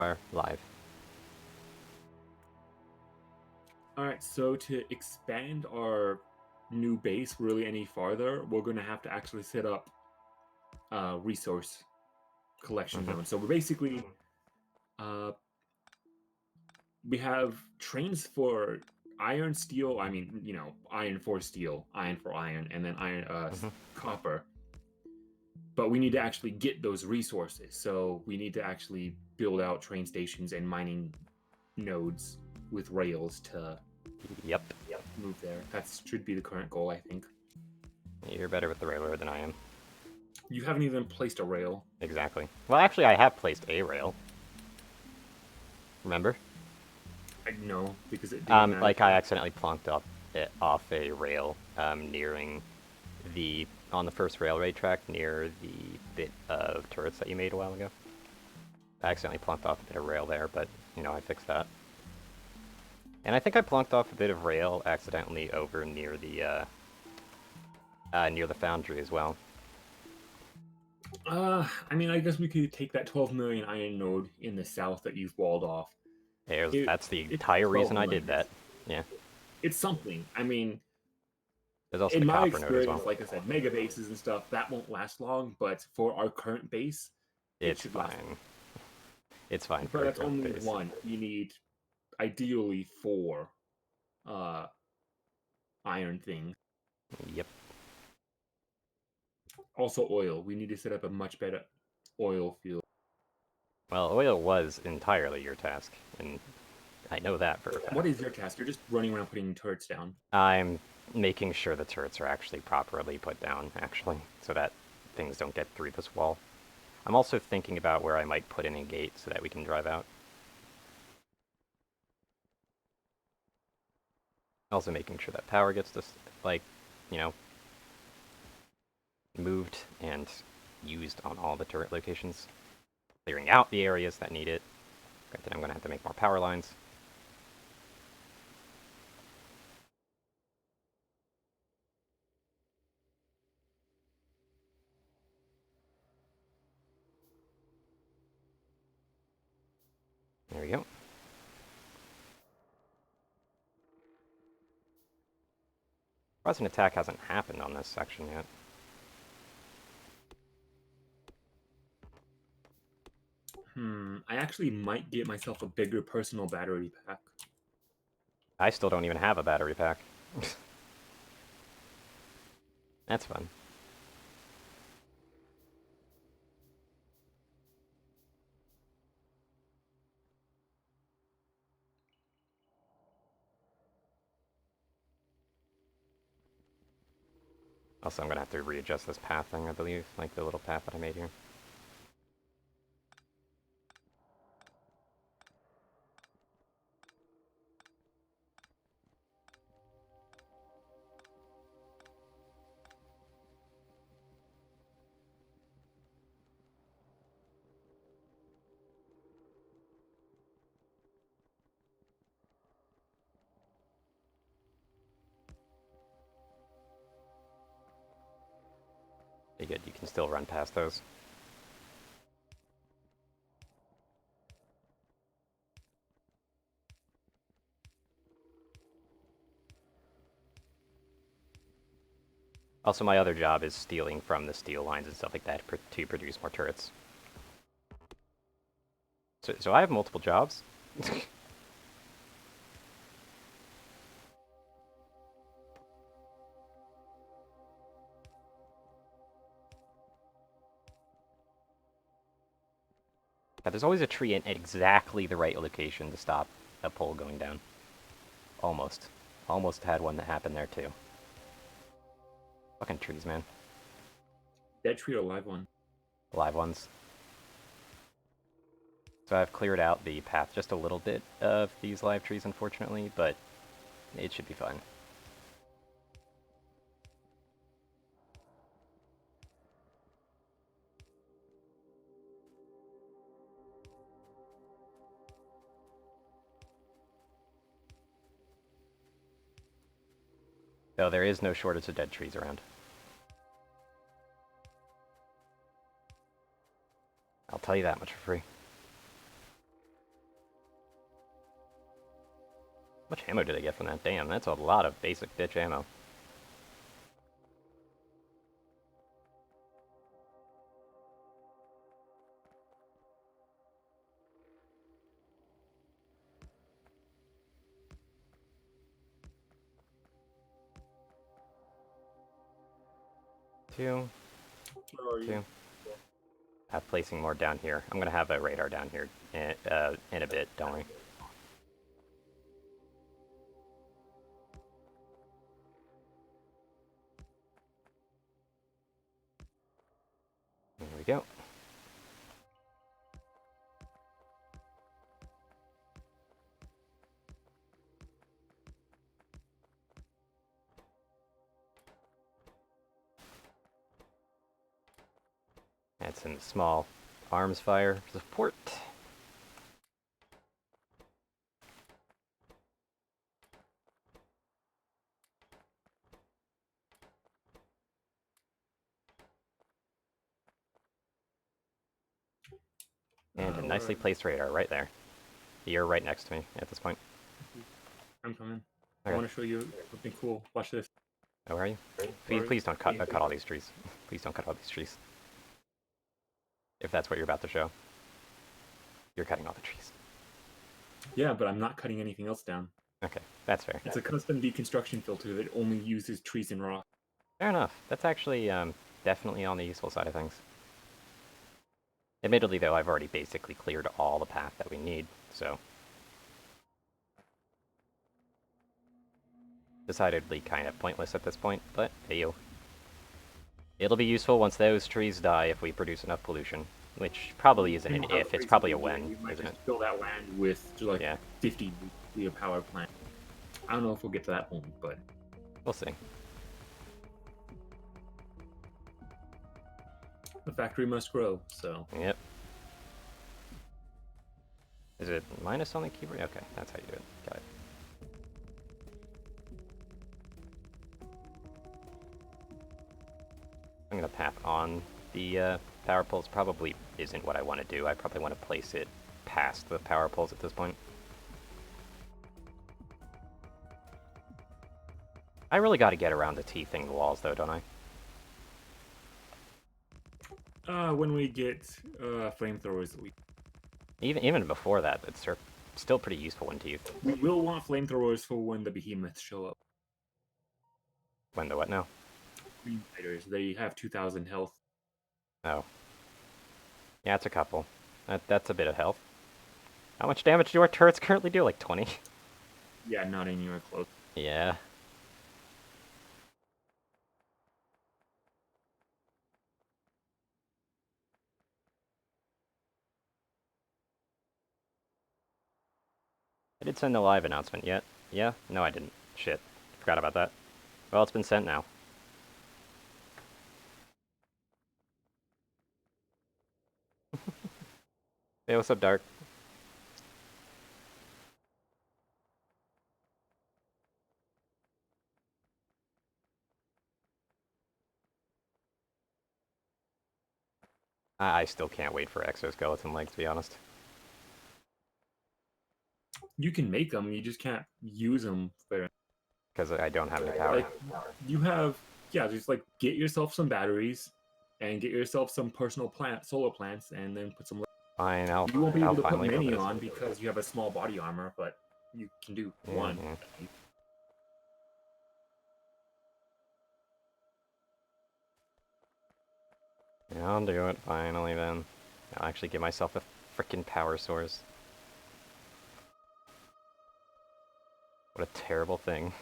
are live. Alright, so to expand our new base really any farther, we're going to have to actually set up resource collection Hmm. zones. So we're basically, uh, we have trains for iron, steel, iron for steel, iron for iron, and then Hmm. copper. But we need to actually get those resources. So we need to actually build out train stations and mining nodes with rails to Yep. move there. That should be the current goal, I think. You're better with the railroad than I am. You haven't even placed a rail. Exactly. Well, actually, I have placed a rail. Remember? I know because it didn't matter. Like I accidentally plonked up it off a rail, nearing on the first railway track near the bit of turrets that you made a while ago. I accidentally plonked off a bit of rail there, but I fixed that. And I think I plonked off a bit of rail accidentally over near the foundry as well. I guess we could take that 12 million iron node in the south that you've walled off. That's the It's entire 12 reason I million. did that. Yeah. It's something. There's also In the my copper node as well. experience, like I said, mega bases and stuff that won't last long. But for our current base, it It's should last long. fine. It's fine But for a that's current only base. one. You need ideally four uh, iron things. Yep. Also, oil. We need to set up a much better oil field. Well, oil was entirely your task, and I know that for a What fact. is your task? You're just running around putting turrets down. I'm making sure the turrets are actually properly put down, actually, so that things don't get through this wall. I'm also thinking about where I might put in a gate so that we can drive out. Also making sure that power gets this, like, you know, moved and used on all the turret locations. Clearing out the areas that need it. Granted, I'm going to have to make more power lines. There we go. Surprised an attack hasn't happened on this section yet. I actually might get myself a bigger personal battery pack. I still don't even have a battery pack. That's fun. Also, I'm gonna have to readjust this path thing, I believe, like the little path that I made here. Be good, you can still run past those. Also, my other job is stealing from the steel lines and stuff like that to produce more turrets. So I have multiple jobs. Yeah, there's always a tree in exactly the right location to stop a pole going down. Almost. Almost had one that happened there too. Fucking trees, man. Dead tree or live one? Live ones. So I've cleared out the path just a little bit of these live trees, unfortunately, but it should be fine. Though there is no shortage of dead trees around. I'll tell you that much for free. much ammo did I get from that? Damn, that's a lot of basic bitch ammo. Two, Where are you? two. Placing more down here. I'm gonna have a radar down here in a bit, don't worry. There we go. Add some small arms fire support. And a nicely placed radar right there. You're right next to me at this point. I'm coming. Okay. I want to show you something cool. Watch this. Oh, where are you? Please don't cut all these trees. Please don't cut all these trees. If that's what you're about to show. You're cutting all the trees. Yeah, but I'm not cutting anything else down. Okay, that's fair. It's a custom deconstruction filter that only uses trees and rock. Fair enough. That's actually definitely on the useful side of things. Admittedly, though, I've already basically cleared all the path that we need, so... Decidedly kind of pointless at this point, but hey-yo. It'll be useful once those trees die if we produce enough pollution. Which probably isn't an if, it's probably a when, isn't it? Fill that land with like Yeah. 50 nuclear power plants. I don't know if we'll get to that point, but We'll see. the factory must grow, so... Yep. Is it minus on the keyboard? Okay, that's how you do it. Got it. I'm gonna tap on the power poles. Probably isn't what I want to do. I probably want to place it past the power poles at this point. I really got to get around the T-thing the walls, though, don't I? When we get flamethrowers, Even before that, it's still pretty useful when Teeth. we will want flamethrowers for when the behemoths show up. When the what now? Green fighters, they have 2,000 health. Oh. Yeah, it's a couple. That's a bit of health. How much damage do our turrets currently do? Like 20? Yeah, not anywhere close. Yeah. I did send the live announcement yet. Yeah? No, I didn't. Shit. Forgot about that. Well, it's been sent now. Hey, what's up, Dark? I still can't wait for exoskeleton legs, to be honest. You can make them, you just can't use them very. Because I don't have any power. Like, you have, yeah, just like get yourself some batteries and get yourself some personal solar plants, and then put some. Fine, You won't be able to put finally many focus. on because you have a small body armor, but you can do one. Yeah, I'll do it finally then. I'll actually give myself a frickin' power source. What a terrible thing.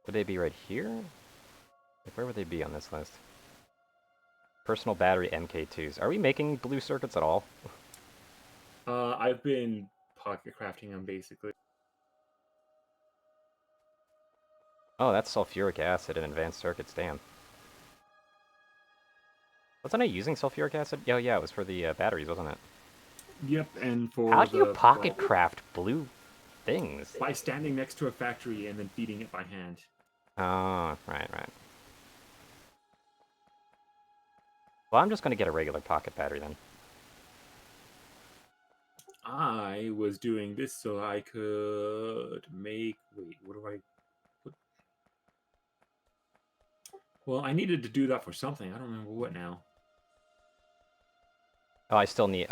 Would they be right here? Like, where would they be on this list? Personal battery MK2s. Are we making blue circuits at all? I've been pocket crafting them basically. Oh, that's sulfuric acid and advanced circuits, damn. Wasn't I using sulfuric acid? Oh yeah, it was for the batteries, wasn't it? Yep, and for How do you pocket craft blue things? by standing next to a factory and then feeding it by hand. Oh, right. Well, I'm just gonna get a regular pocket battery then. I was doing this so I could make. Wait, what do I? What? Well, I needed to do that for something. I don't remember what now. Oh, I still need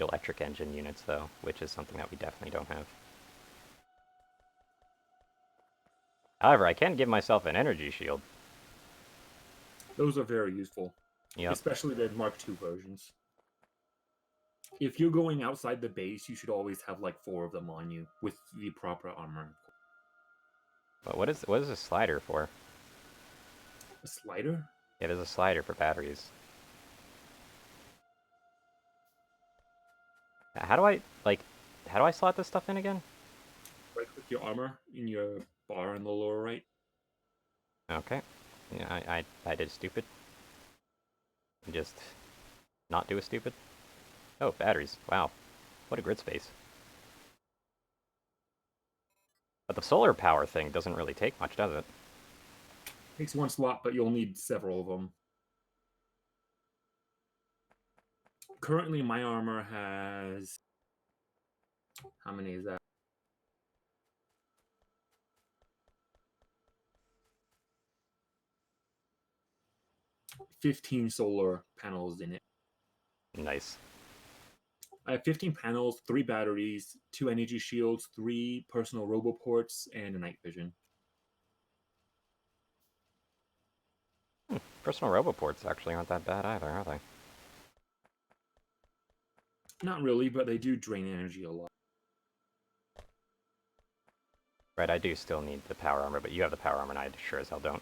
electric engine units though, which is something that we definitely don't have. However, I can give myself an energy shield. Those are very useful, Yep. especially the Mark II versions. If you're going outside the base, you should always have like 4 of them on you with the proper armor. But what is a slider for? A slider? Yeah, there's a slider for batteries. How do I how do I slot this stuff in again? Right click your armor in your bar in the lower right. Okay. Yeah, I did stupid. Just not do a stupid. Oh, batteries. Wow. What a grid space. But the solar power thing doesn't really take much, does it? Takes 1 slot, but you'll need several of them. Currently, my armor has. How many is that? 15 solar panels in it. Nice. I have 15 panels, 3 batteries, 2 energy shields, 3 personal roboports, and a night vision. Personal roboports actually aren't that bad either, are they? Not really, but they do drain energy a lot. Right, I do still need the power armor, but you have the power armor and I sure as hell don't.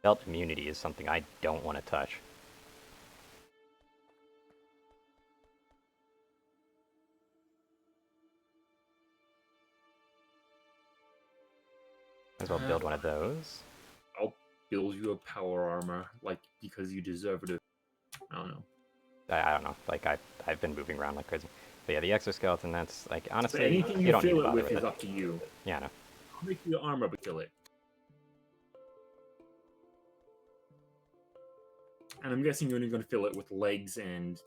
Belt immunity is something I don't want to touch. Might as well build one of those. I'll build you a power armor, like, because you deserve it. I don't know. I don't know. I've been moving around like crazy. But yeah, the exoskeleton, that's like So honestly anything you you don't need to fill it bother with with is it. up to you. Yeah, no. I'll make you armor, but fill it. And I'm guessing you're only going to fill it with legs and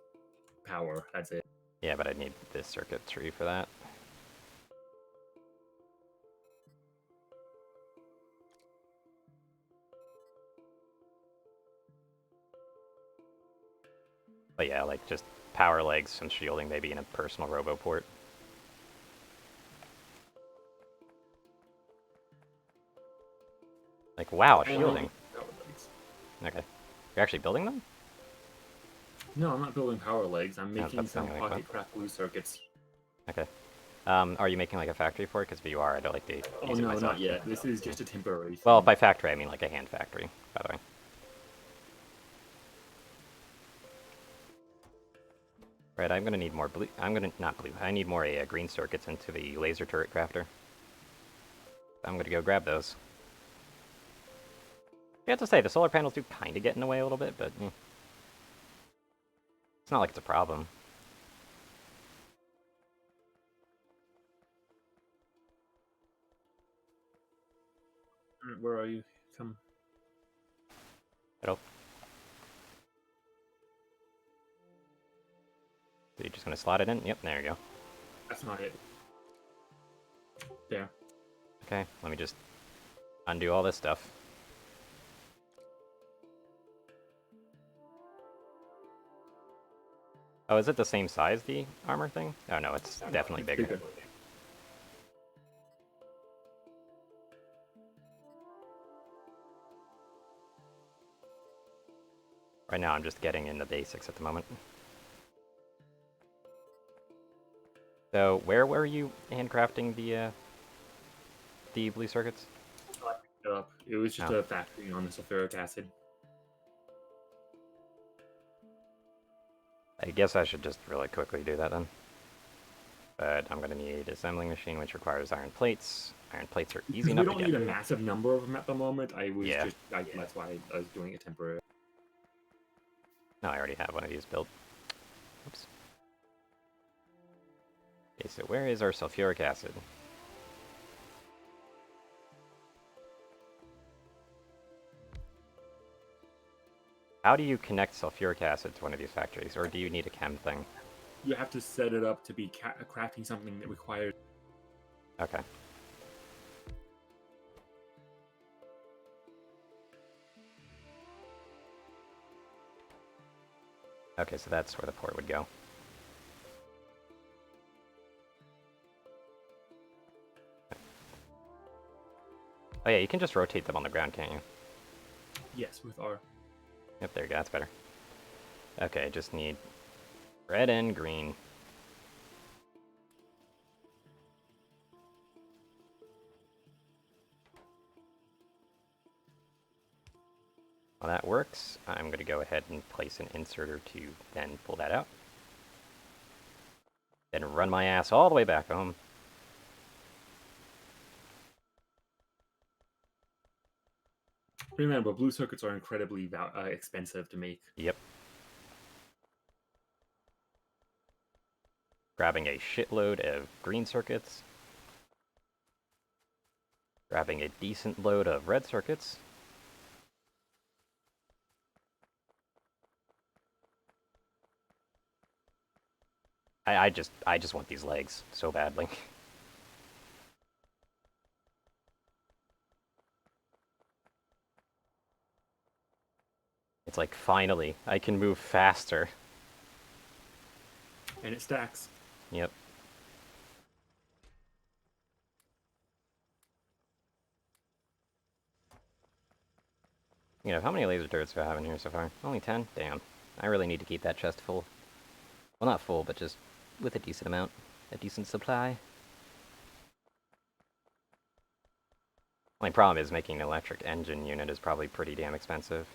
power. That's it. Yeah, but I need this circuitry for that. But yeah, like just power legs, some shielding, maybe in a personal roboport. Like wow, shielding. Power legs. Okay, you're actually building them? No, I'm not building power legs. I'm No, making that's some not gonna pocket craft blue circuits. Okay. Are you making like a factory for it? Because if you are, I don't like to Oh use it no, myself. not yet. This is just a temporary thing. Well, by factory I mean like a hand factory, by the way. Right, I'm gonna need more blue. I'm gonna not blue. I need more green circuits into the laser turret crafter. I'm gonna go grab those. You have to say the solar panels do kind of get in the way a little bit, but it's not like it's a problem. Alright, where are you? Come. So you're just gonna slot it in? Yep, there you go. That's not it. There. Okay, let me just undo all this stuff. Oh, is it the same size, the armor thing? Oh no, it's definitely It's bigger. Right now I'm just getting in the basics at the moment. So where were you handcrafting the blue circuits? So I picked it up. It was just Oh. a factory on the sulfuric acid. I guess I should just really quickly do that then. But I'm gonna need assembling machine, which requires iron plates. Iron plates are easy We enough don't to need get. a massive number of them at the moment. I was Yeah. just that's why I was doing it temporary. No, I already have one of these built. Oops. Okay, so where is our sulfuric acid? How do you connect sulfuric acid to one of these factories, or do you need a chem thing? You have to set it up to be crafting something that requires. Okay. Okay, so that's where the port would go. Oh yeah, you can just rotate them on the ground, can't you? Yes, with R. Yep, there you go, that's better. Okay, just need red and green. While that works, I'm going to go ahead and place an inserter to then pull that out. Then run my ass all the way back home. Remember, blue circuits are incredibly expensive to make. Yep. Grabbing a shitload of green circuits. Grabbing a decent load of red circuits. I just want these legs so badly. It's like, finally, I can move faster. And it stacks. Yep. You know, how many laser turrets do I have in here so far? Only 10? Damn. I really need to keep that chest full. Well, not full, but just with a decent amount. A decent supply. Only problem is making an electric engine unit is probably pretty damn expensive.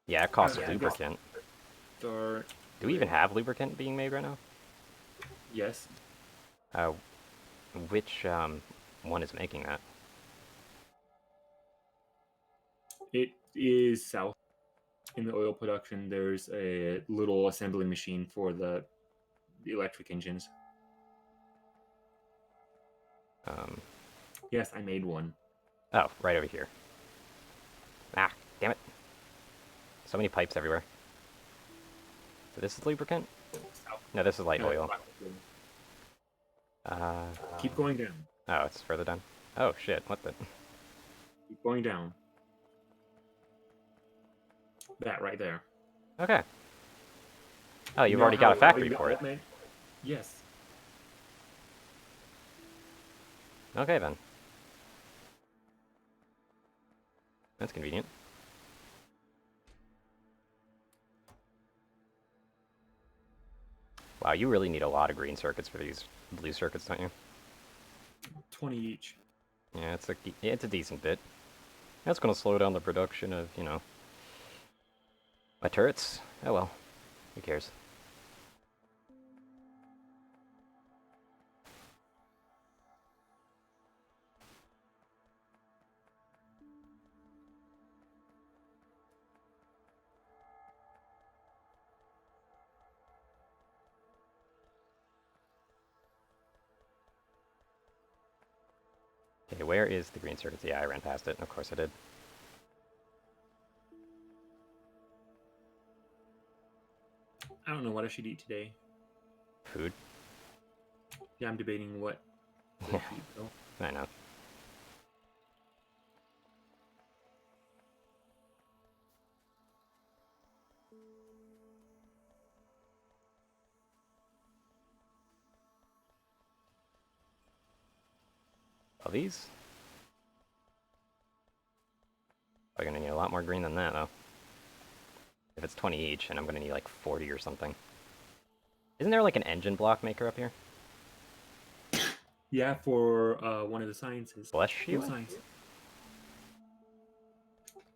Yeah, it costs lubricant. Start. Do we even have lubricant being made right now? Yes. Which one is making that? It is south. In the oil production, there's a little assembly machine for the electric engines. Yes, I made one. Oh, right over here. Ah, damn it. So many pipes everywhere. So this is lubricant? South. No, this is light oil. Keep going down. Oh, it's further down. Oh, shit, what the? Keep going down. That right there. Okay. Oh, you've Now already got a factory for it. Yes. Okay, then. That's convenient. Wow, you really need a lot of green circuits for these blue circuits, don't you? 20 each. Yeah, it's a decent bit. That's gonna slow down the production of, you know, my turrets. Oh well, who cares? Okay, where is the green circuits? Yeah, I ran past it. Of course I did. I don't know what I should eat today. Food. Yeah, I'm debating what to Yeah, eat, though. I know. All these? I'm gonna need a lot more green than that, though. If it's 20 each, and I'm gonna need like 40 or something. Isn't there like an engine block maker up here? Yeah, for one of the sciences. Bless Blue you? science.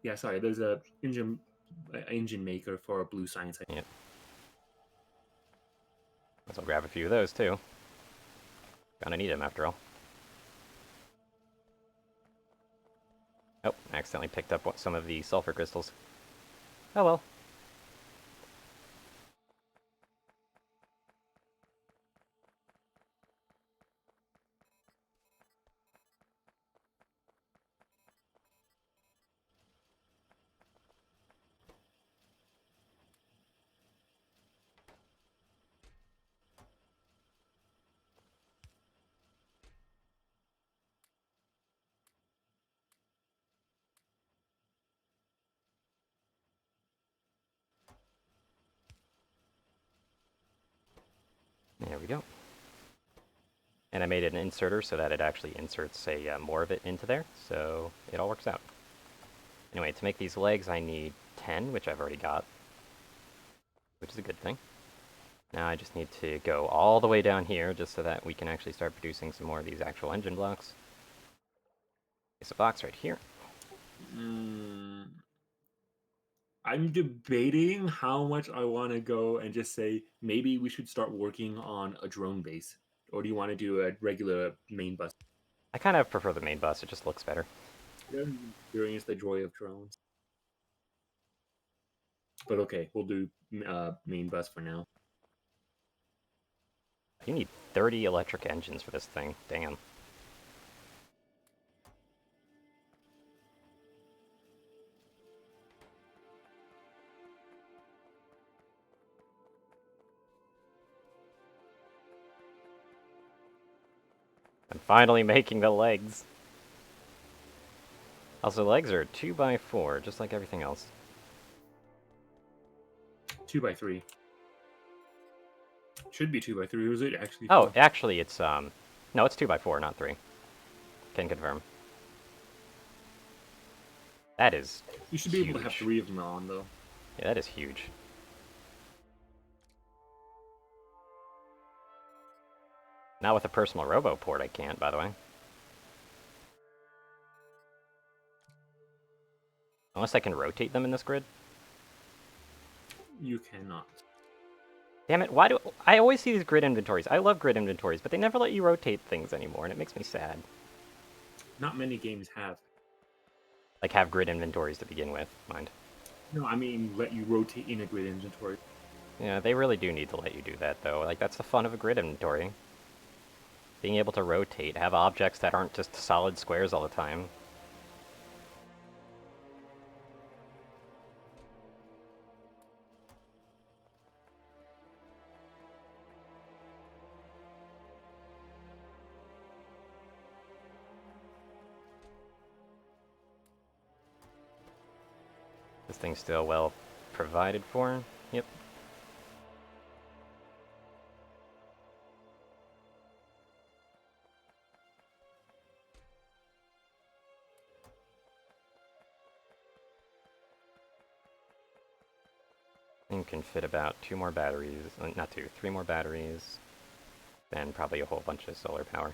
Yeah, sorry. There's a engine maker for blue science. Yep. Guess I'll grab a few of those, too. Gonna need them, after all. Oh, I accidentally picked up some of the sulfur crystals. Oh well. And I made an inserter so that it actually inserts more of it into there, so it all works out. Anyway, to make these legs, I need 10, which I've already got, which is a good thing. Now I just need to go all the way down here just so that we can actually start producing some more of these actual engine blocks. There's a box right here. I'm debating how much I want to go and just say maybe we should start working on a drone base. Or do you want to do a regular main bus? I kind of prefer the main bus, it just looks better. I haven't experienced the joy of drones. But okay, we'll do main bus for now. You need 30 electric engines for this thing. Damn. I'm finally making the legs. Also, legs are 2x4, just like everything else. 2x3. Should be 2x3. Was it actually Oh, 4? actually, it's, no, it's 2x4, not 3. Can confirm. That is You should be able to have huge. 3 of them on, though. Yeah, that is huge. Not with a personal robo port, I can't, by the way. Unless I can rotate them in this grid. You cannot. Damn it, why do I always see these grid inventories? I love grid inventories, but they never let you rotate things anymore, and it makes me sad. Not many games have. Like, have grid inventories to begin with, mind. No, I mean let you rotate in a grid inventory. Yeah, they really do need to let you do that, though. Like, that's the fun of a grid inventory. Being able to rotate, have objects that aren't just solid squares all the time. This thing's still well provided for. Yep. Thing can fit about 2 more batteries. Not 2, 3 more batteries. Then probably a whole bunch of solar power.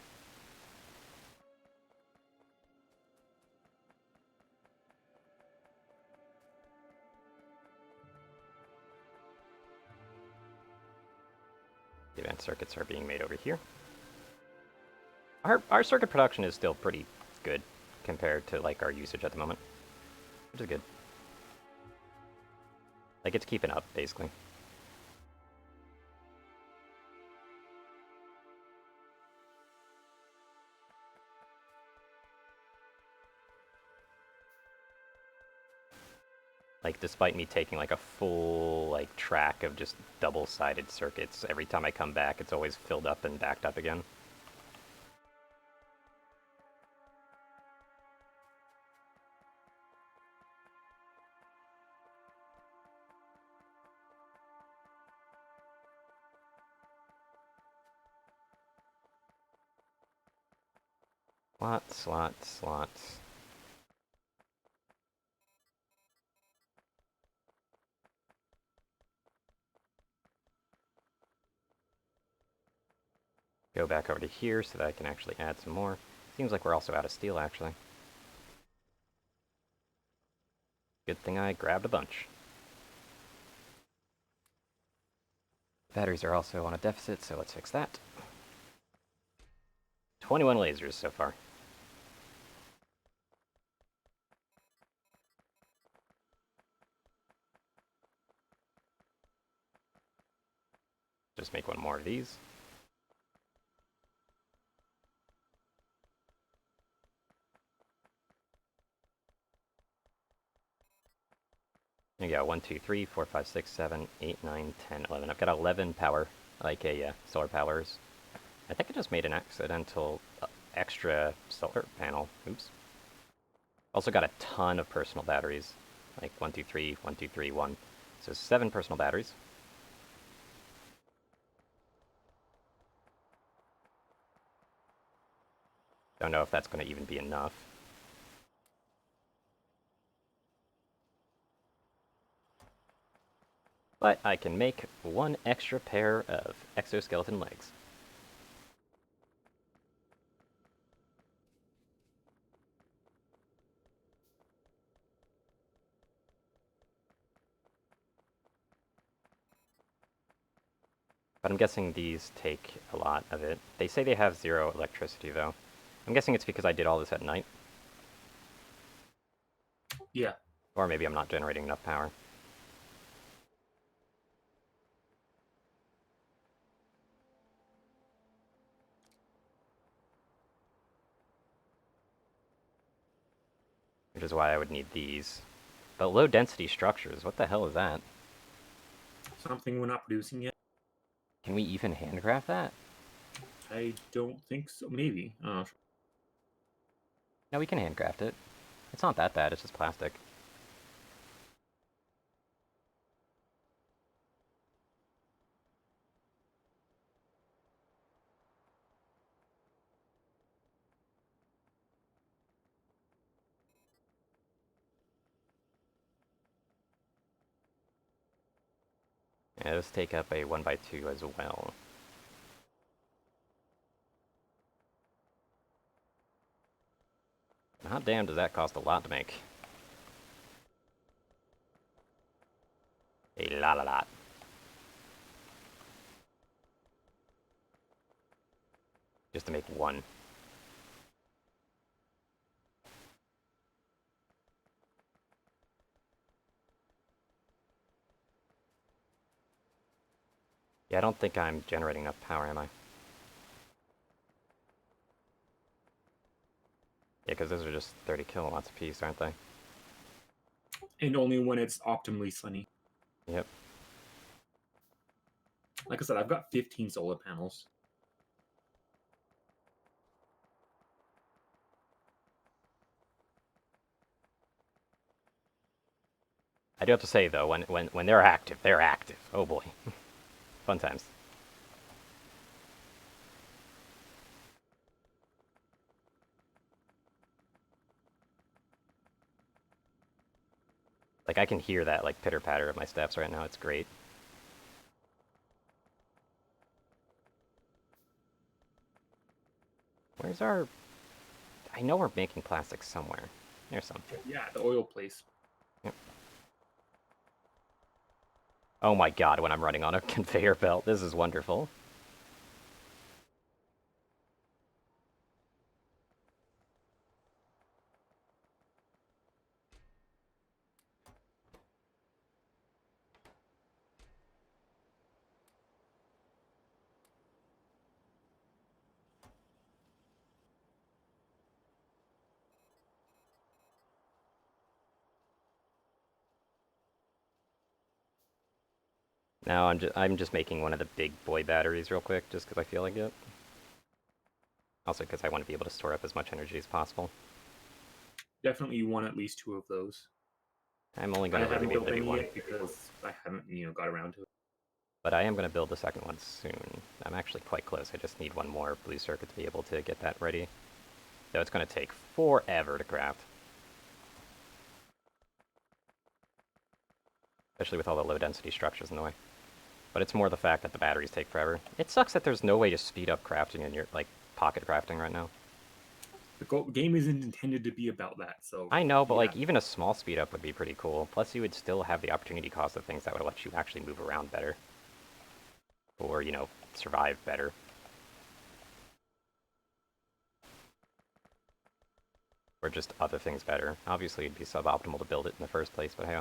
The advanced circuits are being made over here. Our circuit production is still pretty good compared to like our usage at the moment, which is good. Like it's keeping up basically. Like despite me taking like a full like track of just double-sided circuits, every time I come back it's always filled up and backed up again. Slots, slots, slots. Go back over to here so that I can actually add some more. Seems like we're also out of steel, actually. Good thing I grabbed a bunch. Batteries are also on a deficit, so let's fix that. 21 lasers so far. Just make one more of these. You got 1, 2, 3, 4, 5, 6, 7, 8, 9, 10, 11. I've got 11 power, like a solar powers. I think I just made an accidental extra solar panel. Oops. Also got a ton of personal batteries, like 1, 2, 3, 1, 2, 3, 1. So 7 personal batteries. Don't know if that's going to even be enough. But I can make one extra pair of exoskeleton legs. But I'm guessing these take a lot of it. They say they have 0 electricity, though. I'm guessing it's because I did all this at night. Yeah. Or maybe I'm not generating enough power. Which is why I would need these. But low density structures, what the hell is that? Something we're not producing yet. Can we even handcraft that? I don't think so. Maybe. No, we can handcraft it. It's not that bad, it's just plastic. Yeah, let's take up a 1x2 as well. Hot damn, does that cost a lot to make. A lot. Just to make one. Yeah, I don't think I'm generating enough power, am I? Yeah, because those are just 30 kilowatts apiece, aren't they? And only when it's optimally sunny. Yep. Like I said, I've got 15 solar panels. I do have to say, though, when they're active, they're active. Oh boy. Fun times. Like, I can hear that, like, pitter-patter of my steps right now. It's great. Where's our... I know we're making plastic somewhere. There's some. Yeah, the oil place. Yep. Oh my god, when I'm running on a conveyor belt. This is wonderful. Now I'm just making one of the big boy batteries real quick, just because I feel like it. Also because I want to be able to store up as much energy as possible. Definitely you want at least 2 of those. I'm only I going to really haven't be able built to do any one. yet because I haven't, got around to it. But I am going to build the second one soon. I'm actually quite close. I just need one more blue circuit to be able to get that ready. Though it's going to take forever to craft. Especially with all the low density structures in the way. But it's more the fact that the batteries take forever. It sucks that there's no way to speed up crafting in your, like, pocket crafting right now. The game isn't intended to be about that, so I know, but, yeah. like, even a small speed up would be pretty cool. Plus, you would still have the opportunity cost of things that would let you actually move around better. Or, survive better. Or just other things better. Obviously, it'd be suboptimal to build it in the first place, but hey.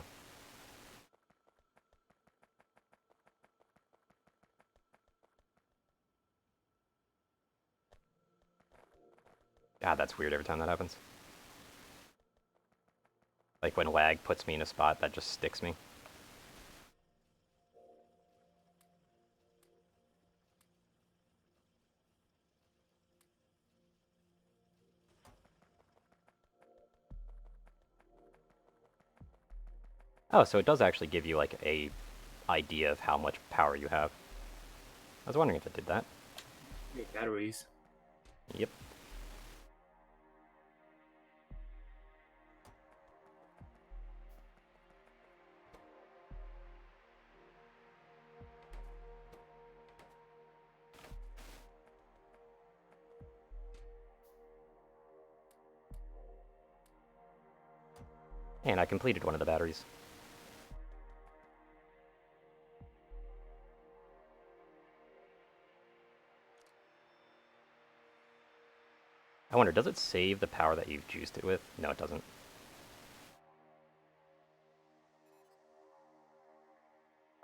God, that's weird every time that happens. Like when lag puts me in a spot that just sticks me. Oh, so it does actually give you like a idea of how much power you have. I was wondering if it did that. Batteries. Yep. And I completed one of the batteries. I wonder, does it save the power that you've juiced it with? No, it doesn't.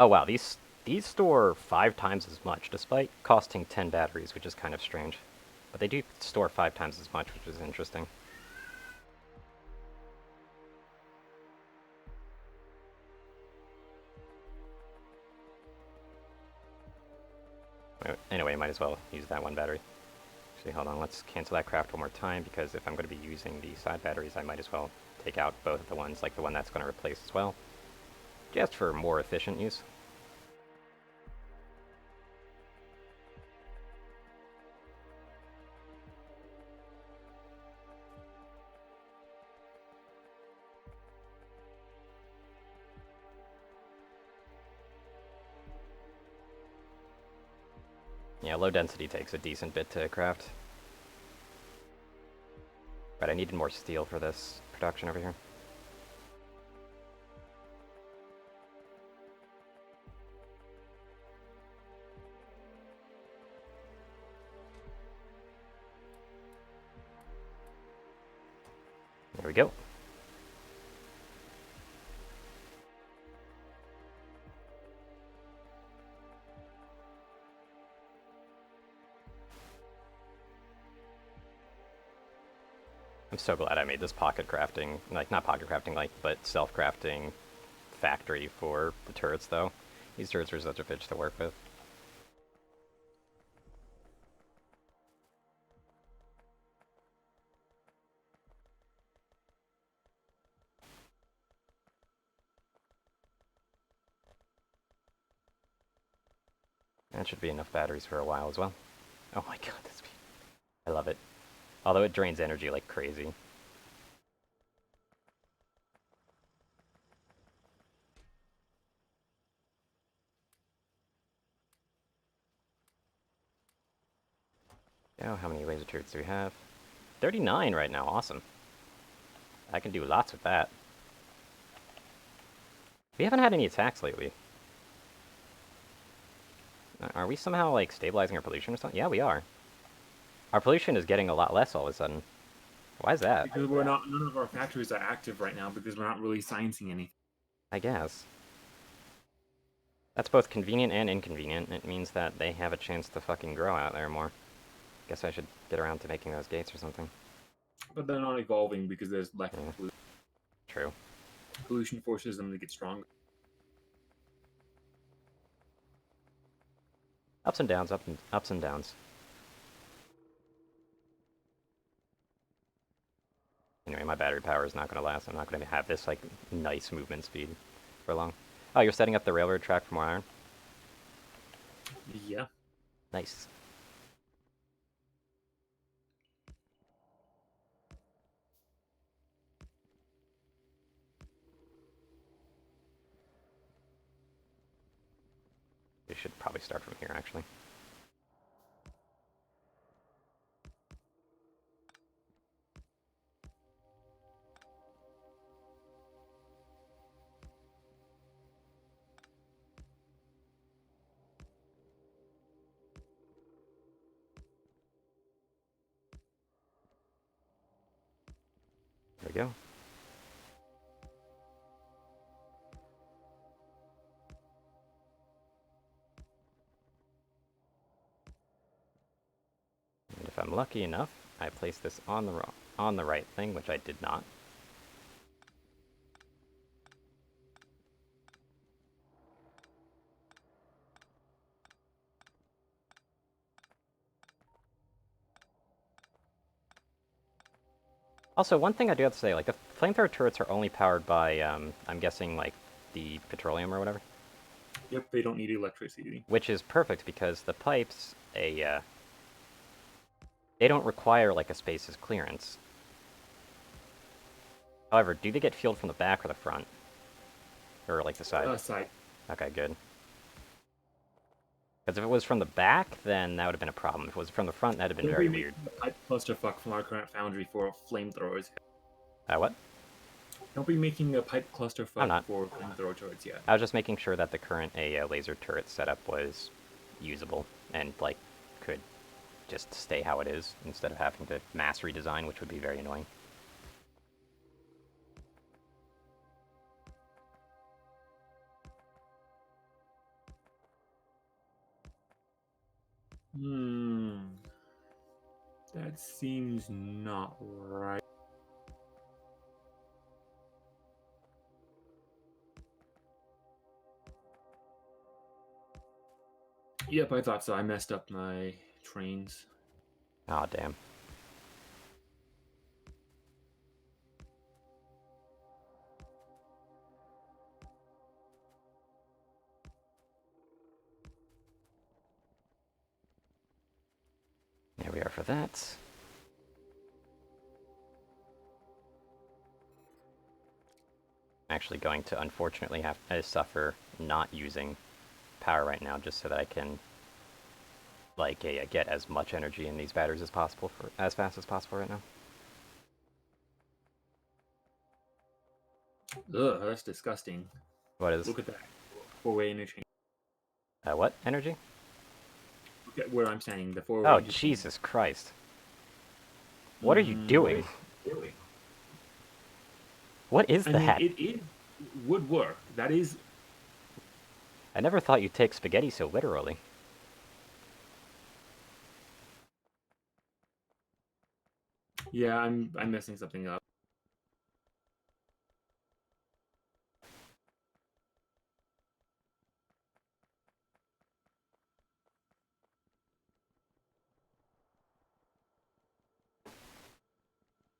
Oh wow, these store 5 times as much, despite costing 10 batteries, which is kind of strange. But they do store 5 times as much, which is interesting. Anyway, might as well use that one battery. Actually, hold on, let's cancel that craft one more time, because if I'm going to be using the side batteries, I might as well take out both of the ones, like the one that's going to replace as well. Just for more efficient use. Yeah, low density takes a decent bit to craft. But I needed more steel for this production over here. There we go. I'm so glad I made this pocket crafting, like, not pocket crafting, like, but self-crafting factory for the turrets, though. These turrets are such a bitch to work with. That should be enough batteries for a while as well. Oh my god, this speed. I love it. Although it drains energy like crazy. Oh, how many laser turrets do we have? 39 right now, awesome. I can do lots with that. We haven't had any attacks lately. Are we somehow, like, stabilizing our pollution or something? Yeah, we are. Our pollution is getting a lot less all of a sudden. Why is that? Because we're not, none of our factories are active right now because we're not really sciencing anything. I guess. That's both convenient and inconvenient. It means that they have a chance to fucking grow out there more. Guess I should get around to making those gates or something. But they're not evolving because there's lack Yeah, of pollution. true. Pollution forces them to get stronger. Ups and downs, ups and downs. Anyway, my battery power is not going to last. I'm not going to have this, like, nice movement speed for long. Oh, you're setting up the railroad track for more iron? Yeah. Nice. We should probably start from here, actually. There we go. And if I'm lucky enough, I place this on the right thing, which I did not. Also, one thing I do have to say, like, the flamethrower turrets are only powered by, I'm guessing, like, the petroleum or whatever. Yep, they don't need electricity. Which is perfect because the pipes, they don't require, like, a space's clearance. However, do they get fueled from the back or the front? Or, like, the side? Side. Okay, good. Because if it was from the back, then that would have been a problem. If it was from the front, that'd have been We'll very be weird. making a pipe clusterfuck from our current foundry for flamethrowers. What? Don't be making a pipe cluster I'm fuck not. for flamethrower turrets yet. I was just making sure that the current AO laser turret setup was usable and, like, could just stay how it is instead of having to mass redesign, which would be very annoying. That seems not right. Yep, I thought so. I messed up my trains. Aw, damn. There we are for that. I'm actually going to unfortunately have to suffer not using power right now just so that I can, like, get as much energy in these batteries as possible for as fast as possible right now. Ugh, that's disgusting. What is? Look at that. Four-way interchange. What energy? Look at where I'm standing. The four-way Oh, interchange. Jesus Christ. What are you doing? Really? What is I mean, that? it would work. That is. I never thought you'd take spaghetti so literally. Yeah, I'm messing something up.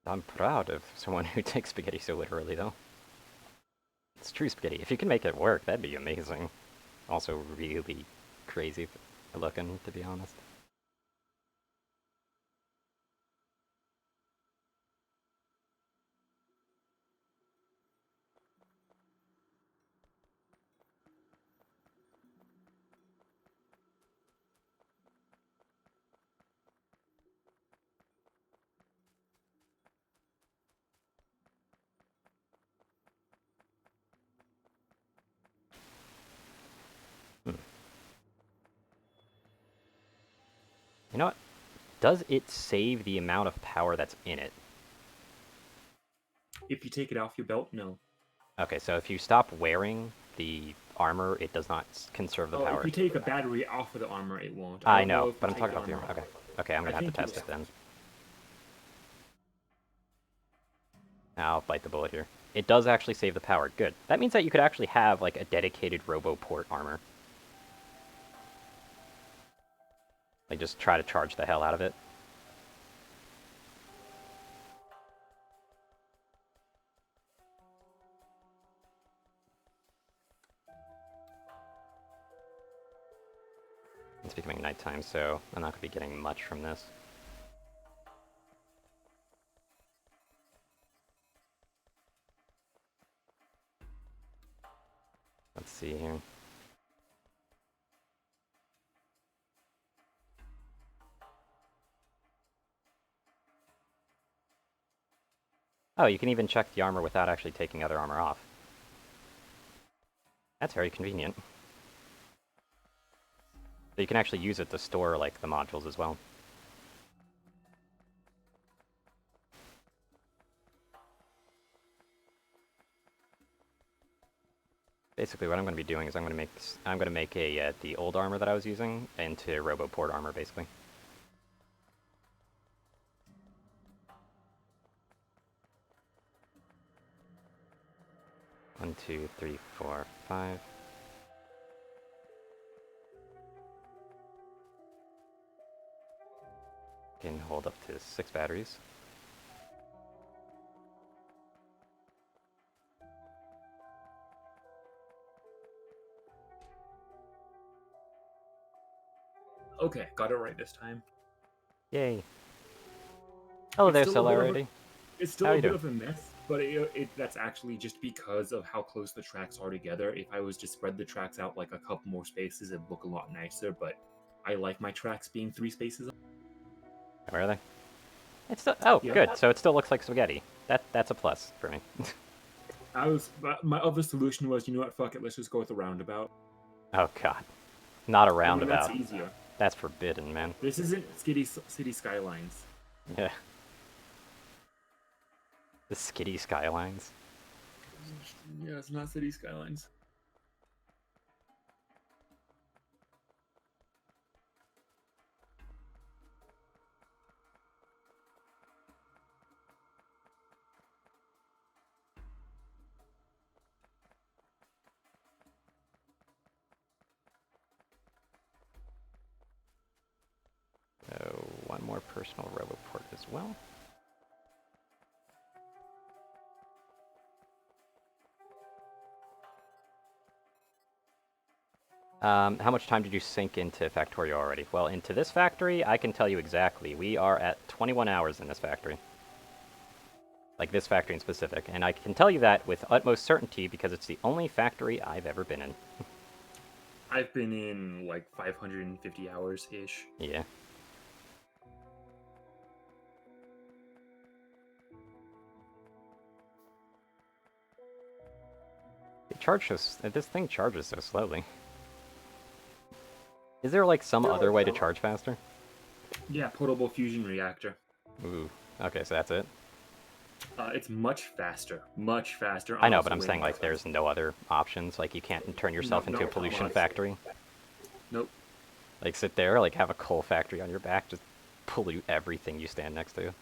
I'm proud of someone who takes spaghetti so literally, though. It's true spaghetti. If you can make it work, that'd be amazing. Also really crazy looking, to be honest. Hmm. You know what? Does it save the amount of power that's in it? If you take it off your belt, no. Okay, so if you stop wearing the armor, it does not conserve the Oh, if power. you take a battery off of the armor, it won't. I I don't know know, if you but I'm take talking the about the armor armor. off. Okay. Okay, I'm I gonna have to think you test it will. then. I'll bite the bullet here. It does actually save the power. Good. That means that you could actually have, like, a dedicated RoboPort armor. Like, just try to charge the hell out of it. It's becoming nighttime, so I'm not going to be getting much from this. Let's see here. Oh, you can even check the armor without actually taking other armor off. That's very convenient. So you can actually use it to store, like, the modules as well. Basically, what I'm going to be doing is I'm going to make a the old armor that I was using into RoboPort armor, basically. 1, 2, 3, 4, 5. Can hold up to 6 batteries. Okay, got it right this time. Yay! Hello It's there, still a bit of a Celerity. it's How still are a you bit doing? of a mess, but that's actually just because of how close the tracks are together. If I was to spread the tracks out like a couple more spaces, it'd look a lot nicer. But I like my tracks being 3 spaces. Where are they? It's still, oh, Yep. good. So it still looks like spaghetti. That's a plus for me. My other solution was, you know what? Fuck it. Let's just go with the roundabout. Oh god. Not a I mean, that's roundabout. easier. That's forbidden, man. This isn't city skylines. Yeah. The skitty skylines. Yeah, it's not city skylines. So, one more personal roboport as well. How much time did you sink into Factorio already? Well, into this factory, I can tell you exactly. We are at 21 hours in this factory. Like this factory in specific. And I can tell you that with utmost certainty because it's the only factory I've ever been in. I've been in like 550 hours ish. Yeah. This thing charges so slowly. Is there like some other way to charge faster? Yeah, potable fusion reactor. Ooh. Okay, so that's it. It's much faster. Much faster. I know, but honestly, I'm way saying more like there's expensive. no other options. Like you can't turn yourself into a pollution honestly. factory. Nope. Like sit there, like have a coal factory on your back, just pollute everything you stand next to.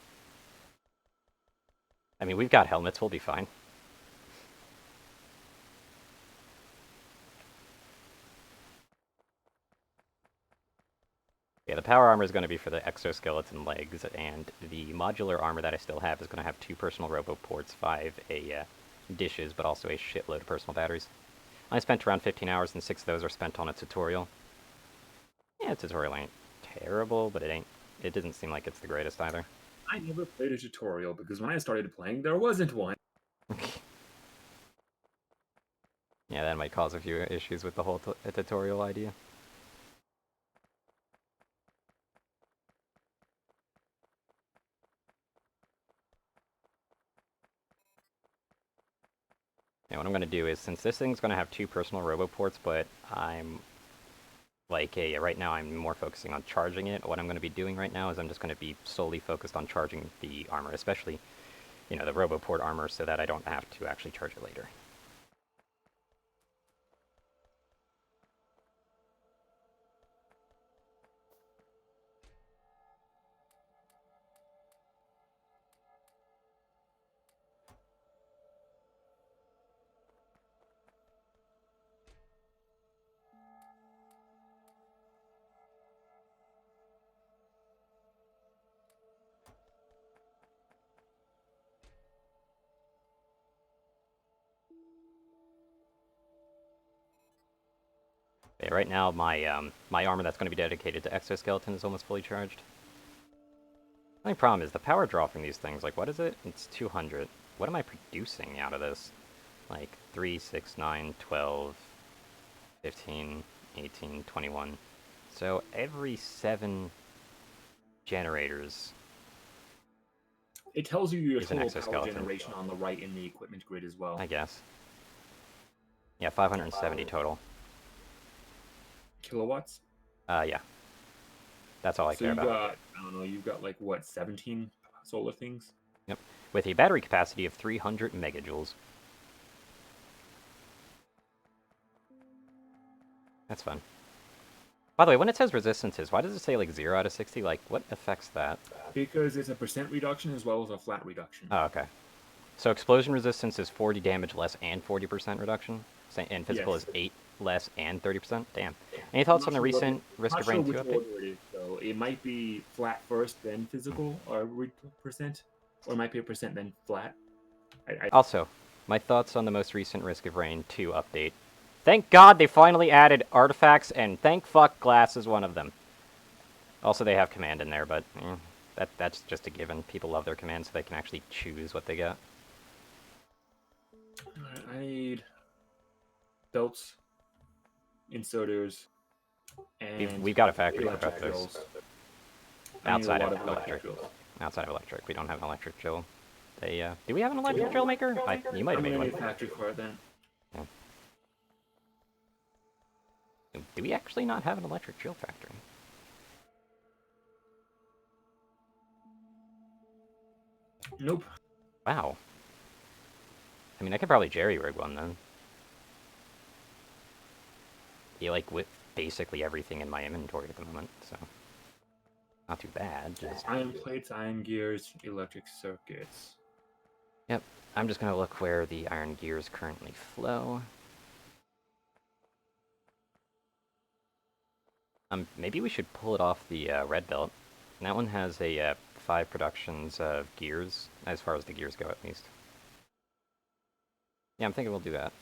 I mean, we've got helmets, we'll be fine. Yeah, the power armor is going to be for the exoskeleton legs, and the modular armor that I still have is going to have 2 personal roboports, 5 dishes, but also a shitload of personal batteries. I spent around 15 hours, and 6 of those are spent on a tutorial. Yeah, the tutorial ain't terrible, but it doesn't seem like it's the greatest either. I never played a tutorial because when I started playing, there wasn't one. Yeah, that might cause a few issues with the whole tutorial idea. Yeah, what I'm going to do is, since this thing's going to have 2 personal roboports, but I'm like, right now I'm more focusing on charging it. What I'm going to be doing right now is I'm just going to be solely focused on charging the armor, especially, the roboport armor, so that I don't have to actually charge it later. Yeah, right now my armor that's going to be dedicated to exoskeleton is almost fully charged. The only problem is the power draw from these things. Like, what is it? It's 200. What am I producing out of this? Like 3, 6, 9, 12, 15, 18, 21. So every 7 generators It tells you your is an total power exoskeleton, generation on the right in the equipment grid as well. I guess. Yeah, 570 total. Kilowatts? Yeah. That's all I So care you about. got, I don't know, you've got like what, 17 solar things? Yep. With a battery capacity of 300 megajoules. That's fun. By the way, when it says resistances, why does it say like 0 out of 60? Like, what affects that? Because it's a percent reduction as well as a flat reduction. Oh, okay. So explosion resistance is 40 damage less and 40% reduction? And physical Yes. is 8 less and 30%? Damn. Any thoughts on the recent Risk of Rain 2 which update? order it is, though. It might be flat first, then physical, or percent, or it might be a percent then flat. Also, my thoughts on the most recent Risk of Rain 2 update. Thank God they finally added artifacts, and thank fuck Glass is one of them. Also, they have command in there, but that's just a given. People love their command, so they can actually choose what they get. I need belts, inserters, and We've got a factory for electric both those. drills. Outside I of need a lot of electric. drills. Outside of electric, we don't have an electric drill. Do we have an electric drill maker? You might I'm have made gonna one. need a factory for it then. Yeah. Do we actually not have an electric drill factory? Nope. Wow. I mean, I could probably jerry-rig one then. Yeah, like with basically everything in my inventory at the moment, so not too bad. Just Iron plates, iron gears, electric circuits. yep. I'm just gonna look where the iron gears currently flow. Maybe we should pull it off the red belt. And that one has a 5 productions of gears, as far as the gears go at least. Yeah, I'm thinking we'll do that.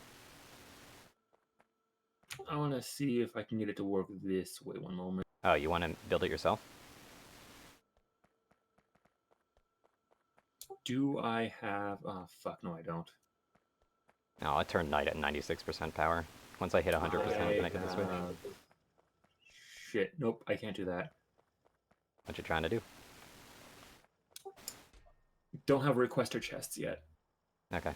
I want to see if I can get it to work this way. One moment. Oh, you want to build it yourself? Do I have? Oh fuck, no, I don't. No, I turned night at 96% power. Once I hit 100%, then I get the switch. Shit, nope, I can't do that. What you trying to do? Don't have requester chests yet. Okay.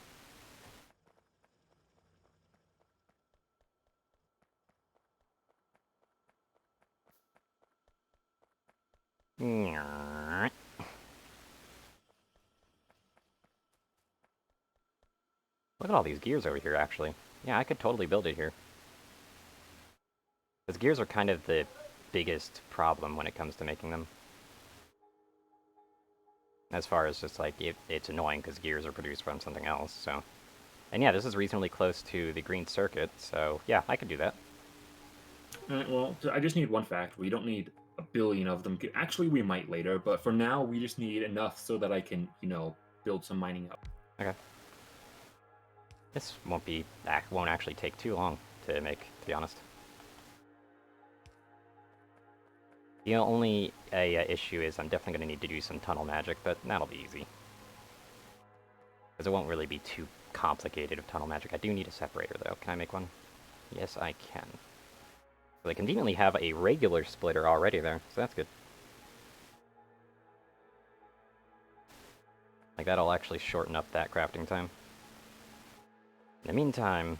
Look at all these gears over here, actually. Yeah, I could totally build it here. Because gears are kind of the biggest problem when it comes to making them. As far as just like, it's annoying because gears are produced from something else, so. And yeah, this is reasonably close to the green circuit, so yeah, I could do that. Alright, well, I just need one factory. We don't need a billion of them. Actually, we might later, but for now, we just need enough so that I can, build some mining up. Okay. This won't actually take too long to make, to be honest. The only issue is I'm definitely going to need to do some tunnel magic, but that'll be easy. Because it won't really be too complicated of tunnel magic. I do need a separator, though. Can I make one? Yes, I can. So they conveniently have a regular splitter already there, so that's good. Like, that'll actually shorten up that crafting time. In the meantime...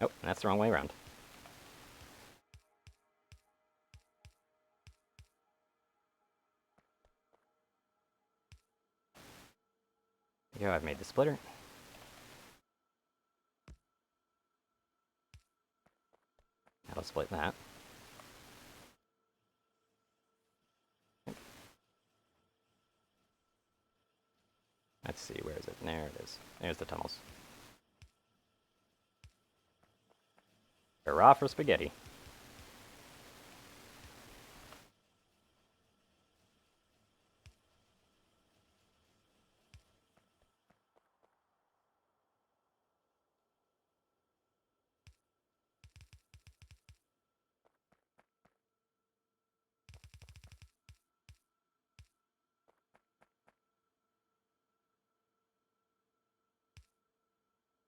Oh, that's the wrong way around. There you go, I've made the splitter. That'll split that. Let's see, where is it? There it is. There's the tunnels. Hurrah for spaghetti.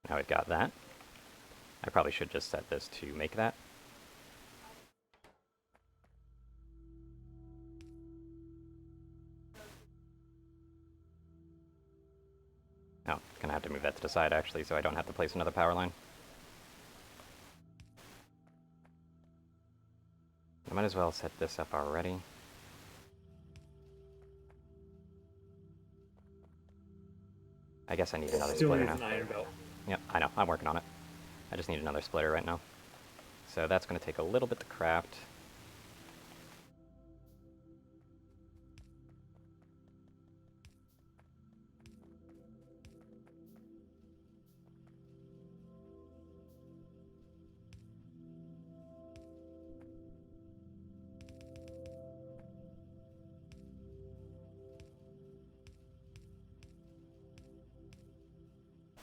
Now we've got that. I probably should just set this to make that. Oh, gonna have to move that to the side actually, so I don't have to place another power line. I might as well set this up already. I guess I need another Still splitter needs now. an iron belt. Yep, I know. I'm working on it. I just need another splitter right now. So that's going to take a little bit to craft.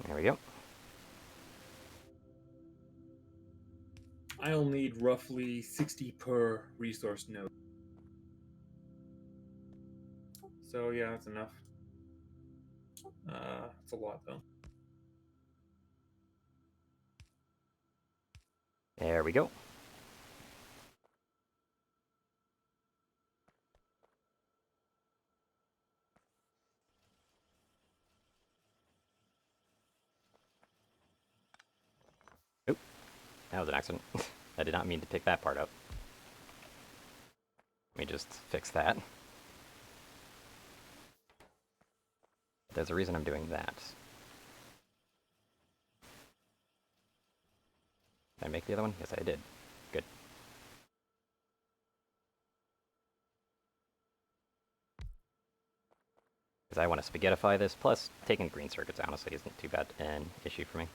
There we go. I'll need roughly 60 per resource node. So yeah, that's enough. It's a lot though. There we go. Oop, that was an accident. I did not mean to pick that part up. Let me just fix that. There's a reason I'm doing that. Did I make the other one? Yes, I did. Good. Because I want to spaghettify this, plus taking green circuits honestly isn't too bad an issue for me.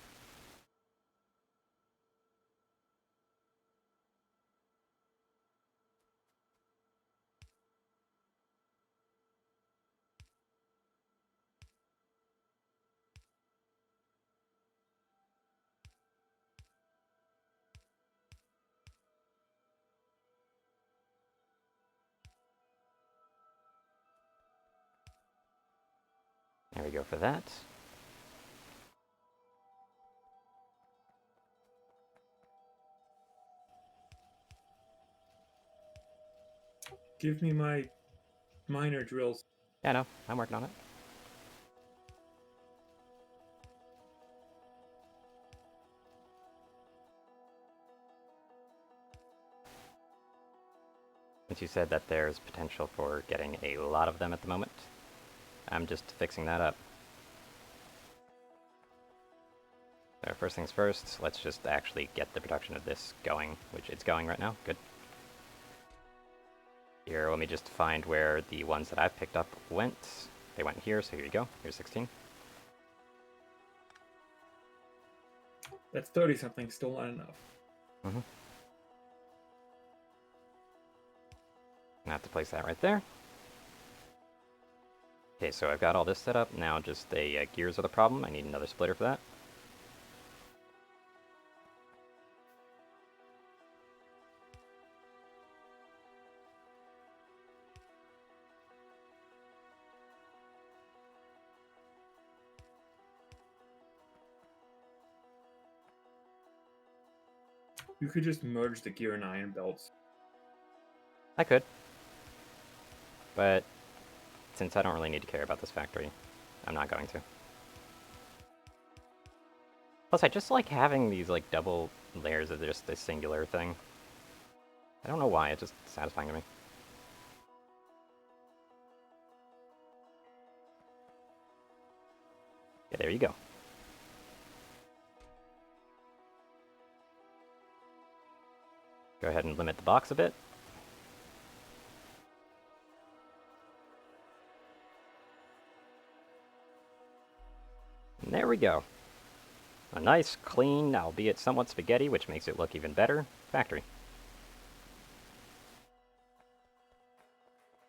There we go for that. Give me my miner drills. Yeah, no, I'm working on it. Since you said that there's potential for getting a lot of them at the moment, I'm just fixing that up. So first things first, let's just actually get the production of this going, which it's going right now. Good. Here, let me just find where the ones that I've picked up went. They went here, so here you go. Here's 16. That's 30 something, still not enough. Mm-hmm. I have to place that right there. Okay, so I've got all this set up. Now just the gears are the problem. I need another splitter for that. You could just merge the gear and iron belts. I could. But since I don't really need to care about this factory, I'm not going to. Plus, I just like having these like double layers of just this singular thing. I don't know why, it's just satisfying to me. Yeah, there you go. Go ahead and limit the box a bit. And there we go. A nice, clean, albeit somewhat spaghetti, which makes it look even better, factory.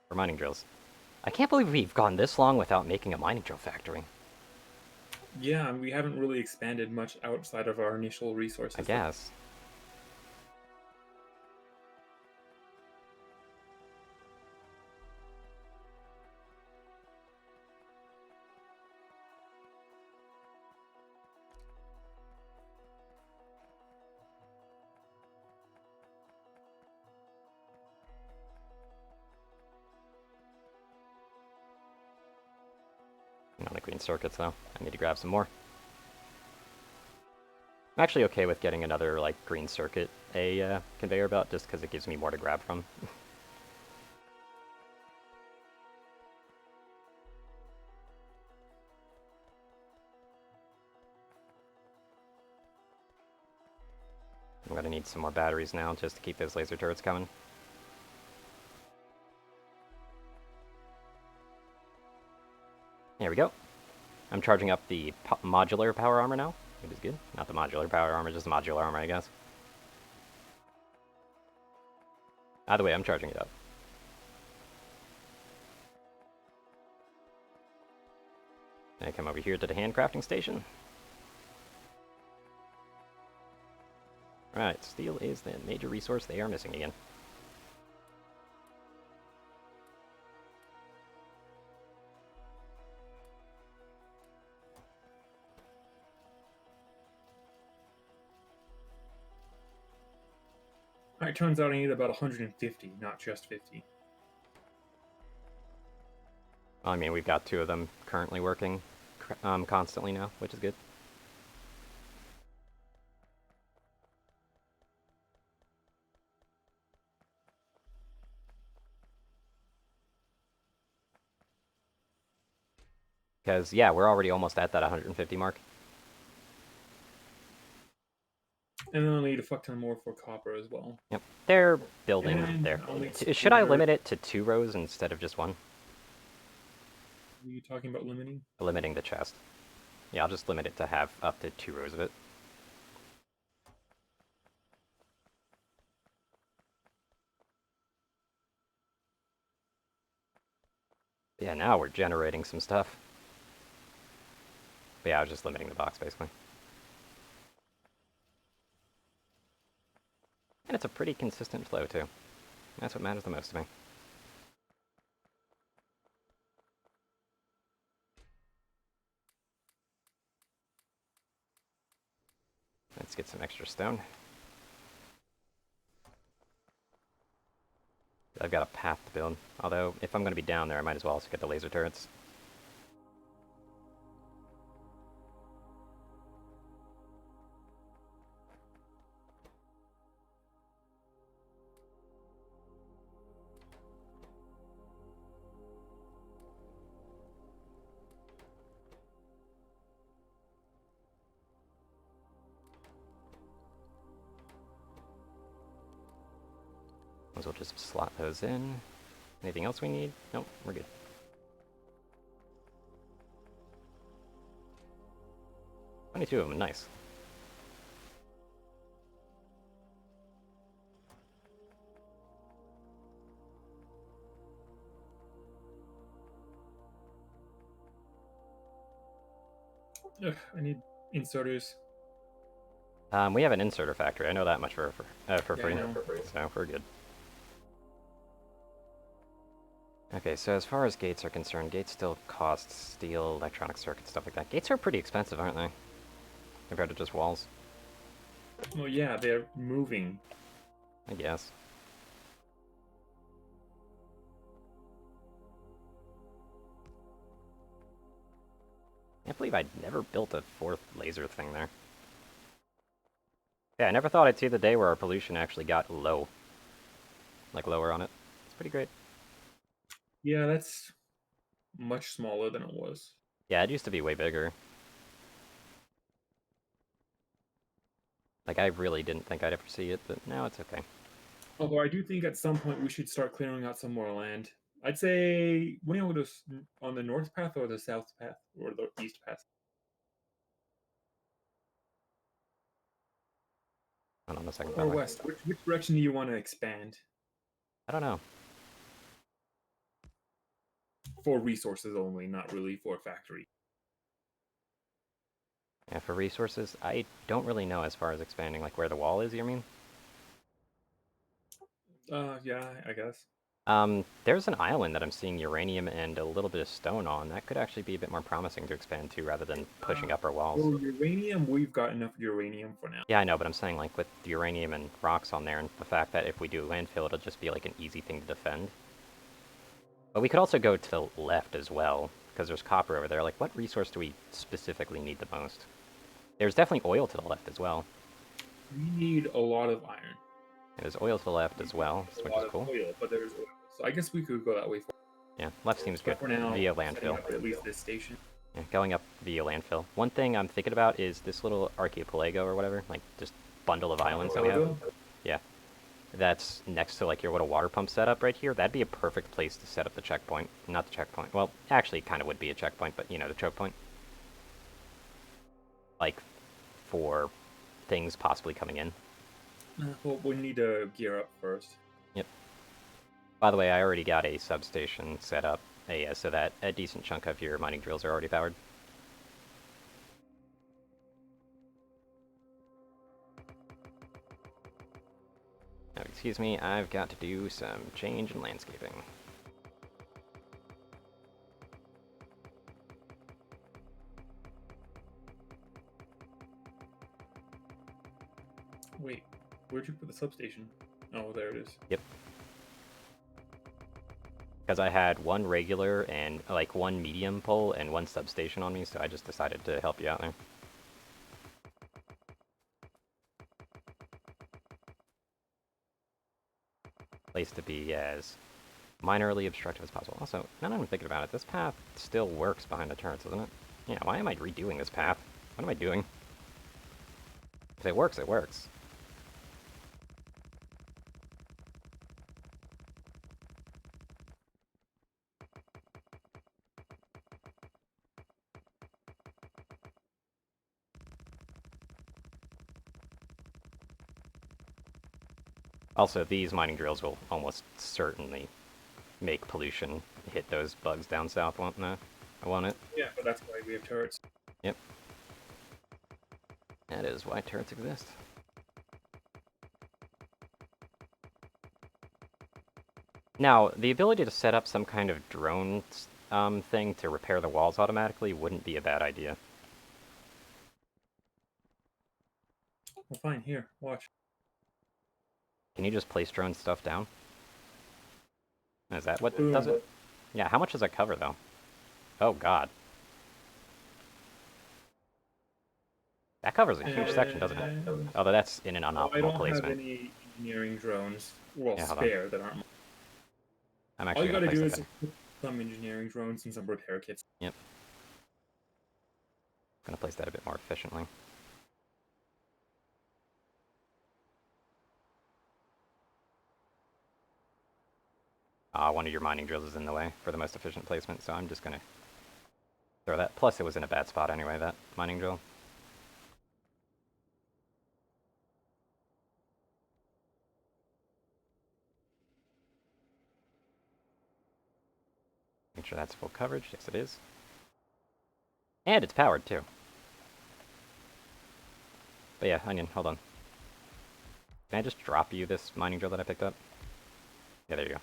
For mining drills. I can't believe we've gone this long without making a mining drill factory. Yeah, and we haven't really expanded much outside of our initial resources. I guess. Not the green circuits, though. I need to grab some more. I'm actually okay with getting another, like, green circuit a conveyor belt, just because it gives me more to grab from. I'm gonna need some more batteries now, just to keep those laser turrets coming. There we go. I'm charging up the modular power armor now, which is good. Not the modular power armor, just the modular armor, I guess. Either way, I'm charging it up. I come over here to the handcrafting station. Right, steel is the major resource they are missing again. It turns out I need about 150, not just 50. I mean, we've got 2 of them currently working constantly now, which is good. Because, yeah, we're already almost at that 150 mark. And then I'll need a fuck ton more for copper as well. Yep, they're building And there. I'll need Should I steel dirt. limit it to 2 rows instead of just 1? Are you talking about limiting? Limiting the chest. Yeah, I'll just limit it to have up to 2 rows of it. Yeah, now we're generating some stuff. But yeah, I was just limiting the box, basically. And it's a pretty consistent flow, too. That's what matters the most to me. Let's get some extra stone. I've got a path to build. Although, if I'm going to be down there, I might as well also get the laser turrets. Might as well just slot those in. Anything else we need? Nope, we're good. Only 2 of them, nice. Ugh, I need inserters. We have an inserter factory. I know that much for free, I know. so we're good. Okay, so as far as gates are concerned, gates still cost steel, electronic circuits, stuff like that. Gates are pretty expensive, aren't they? Compared to just walls, Well, yeah, they're moving. I guess. Can't believe I never built a 4th laser thing there. Yeah, I never thought I'd see the day where our pollution actually got low. Like, lower on it. It's pretty great. Yeah, that's much smaller than it was. Yeah, it used to be way bigger. Like, I really didn't think I'd ever see it, but now it's okay. Although I do think at some point we should start clearing out some more land. I'd say we want to go on the north path or the south path or the east path. And on the second Or that way. west. Which direction do you want to expand? I don't know. For resources only, not really for a factory. Yeah, for resources, I don't really know as far as expanding, like where the wall is, you mean? Yeah, I guess. There's an island that I'm seeing uranium and a little bit of stone on. That could actually be a bit more promising to expand to rather than pushing up our walls. For uranium, we've got enough uranium for now. Yeah, I know, but I'm saying, like, with the uranium and rocks on there, and the fact that if we do landfill, it'll just be, like, an easy thing to defend. But we could also go to the left as well, because there's copper over there. Like, what resource do we specifically need the most? There's definitely oil to the left as well. We need a lot of iron. There's oil to the left as well, which is cool. Oil, but there's oil. So I guess we could go that way for. Yeah, left seems good. For now, Via setting landfill. up at least this station. Yeah, going up via landfill. One thing I'm thinking about is this little archipelago or whatever, like just bundle of islands that we have. Yeah. That's next to like your little water pump setup right here. That'd be a perfect place to set up the checkpoint. Not the checkpoint. Well, actually, it kind of would be a checkpoint, but you know, the choke point. Like, for things possibly coming in. Well, we need to gear up first. Yep. By the way, I already got a substation set up, so that a decent chunk of your mining drills are already powered. Now, excuse me, I've got to do some change in landscaping. Wait, where'd you put the substation? Oh, there it is. Yep. Because I had one regular and like one medium pole and one substation on me, so I just decided to help you out there. Place to be as minorly obstructive as possible. Also, now that I'm thinking about it, this path still works behind the turrets, doesn't it? Yeah, why am I redoing this path? What am I doing? If it works, it works. Also, these mining drills will almost certainly make pollution hit those bugs down south, won't they? Won't it? Yeah, but that's why we have turrets. Yep. That is why turrets exist. Now, the ability to set up some kind of drone thing to repair the walls automatically wouldn't be a bad idea. Well, fine. Here, watch. Can you just place drone stuff down? Is that what Boom. does it? Yeah, how much does that cover, though? Oh, God. That covers a huge section, doesn't it? Although that's in an Well, I unoptimal don't placement. have any engineering drones, well, Yeah, hold on. spare that aren't. I'm All actually you going to gotta place do that is there. put some engineering drones and some repair kits. Yep. Going to place that a bit more efficiently. One of your mining drills is in the way for the most efficient placement, so I'm just going to throw that. Plus, it was in a bad spot anyway, that mining drill. Make sure that's full coverage. Yes, it is. And it's powered, too. But yeah, Onion, hold on. Can I just drop you this mining drill that I picked up? Yeah, there you go.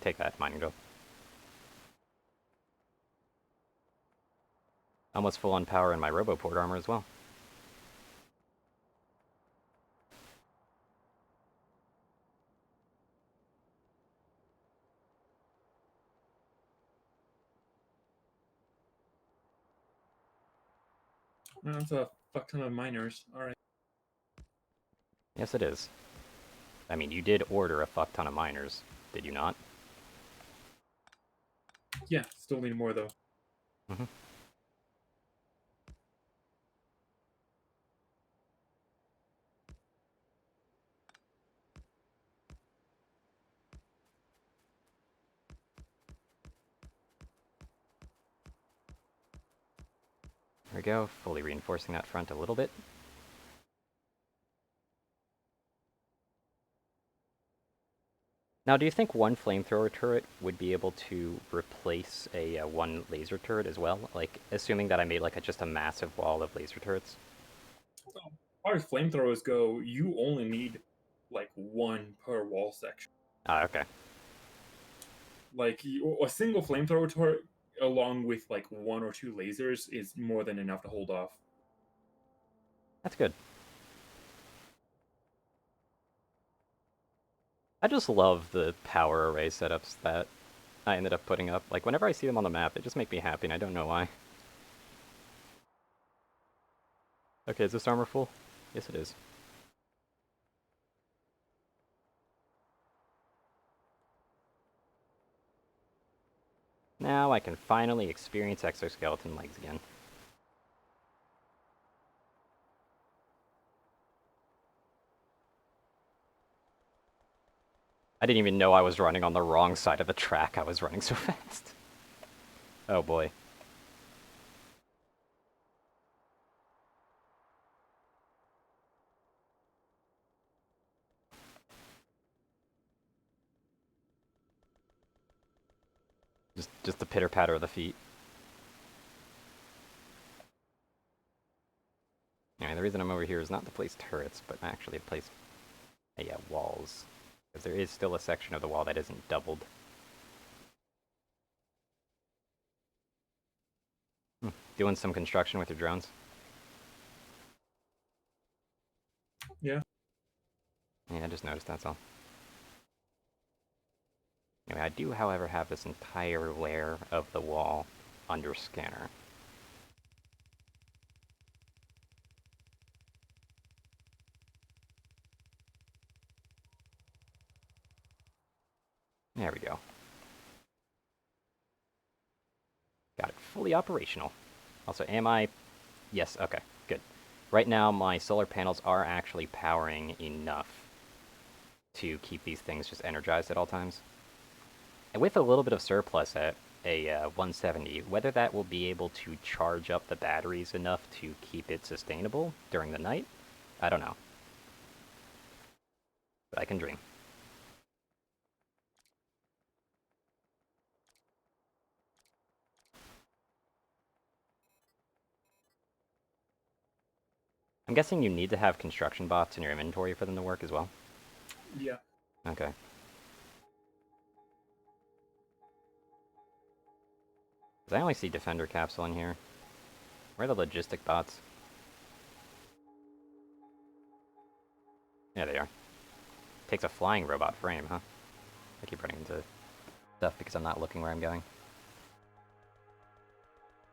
Take that mining drill. Almost full on power in my Roboport armor as well. That's a fuck ton of miners. All right. Yes, it is. I mean, you did order a fuck ton of miners, did you not? Yeah, still need more though. Mm-hmm. There we go, fully reinforcing that front a little bit. Now, do you think one flamethrower turret would be able to replace a one laser turret as well? Like, assuming that I made like just a massive wall of laser turrets? As far as flamethrowers go, you only need like one per wall section. Ah, okay. Like a single flamethrower turret, along with like one or two lasers, is more than enough to hold off. That's good. I just love the power array setups that I ended up putting up. Like, whenever I see them on the map, they just make me happy, and I don't know why. Okay, is this armor full? Yes, it is. Now I can finally experience exoskeleton legs again. I didn't even know I was running on the wrong side of the track. I was running so fast. Oh boy. Just the pitter patter of the feet. Anyway, the reason I'm over here is not to place turrets, but actually to place walls. Because there is still a section of the wall that isn't doubled. Doing some construction with your drones? Yeah. Yeah, I just noticed, that's all. Anyway, I do, however, have this entire layer of the wall under scanner. There we go. Got it fully operational. Also, am I... Yes, okay, good. Right now, my solar panels are actually powering enough to keep these things just energized at all times. And with a little bit of surplus at a 170, whether that will be able to charge up the batteries enough to keep it sustainable during the night, I don't know. But I can dream. I'm guessing you need to have construction bots in your inventory for them to work as well? Yeah. Okay. Because I only see Defender Capsule in here. Where are the logistic bots? Yeah, they are. Takes a flying robot frame, huh? I keep running into stuff because I'm not looking where I'm going.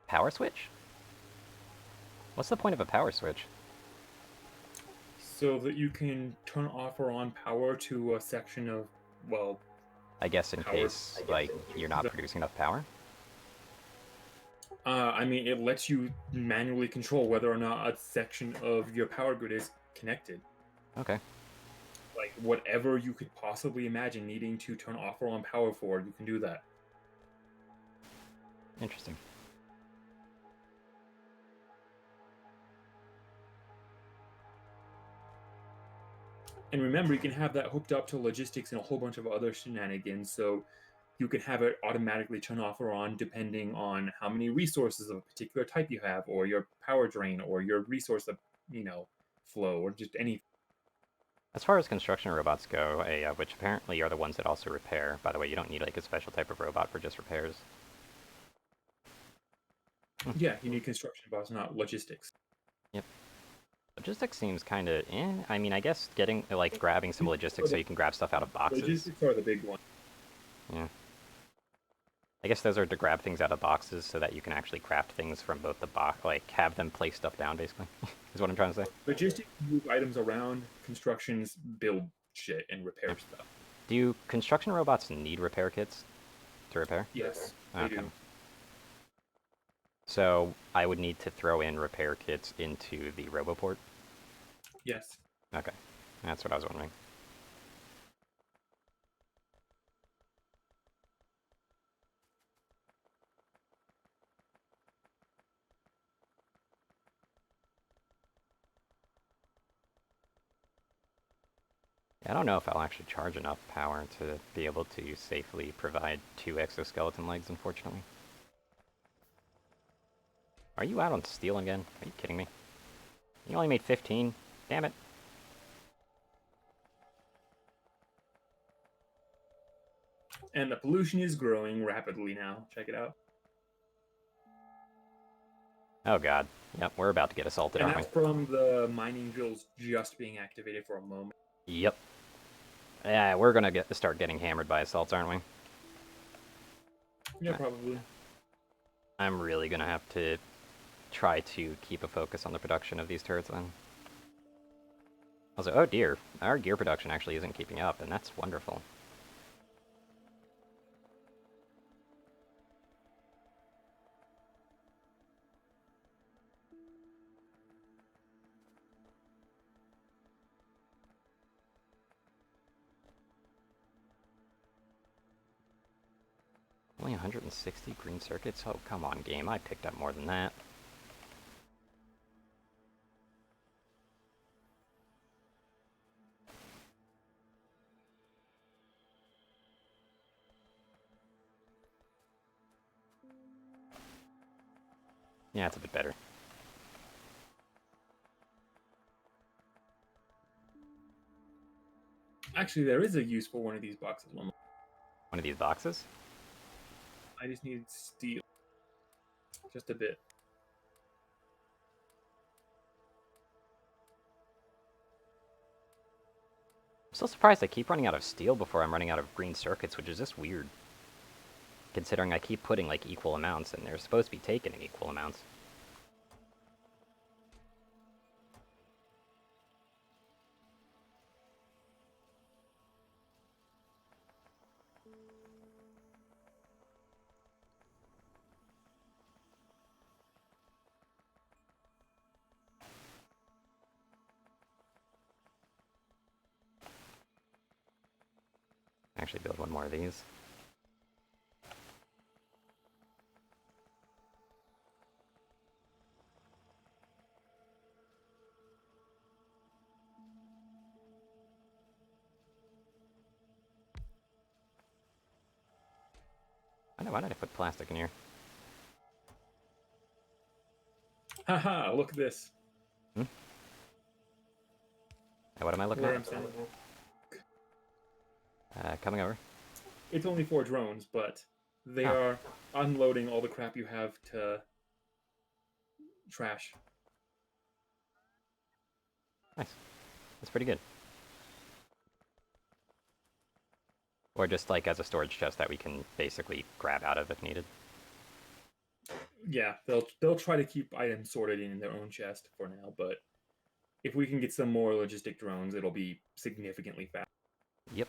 Power switch? What's the point of a power switch? So that you can turn off or on power to a section of, well, I guess in power. case, like, you're not producing enough power? I mean, it lets you manually control whether or not a section of your power grid is connected. Okay. Like, whatever you could possibly imagine needing to turn off or on power for, you can do that. Interesting. And remember, you can have that hooked up to logistics and a whole bunch of other shenanigans, so you can have it automatically turn off or on depending on how many resources of a particular type you have, or your power drain, or your resource, flow, or just any. As far as construction robots go, which apparently are the ones that also repair. By the way, you don't need like a special type of robot for just repairs. Yeah, you need construction bots, not logistics. Yep. Logistics seems kind of I mean, I guess getting, like, grabbing some logistics so you can grab stuff out of boxes. Logistics are the big one. Yeah. I guess those are to grab things out of boxes so that you can actually craft things from both the box, like, have them place stuff down, basically, is what I'm trying to say. Logistics move items around, constructions build shit and repair Yep. stuff. Do construction robots need repair kits to repair? Yes, they Okay. do. So I would need to throw in repair kits into the Roboport? Yes. Okay. That's what I was wondering. I don't know if I'll actually charge enough power to be able to safely provide 2 exoskeleton legs, unfortunately. Are you out on steel again? Are you kidding me? You only made 15? Damn it. And the pollution is growing rapidly now. Check it out. Oh god. Yep, we're about to get assaulted, And aren't we? that's from the mining drills just being activated for a moment. Yep. Yeah, we're gonna start getting hammered by assaults, aren't we? Yeah, probably. I'm really gonna have to try to keep a focus on the production of these turrets then. Also, oh dear, our gear production actually isn't keeping up, and that's wonderful. Only 160 green circuits? Oh, come on, game. I picked up more than that. Yeah, it's a bit better. Actually, there is a use for one of these boxes. One One of these boxes? I just need steel. Just a bit. still surprised I keep running out of steel before I'm running out of green circuits, which is just weird. Considering I keep putting, like, equal amounts, and they're supposed to be taken in equal amounts. Actually build one more of these. Why did I put plastic in here? Haha, look at this. Hmm? What am I looking Where at? I'm standing. Coming over. It's only 4 drones, but they Oh. are unloading all the crap you have to trash. Nice. That's pretty good. Or just, like, as a storage chest that we can basically grab out of if needed. Yeah, they'll try to keep items sorted in their own chest for now, but if we can get some more logistic drones, it'll be significantly faster. Yep.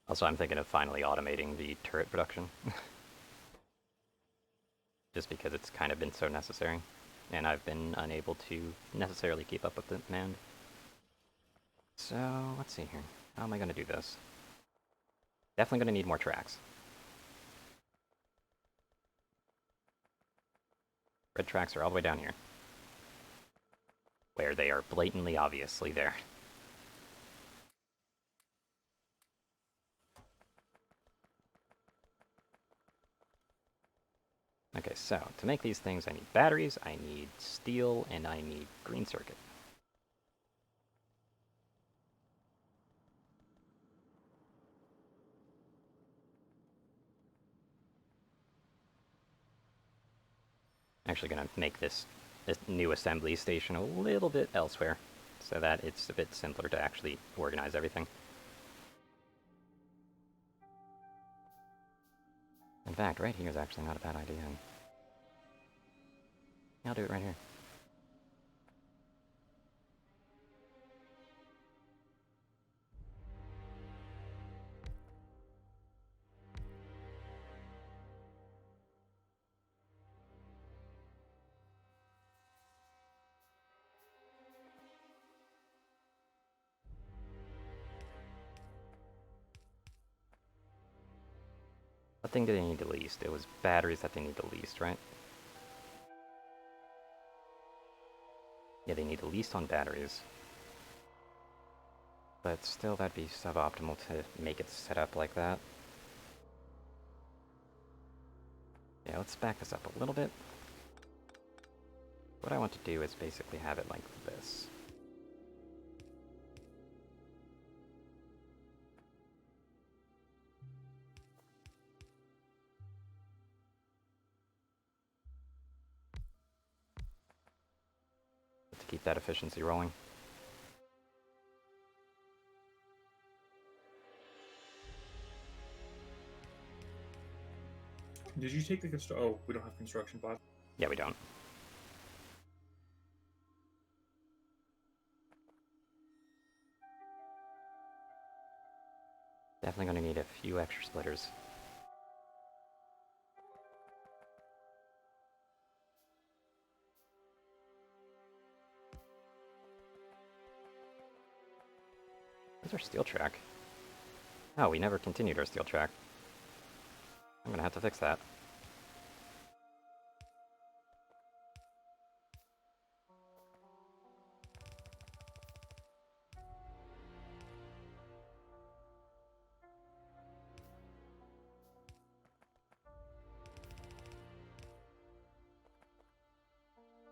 Also, I'm thinking of finally automating the turret production. Just because it's kind of been so necessary. And I've been unable to necessarily keep up with the demand. So, let's see here. How am I going to do this? Definitely going to need more tracks. Red tracks are all the way down here. Where they are blatantly obviously there. Okay, so to make these things I need batteries, I need steel, and I need green circuit. Actually going to make this new assembly station a little bit elsewhere so that it's a bit simpler to actually organize everything. In fact, right here is actually not a bad idea. I'll do it right here. What thing did they need the least? It was batteries that they need the least, right? Yeah, they need the least on batteries. But still, that'd be suboptimal to make it set up like that. Yeah, let's back this up a little bit. What I want to do is basically have it like this. To keep that efficiency rolling. Did you take the construction? Oh, we don't have construction pods. Yeah, we don't. Definitely going to need a few extra splitters. Where's our steel track? Oh, we never continued our steel track. I'm going to have to fix that.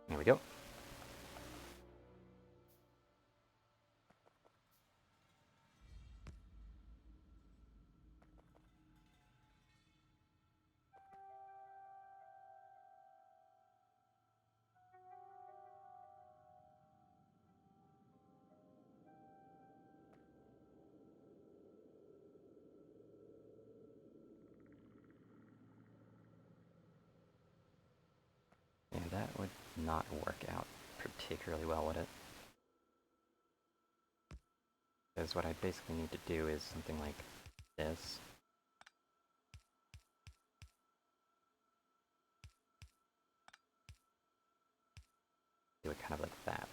There we go. not work out particularly well, would it? Because what I basically need to do is something like this. Do it kind of like that.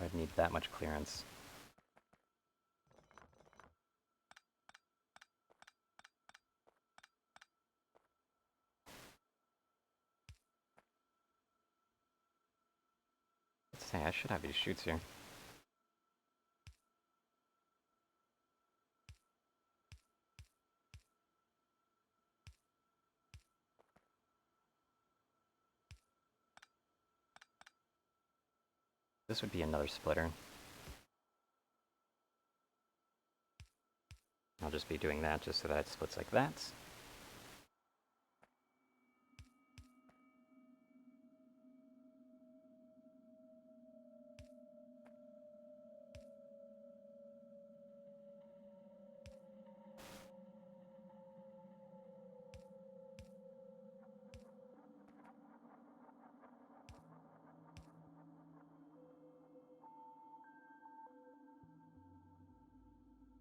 I'd need that much clearance. Let's say I should have these chutes here. This would be another splitter. I'll just be doing that just so that it splits like that.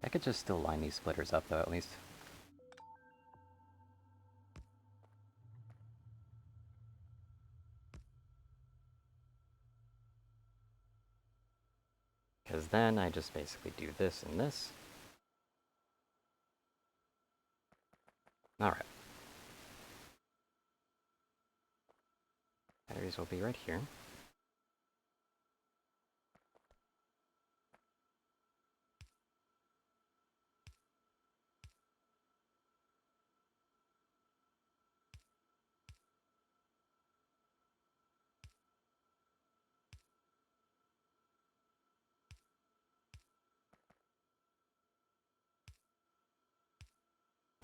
I could just still line these splitters up though, at least. Because then I just basically do this and this. Alright. Batteries will be right here.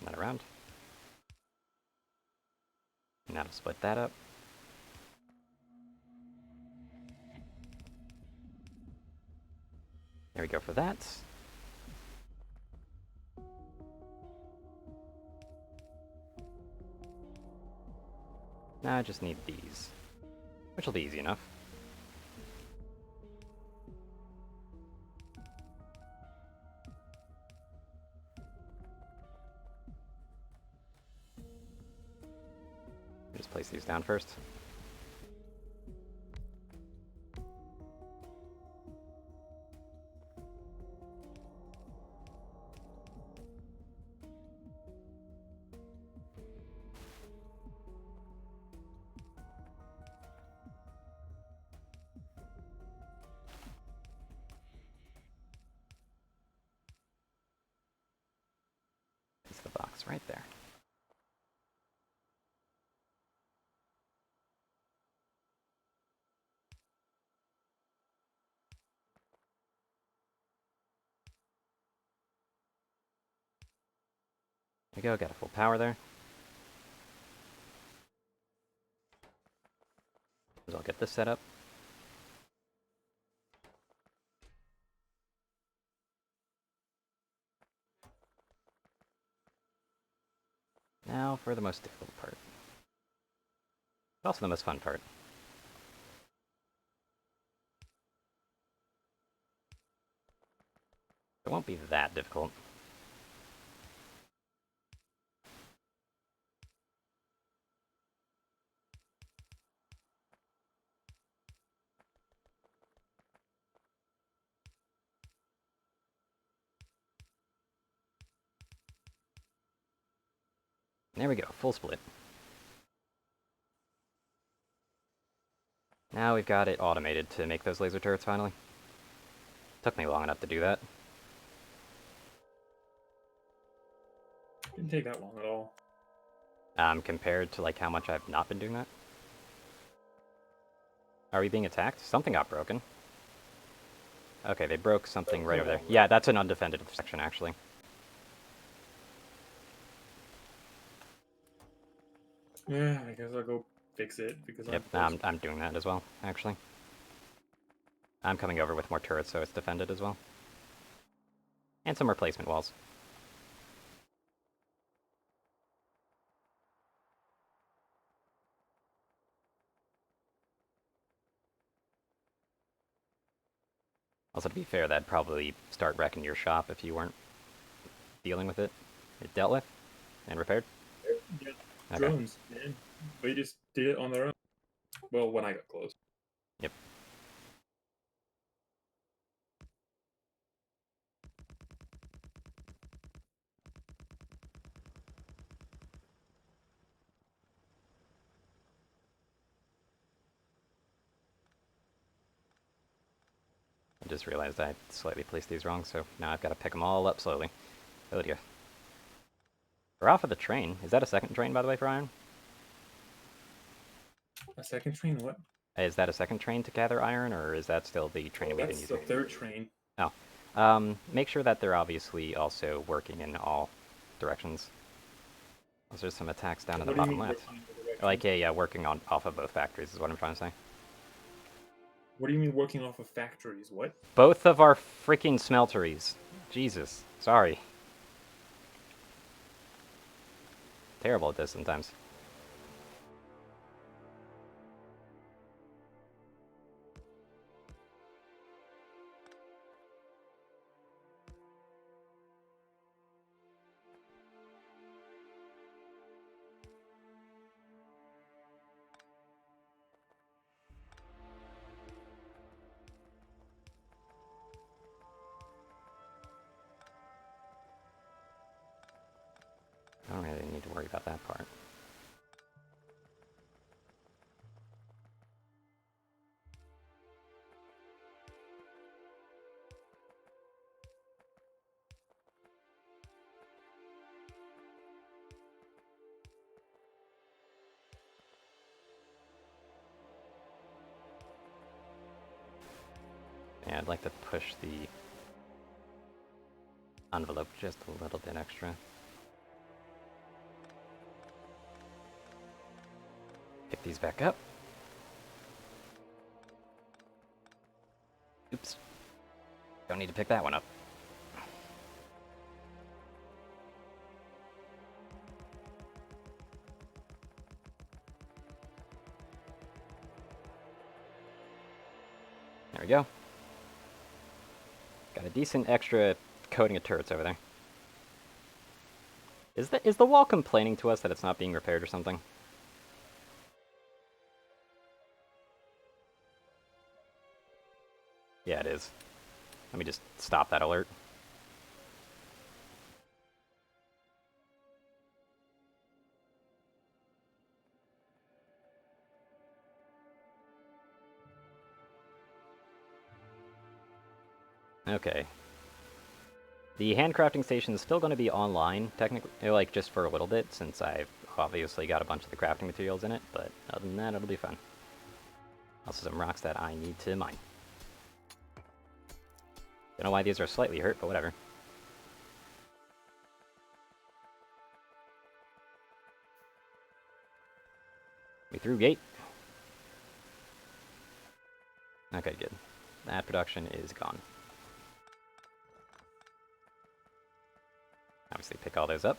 That around. Now to split that up. There we go for that. Now I just need these, which will be easy enough. Just place these down first. Place the box right there. There we go, got a full power there. So I'll get this set up. Now for the most difficult part. But also the most fun part. It won't be that difficult. There we go, full split. Now we've got it automated to make those laser turrets finally. Took me long enough to do that. Didn't take that long at all. Compared to like how much I've not been doing that. Are we being attacked? Something got broken. Okay, they broke something right over there. Yeah, that's an undefended section actually. Yeah, I guess I'll go fix it because Yep, I'm doing that as well, actually. I'm coming over with more turrets so it's defended as well. And some replacement walls. Also, to be fair, that'd probably start wrecking your shop if you weren't dealing with it. It dealt with and repaired? Yeah, Okay. drones, man. They just did it on their own. Well, when I got close. Yep. I just realized I slightly placed these wrong, so now I've got to pick them all up slowly. Oh dear. We're off of the train. Is that a second train, by the way, for iron? A second train? What? Is that a second train to gather iron, or is that still the train Oh, we've been that's the using? third train. Oh. Make sure that they're obviously also working in all directions. There's some attacks down in the What do you bottom mean left. working in the directions? Like, yeah, working on off of both factories is what I'm trying to say. What do you mean working off of factories? What? Both of our freaking smelteries. Jesus. Sorry. Terrible at this sometimes. I don't really need to worry about that part. Yeah, I'd like to push the envelope just a little bit extra. Pick these back up. Oops. Don't need to pick that one up. There we go. Got a decent extra coating of turrets over there. Is the wall complaining to us that it's not being repaired or something? Yeah, it is. Let me just stop that alert. Okay. The handcrafting station is still going to be online, technically, like just for a little bit, since I've obviously got a bunch of the crafting materials in it, but other than that, it'll be fun. Also some rocks that I need to mine. Don't know why these are slightly hurt, but whatever. We through gate. Okay, good. That production is gone. Obviously pick all those up.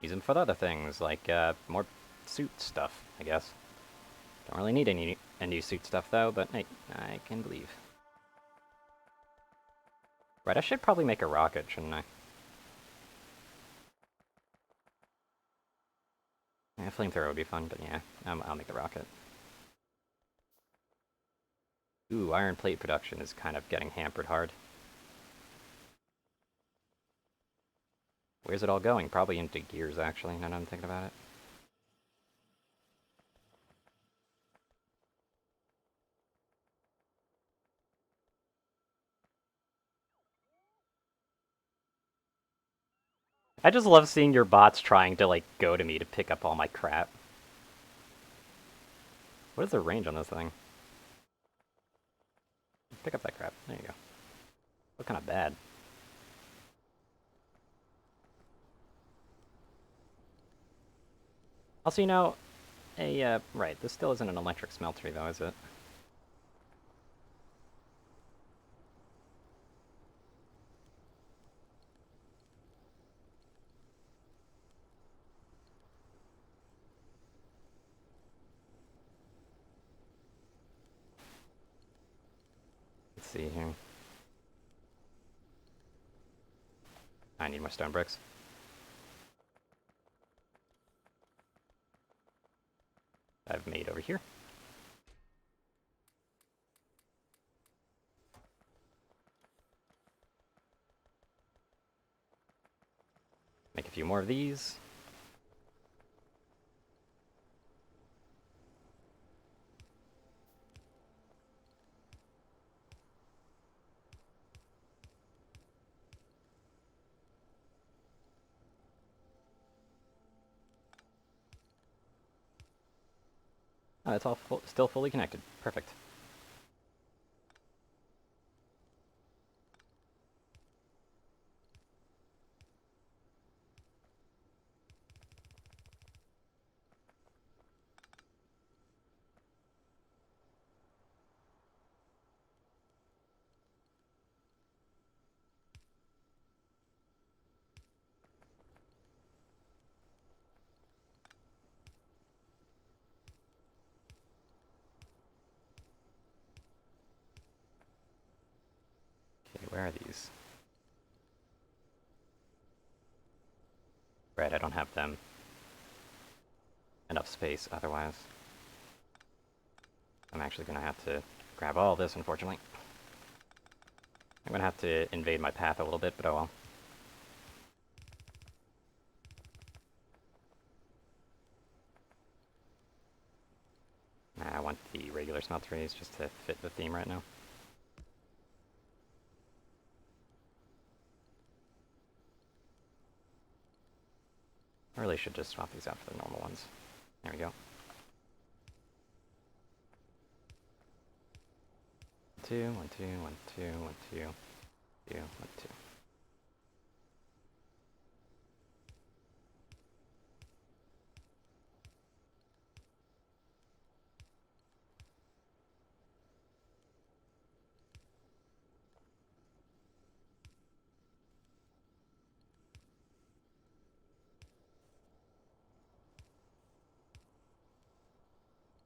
Use them for other things, like more suit stuff, I guess. Don't really need any new suit stuff though, but hey, I can believe. Right, I should probably make a rocket, shouldn't I? Yeah, flamethrower would be fun, but yeah, I'll make the rocket. Ooh, iron plate production is kind of getting hampered hard. Where's it all going? Probably into gears, actually, now that I'm thinking about it. I just love seeing your bots trying to, like, go to me to pick up all my crap. What is the range on this thing? Pick up that crap. There you go. Look kind of bad. Also, you know, right, this still isn't an electric smeltery, though, is it? see here. I need more stone bricks. I've made over here. Make a few more of these. Oh, it's all still fully connected. Perfect. Okay, where are these? Right, I don't have them. Enough space otherwise. I'm actually gonna have to grab all this, unfortunately. I'm gonna have to invade my path a little bit, but oh well. Nah, I want the regular smelteries just to fit the theme right now. I really should just swap these out for the normal ones. There we go. 2, 1, 2, 1, 2, 1, 2, 2, 1, 2.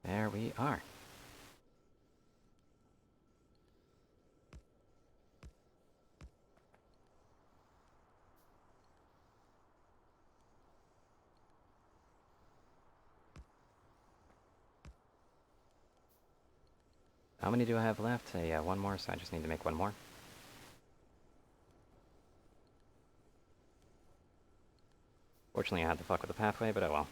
There we are. How many do I have left? Yeah, one more, so I just need to make one more. Fortunately, I had to fuck with the pathway, but oh well.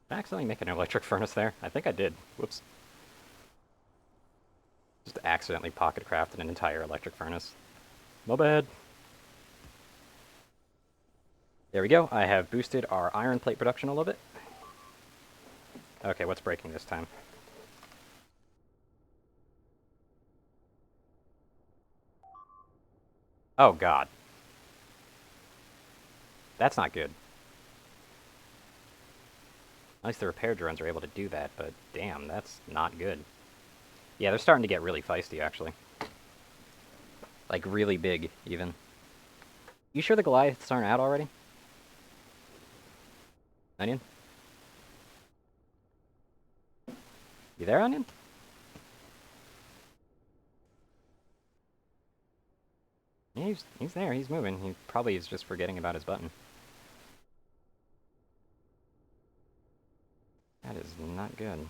Did I accidentally make an electric furnace there? I think I did. Whoops. Just accidentally pocket crafted an entire electric furnace. My bad. There we go. I have boosted our iron plate production a little bit. Okay, what's breaking this time? Oh god. That's not good. At least the repair drones are able to do that, but damn, that's not good. Yeah, they're starting to get really feisty, actually. Like, really big, even. You sure the Goliaths aren't out already? Onion? You there, Onion? Yeah, he's there, he's moving. He probably is just forgetting about his button. That is not good.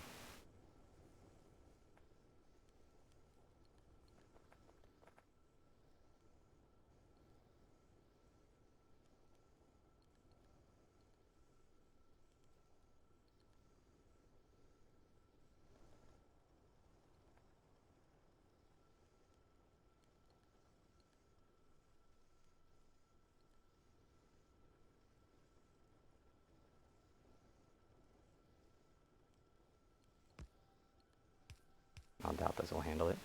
I'll doubt this will handle it.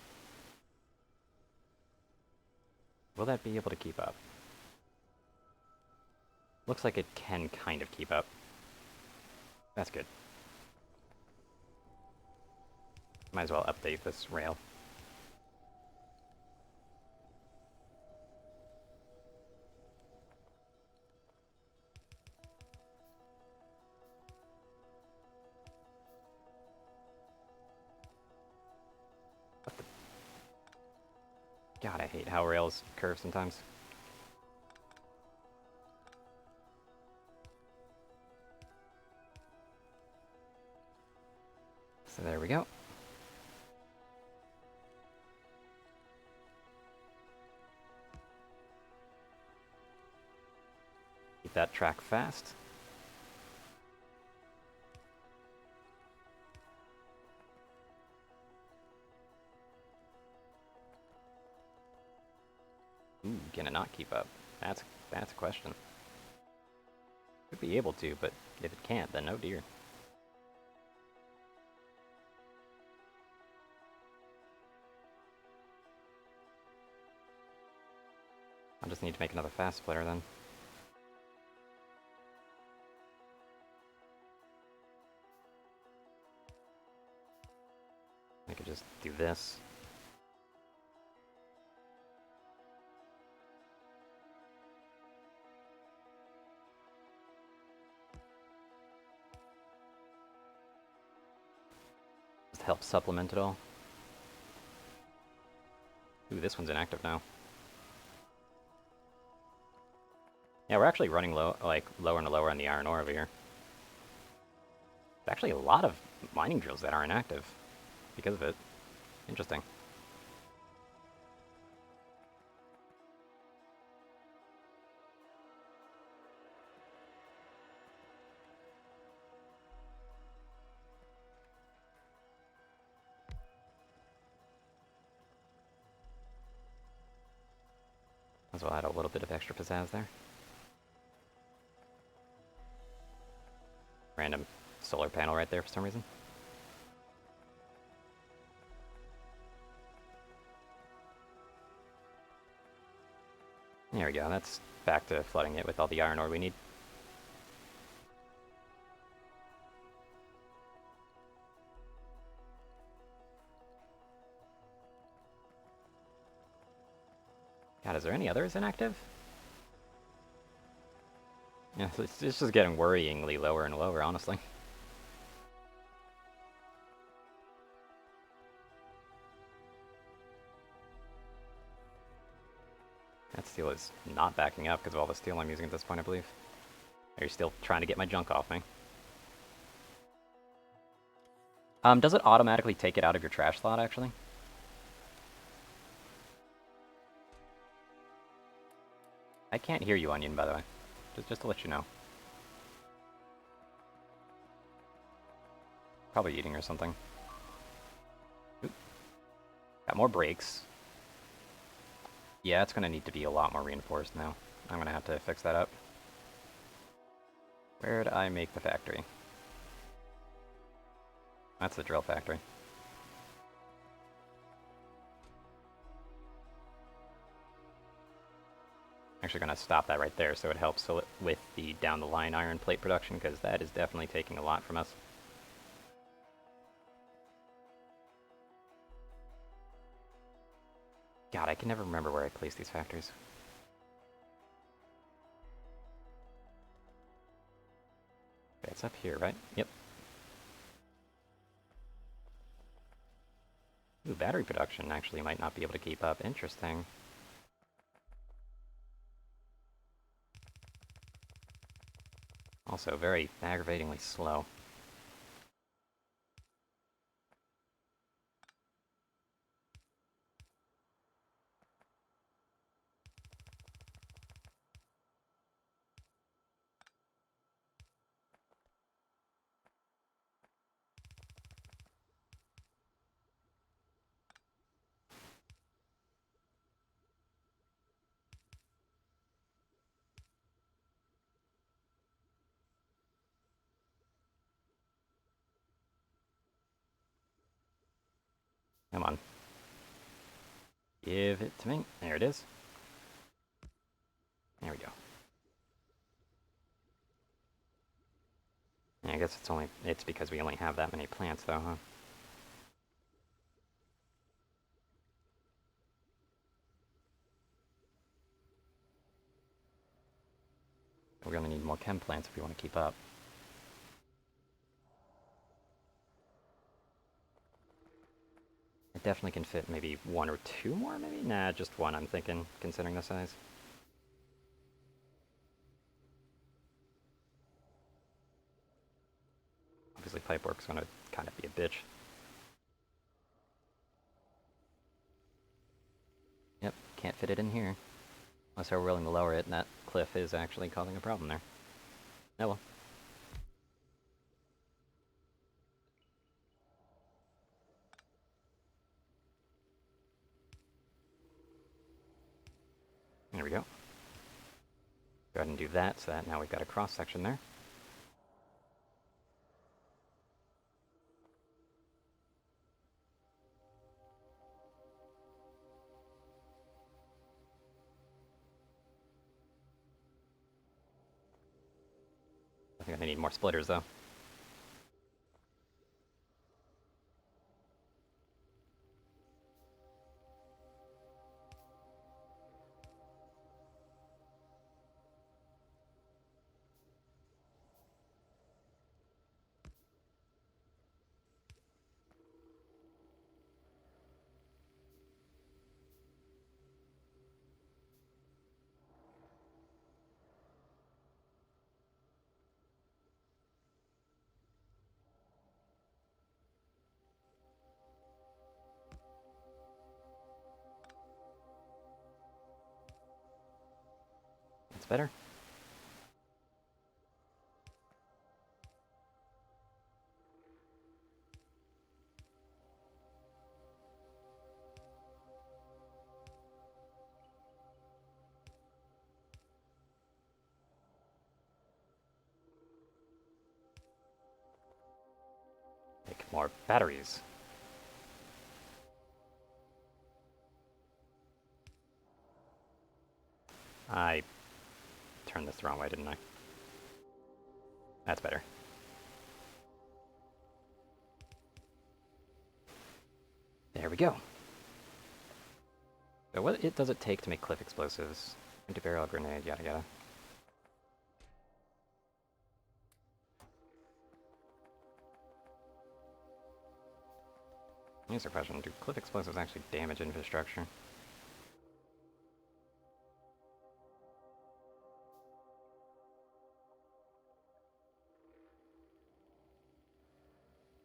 Will that be able to keep up? Looks like it can kind of keep up. That's good. Might as well update this rail. God, I hate how rails curve sometimes. So there we go. Keep that track fast. Ooh, can it not keep up? That's a question. Could be able to, but if it can't, then oh dear. I'll just need to make another fast splitter then. I could just do this. Just help supplement it all. Ooh, this one's inactive now. Yeah, we're actually running low, like lower and lower on the iron ore over here. There's actually a lot of mining drills that are inactive because of it. Interesting. As well add a little bit of extra pizzazz there. Random solar panel right there for some reason. There we go, that's back to flooding it with all the iron ore we need. God, is there any others inactive? Yeah, it's just getting worryingly lower and lower, honestly. That steel is not backing up because of all the steel I'm using at this point, I believe. Are you still trying to get my junk off me? Does it automatically take it out of your trash slot, actually? I can't hear you, Onion, by the way. Just to let you know. Probably eating or something. Oop. Got more brakes. Yeah, it's gonna need to be a lot more reinforced now. I'm gonna have to fix that up. Where'd I make the factory? That's the drill factory. Actually gonna stop that right there so it helps with the down the line iron plate production, because that is definitely taking a lot from us. God, I can never remember where I placed these factories. Okay, it's up here, right? Yep. Ooh, battery production actually might not be able to keep up. Interesting. Also very aggravatingly slow. Come on. Give it to me. There it is. There we go. Yeah, I guess it's because we only have that many plants though, huh? We're gonna need more chem plants if we want to keep up. definitely can fit maybe one or two more, maybe? Nah, just one, I'm thinking, considering the size. Obviously, pipework's gonna kind of be a bitch. Yep, can't fit it in here. Unless we're willing to lower it, and that cliff is actually causing a problem there. Oh well. There we go. Go ahead and do that, so that now we've got a cross section there. I think I need more splitters though. That's better. Make more batteries. I turned this the wrong way, didn't I? That's better. There we go. So what does it take to make cliff explosives? Anti-barrel grenade, yada yada. Here's a question, do cliff explosives actually damage infrastructure?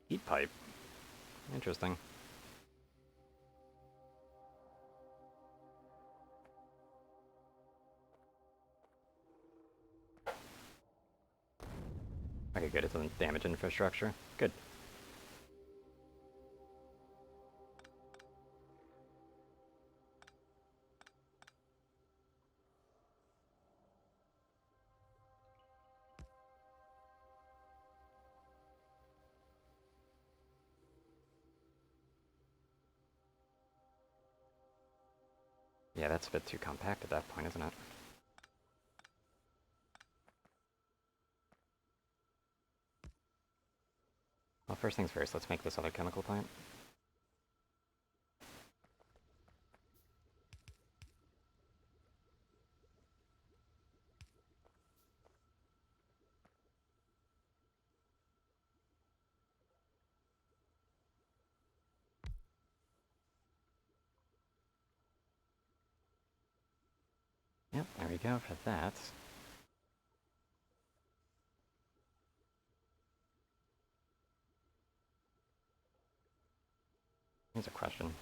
Heat pipe. Interesting. Okay, good, it doesn't damage infrastructure. Good. Yeah, that's a bit too compact at that point, isn't it? Well, first things first, let's make this other chemical plant. Yep, there we go for that. Here's a question.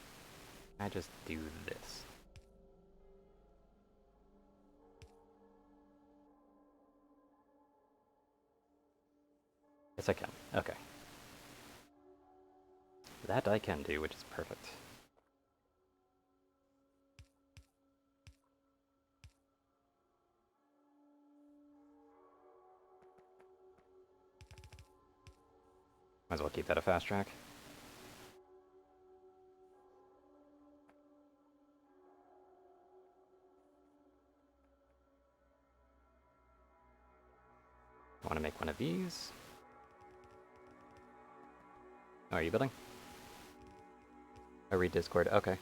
I just do this. Yes, I can. Okay. That I can do, which is perfect. Might as well keep that a fast track. I want to make one of these. Oh, are you building? I read Discord. Okay.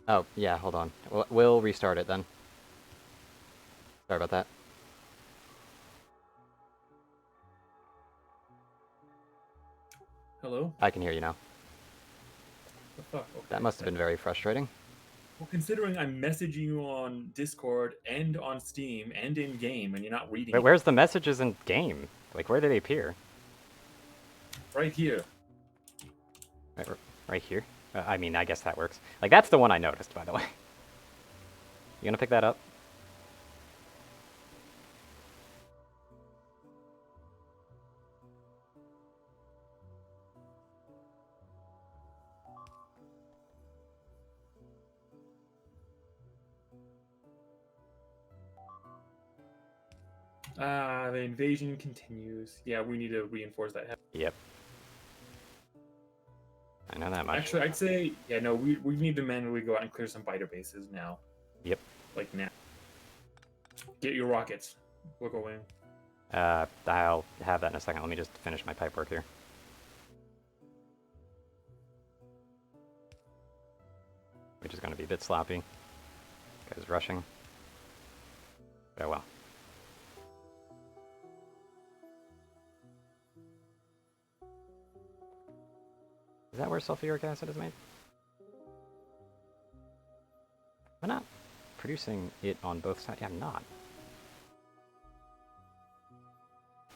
Oh, yeah, hold on. We'll restart it then. Sorry about that. Hello? I can hear you now. The fuck? That Okay. must have been very frustrating. Well, considering I'm messaging you on Discord and on Steam and in game, and you're not reading Wait, it where's the messages in game? Like, where do they appear? right here. Right, right here? I mean, I guess that works. Like, that's the one I noticed, by the way. You gonna pick that up? The invasion continues. Yeah, we need to reinforce that. Yep. I know that much. Actually, I'd say, yeah, no, we need to manually go out and clear some fighter bases now. Yep. Like now. Get your rockets. We'll go in. I'll have that in a second. Let me just finish my pipe work here. Which is gonna be a bit sloppy. Because rushing. Oh well. Is that where sulfuric acid is made? Am I not producing it on both sides? Yeah, I'm not.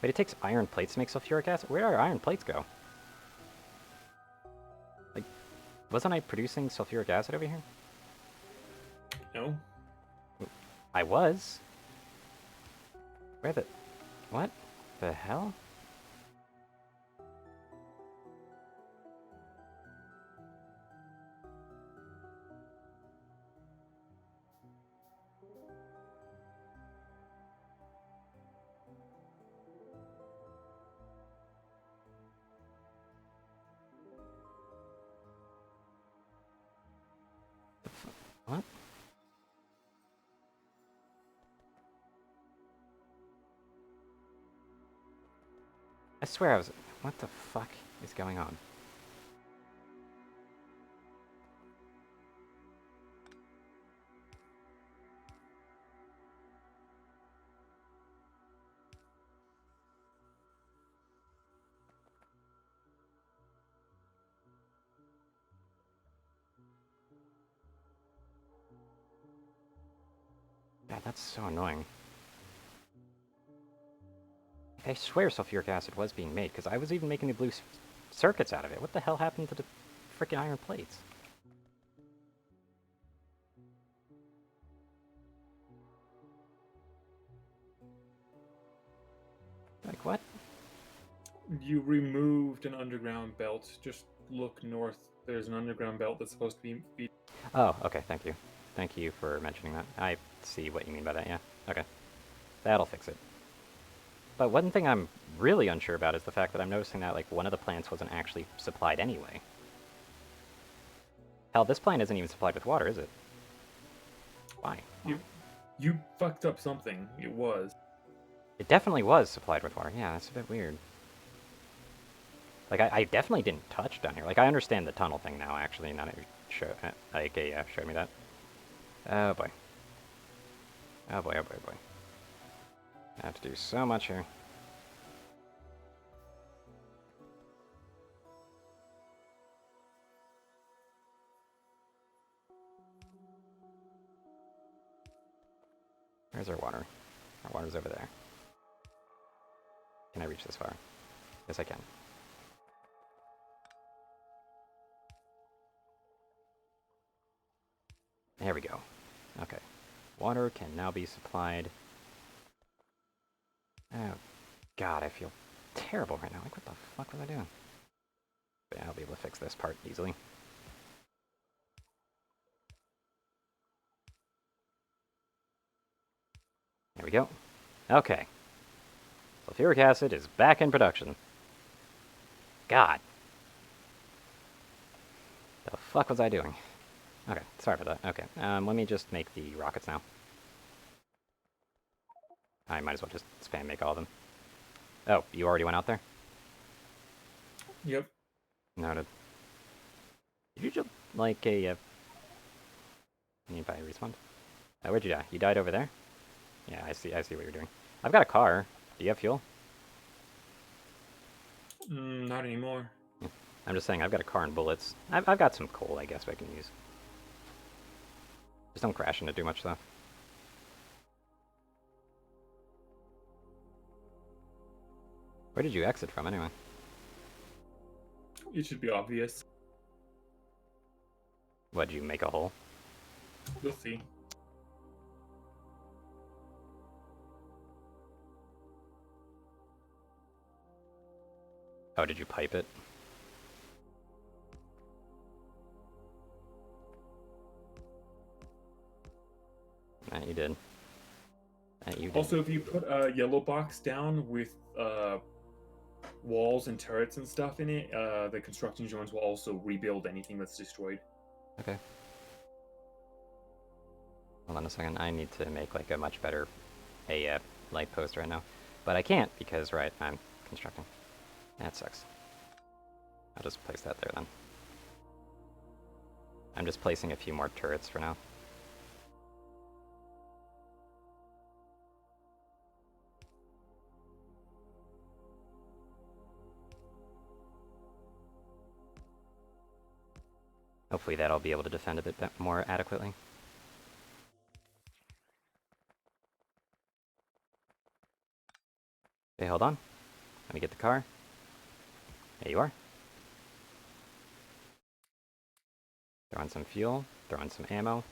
But it takes iron plates to make sulfuric acid? Where do our iron plates go? Like, wasn't I producing sulfuric acid over here? No? I was. Where the... What the hell? What? I swear I was... What the fuck is going on? God, that's so annoying. I swear sulfuric acid was being made, because I was even making the blue circuits out of it. What the hell happened to the freaking iron plates? Like, what? You removed an underground belt. Just look north. There's an underground belt that's supposed to be. Oh, okay, thank you. Thank you for mentioning that. I see what you mean by that, yeah. Okay. That'll fix it. But one thing I'm really unsure about is the fact that I'm noticing that, like, one of the plants wasn't actually supplied anyway. Hell, this plant isn't even supplied with water, is it? Why? You fucked up something. It was. It definitely was supplied with water. Yeah, that's a bit weird. Like, I definitely didn't touch down here. Like, I understand the tunnel thing now, actually, now that you showed me that. Oh, boy. Oh, boy, oh, boy, oh, boy. I have to do so much here. Where's our water? Our water's over there. Can I reach this far? Yes, I can. There we go. Okay. Water can now be supplied. Oh, God, I feel terrible right now. Like, what the fuck was I doing? But yeah, I'll be able to fix this part easily. There we go. Okay. Sulfuric acid is back in production. God. The fuck was I doing? Okay, sorry for that. Okay, let me just make the rockets now. I might as well just spam make all of them. Oh, you already went out there? Yep. Noted. Did you just, like, a, need by respawn? Where'd you die? You died over there? Yeah, I see what you're doing. I've got a car. Do you have fuel? Not anymore. I'm just saying I've got a car and bullets. I've got some coal, I guess, I can use. Just don't crash into too much, though. Where did you exit from, anyway? It should be obvious. What, did you make a hole? You'll see. Oh, did you pipe it? You did. You did. Also, if you put a yellow box down with walls and turrets and stuff in it, the construction drones will also rebuild anything that's destroyed. Okay. Hold on a second. I need to make like a much better light post right now, but I can't because I'm constructing. That sucks. I'll just place that there then. I'm just placing a few more turrets for now. Hopefully that'll be able to defend a bit more adequately. Okay, hold on. Let me get the car. There you are. Throw in some fuel. Throw in some ammo.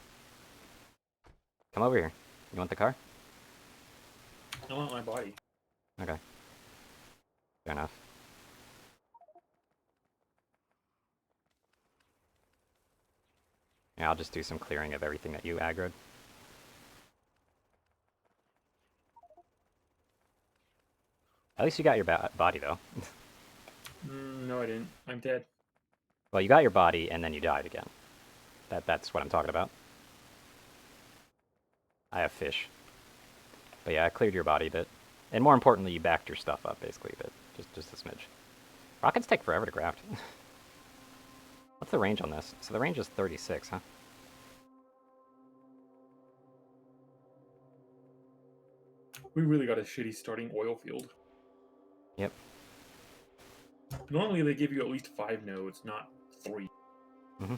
Come over here. You want the car? I want my body. Okay. Fair enough. Yeah, I'll just do some clearing of everything that you aggroed. At least you got your body, though. No, I didn't. I'm dead. Well, you got your body, and then you died again. That's what I'm talking about. I have fish. But yeah, I cleared your body a bit. And more importantly, you backed your stuff up, basically, a bit. Just a smidge. Rockets take forever to craft. What's the range on this? So the range is 36, huh? We really got a shitty starting oil field. Yep. Normally they give you at least 5 nodes, not 3. Mm-hmm.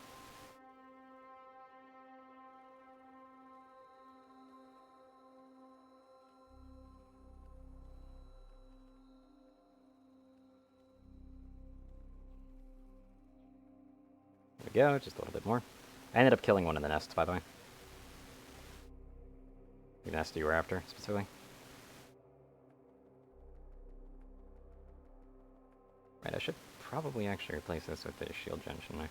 There we go, just a little bit more. I ended up killing one of the nests, by the way. The nest you were after, specifically. Right, I should probably actually replace this with a shield gen, shouldn't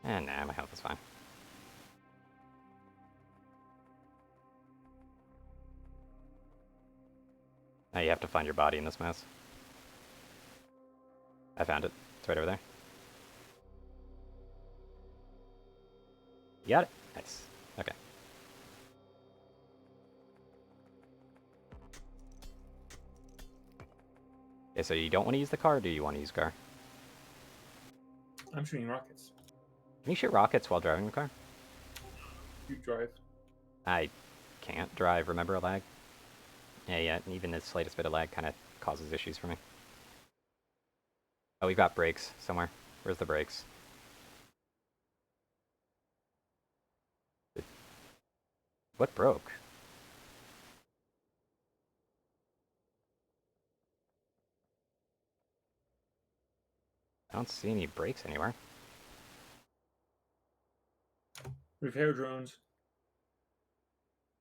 I? Nah, my health is fine. Now you have to find your body in this mess. I found it. It's right over there. You got it? Nice. Okay. Okay, so you don't want to use the car, or do you want to use the car? I'm shooting rockets. Can you shoot rockets while driving the car? You drive. I can't drive, remember lag? Yeah, even the slightest bit of lag kind of causes issues for me. Oh, we've got brakes somewhere. Where's the brakes? What broke? I don't see any brakes anywhere. Repair drones.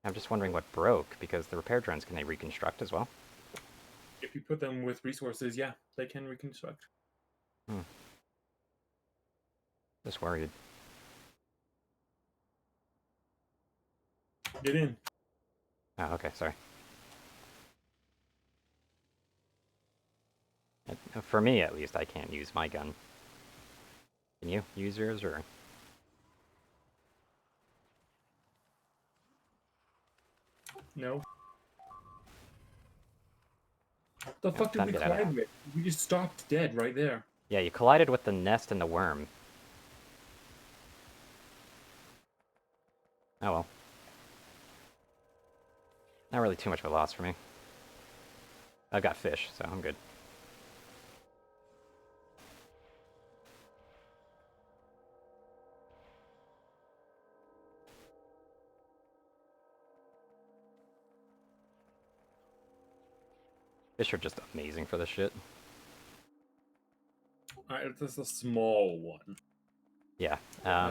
I'm just wondering what broke, because the repair drones, can they reconstruct as well? If you put them with resources, yeah, they can reconstruct. Hmm. Just worried. Get in. Oh, okay, sorry. For me, at least, I can't use my gun. Can you use yours, or...? No. The Yeah, fuck did time we to get out of collide with? We just stopped dead right there. Yeah, you collided with the nest and the worm. Oh well. Not really too much of a loss for me. I've got fish, so I'm good. Fish are just amazing for this shit. Alright, this is a small one. Yeah.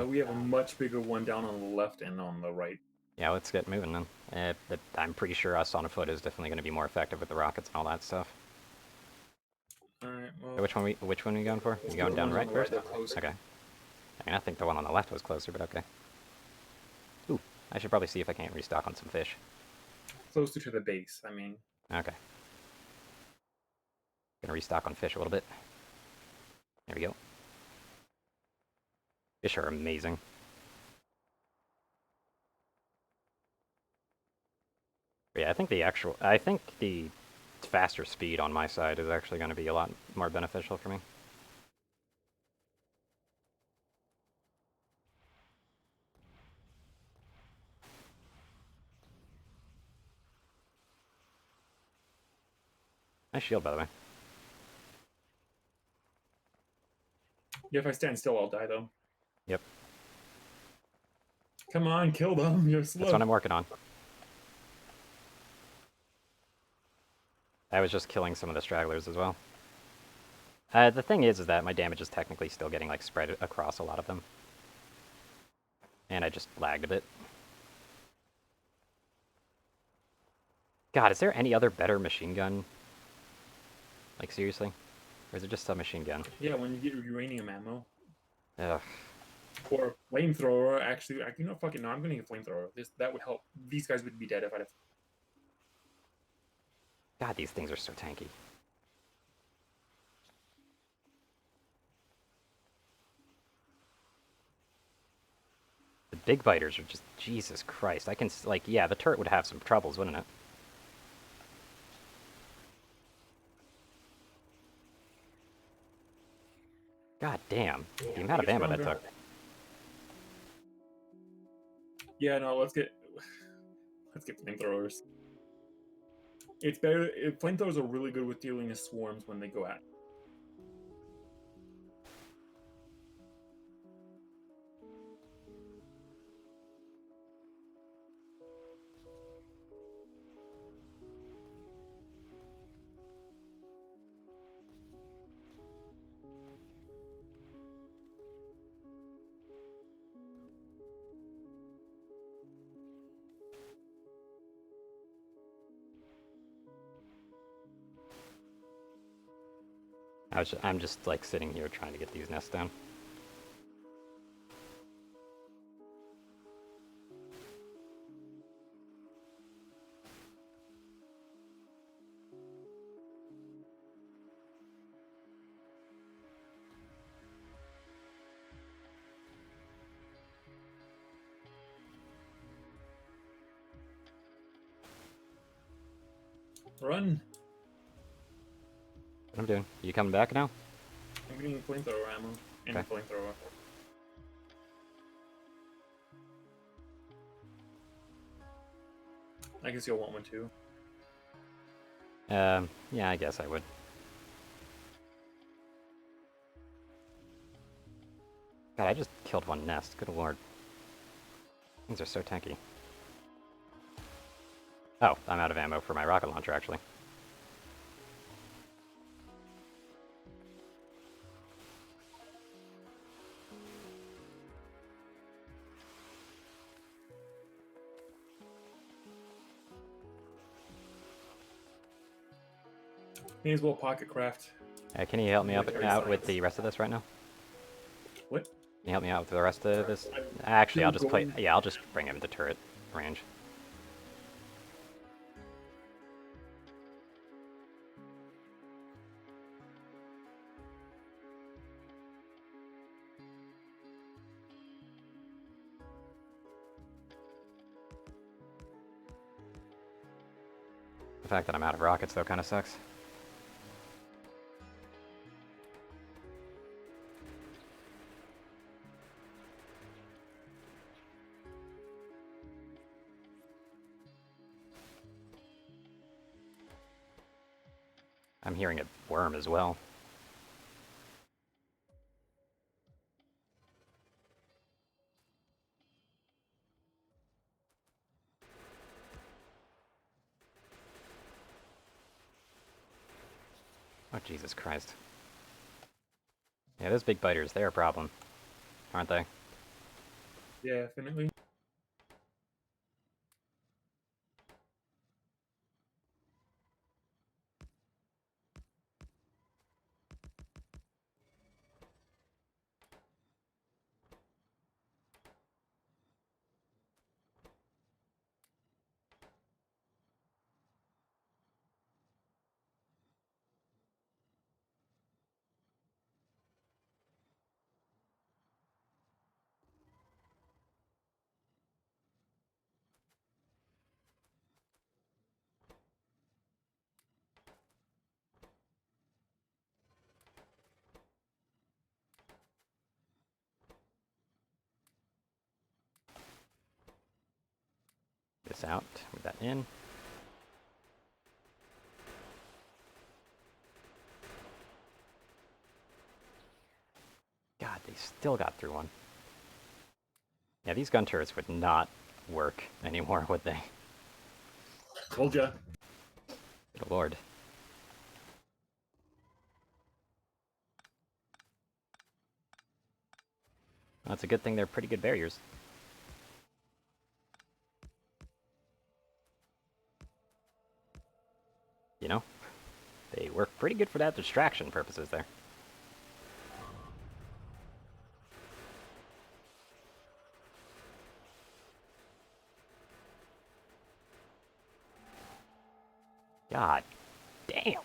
We have a much bigger one down on the left and on the right. Yeah, let's get moving then. I'm pretty sure us on foot is definitely going to be more effective with the rockets and all that stuff. Alright, well, So which one are you going for? You the going down ones on right the right, first? they're closer. Okay. I mean, I think the one on the left was closer, but okay. Ooh, I should probably see if I can't restock on some fish. Closer to the base, I mean. Okay. Gonna restock on fish a little bit. There we go. Fish are amazing. But yeah, I think the faster speed on my side is actually going to be a lot more beneficial for me. Nice shield, by the way. Yeah, if I stand still, I'll die, though. Yep. Come on, kill them. You're slow. That's what I'm working on. I was just killing some of the stragglers as well. The thing is that my damage is technically still getting like spread across a lot of them. And I just lagged a bit. God, is there any other better machine gun? Like, seriously? Or is it just a machine gun? Yeah, when you get uranium ammo. Ugh. Or flamethrower, actually, you know, fucking no, I'm gonna get flamethrower. That would help. These guys would be dead if I'd have. God, these things are so tanky. The big biters are just, Jesus Christ. I can, like, yeah, the turret would have some troubles, wouldn't it? God damn. The amount of ammo that took. Yeah, no, let's get flamethrowers. It's better. Flamethrowers are really good with dealing with swarms when they go at. I'm just, like, sitting here trying to get these nests down. Run! What I'm doing? You coming back now? I'm getting flamethrower ammo and Okay. flamethrower. I guess you'll want one too. Yeah, I guess I would. God, I just killed one nest. Good lord. Things are so tanky. Oh, I'm out of ammo for my rocket launcher, actually. May as well pocket craft. Can you help me out Military with science. the rest of this right now? What? Can you help me out with the rest of this? I'm Actually, I'll still just play. going- Yeah, I'll just bring him to turret range. The fact that I'm out of rockets, though, kind of sucks. I'm hearing a worm as well. Jesus Christ. Yeah, those big biters, they're a problem, aren't they? Definitely. This out, move that in. God, they still got through one. Yeah, these gun turrets would not work anymore, would they? Told ya. Good lord. Well, it's a good thing they're pretty good barriers. You know? They work pretty good for that distraction purposes there. God damn.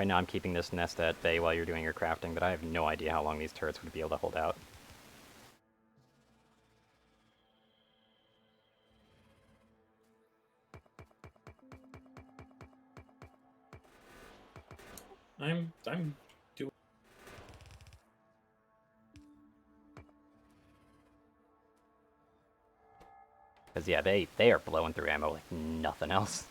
Right now I'm keeping this nest at bay while you're doing your crafting, but I have no idea how long these turrets would be able to hold out. I'm doing. Because, yeah, they are blowing through ammo like nothing else.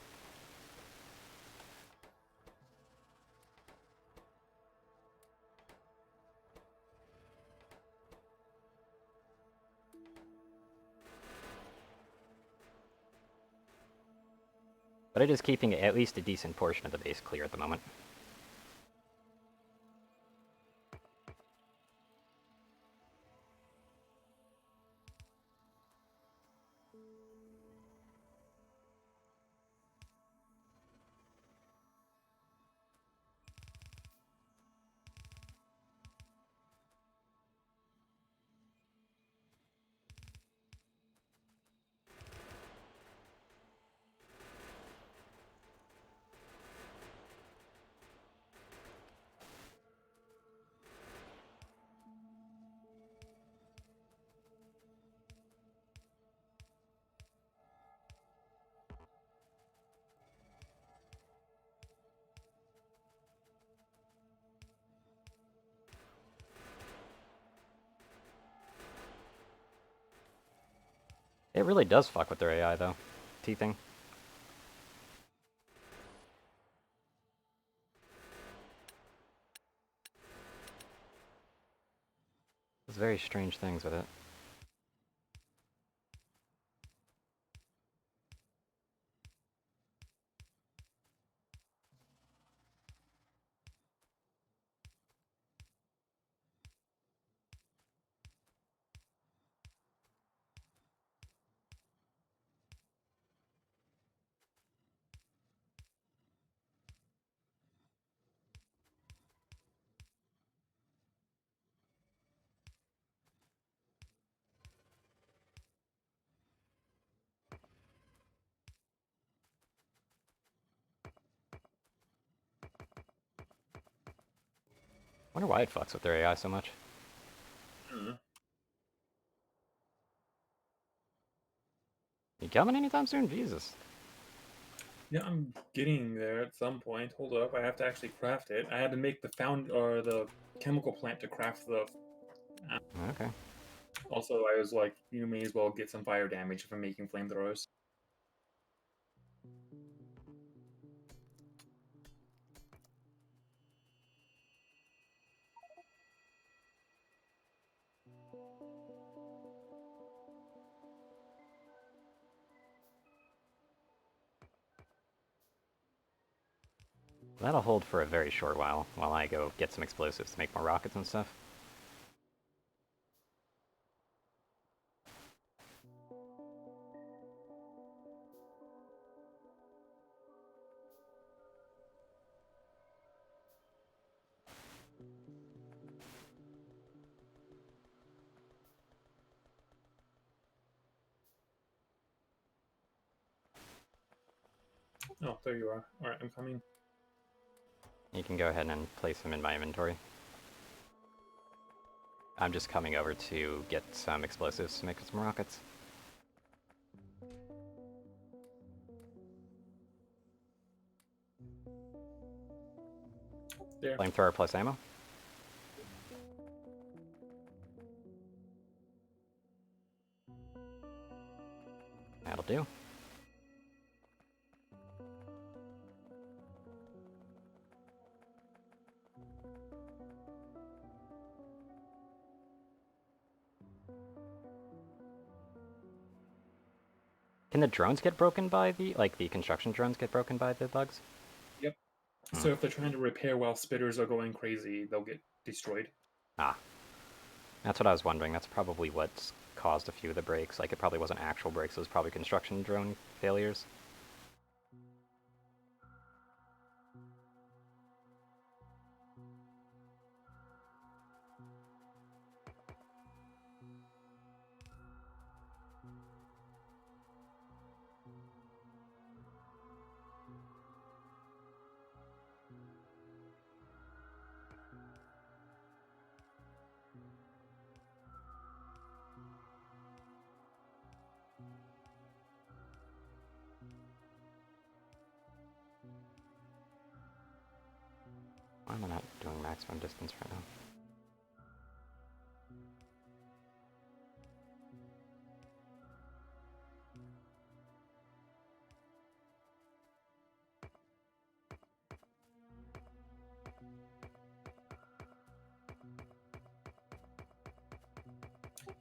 But it is keeping at least a decent portion of the base clear at the moment. It really does fuck with their AI, though. Teething. There's very strange things with it. Wonder why it fucks with their AI so much. Hmm. You coming anytime soon? Jesus. Yeah, I'm getting there at some point. Hold up, I have to actually craft it. I had to make the the chemical plant to craft the. Okay. Also, I was like, you may as well get some fire damage if I'm making flamethrowers. That'll hold for a very short while I go get some explosives to make more rockets and stuff. Oh, there you are. All right, I'm coming. You can go ahead and place them in my inventory. I'm just coming over to get some explosives to make some rockets. There. Flamethrower plus ammo. That'll do. Can the drones get broken by the construction drones get broken by the bugs? Yep. Hmm. So if they're trying to repair while spitters are going crazy, they'll get destroyed. Ah. That's what I was wondering. That's probably what's caused a few of the breaks. Like, it probably wasn't actual breaks, it was probably construction drone failures. Why am I not doing maximum distance right now?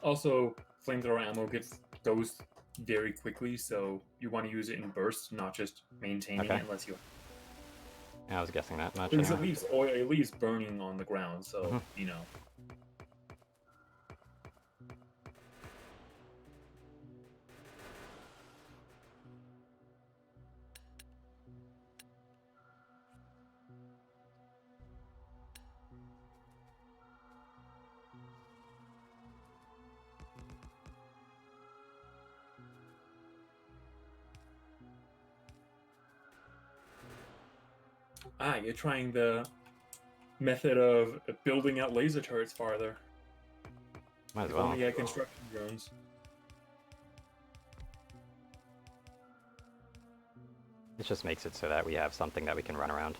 Also, flamethrower ammo goes very quickly, so you want to use it in bursts, not just maintaining Okay. it unless you. I was guessing that much Because anyway. it leaves burning on the ground, so Mhm. you know. Ah, you're trying the method of building out laser turrets farther. Might as If well. only you had construction drones. It just makes it so that we have something that we can run around.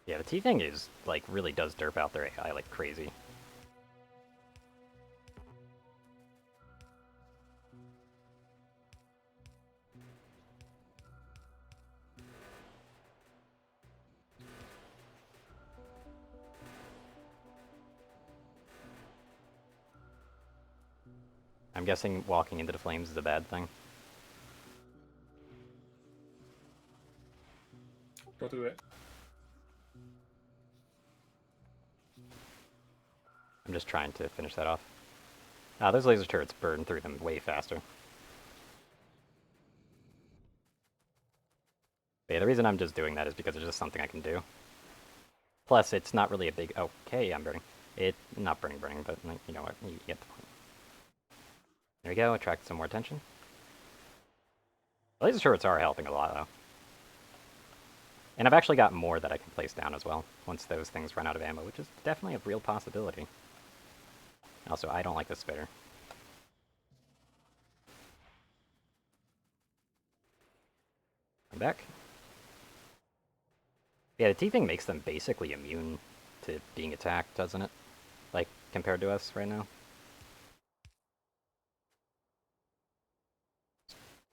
Yeah, the T thing is, like, really does derp out their AI like crazy. I'm guessing walking into the flames is a bad thing. Don't do it. I'm just trying to finish that off. Ah, those laser turrets burn through them way faster. But yeah, the reason I'm just doing that is because it's just something I can do. Plus, it's not really a big... Okay, I'm burning. Not burning, but like, you know what? You get the point. There we go, attract some more attention. Laser turrets are helping a lot, though. And I've actually got more that I can place down as well, once those things run out of ammo, which is definitely a real possibility. Also, I don't like this spitter. I'm back. Yeah, the T-thing makes them basically immune to being attacked, doesn't it? Like, compared to us right now.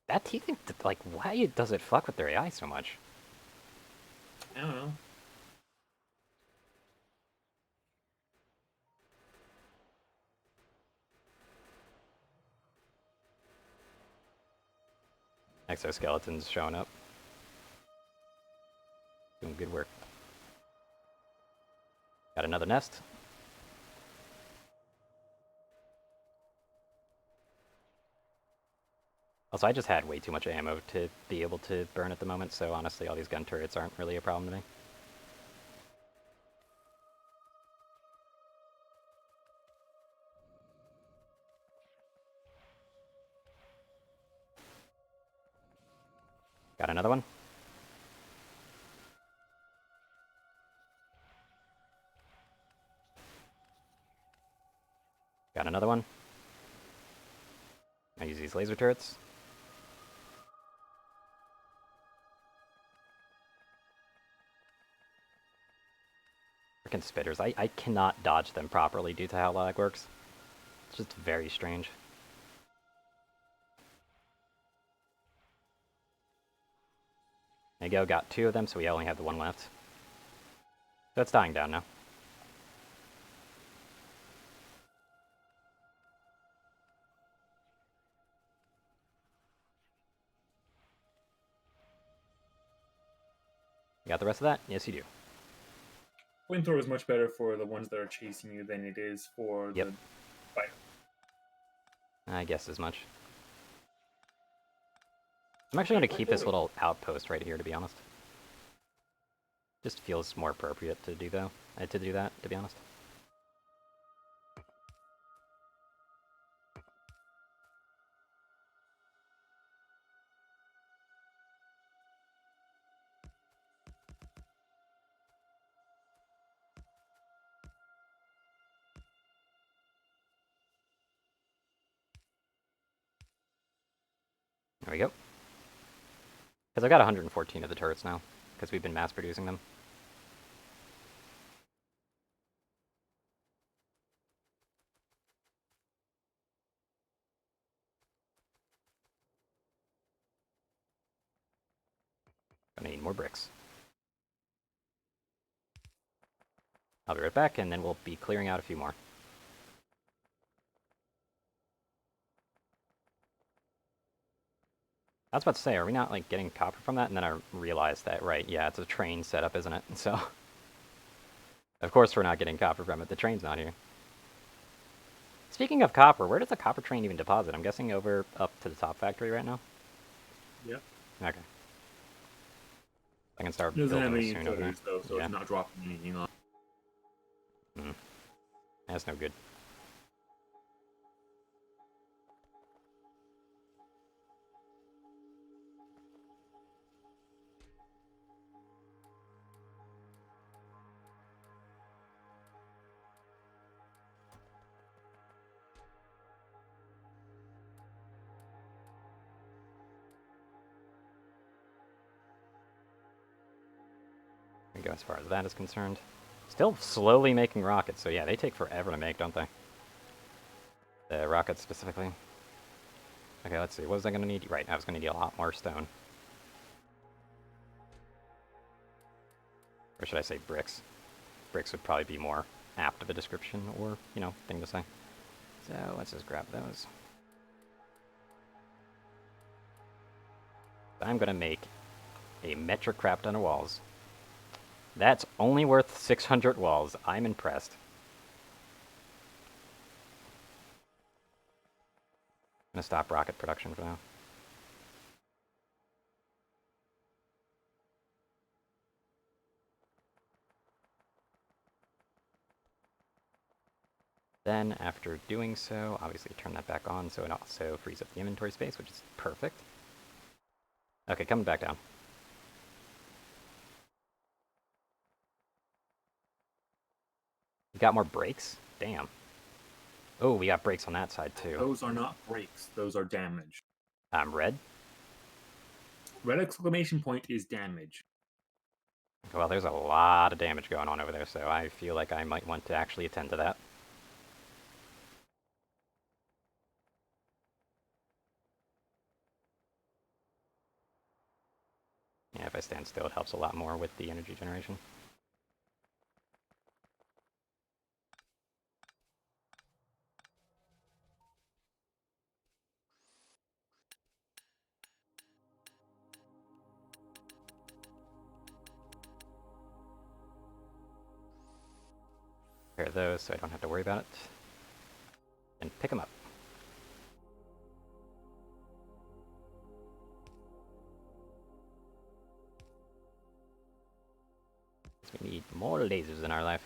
That T-thing, like, why does it fuck with their AI so much? I don't know. Exoskeletons showing up. Doing good work. Got another nest. Also, I just had way too much ammo to be able to burn at the moment, so honestly, all these gun turrets aren't really a problem to me. Got another one. Got another one. I use these laser turrets. Freaking spitters. I cannot dodge them properly due to how lag works. It's just very strange. There you go, got two of them, so we only have the one left. So it's dying down now. You got the rest of that? Yes, you do. Flamethrower is much better for the ones that are chasing you than it is for Yep. the fighter. I guess as much. I'm actually going to keep this little outpost right here, to be honest. Just feels more appropriate to do that, to be honest. There we go. Because I've got 114 of the turrets now, because we've been mass producing them. Gonna need more bricks. I'll be right back, and then we'll be clearing out a few more. I was about to say, are we not, like, getting copper from that? And then I realized that, right, yeah, it's a train setup, isn't it? So, of course we're not getting copper from it. The train's not here. Speaking of copper, where does the copper train even deposit? I'm guessing over up to the top factory right now? Yep. Okay. I can start It doesn't have building any soon over there. inhibitors though, so Yeah. it's not dropping anything on. That's no good. We go as far as that is concerned. Still slowly making rockets, so yeah, they take forever to make, don't they? The rockets specifically. Okay, let's see. What was I gonna need? Right, I was gonna need a lot more stone. Or should I say bricks? Bricks would probably be more apt of a description or, you know, thing to say. So let's just grab those. I'm gonna make a metric crap ton of walls. That's only worth 600 walls. I'm impressed. I'm gonna stop rocket production for now. Then, after doing so, obviously turn that back on so it also frees up the inventory space, which is perfect. Okay, coming back down. You got more brakes? Damn. Oh, we got brakes on that side too. Those are not breaks, those are damage. Red? Red exclamation point is damage. Well, there's a lot of damage going on over there, so I feel like I might want to actually attend to that. Yeah, if I stand still, it helps a lot more with the energy generation. Repair those so I don't have to worry about it. And pick them up. We need more lasers in our life.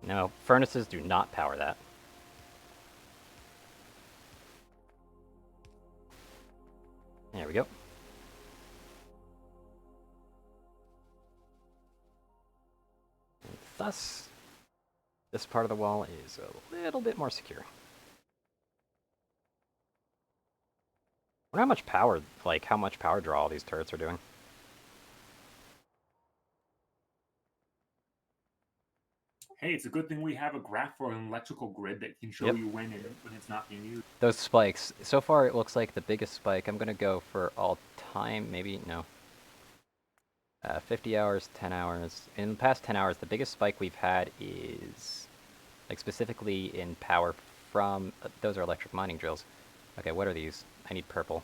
No, furnaces do not power that. There we go. And thus, this part of the wall is a little bit more secure. I wonder how much power, like, how much power draw all these turrets are doing. Hey, it's a good thing we have a graph for an electrical grid that can show Yep. you when it's not being used. Those spikes. So far, it looks like the biggest spike. I'm going to go for all time. Maybe, no. 50 hours, 10 hours. In the past 10 hours, the biggest spike we've had is, like, specifically in power from... those are electric mining drills. Okay, what are these? I need purple.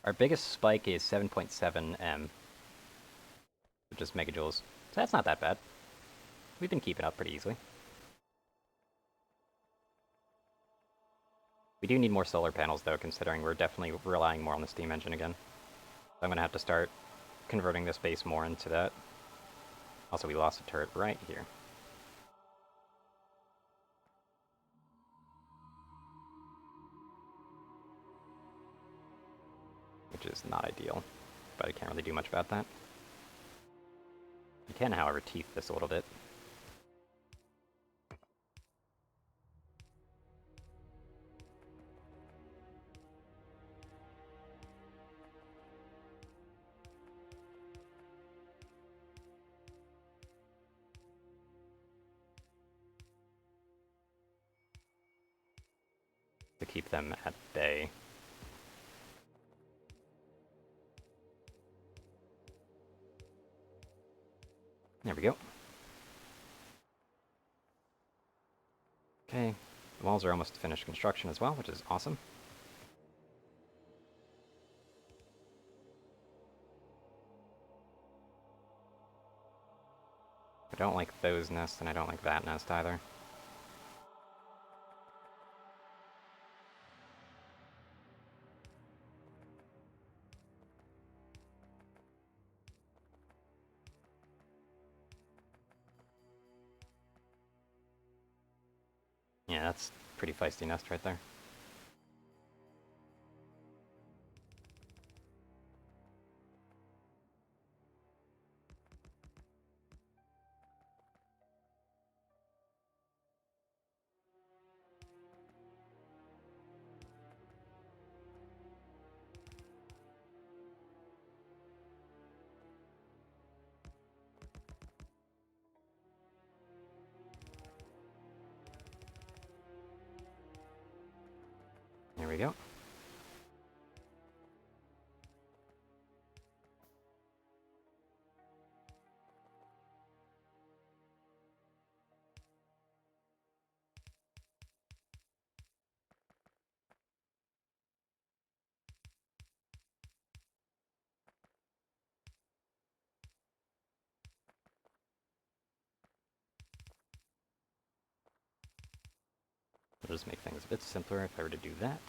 Our biggest spike is 7.7 M, which is megajoules. So that's not that bad. We've been keeping up pretty easily. We do need more solar panels, though, considering we're definitely relying more on the steam engine again. So I'm going to have to start converting this base more into that. Also, we lost a turret right here. Which is not ideal, but I can't really do much about that. I can, however, teeth this a little bit. To keep them at bay. There we go. Okay, the walls are almost finished construction as well, which is awesome. I don't like those nests, and I don't like that nest either. Yeah, that's pretty feisty nest right there. There we go. It'll just make things a bit simpler if I were to do that.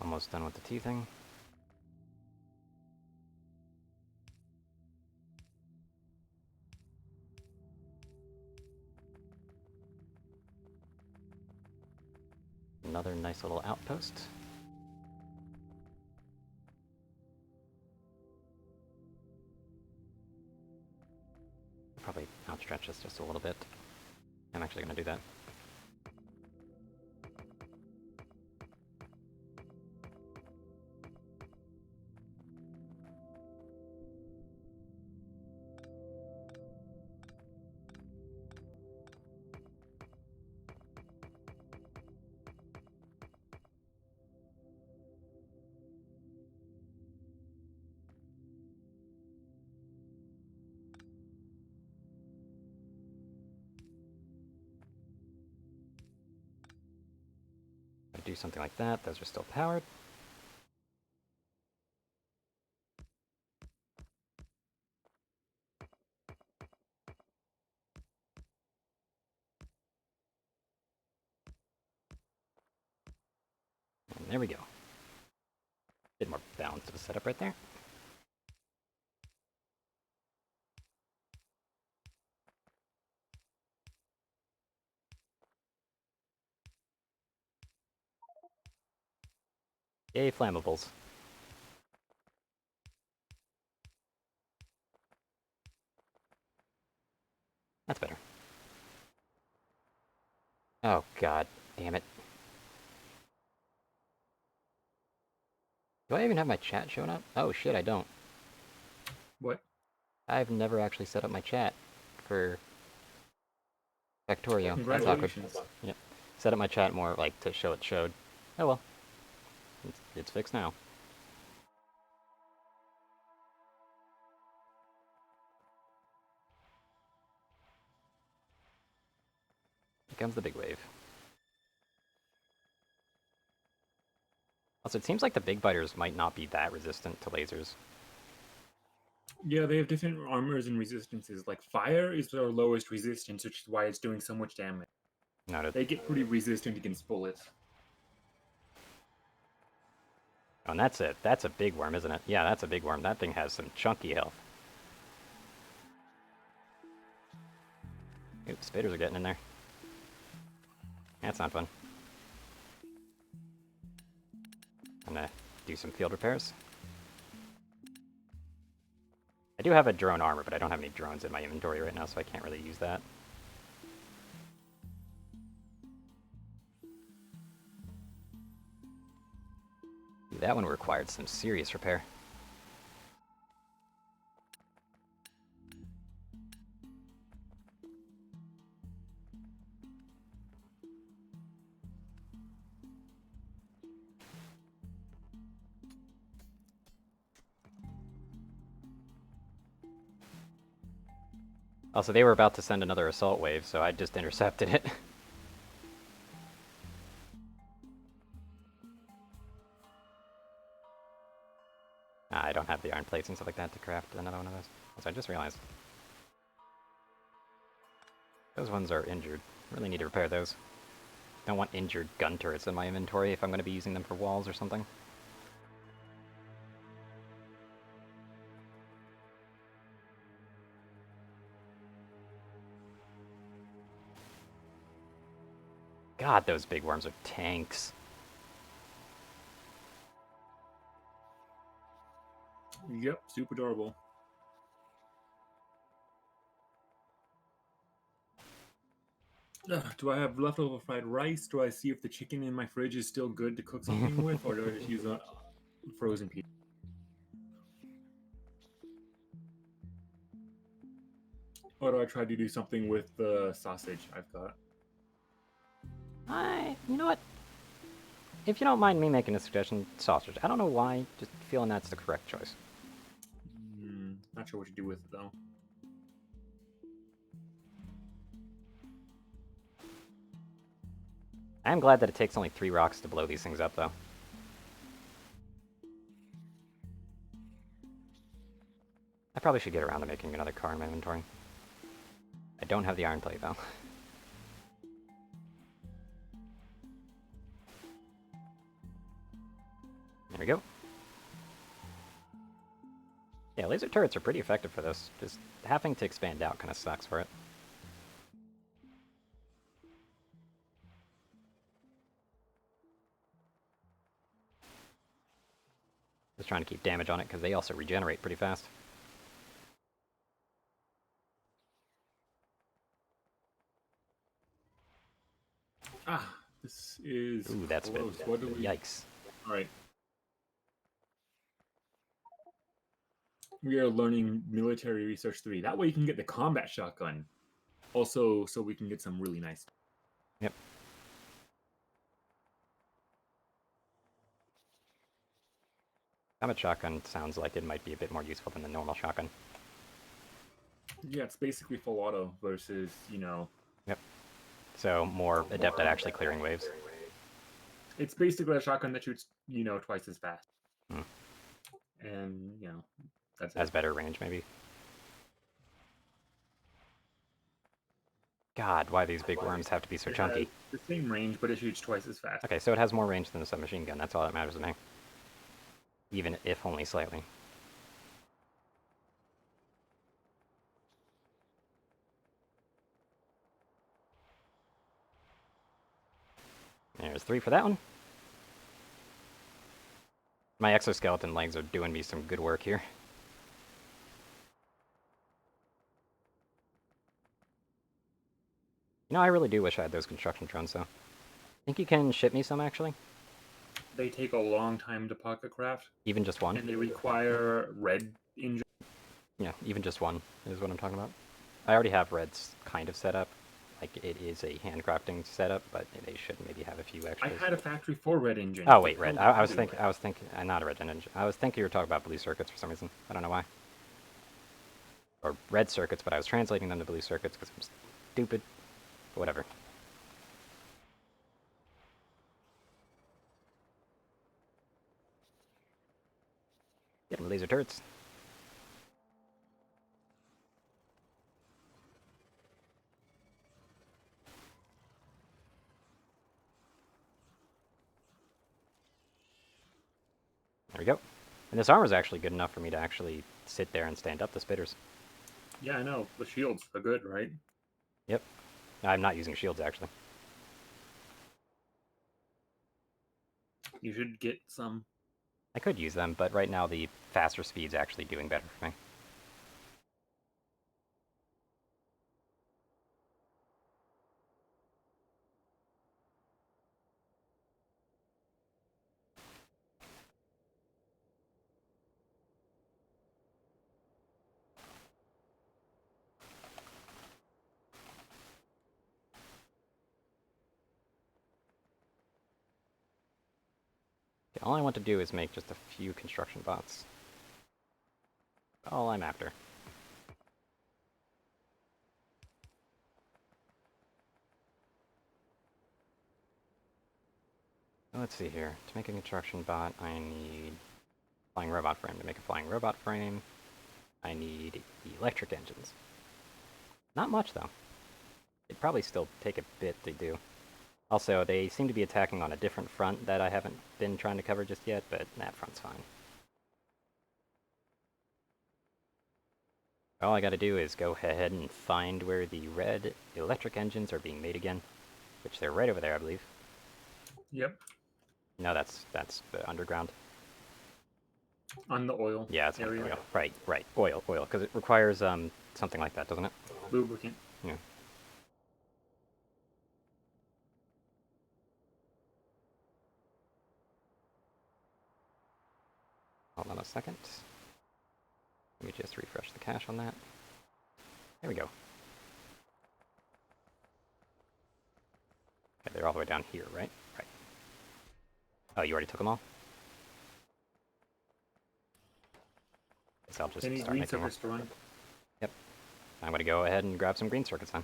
Almost done with the teething. Another nice little outpost. Probably outstretch this just a little bit. I'm actually going to do that. If I do something like that, those are still powered. And there we go. Bit more balance to the setup right there. Yay, flammables. That's better. Oh god, damn it. Do I even have my chat showing up? Oh shit, I don't. What? I've never actually set up my chat for Factorio. That's awkward. Congratulations. Yep. Set up my chat more like to show it showed. Oh well. It's fixed now. Here comes the big wave. Also, it seems like the big biters might not be that resistant to lasers. Yeah, they have different armors and resistances. Like fire is their lowest resistance, which is why it's doing so much damage. Noted. They get pretty resistant against bullets. Oh, and that's it. That's a big worm, isn't it? Yeah, that's a big worm. That thing has some chunky health. Oops, spiders are getting in there. That's not fun. I'm gonna do some field repairs. I do have a drone armor, but I don't have any drones in my inventory right now, so I can't really use that. That one required some serious repair. Also, they were about to send another assault wave, so I just intercepted it. I don't have the iron plates and stuff like that to craft another one of those. So I just realized. Those ones are injured. Really need to repair those. Don't want injured gun turrets in my inventory if I'm going to be using them for walls or something. God, those big worms are tanks. Yep, super adorable. Do I have leftover fried rice? Do I see if the chicken in my fridge is still good to cook something with, or do I just use a frozen piece? Or do I try to do something with the sausage I've got? You know what? If you don't mind me making a suggestion, sausage. I don't know why, just feeling that's the correct choice. Not sure what to do with it though. I am glad that it takes only 3 rocks to blow these things up, though. I probably should get around to making another car in my inventory. I don't have the iron plate, though. There we go. Yeah, laser turrets are pretty effective for this. Just having to expand out kind of sucks for it. Just trying to keep damage on it, because they also regenerate pretty fast. This is Ooh, that's close. bit. What do we? Yikes. All right. We are learning military research 3. That way you can get the combat shotgun. Also, so we can get some really nice. Yep. Combat shotgun sounds like it might be a bit more useful than the normal shotgun. Yeah, it's basically full auto versus, Yep. So more adept at actually clearing waves. it's basically a shotgun that shoots, twice as fast. Hmm. And, that's it. Has better range, maybe. God, why these big worms have to be so It chunky? has the same range, but it shoots twice as fast. Okay, so it has more range than the submachine gun. That's all that matters to me. Even if only slightly. There's 3 for that one. My exoskeleton legs are doing me some good work here. You know, I really do wish I had those construction drones, though. Think you can ship me some, actually? They take a long time to pocket craft, Even just one? and they require red engine. Yeah, even just one is what I'm talking about. I already have reds kind of set up. Like, it is a handcrafting setup, but they should maybe have a few I extras. had a factory 4 red engine. Oh, wait, red. I was thinking, not a red engine. I was thinking you were talking about blue circuits for some reason. I don't know why. Or red circuits, but I was translating them to blue circuits because I'm stupid. But whatever. Get them laser turrets. There we go. And this armor is actually good enough for me to actually sit there and stand up the spitters. Yeah, I know. The shields are good, right? Yep. I'm not using shields, actually. You should get some. I could use them, but right now the faster speed's actually doing better for me. Okay, all I want to do is make just a few construction bots. All I'm after. Let's see here. To make a construction bot, I need flying robot frame. To make a flying robot frame, I need electric engines. Not much, though. It'd probably still take a bit to do. Also, they seem to be attacking on a different front that I haven't been trying to cover just yet, but that front's fine. All I gotta do is go ahead and find where the red electric engines are being made again, which they're right over there, I believe. Yep. No, that's the underground. On the oil. Yeah, it's area. oil. Right. Oil, because it requires something like that, doesn't it? Lubricant. Yeah. Hold on a second. Let me just refresh the cache on that. There we go. Okay, they're all the way down here, right? Right. Oh, you already took them all? Guess I'll just Any start green making more. circuits to run? Yep. I'm gonna go ahead and grab some green circuits then.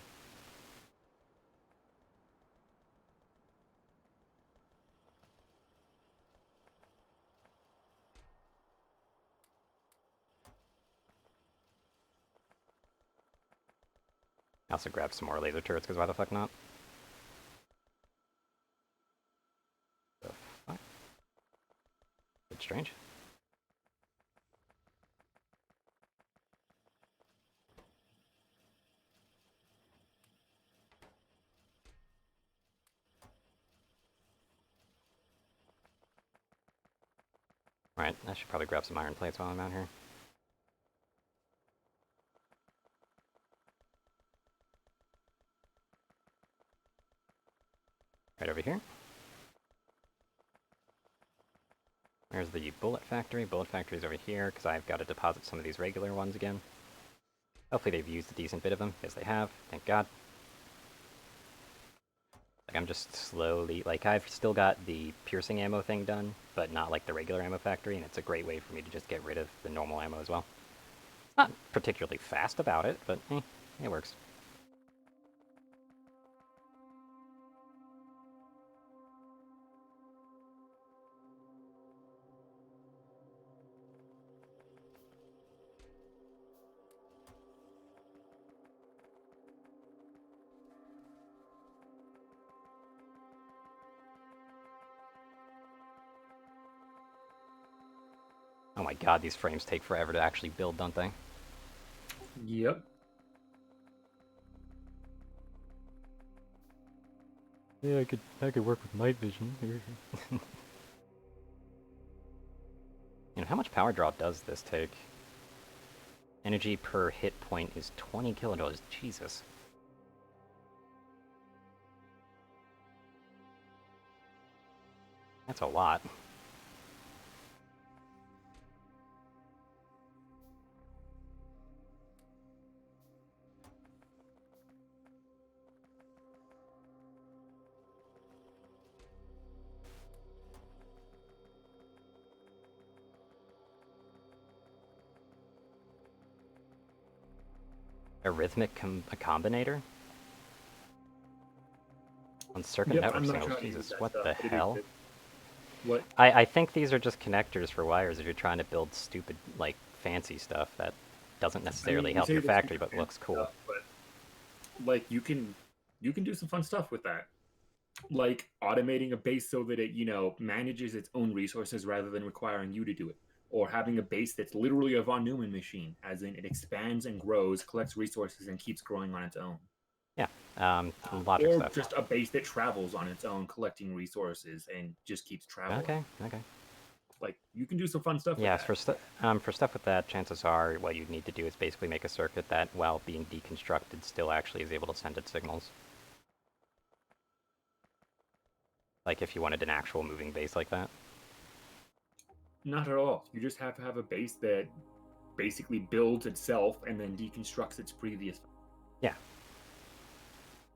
I also grab some more laser turrets, because why the fuck not? The fuck? It's strange. Alright, I should probably grab some iron plates while I'm out here. Right over here. There's the bullet factory. Bullet factory's over here, because I've got to deposit some of these regular ones again. Hopefully they've used a decent bit of them. Yes, they have. Thank God. Like, I'm just slowly... Like, I've still got the piercing ammo thing done, but not like the regular ammo factory, and it's a great way for me to just get rid of the normal ammo as well. Not particularly fast about it, but it works. Oh my god, these frames take forever to actually build, don't they? Yep. Yeah, I could work with night vision. How much power draw does this take? Energy per hit point is 20 kilojoules. Jesus. That's a lot. A rhythmic a combinator? On circuit Yep, network I'm not signals, trying to use Jesus, that what stuff, the but it hell? exists. What? I think these are just connectors for wires if you're trying to build stupid, like, fancy stuff that doesn't I mean, necessarily you help say your this factory, but looks cool. stuff, but like you can do some fun stuff with that. Like automating a base so that it, manages its own resources rather than requiring you to do it. Or having a base that's literally a von Neumann machine, as in it expands and grows, collects resources, and keeps growing on its own. Yeah, logic Or stuff. just a base that travels on its own, collecting resources and just keeps traveling. Okay, okay. Like you can do some fun stuff with Yes, that. for stuff with that, chances are what you'd need to do is basically make a circuit that, while being deconstructed, still actually is able to send its signals. Like if you wanted an actual moving base like that. Not at all. You just have to have a base that basically builds itself and then deconstructs its previous. Yeah.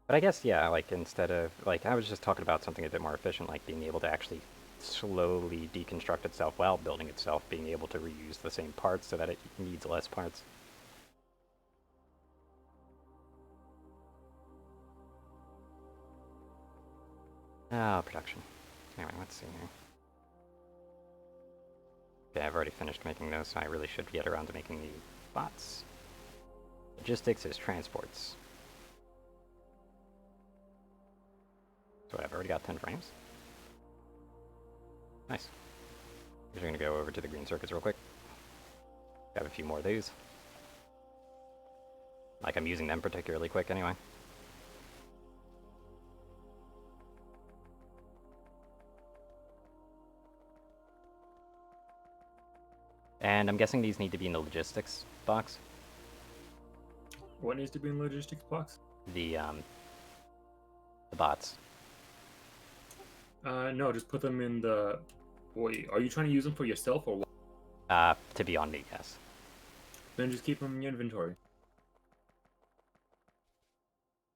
But I guess, yeah, like instead of, like, I was just talking about something a bit more efficient, like being able to actually slowly deconstruct itself while building itself, being able to reuse the same parts so that it needs less parts. Ah, production. Anyway, let's see here. Okay, I've already finished making those, so I really should get around to making the bots. Logistics is transports. So I've already got 10 frames. Nice. We're just gonna go over to the green circuits real quick. Grab a few more of these. Like I'm using them particularly quick anyway. And I'm guessing these need to be in the logistics box. What needs to be in logistics box? The bots. No, just put them in the. Wait, are you trying to use them for yourself or what? To be on me, yes. Then just keep them in your inventory.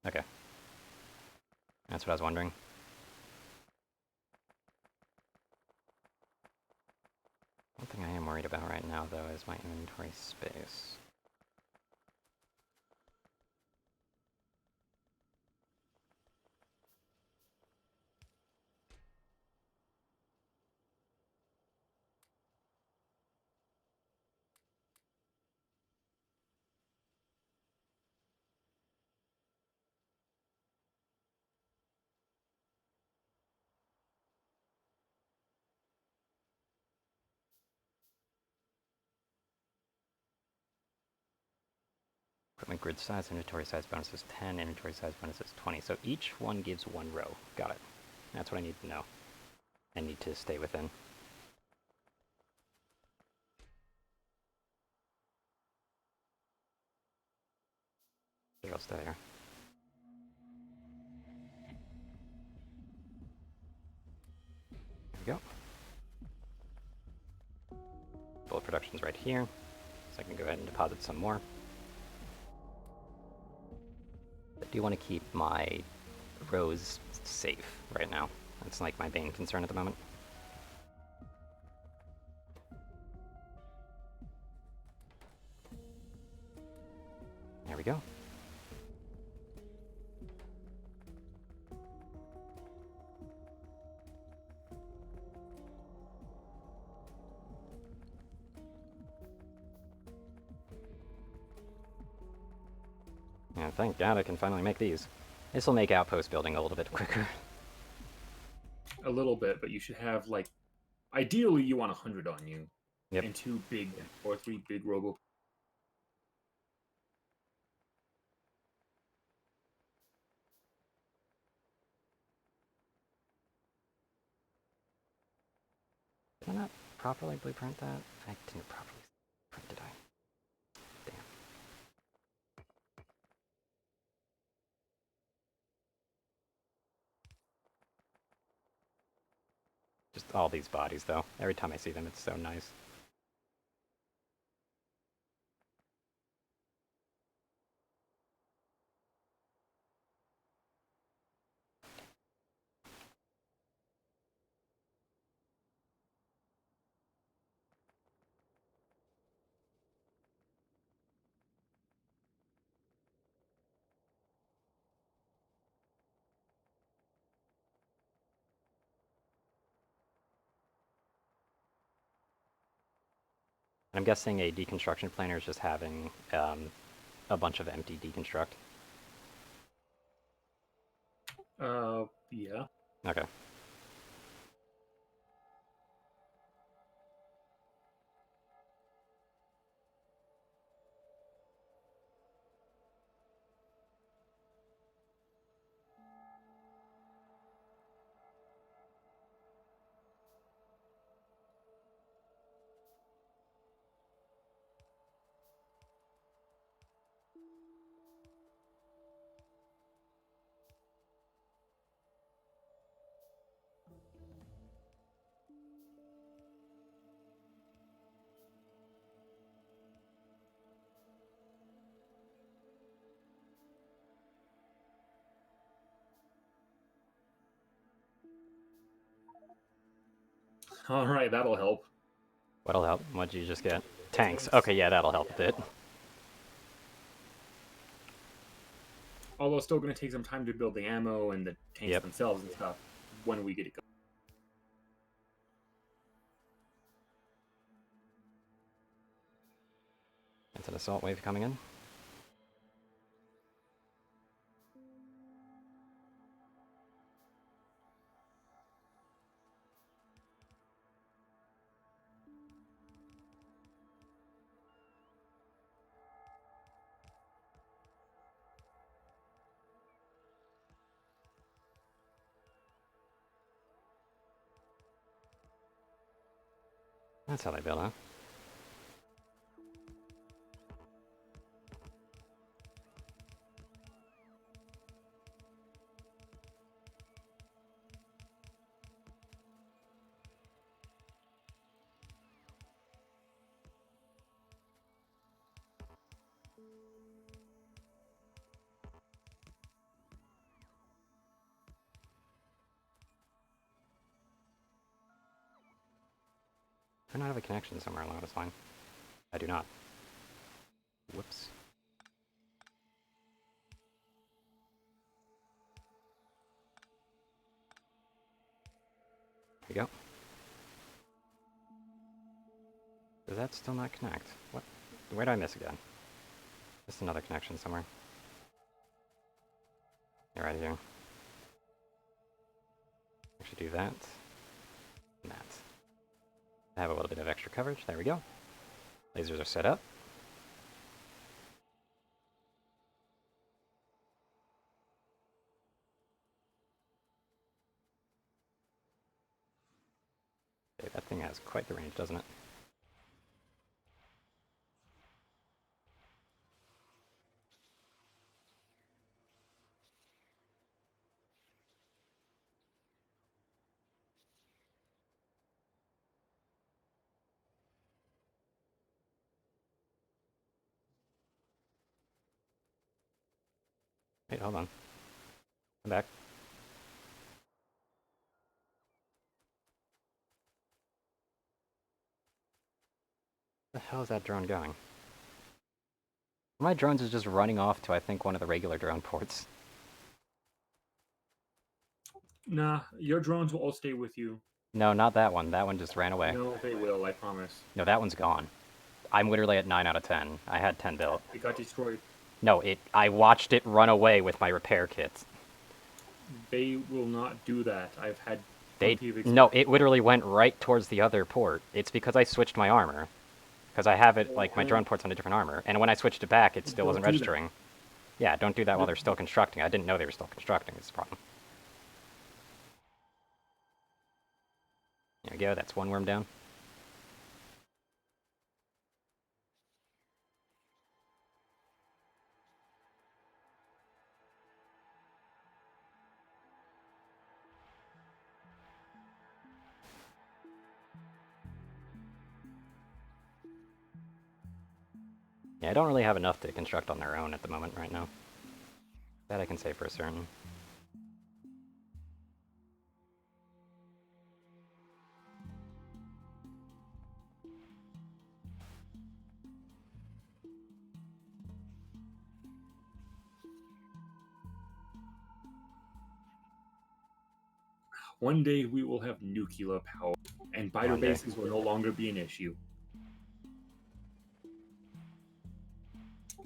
Okay. That's what I was wondering. One thing I am worried about right now, though, is my inventory space. Equipment grid size, inventory size bonus is 10, inventory size bonus is 20. So each one gives one row. Got it. That's what I need to know. I need to stay within. Here, I'll stay there. There we go. Bullet production's right here, so I can go ahead and deposit some more. I do want to keep my rows safe right now. That's like my main concern at the moment. There we go. And thank God I can finally make these. This will make outpost building a little bit quicker. A little bit, but you should have like, ideally you want 100 on you, Yep. and 2 big or 3 big robo. Did I not properly blueprint that? I didn't properly print, did I? Damn. Just all these bodies, though. Every time I see them, it's so nice. I'm guessing a deconstruction planer is just having a bunch of empty deconstruct. Yeah. Okay. All right, that'll help. What'll help? What'd you just get? Tanks. Okay, yeah, that'll help a bit. Although it's still going to take some time to build the ammo and the tanks Yep. themselves and stuff when we get it going. It's an assault wave coming in. That's how they build, huh? I don't have a connection somewhere along this line. I do not. Whoops. There you go. Does that still not connect? What? Where did I miss again? Just another connection somewhere. Yeah, right here. Actually do that. And that. I have a little bit of extra coverage. There we go. Lasers are set up. Okay, that thing has quite the range, doesn't it? Wait, hold on. I'm back. Where the hell is that drone going? My drones is just running off to, I think, one of the regular drone ports. Nah, your drones will all stay with you. No, not that one. That one just ran away. No, they will, I promise. No, that one's gone. I'm literally at 9 out of 10. I had 10 built. It got destroyed. No, I watched it run away with my repair kits. They will not do that. I've had No, it literally went right towards the other port. It's because I switched my armor. Because I have it, like, my drone port's on a different armor. And when I switched it back, it still wasn't registering. Yeah, don't do that while they're still constructing. I didn't know they were still constructing. It's a problem. There we go, that's one worm down. Yeah, I don't really have enough to construct on their own at the moment right now. That I can say for certain. One day we will have nuclear power, and biter One day. bases will no longer be an issue.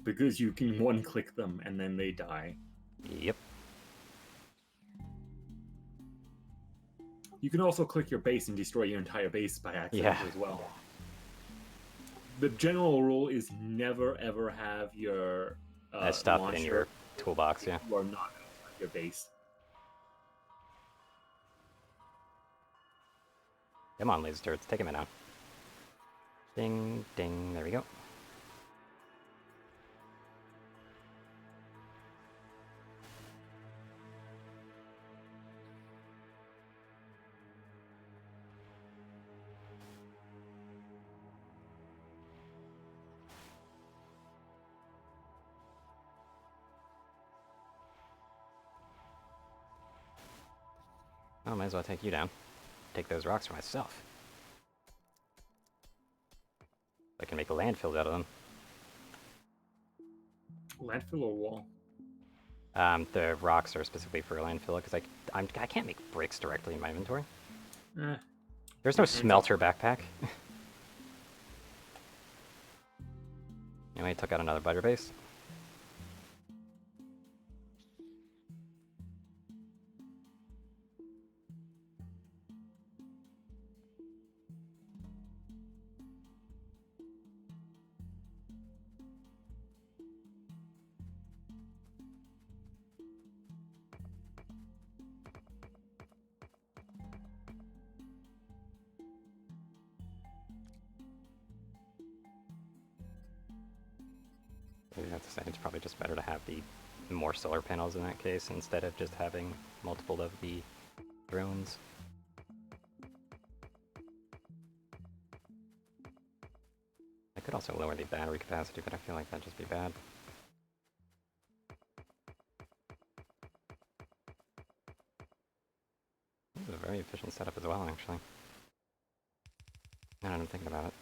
Because you can one-click them and then they die. Yep. You can also click your base and destroy your entire base by accident as well. The general rule is never ever have your stuff launcher in your toolbox, yeah. or not your base. Come on, laser turrets, take him out. Ding, ding, there we go. Oh, might as well take you down. Take those rocks for myself. I can make a landfill out of them. Landfill or wall? The rocks are specifically for a landfill, because I can't make bricks directly in my inventory. There's no smelter backpack. Anyway, took out another biter base. I have to say, it's probably just better to have the more solar panels in that case, instead of just having multiple of the drones. I could also lower the battery capacity, but I feel like that'd just be bad. This is a very efficient setup as well, actually. Now that I'm thinking about it.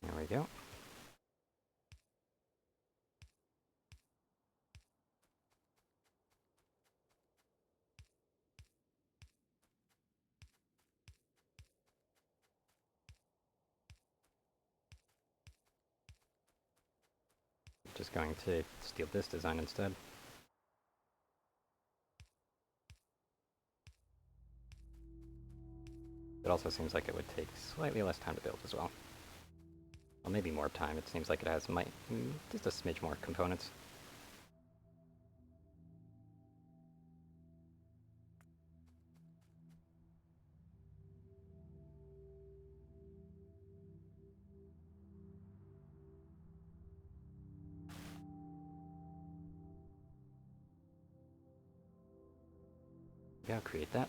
There we go. Just going to steal this design instead. It also seems like it would take slightly less time to build as well. Well, maybe more time. It seems like it has just a smidge more components. Yeah, I'll create that.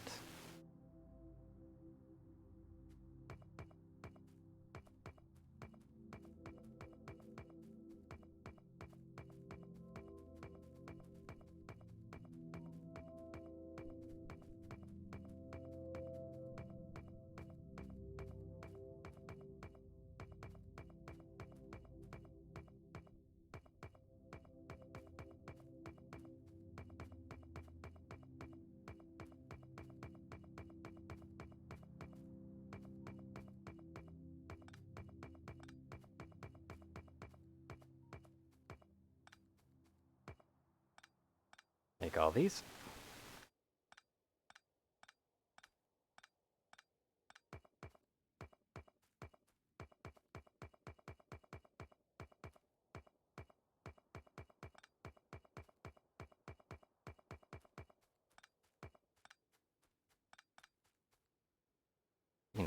Make all these.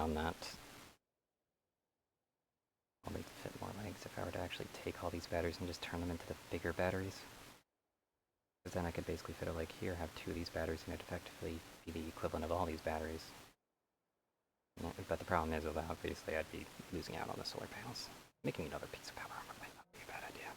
On that. I'll need to fit more legs if I were to actually take all these batteries and just turn them into the bigger batteries. Because then I could basically fit a leg here, have 2 of these batteries, and it'd effectively be the equivalent of all these batteries. Yeah, but the problem is, obviously, I'd be losing out on the solar panels. Making another piece of power armor might not be a bad idea.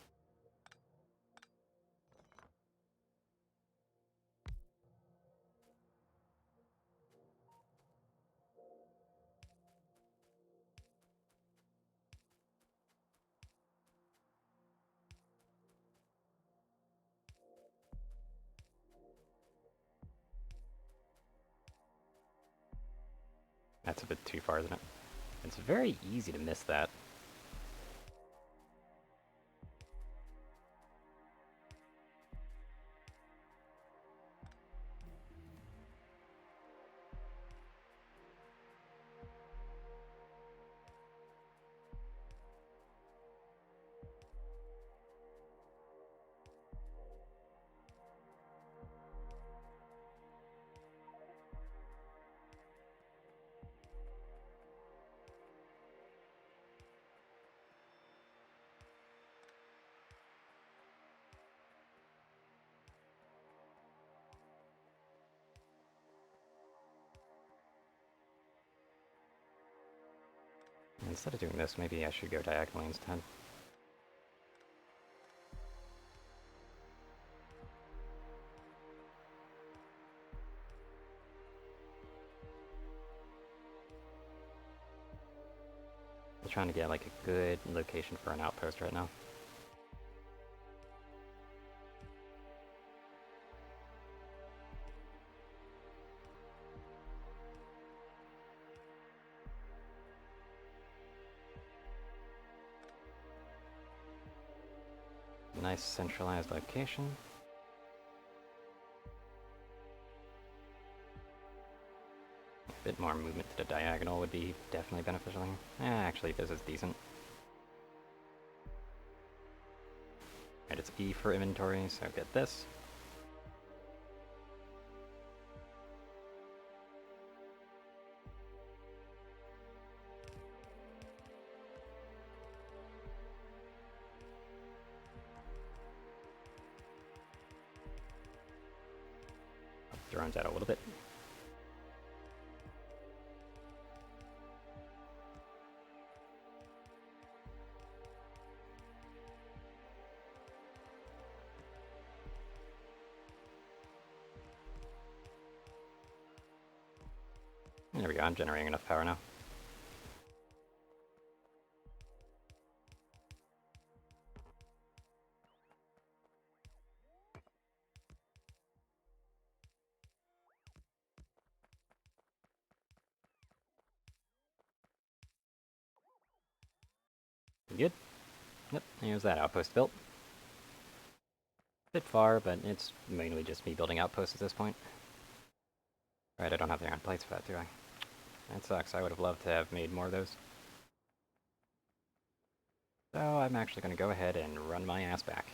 That's a bit too far, isn't it? It's very easy to miss that. Instead of doing this, maybe I should go diagonally instead. I'm trying to get like a good location for an outpost right now. Nice centralized location. A bit more movement to the diagonal would be definitely beneficial here. Actually, this is decent. Alright, it's E for inventory, so get this. Drones out a little bit. There we go, I'm generating enough power now. Good. Yep, here's that outpost built. Bit far, but it's mainly just me building outposts at this point. Right, I don't have the iron plates for that, do I? That sucks. I would have loved to have made more of those. So I'm actually going to go ahead and run my ass back.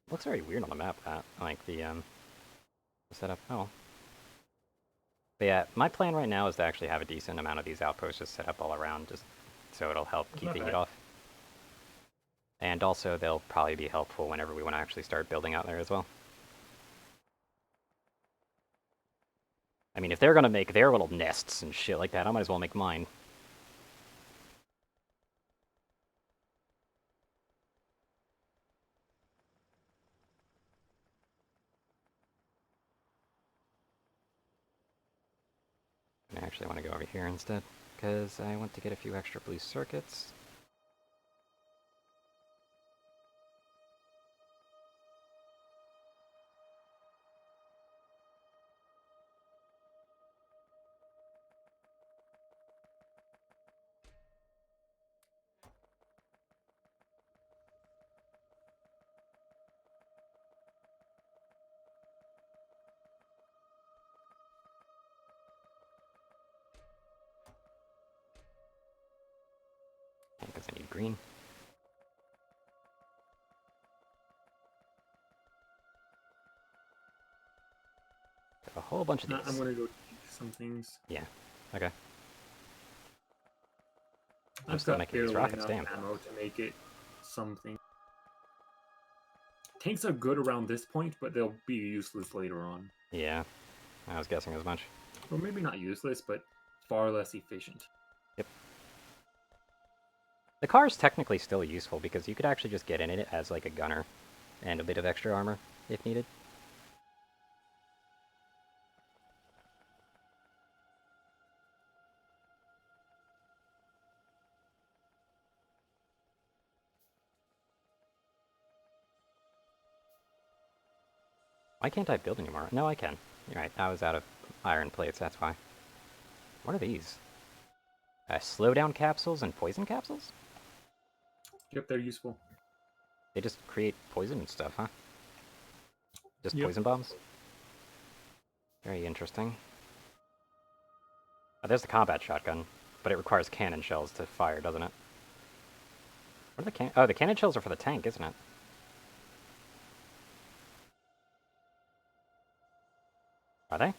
Looks very weird on the map, that. Like, the setup. Oh. But yeah, my plan right now is to actually have a decent amount of these outposts just set up all around, just so it'll help That's keep not the heat bad. off. And also, they'll probably be helpful whenever we want to actually start building out there as well. I mean, if they're gonna make their little nests and shit like that, I might as well make mine. I actually want to go over here instead, because I want to get a few extra blue circuits. Because I need green. Got a whole bunch of I'm these. gonna go take some things. Yeah. Okay. I'm I've still got making these barely rockets, enough damn. ammo to make it something. Tanks are good around this point, but they'll be useless later on. Yeah. I was guessing as much. Or maybe not useless, but far less efficient. Yep. The car is technically still useful because you could actually just get in it as like a gunner and a bit of extra armor if needed. Why can't I build anymore? No, I can. You're right, I was out of iron plates, that's why. What are these? Slowdown capsules and poison capsules? Yep, they're useful. They just create poison and stuff, huh? Just Yep. poison bombs? Very interesting. There's the combat shotgun, but it requires cannon shells to fire, doesn't it? What are the the cannon shells are for the tank, isn't it? Are they?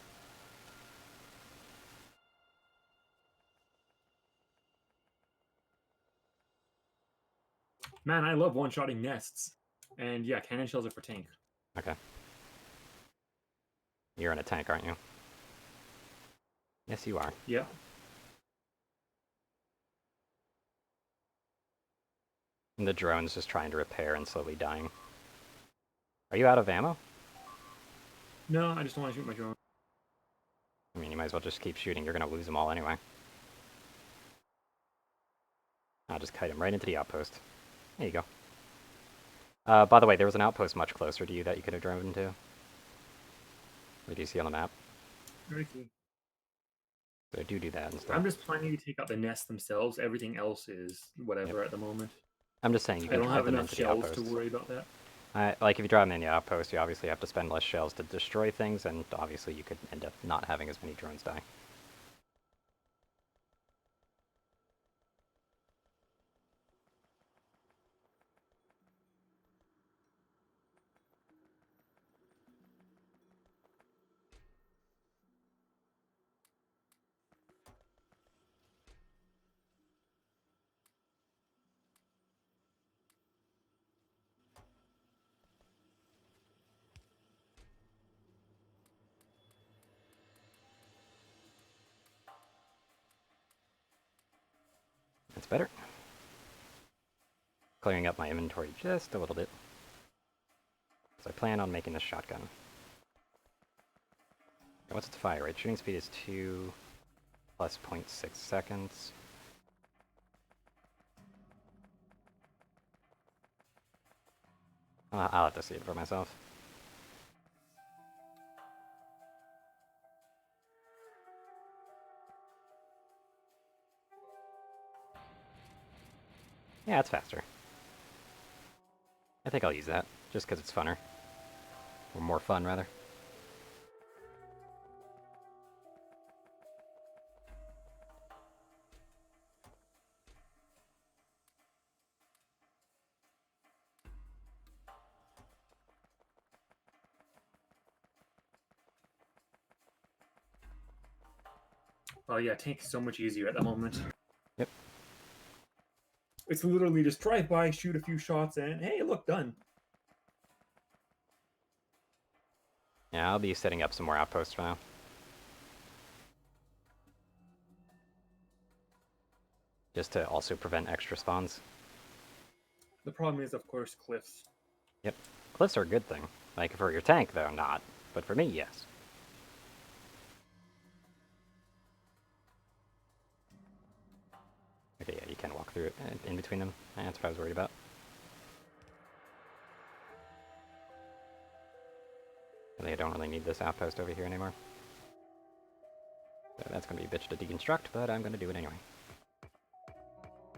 Man, I love one-shotting nests. And yeah, cannon shells are for tank. Okay. You're in a tank, aren't you? Yes, you are. Yeah. And the drone's just trying to repair and slowly dying. Are you out of ammo? No, I just don't want to shoot my drone. I mean, you might as well just keep shooting. You're gonna lose them all anyway. I'll just kite him right into the outpost. There you go. By the way, there was an outpost much closer to you that you could have driven to. What do you see on the map? Very cool. So do that instead. I'm just planning to take out the nests themselves. Everything else is whatever Yep. at the moment. I'm just saying you I can don't drive have them enough into the shells to outposts. worry about that. Like, if you drive them in the outpost, you obviously have to spend less shells to destroy things, and obviously you could end up not having as many drones die. better. Clearing up my inventory just a little bit. So I plan on making this shotgun. Now, what's its fire rate? Shooting speed is 2 plus 0.6 seconds. I'll have to see it for myself. Yeah, it's faster. I think I'll use that, just because it's funner. Or more fun, rather. Oh yeah, tank is so much easier at the moment. Yep. It's literally just drive by, shoot a few shots, and hey, look, done. Yeah, I'll be setting up some more outposts for now. Just to also prevent extra spawns. The problem is, of course, cliffs. Yep. Cliffs are a good thing. Like, for your tank, though, not. But for me, yes. Okay, yeah, you can walk through it in between them. That's what I was worried about. I don't really need this outpost over here anymore. So that's going to be a bitch to deconstruct, but I'm going to do it anyway.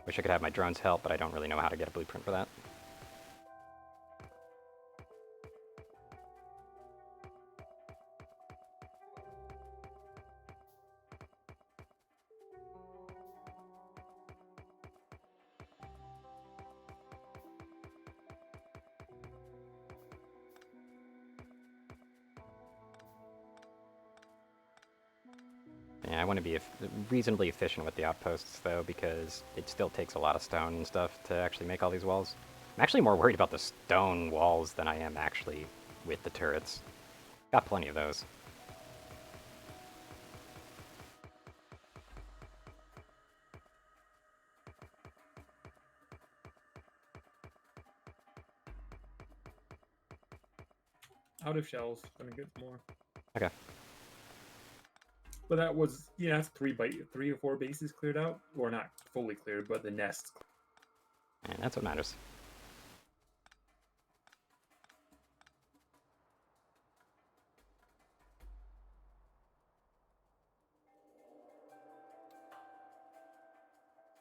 Wish I could have my drones help, but I don't really know how to get a blueprint for that. Yeah, I want to be reasonably efficient with the outposts, though, because it still takes a lot of stone and stuff to actually make all these walls. I'm actually more worried about the stone walls than I am actually with the turrets. Got plenty of those. Out of shells, gonna get more. Okay. But that was, yeah, that's 3 or 4 bases cleared out, or not fully cleared, but the nests. And that's what matters.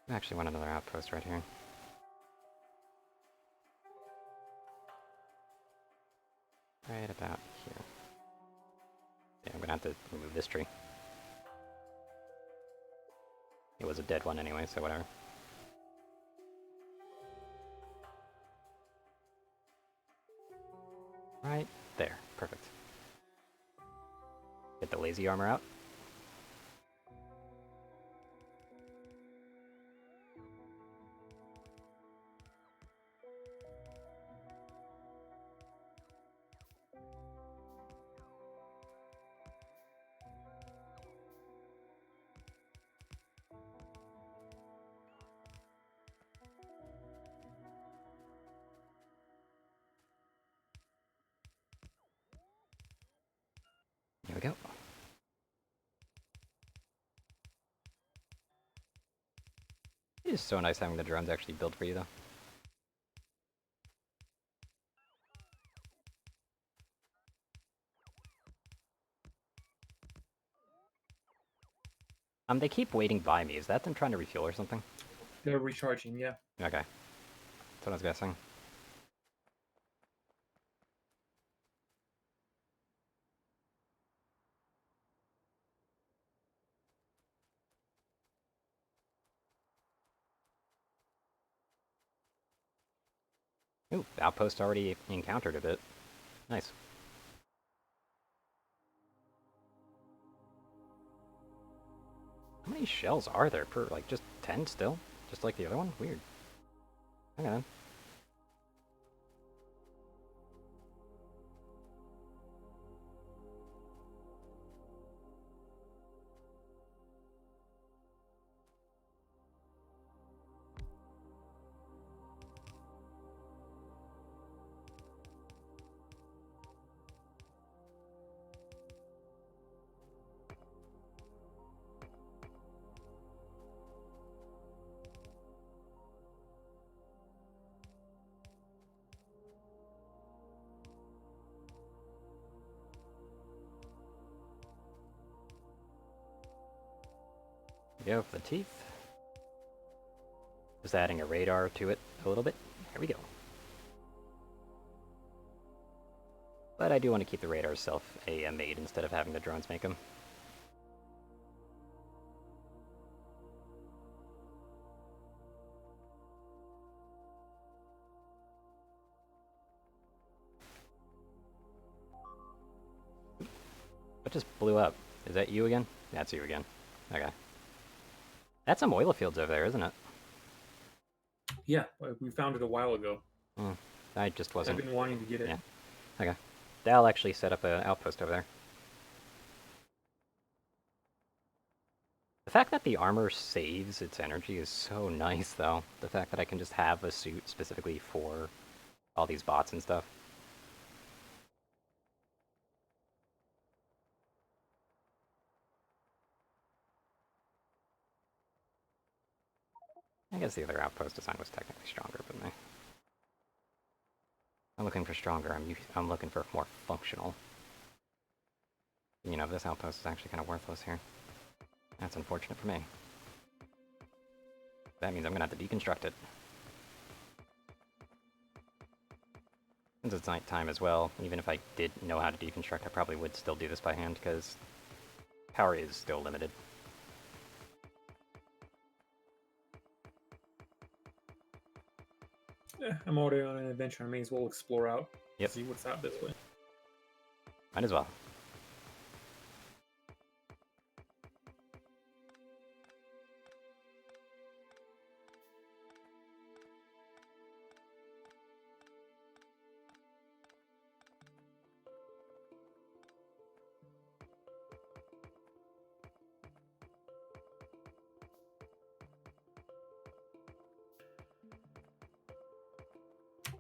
I actually want another outpost right here. Right about here. Yeah, I'm gonna have to remove this tree. It was a dead one anyway, so whatever. Right there. Perfect. Get the lazy armor out. Here we go. It is so nice having the drones actually built for you, though. They keep waiting by me. Is that them trying to refuel or something? They're recharging, yeah. Okay. That's what I was guessing. Ooh, outpost already encountered a bit. Nice. How many shells are there per, like, just 10 still? Just like the other one? Weird. Okay then. Go for the teeth. Just adding a radar to it a little bit. There we go. But I do want to keep the radar self-made instead of having the drones make them. What just blew up? Is that you again? That's you again. Okay. That's some oil fields over there, isn't it? Yeah, we found it a while ago. I just I've wasn't... been wanting to get it. Yeah. Okay. Dal actually set up an outpost over there. The fact that the armor saves its energy is so nice, though. The fact that I can just have a suit specifically for all these bots and stuff. I guess the other outpost design was technically stronger than me. I'm looking for stronger. I'm looking for more functional. You know, this outpost is actually kind of worthless here. That's unfortunate for me. That means I'm gonna have to deconstruct it. Since it's nighttime as well, even if I did know how to deconstruct, I probably would still do this by hand, because power is still limited. I'm already on an adventure. I may as well explore out. Yep. See what's out this way. Might as well.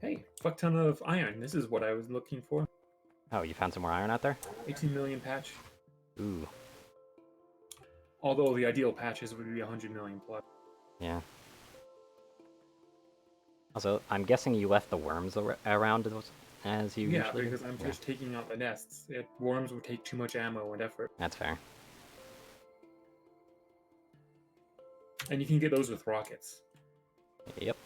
Hey, fuck ton of iron. This is what I was looking for. Oh, you found some more iron out there? 18 million patch. Ooh. Although the ideal patches would be 100 million plus. Yeah. Also, I'm guessing you left the worms around as you Yeah, usually do? because I'm just taking out the nests. Worms would take too much ammo and effort. That's fair. And you can get those with rockets. Yep.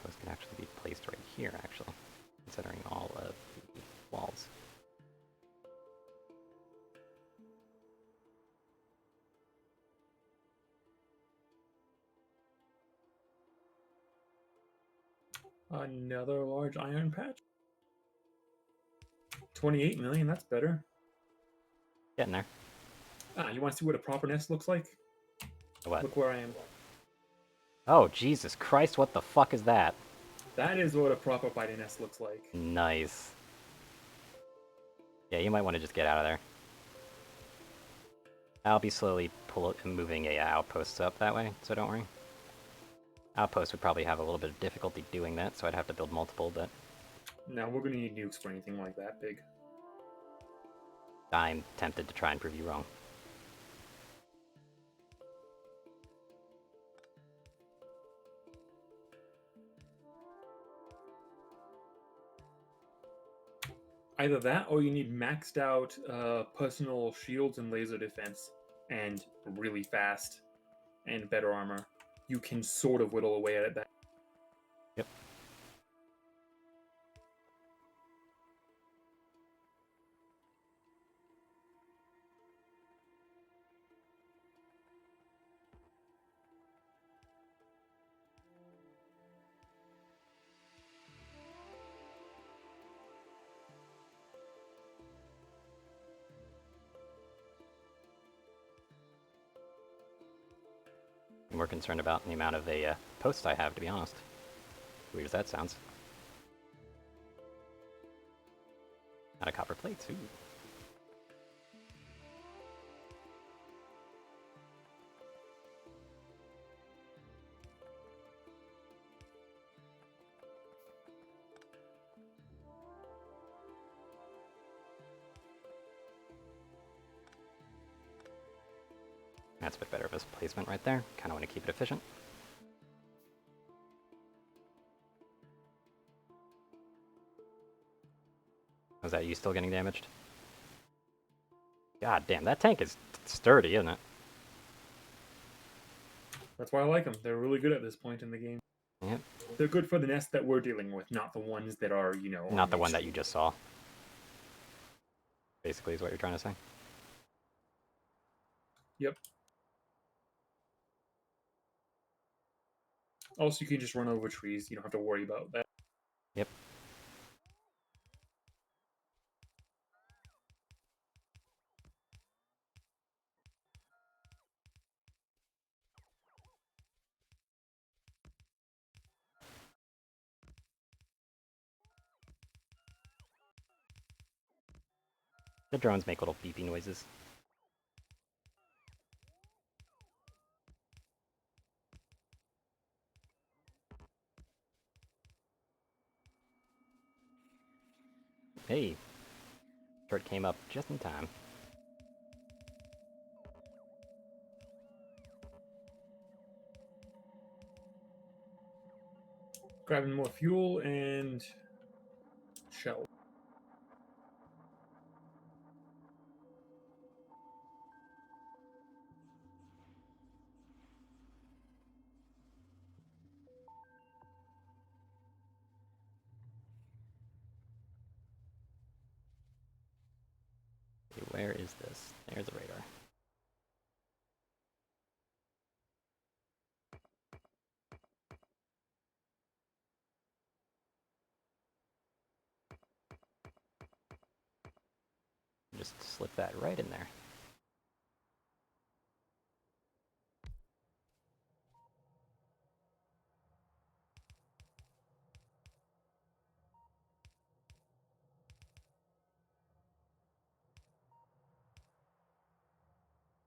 Those can actually be placed right here, actually, considering all of the walls. Another large iron patch. 28 million, that's better. Getting there. You want to see what a proper nest looks like? What? Look where I am. Oh, Jesus Christ, what the fuck is that? That is what a proper fighting nest looks like. Nice. Yeah, you might want to just get out of there. I'll be slowly moving outposts up that way, so don't worry. Outpost would probably have a little bit of difficulty doing that, so I'd have to build multiple, but Now we're gonna need nukes for anything like that big. I'm tempted to try and prove you wrong. Either that, or you need maxed out personal shields and laser defense, and really fast, and better armor. You can sort of whittle away at it that. Yep. I'm more concerned about the amount of posts I have, to be honest. Weird as that sounds. Not a copper plate, ooh. That's a bit better of a placement right there. Kind of want to keep it efficient. Was that you still getting damaged? God damn, that tank is sturdy, isn't it? That's why I like them. They're really good at this point in the game. Yep. They're good for the nest that we're dealing with, not the ones that are, you know, Not the one that you just saw. Basically, is what you're trying to say. Yep. Also, you can just run over trees. You don't have to worry about that. Yep. The drones make little beepy noises. Hey, turret came up just in time. Grabbing more fuel and shell. Okay, where is this? There's the radar. Just slip that right in there.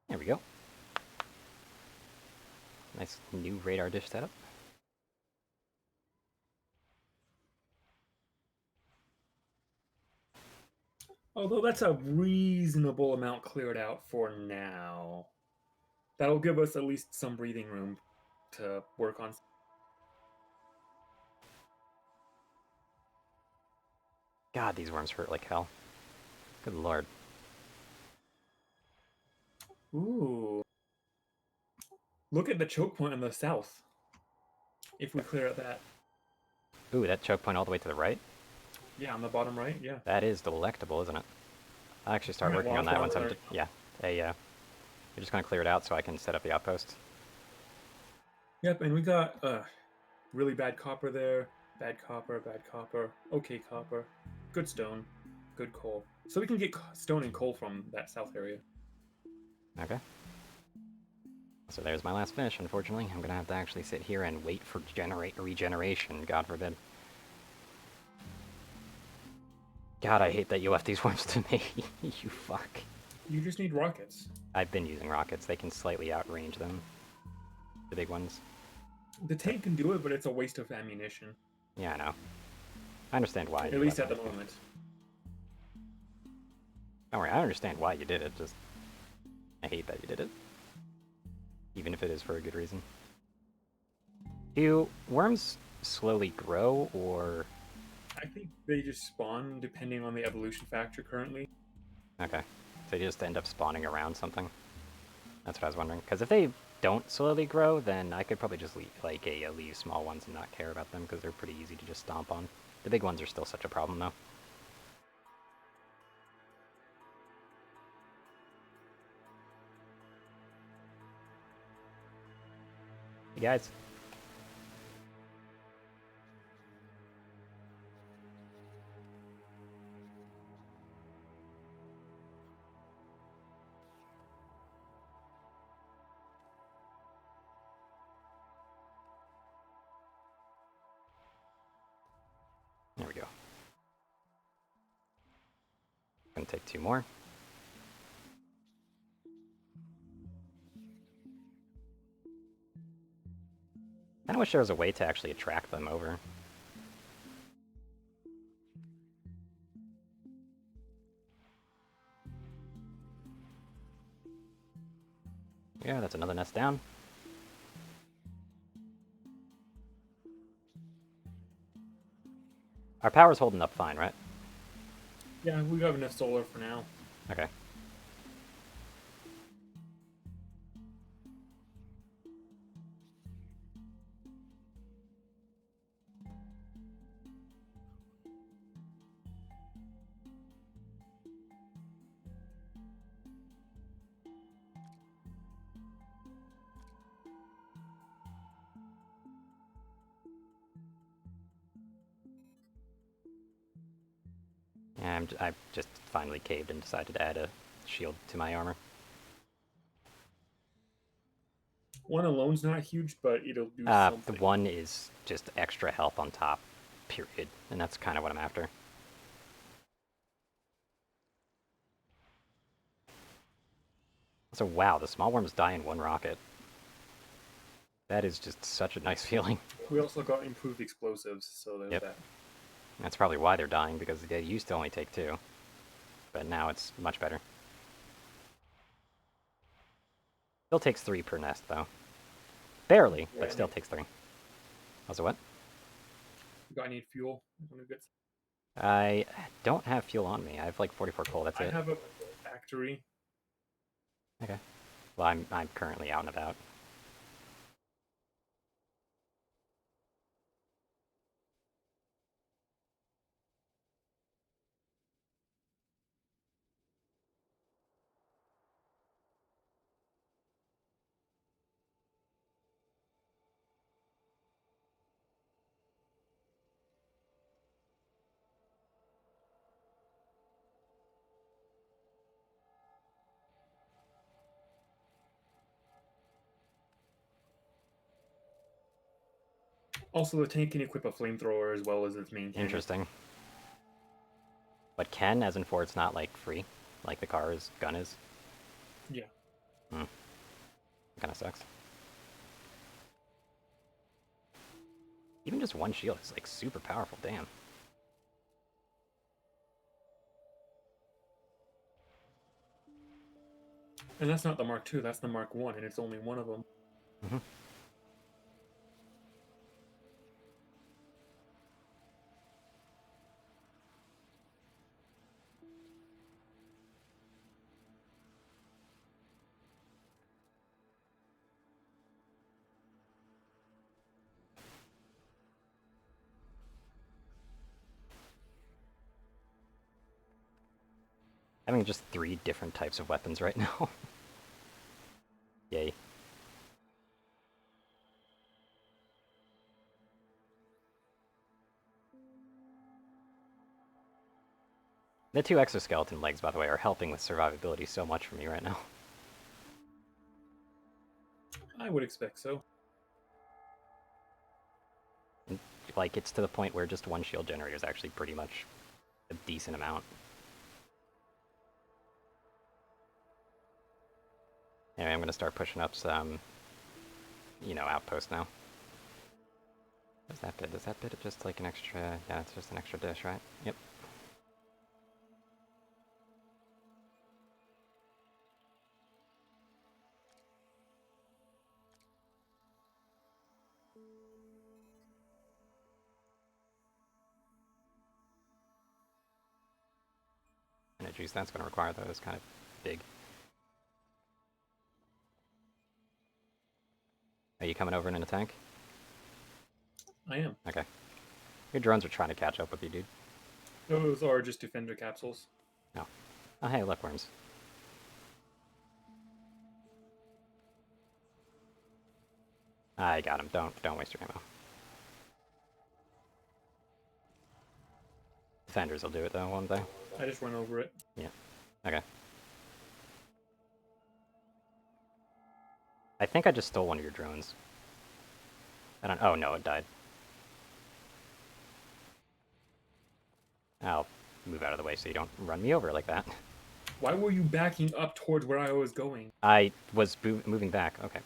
There we go. Nice new radar dish setup. Although that's a reasonable amount cleared out for now. That'll give us at least some breathing room to work on. God, these worms hurt like hell. Good lord. Ooh. Look at the choke point on the south. If we clear out that. Ooh, that choke point all the way to the right? Yeah, on the bottom right, yeah. That is delectable, isn't it? I'll actually start Alright, working well, on that's that what once I'm I'm... gonna- Yeah. You're just gonna clear it out so I can set up the outpost. Yep, and we got really bad copper there. Bad copper, okay copper. Good stone, good coal. So we can get stone and coal from that south area. Okay. So there's my last finish, unfortunately. I'm gonna have to actually sit here and wait for regeneration, God forbid. God, I hate that you left these worms to me. You fuck. You just need rockets. I've been using rockets. They can slightly outrange them. The big ones. The tank can do it, but it's a waste of ammunition. Yeah, I know. I understand why. At least at the moment. Don't worry, I understand why you did it, just... I hate that you did it. Even if it is for a good reason. Do worms slowly grow, or... I think they just spawn depending on the evolution factor currently. Okay. So they just end up spawning around something? That's what I was wondering. Because if they don't slowly grow, then I could probably just leave, leave small ones and not care about them, because they're pretty easy to just stomp on. The big ones are still such a problem, though. Hey, guys. There we go. Gonna take 2 more. I wish there was a way to actually attract them over. Yeah, that's another nest down. Our power's holding up fine, right? Yeah, we have enough solar for now. Okay. Yeah, I just finally caved and decided to add a shield to my armor. One alone's not huge, but it'll do The something. one is just extra health on top, period. And that's kind of what I'm after. So wow, the small worms die in one rocket. That is just such a nice feeling. We also got improved explosives, so there's Yep. that. That's probably why they're dying, because they used to only take 2. But now it's much better. Still takes 3 per nest, though. Barely, but Yeah, still takes 3. Also what? you got any fuel? I don't have fuel on me. I have like 44 coal, that's I it. have a factory. Okay. Well, I'm currently out and about. Also, the tank can equip a flamethrower as well as its main cannon. Interesting. But can, as in for it's not like free, like the car's gun is. Yeah. Hmm. Kind of sucks. Even just one shield is like super powerful. Damn. And that's not the Mark II, that's the Mark I, and it's only one of them. Mm-hmm. Having just 3 different types of weapons right now. Yay. The 2 exoskeleton legs, by the way, are helping with survivability so much for me right now. I would expect so. And, like, it's to the point where just 1 shield generator is actually pretty much a decent amount. Anyway, I'm gonna start pushing up some, outposts now. Does that bit just like an extra, yeah, it's just an extra dish, right? Yep. And a juice that's gonna require, though, is kind of big. Are you coming over in a tank? I am. Okay. Your drones are trying to catch up with you, dude. Those are just defender capsules. No. Oh, hey, look, worms. I got him. Don't waste your ammo. Defenders will do it, though, won't they? I just run over it. Yeah. Okay. I think I just stole one of your drones. I don't... Oh, no, it died. I'll move out of the way so you don't run me over like that. Why were you backing up towards where I was going? I was moving back. Okay.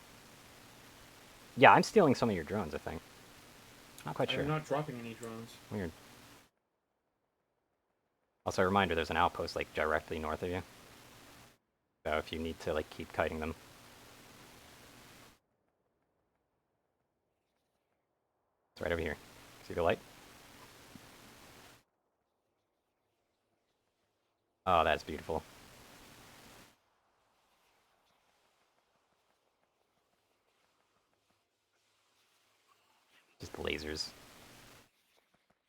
Yeah, I'm stealing some of your drones, I think. Not quite sure. I'm not dropping any drones. Weird. Also, a reminder, there's an outpost, like, directly north of you. So if you need to, like, keep kiting them. It's right over here. See the light? Oh, that's beautiful. Just lasers.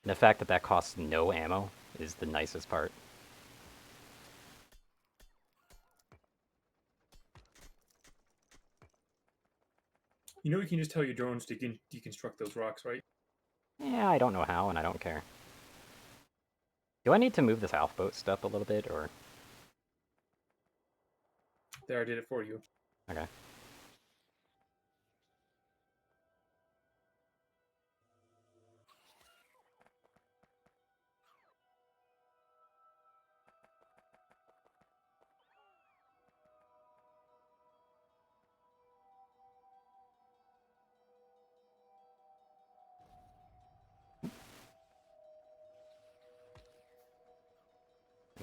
And the fact that that costs no ammo is the nicest part. You know, you can just tell your drones to deconstruct those rocks, right? Yeah, I don't know how, and I don't care. Do I need to move this alpha boat stuff a little bit, or...? There, I did it for you. Okay.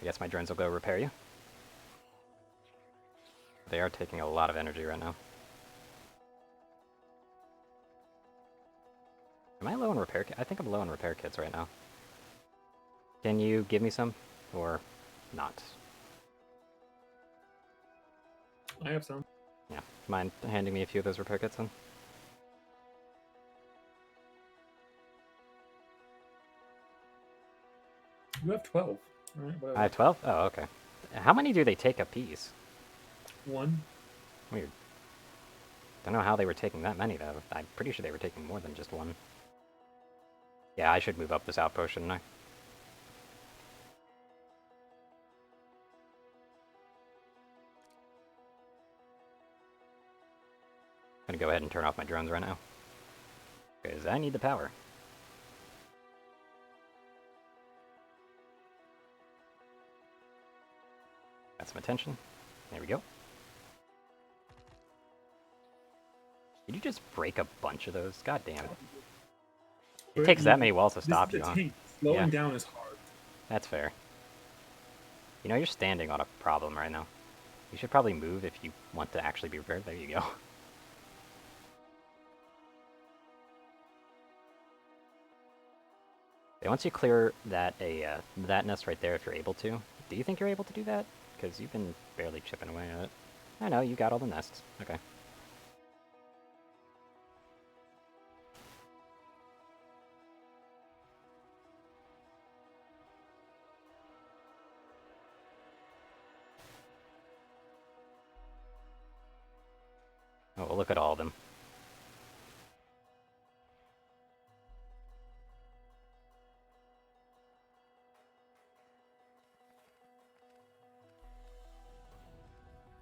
I guess my drones will go repair you. They are taking a lot of energy right now. Am I low on repair kits? I think I'm low on repair kits right now. Can you give me some? Or not? I have some. Yeah. Mind handing me a few of those repair kits then? You have 12. All right, whatever. I have 12? Oh, okay. How many do they take a piece? One. Weird. Don't know how they were taking that many, though. I'm pretty sure they were taking more than just one. Yeah, I should move up this outpost, shouldn't I? I'm gonna go ahead and turn off my drones right now. Because I need the power. Got some attention. There we go. Did you just break a bunch of those? God damn it. It takes that many walls to stop This you, is a huh? tank. Slowing Yeah. down is hard. That's fair. You know, you're standing on a problem right now. You should probably move if you want to actually be repaired. There you go. Yeah, once you clear that that nest right there, if you're able to. Do you think you're able to do that? Because you've been barely chipping away at it. I know, you got all the nests. Okay. Oh, well, look at all of them.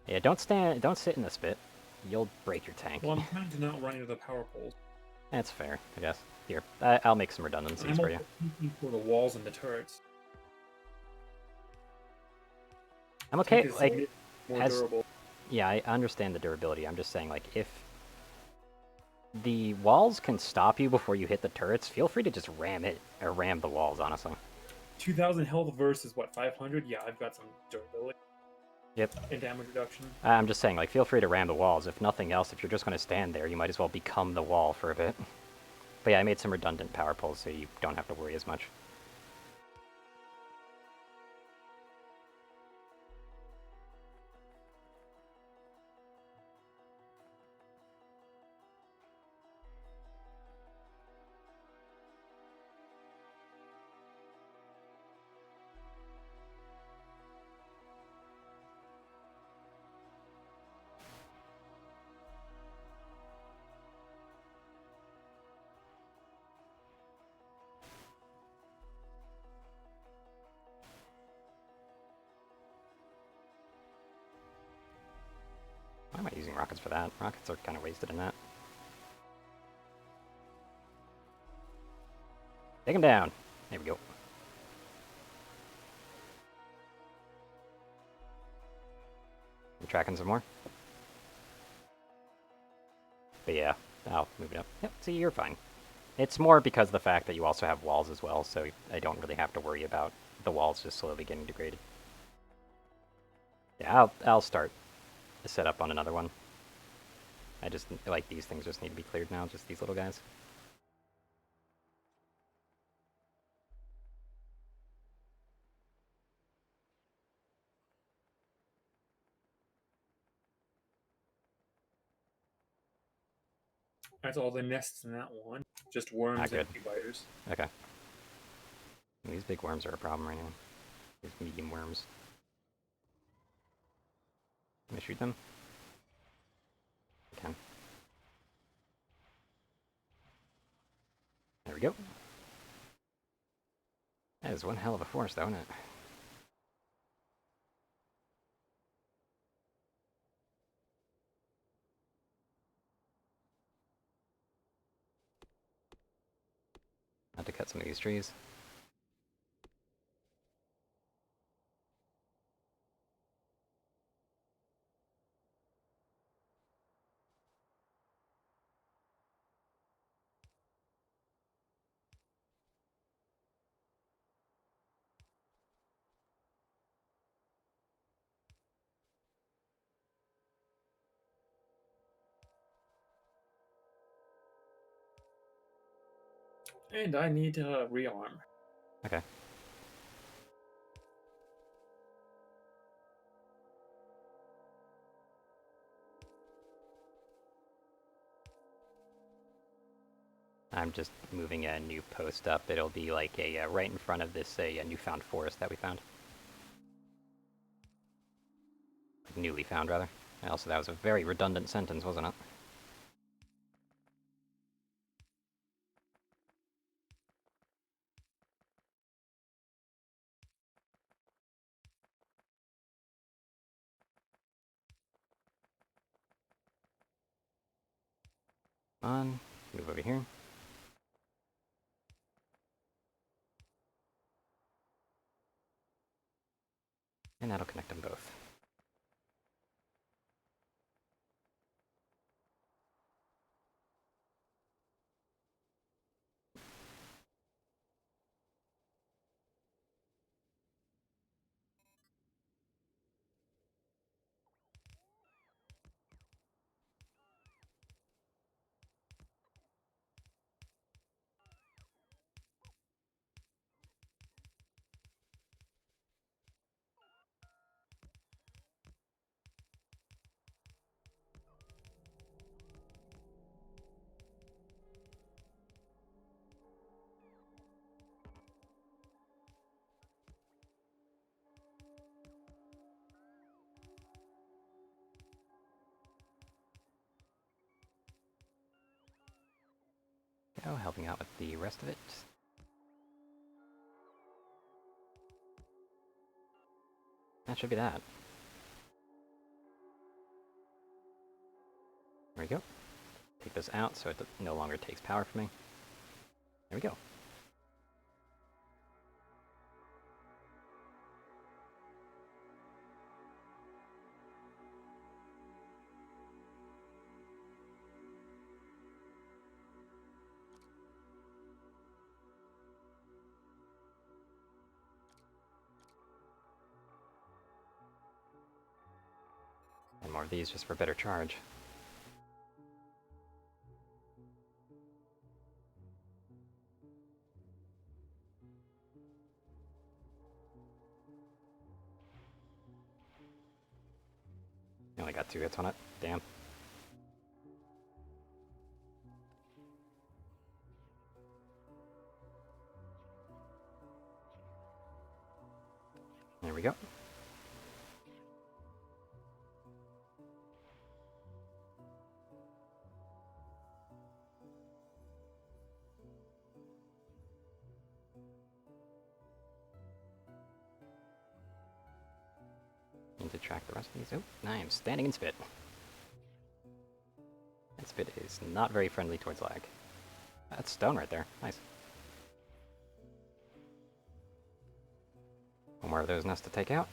Yeah, don't sit in the spit. You'll break your tank. Well, I'm trying to not run into the power poles. That's fair, I guess. Here, I'll make some redundancies I'm for also you. thinking for the walls and the turrets. I'm Tank okay, is like, more as... durable. Yeah, I understand the durability. I'm just saying, like, if the walls can stop you before you hit the turrets, feel free to just ram it, or ram the walls, honestly. 2,000 health versus what, 500? Yeah, I've got some durability Yep. and damage reduction. I'm just saying, like, feel free to ram the walls. If nothing else, if you're just going to stand there, you might as well become the wall for a bit. But yeah, I made some redundant power poles, so you don't have to worry as much. Why am I using rockets for that? Rockets are kind of wasted in that. Take him down. There we go. I'm tracking some more. But yeah, I'll move it up. Yep, see, you're fine. It's more because of the fact that you also have walls as well, so I don't really have to worry about the walls just slowly getting degraded. Yeah, I'll start the setup on another one. I just, like, these things just need to be cleared now, just these little guys. That's all the nests in that one. Just Ah, worms and good. a few biters. Okay. These big worms are a problem right now. These medium worms. Can I shoot them? I can. There we go. That is one hell of a force, though, isn't it? I have to cut some of these trees. And I need to rearm. Okay. I'm just moving a new post up. It'll be like a right in front of this a newfound forest that we found. Like newly found, rather. And also, that was a very redundant sentence, wasn't it? Come on, move over here. And that'll connect them both. Go, helping out with the rest of it. That should be that. There we go. Take this out so it no longer takes power from me. There we go. And more of these just for better charge. Only got 2 hits on it. Damn. There we go. Need to track the rest of these. Oh, I am standing in spit. And spit is not very friendly towards lag. That's stone right there. Nice. One more of those nests to take out.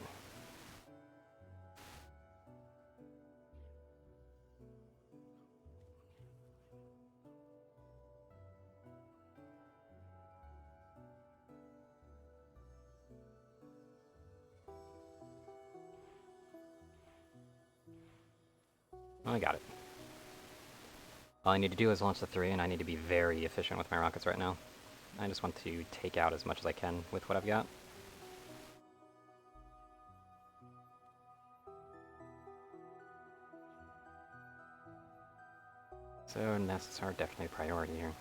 Oh, I got it. All I need to do is launch the 3, and I need to be very efficient with my rockets right now. I just want to take out as much as I can with what I've got. So nests are definitely a priority here.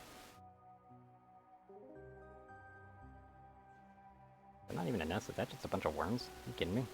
But not even a nest, is that just a bunch of worms? Are you kidding me?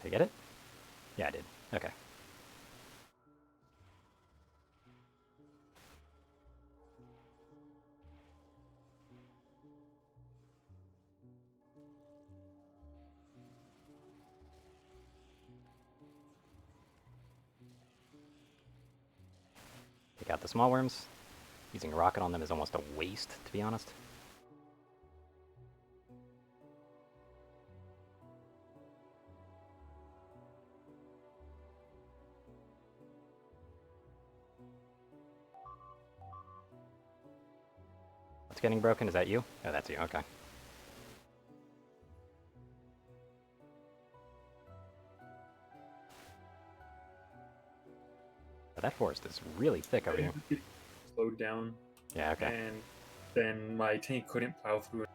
Did I get it? Yeah, I did. Okay. Take out the small worms. Using a rocket on them is almost a waste, to be honest. What's getting broken? Is that you? Oh, that's you. Okay. Oh, that forest is really thick over here. It slowed down, Yeah, okay. and then my tank couldn't plow through.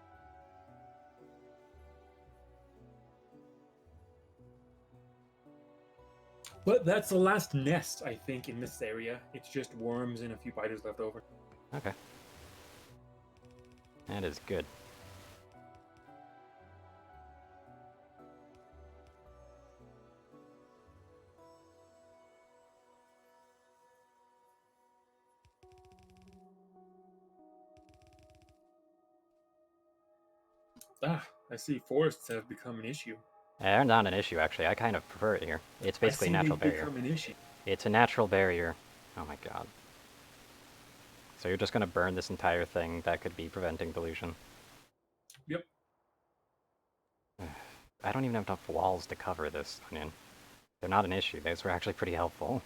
But that's the last nest, I think, in this area. It's just worms and a few biters left over. Okay. That is good. Ah, I see forests have become an issue. They're not an issue, actually. I kind of prefer it here. It's I basically a see natural they've barrier. become an issue. It's a natural barrier. Oh my god. So you're just gonna burn this entire thing that could be preventing pollution. Yep. I don't even have enough walls to cover this onion. They're not an issue. Those were actually pretty helpful.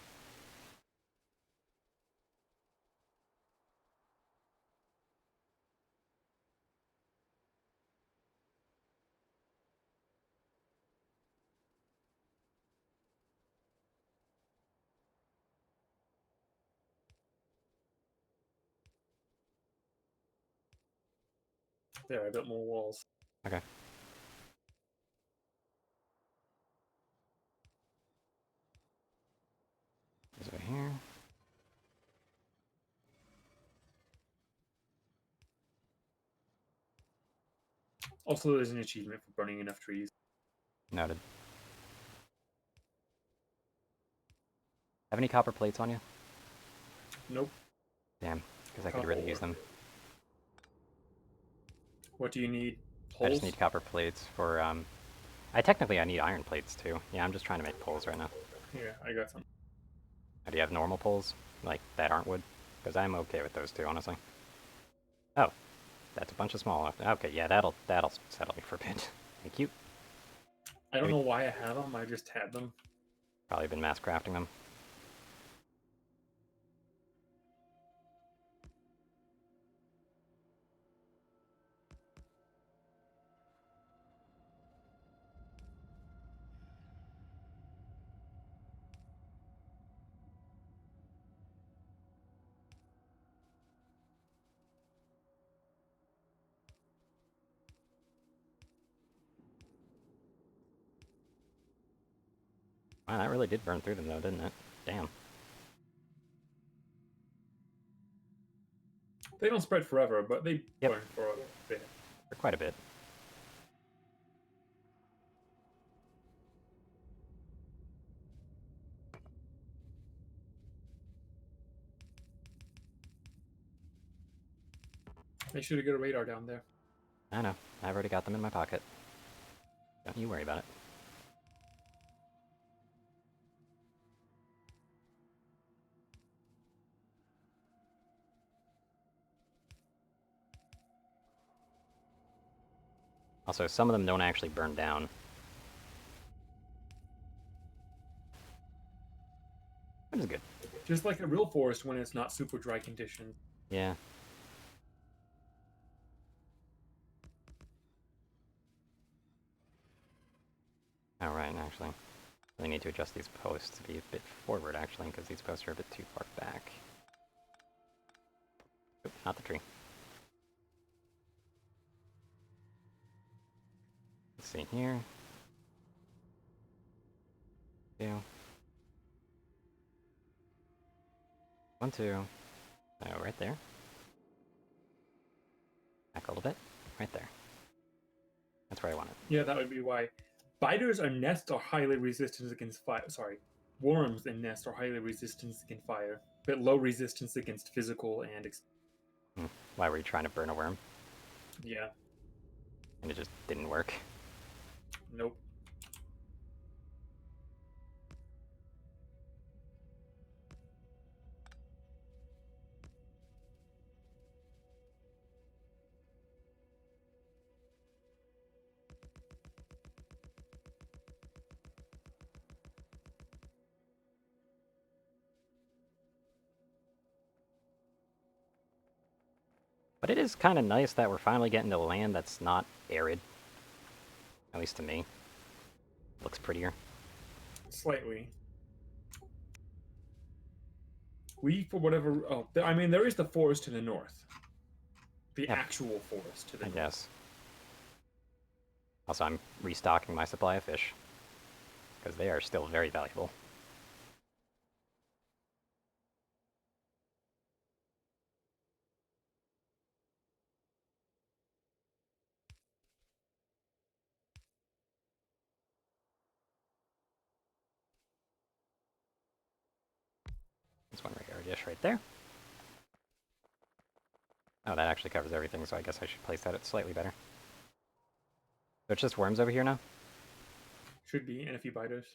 There, I built more walls. Okay. These over here. Also, there's an achievement for burning enough trees. Noted. Have any copper plates on you? Nope. Damn, because I could really use them. What do you need? I just Poles? need copper plates for, I need iron plates too. Yeah, I'm just trying to make poles right now. Yeah, I got some. Do you have normal poles? Like, that aren't wood? Because I'm okay with those too, honestly. Oh, that's a bunch of small. Okay, yeah, that'll settle me for a bit. Thank you. I don't know why I have them. I just had them. Probably been mass crafting them. Wow, that really did burn through them though, didn't it? Damn. They don't spread forever, but they Yep. burn for a bit. For quite a bit. Make sure to get a radar down there. I know. I've already got them in my pocket. Don't you worry about it. Also, some of them don't actually burn down. Which is good. Just like a real forest when it's not super dry conditions. Yeah. Alright, actually. I need to adjust these posts to be a bit forward, actually, because these posts are a bit too far back. Oop, not the tree. Let's see here. 2. 1, 2. Oh, right there. Back a little bit. Right there. That's where I want it. Yeah, that would be why. Spiders and nests are highly resistant against fire. Sorry, worms and nests are highly resistant against fire, but low resistance against physical and. Why were you trying to burn a worm? Yeah. And it just didn't work. Nope. But it is kind of nice that we're finally getting to land that's not arid. At least to me. Looks prettier. Slightly. We, for whatever. Oh, I mean, there is the forest to the north. The Yep. actual forest to the I north. guess. Also, I'm restocking my supply of fish. Because they are still very valuable. There's one regular dish right there. Oh, that actually covers everything, so I guess I should place that slightly better. So it's just worms over here now? Should be, and a few biters.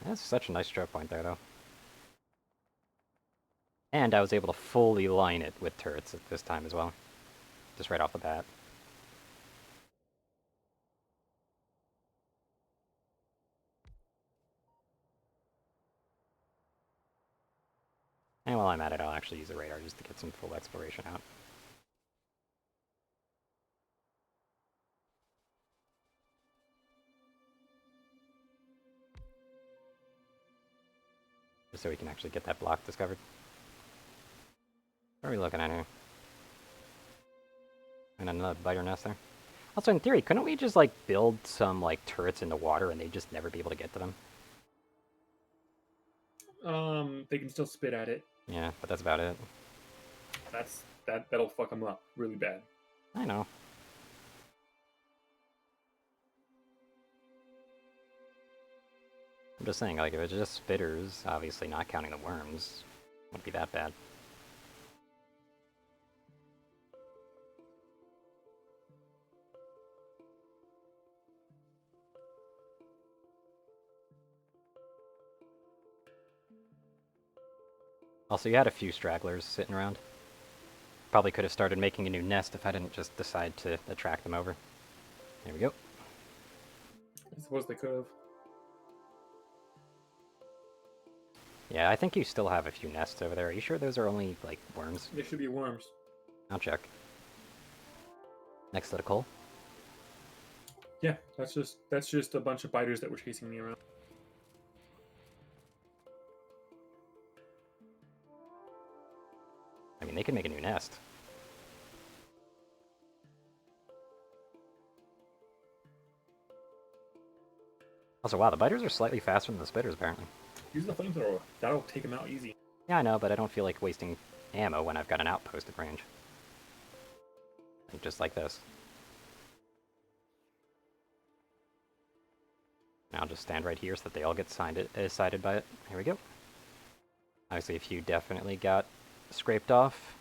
That's such a nice stroke point there, though. And I was able to fully line it with turrets at this time as well. Just right off the bat. And while I'm at it, I'll actually use the radar just to get some full exploration out. Just so we can actually get that block discovered. What are we looking at here? And another biter nest there. Also, in theory, couldn't we just, like, build some, like, turrets in the water and they'd just never be able to get to them? They can still spit at it. Yeah, but that's about it. That'll fuck them up really bad. I know. I'm just saying, like, if it's just spitters, obviously not counting the worms, wouldn't be that bad. Also, you had a few stragglers sitting around. Probably could have started making a new nest if I didn't just decide to attract them over. There we go. I suppose they could have. Yeah, I think you still have a few nests over there. Are you sure those are only, like, worms? They should be worms. I'll check. Next to the coal? Yeah, that's just a bunch of biters that were chasing me around. I mean, they can make a new nest. Also, wow, the biters are slightly faster than the spitters, apparently. Use the flamethrower. That'll take them out easy. Yeah, I know, but I don't feel like wasting ammo when I've got an outpost at range. Like, just like this. Now I'll just stand right here so that they all get sighted by it. Here we go. Obviously, a few definitely got scraped off.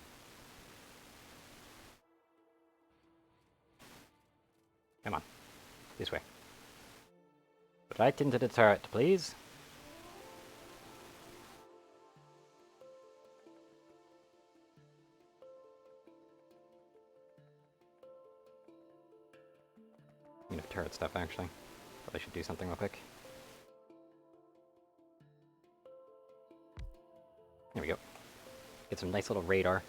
Come on. This way. Right into the turret, please. I'm gonna turret stuff, actually. Probably should do something real quick. There we go. Get some nice little radar.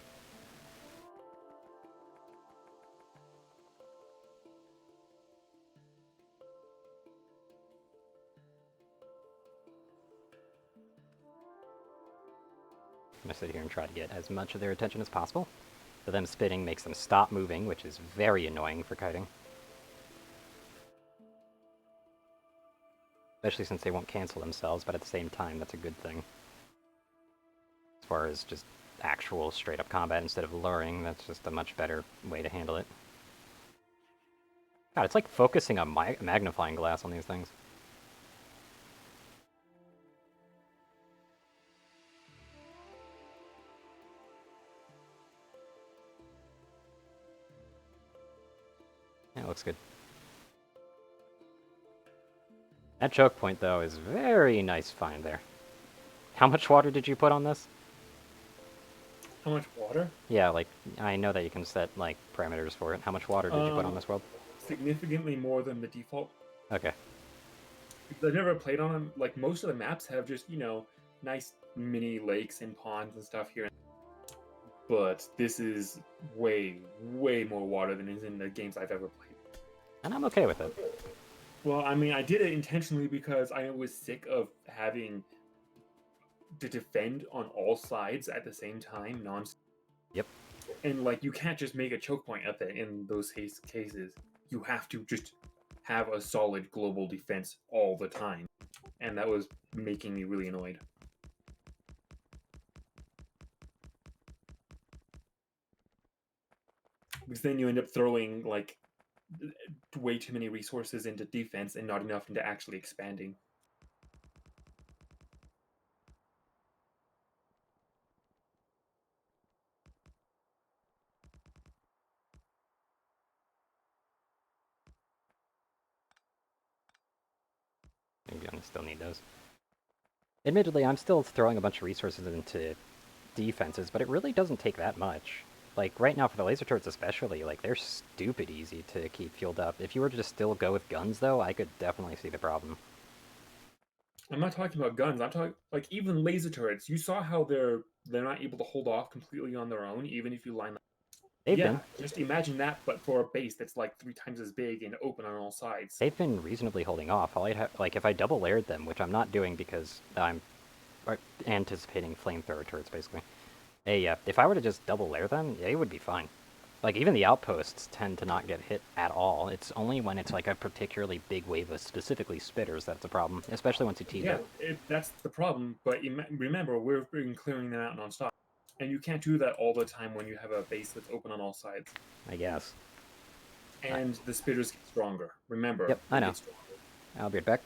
I'm gonna sit here and try to get as much of their attention as possible. So them spitting makes them stop moving, which is very annoying for kiting. Especially since they won't cancel themselves, but at the same time, that's a good thing. As far as just actual straight-up combat instead of luring, that's just a much better way to handle it. God, it's like focusing a magnifying glass on these things. Yeah, it looks good. That choke point, though, is very nice find there. How much water did you put on this? How much water? Yeah, like, I know that you can set, like, parameters for it. How much water did you put on Um, this world? Significantly more than the default. Okay. Because I've never played on them. Like most of the maps have just nice mini lakes and ponds and stuff here. But this is way more water than is in the games I've ever played. And I'm okay with it. Well, I mean, I did it intentionally because I was sick of having to defend on all sides at the same time, non. Yep. And like, you can't just make a choke point at the in those cases. You have to just have a solid global defense all the time, and that was making me really annoyed. Because then you end up throwing like way too many resources into defense and not enough into actually expanding. Maybe I still need those. Admittedly, I'm still throwing a bunch of resources into defenses, but it really doesn't take that much. Like, right now for the laser turrets especially, like, they're stupid easy to keep fueled up. If you were to just still go with guns, though, I could definitely see the problem. I'm not talking about guns. I'm talking like even laser turrets. You saw how they're not able to hold off completely on their own, even if you line them. They've Yeah, been. just imagine that, but for a base that's like 3 times as big and open on all sides. They've been reasonably holding off. All I'd have, like, if I double layered them, which I'm not doing because I'm anticipating flamethrower turrets, basically. If I were to just double layer them, they would be fine. Like, even the outposts tend to not get hit at all. It's only when it's like a particularly big wave of specifically spitters that's a problem, especially once you tease Yeah, it. that's the problem. But remember, we've been clearing them out nonstop, and you can't do that all the time when you have a base that's open on all sides. I guess. I, And the spitters get stronger. Remember, yep, I they know. get stronger. I'll be right back.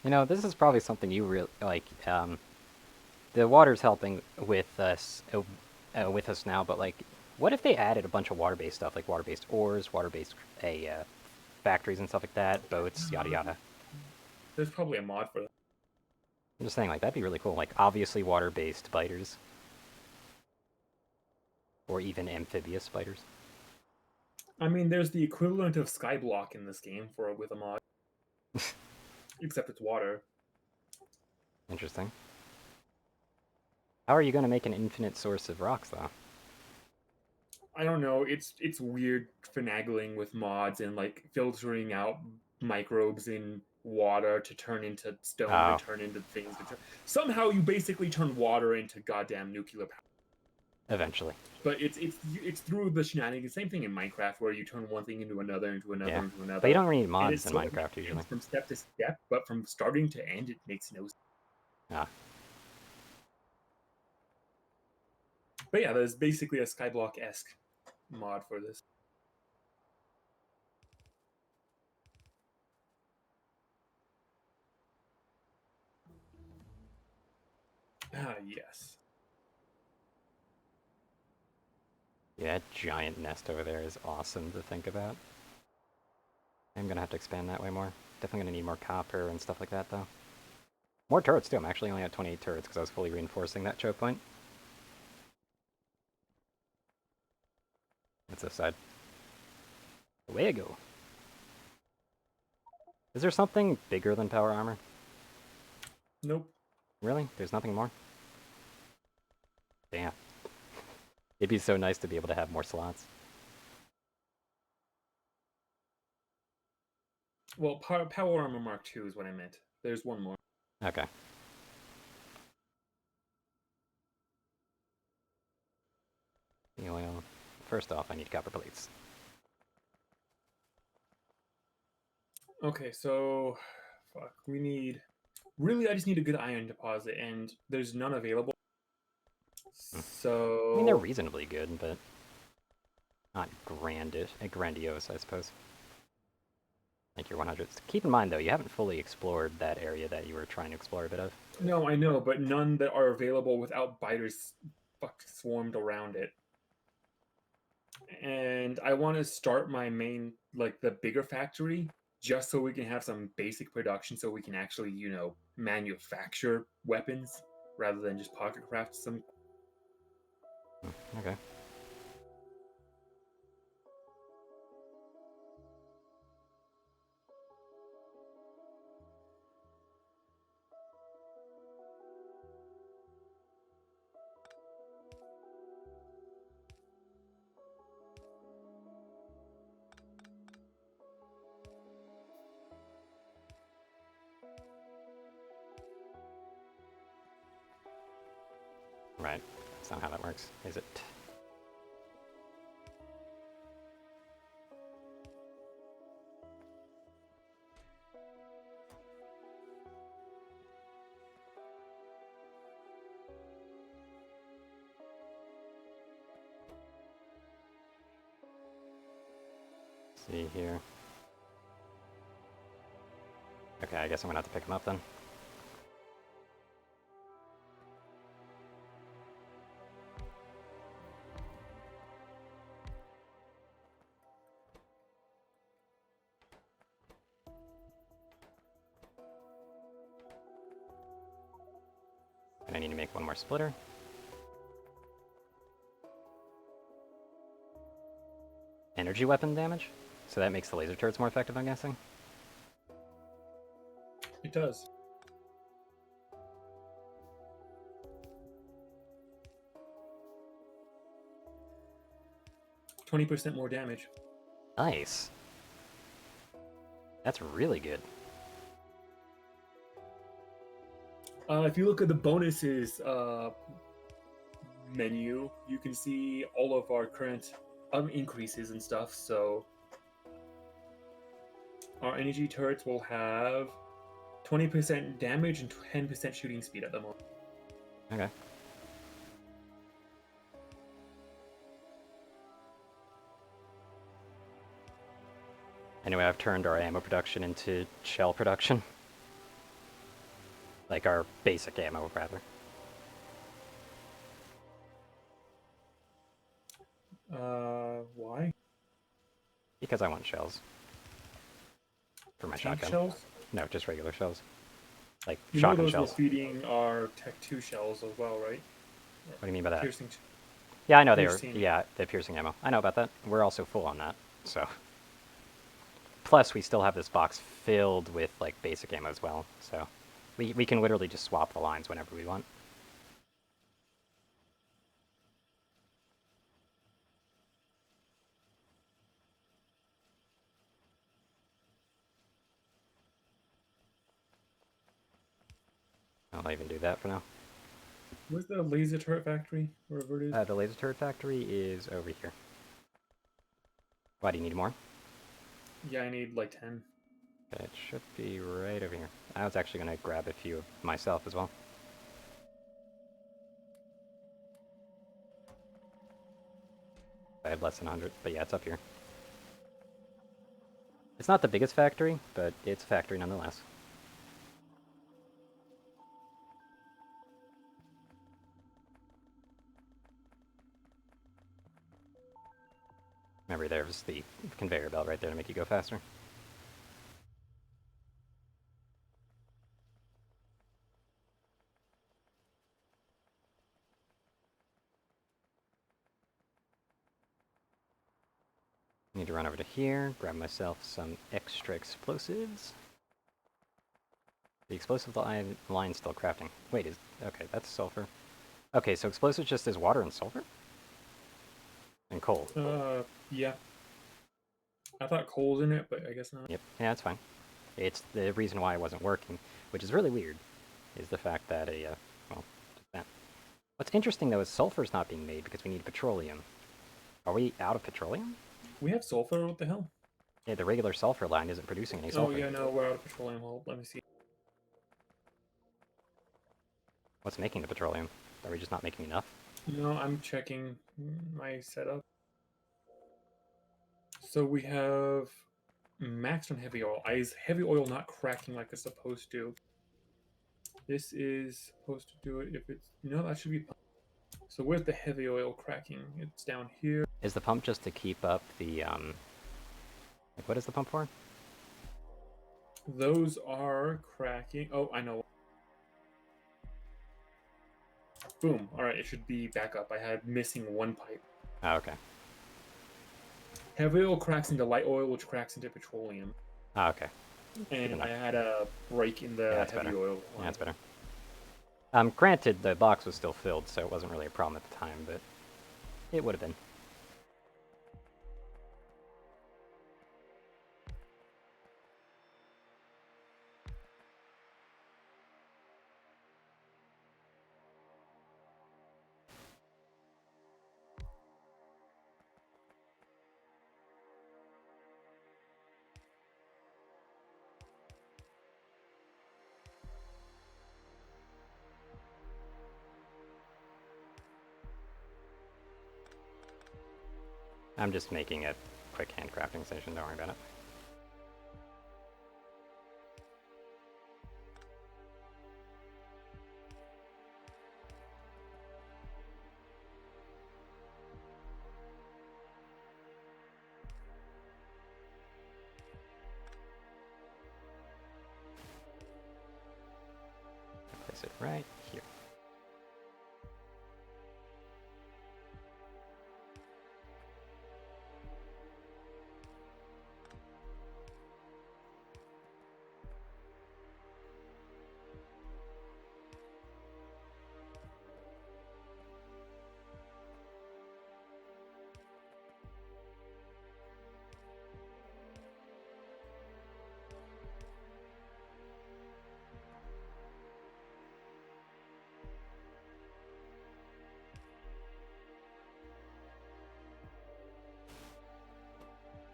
You know, this is probably something you really like. the water's helping with us now, but like, what if they added a bunch of water-based stuff, like water-based ores, water-based factories and stuff like that, boats, yada yada. There's probably a mod for that. I'm just saying, like, that'd be really cool. Like, obviously water-based spiders, or even amphibious spiders. I mean, there's the equivalent of Skyblock in this game for with a mod, except it's water. Interesting. How are you going to make an infinite source of rocks, though? I don't know. It's weird finagling with mods and like filtering out microbes in water to turn into stone, to Oh, turn into things. Somehow you basically turn water into goddamn nuclear power. eventually. But it's through the shenanigans. Same thing in Minecraft, where you turn one thing into another, into another, Yeah. into But you another. don't need And mods it's in sort of Minecraft, makes usually. sense from step to step, but from starting to end, it makes no sense. Ah, But yeah, there's basically a Skyblock esque mod for this. Ah, yes. yeah, that giant nest over there is awesome to think about. I'm going to have to expand that way more. Definitely going to need more copper and stuff like that, though. More turrets, too. I'm actually only at 28 turrets because I was fully reinforcing that choke point. That's this side. Away I go. Is there something bigger than power armor? Nope. Really? There's nothing more? Damn. It'd be so nice to be able to have more slots. Well, Power Armor Mark II is what I meant. There's one more. Okay. Well, first off, I need copper plates. Okay, so fuck. We need. Really, I just need a good iron deposit, and there's none available. Hmm. I mean, they're So reasonably good, but not grandiose, I suppose. Like your 100s. Keep in mind, though, you haven't fully explored that area that you were trying to explore a bit of. no, I know, but none that are available without biters fuck swarmed around it. And I want to start my main, like the bigger factory, just so we can have some basic production, so we can actually, manufacture weapons rather than just pocket craft some. Okay. Right. That's not how that works, is it? See here. Okay, I guess I'm gonna have to pick them up then. And I need to make one more splitter. Energy weapon damage? So that makes the laser turrets more effective, I'm guessing? It does. %20 more damage. Nice. That's really good. If you look at the bonuses menu, you can see all of our current increases and stuff. So our energy turrets will have 20% damage and 10% shooting speed at the moment. Okay. Anyway, I've turned our ammo production into shell production. Like our basic ammo, rather. Why? Because I want shells for my Tank shotgun. shells? No, just regular shells. Like You know shotgun those we're shells. feeding our Tech 2 shells as well, right? What do you mean by that? Piercing. Yeah, I know they were. Piercing. Yeah, the piercing ammo. I know about that. We're also full on that. So. Plus, we still have this box filled with like basic ammo as well. So, we can literally just swap the lines whenever we want. I'll even do that for now. Where's the laser turret factory? Wherever it is. The laser turret factory is over here. Why do you need more? Yeah, I need like 10. It should be right over here. I was actually going to grab a few myself as well. I have less than 100, but yeah, it's up here. It's not the biggest factory, but it's a factory nonetheless. Remember, there's the conveyor belt right there to make you go faster. Need to run over to here, grab myself some extra explosives. The explosive line's still crafting. Wait, okay, that's sulfur. Okay, so explosives just is water and sulfur? And coal. Yeah. I thought coal's in it, but I guess not. Yep, yeah, that's fine. It's the reason why it wasn't working, which is really weird, is the fact that well, just that. What's interesting though is sulfur's not being made because we need petroleum. Are we out of petroleum? We have sulfur. What the hell? Yeah, the regular sulfur line isn't producing any Oh sulfur. yeah, no, we're out of petroleum. Well, let me see. What's making the petroleum? Are we just not making enough? No, I'm checking my setup. So we have maxed on heavy oil. Is heavy oil not cracking like it's supposed to? This is supposed to do it if it's... No, that should be... So where's the heavy oil cracking? It's down here. Is the pump just to keep up the, like what is the pump for? Those are cracking. Oh, I know. Boom. All right, it should be back up. I had missing one pipe. Oh, okay. Heavy oil cracks into light oil, which cracks into petroleum. Oh, okay. And I had a break in the that's heavy better. oil line. Yeah, that's better. Granted, the box was still filled, so it wasn't really a problem at the time, but it would have been. I'm just making a quick hand crafting station, don't worry about it. Place it right here.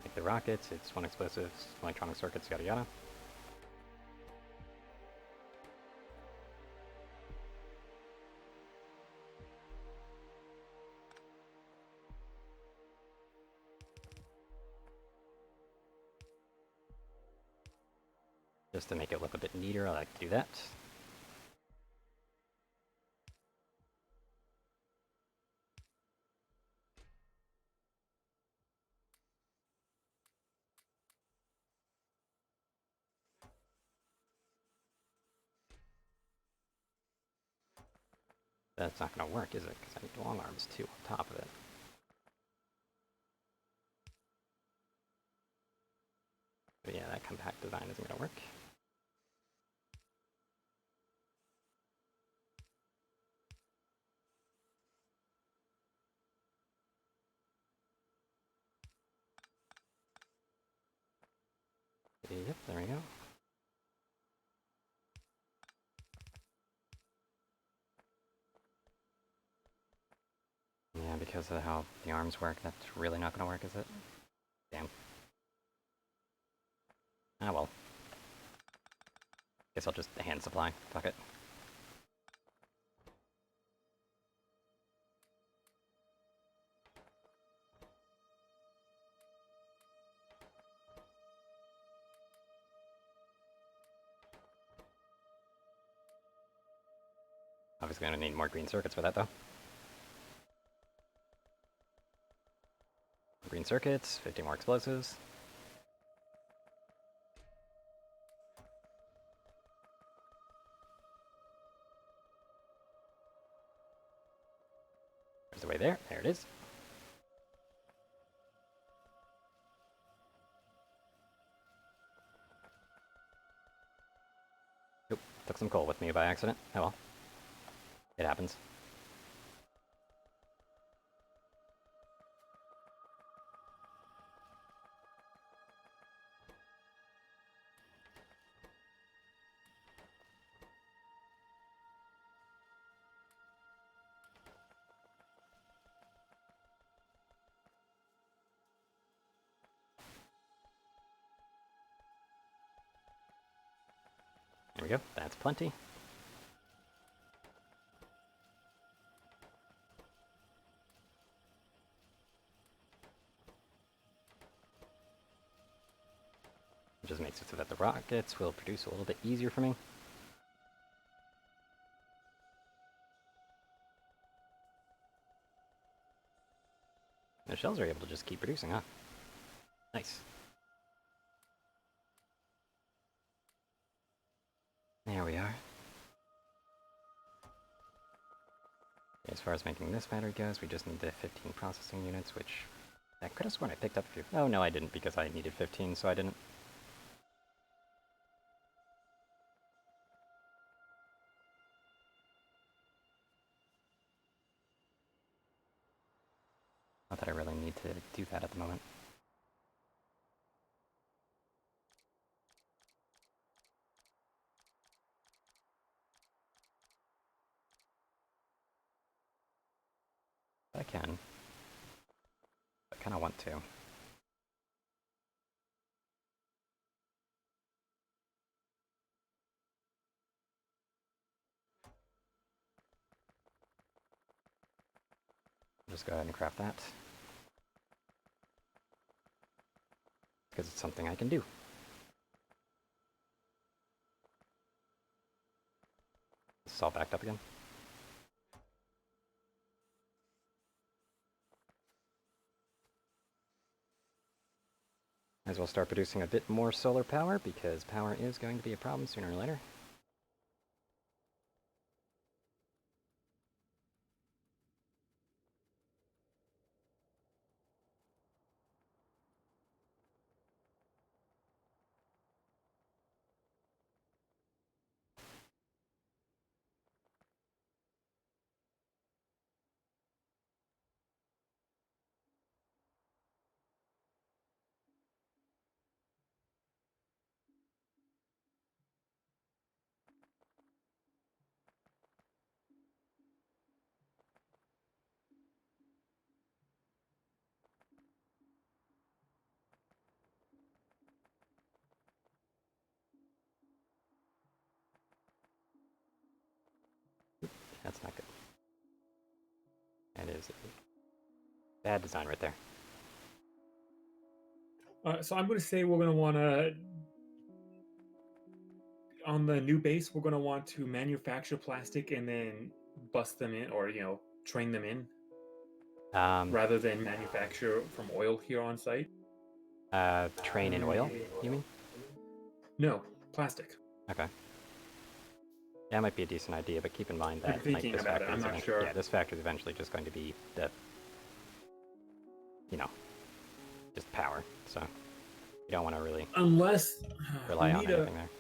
Make the rockets, it's one explosives, electronic circuits, yada yada. Just to make it look a bit neater, I like to do that. that's not going to work, is it? Because I need long arms too on top of it. But yeah, that compact design isn't going to work. Yep, there we go. Yeah, because of how the arms work, that's really not going to work, is it? Damn. Ah, well. Guess I'll just hand supply. Fuck it. Obviously gonna need more green circuits for that, though. Green circuits, 50 more explosives. There's the way there. There it is. Oop, took some coal with me by accident. Oh well. It happens. There we go. That's plenty. It just makes it so that the rockets will produce a little bit easier for me. The shells are able to just keep producing, huh? Nice. There we are. As far as making this battery goes, we just need the 15 processing units, which I could have sworn I picked up a few. Oh, no, I didn't, because I needed 15, so I didn't. Not that I really need to do that at the moment. I can. I kind of want to. Just go ahead and craft that. Because it's something I can do. This is all backed up again. Might as well start producing a bit more solar power, because power is going to be a problem sooner or later. That's not good. That is a bad design right there. So I'm going to say we're going to want to, on the new base, we're going to want to manufacture plastic and then bust them in, or train them in, rather than manufacture from oil here on site. Train in oil, you mean? No, plastic. Okay. That might be a decent idea, but keep in mind I'm that like thinking this about it. factory I'm is not eventually, sure. yeah, this factory is eventually just going to be the, you know, just power. So you don't want to really Unless we rely on need a. anything there.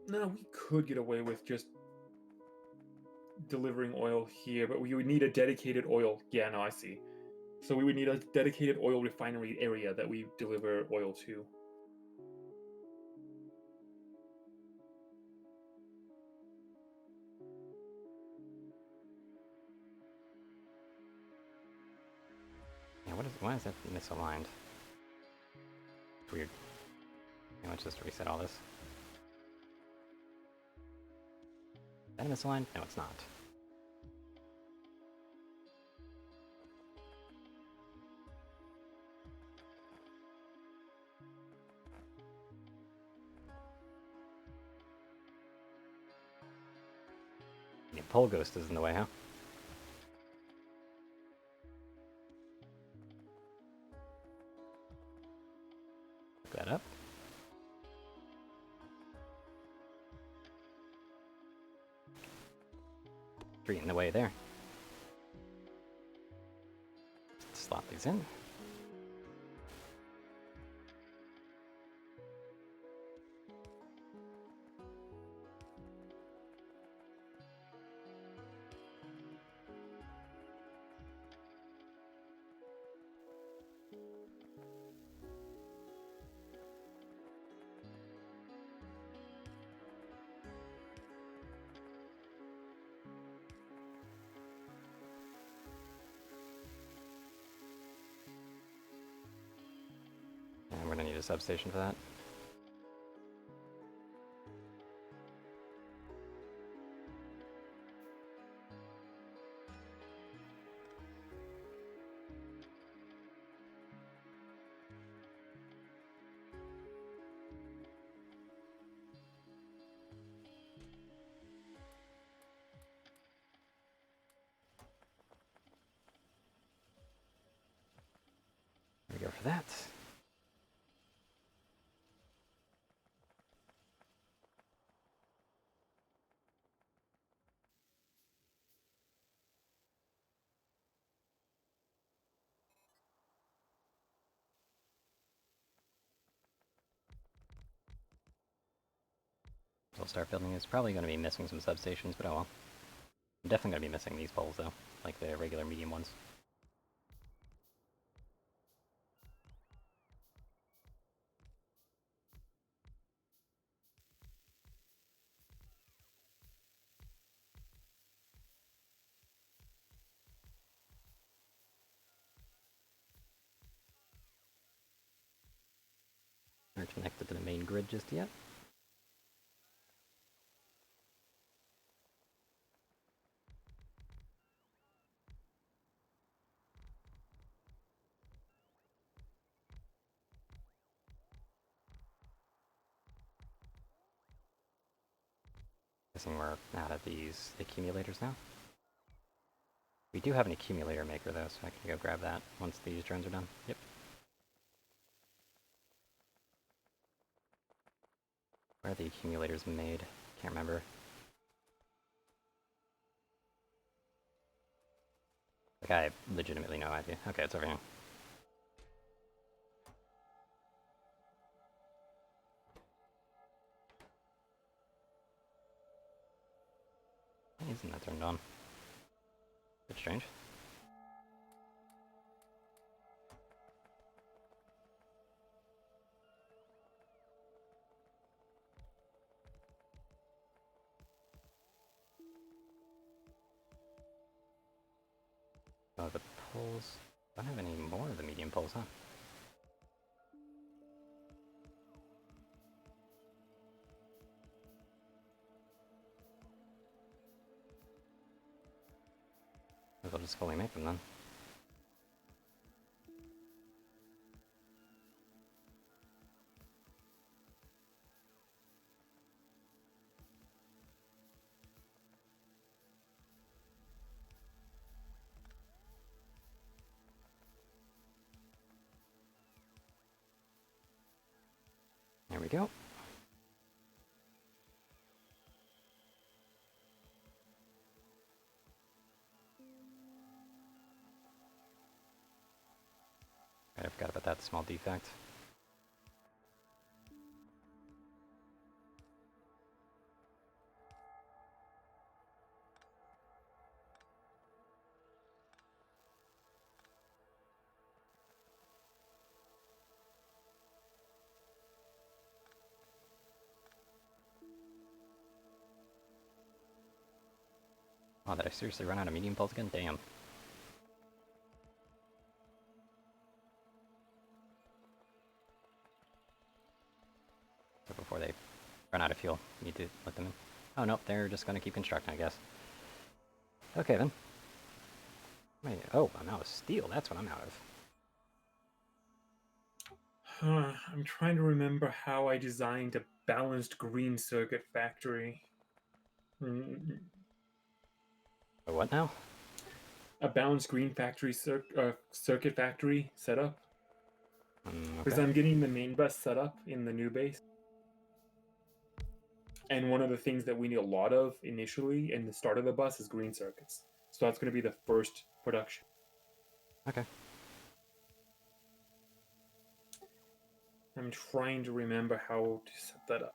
No, we could get away with just delivering oil here, but we would need a dedicated oil. Yeah, no, I see. So we would need a dedicated oil refinery area that we deliver oil to. Yeah, why is that misaligned? It's weird. Okay, let's just reset all this. Is that misaligned? No, it's not. Yeah, pole ghost is in the way, huh? Look that up. 3 in the way there. Slot these in. And we're gonna need a substation for that. There we go for that. So I'll start building. It's probably going to be missing some substations, but oh well. I'm definitely going to be missing these poles though, like the regular medium ones. Aren't connected to the main grid just yet. Guessing we're out of these accumulators now. We do have an accumulator maker though, so I can go grab that once these drones are done. Yep. Where are the accumulators made? Can't remember. Like, I have legitimately no idea. Okay, it's over here. Why isn't that turned on? Bit strange. Oh, the poles. I don't have any more of the medium poles, huh? Guess I'll just fully make them then. There we go. I forgot about that small defect. Oh, did I seriously run out of medium bolts again? Damn. So before they run out of fuel, need to let them in. Oh, nope, they're just gonna keep constructing, I guess. Okay, then. Wait, oh, I'm out of steel. That's what I'm out of. I'm trying to remember how I designed a balanced green circuit factory. Mm, Oh, what now? a balanced green factory circuit factory setup. Because Okay. I'm getting the main bus set up in the new base. And one of the things that we need a lot of initially in the start of the bus is green circuits. So that's going to be the first production. Okay. I'm trying to remember how to set that up.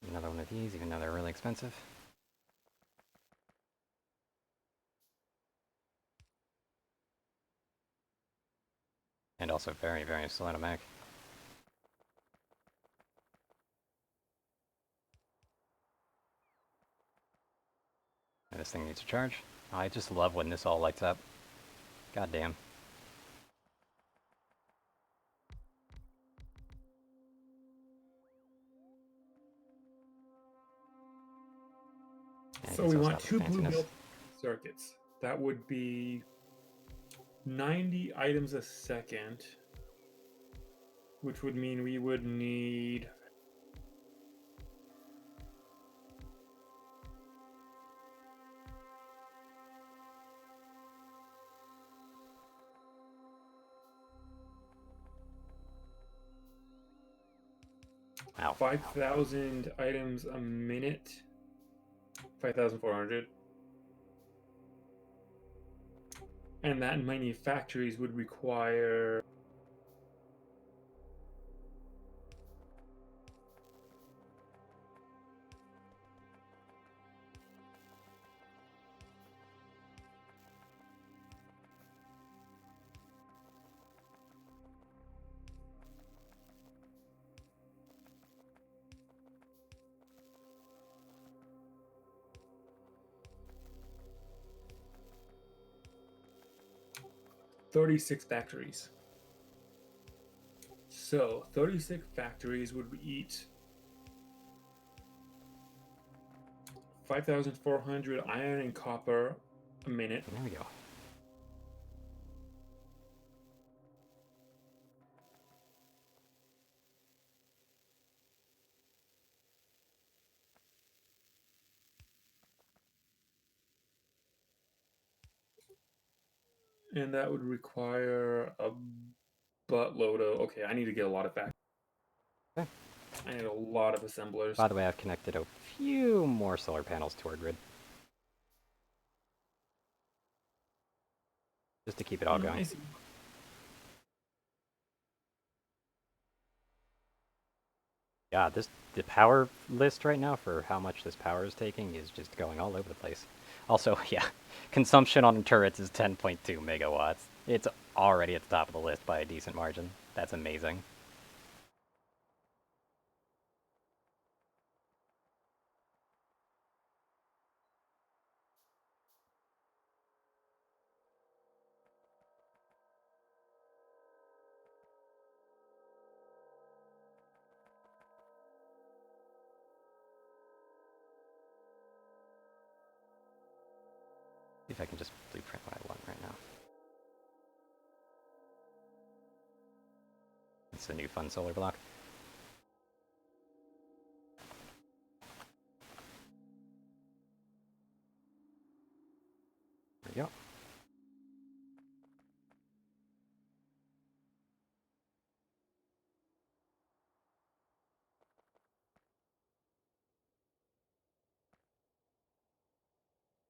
Another one of these, even though they're really expensive. And also very, very slow to make. And this thing needs to charge. Oh, I just love when this all lights up. God damn. And it So gets we all want stopped two with blue fanciness. built circuits. That would be 90 items a second, which would mean we would need Ow. 5,000 items a minute. 5,400. And that many factories would require $36 factories. So 36 factories would eat 5,400 iron and copper a minute. There we go. And that would require a buttload of. Okay, I need to get a lot of factories. Okay. I need a lot of assemblers. By the way, I've connected a few more solar panels to our grid. Just to keep it all going. I see. God, the power list right now for how much this power is taking is just going all over the place. Also, yeah, consumption on turrets is 10.2 megawatts. It's already at the top of the list by a decent margin. That's amazing. if I can just blueprint what I want right now. It's a new fun solar block. There we go.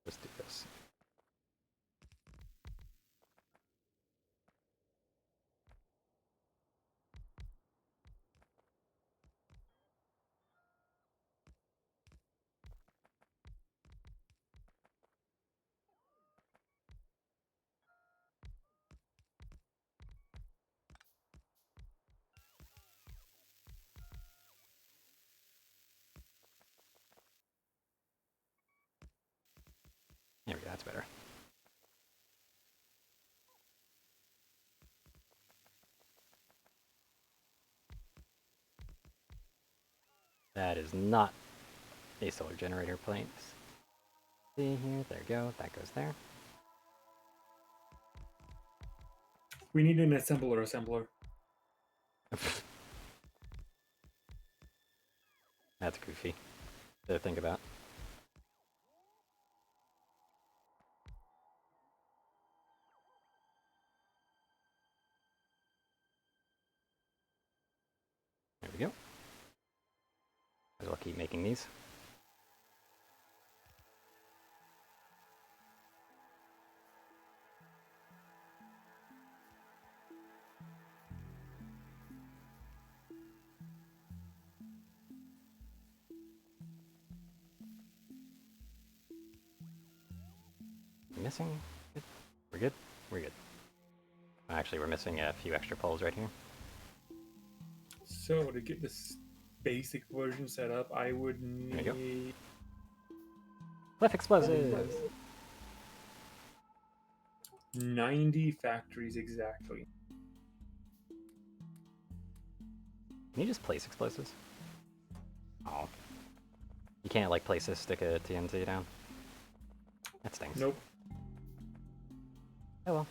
Let's do this. There we go, that's better. That is not a solar generator plate. See here, there we go, that goes there. We need an assembler. That's goofy to think about. There we go. Might as well keep making these. Missing? Good. We're good? We're good. Actually, we're missing a few extra poles right here. So to get this basic version set up, I would need Cliff explosives! 90 factories exactly. Can you just place explosives? Oh. You can't, like, place this, stick a TNT down? That stings. Nope. Oh well.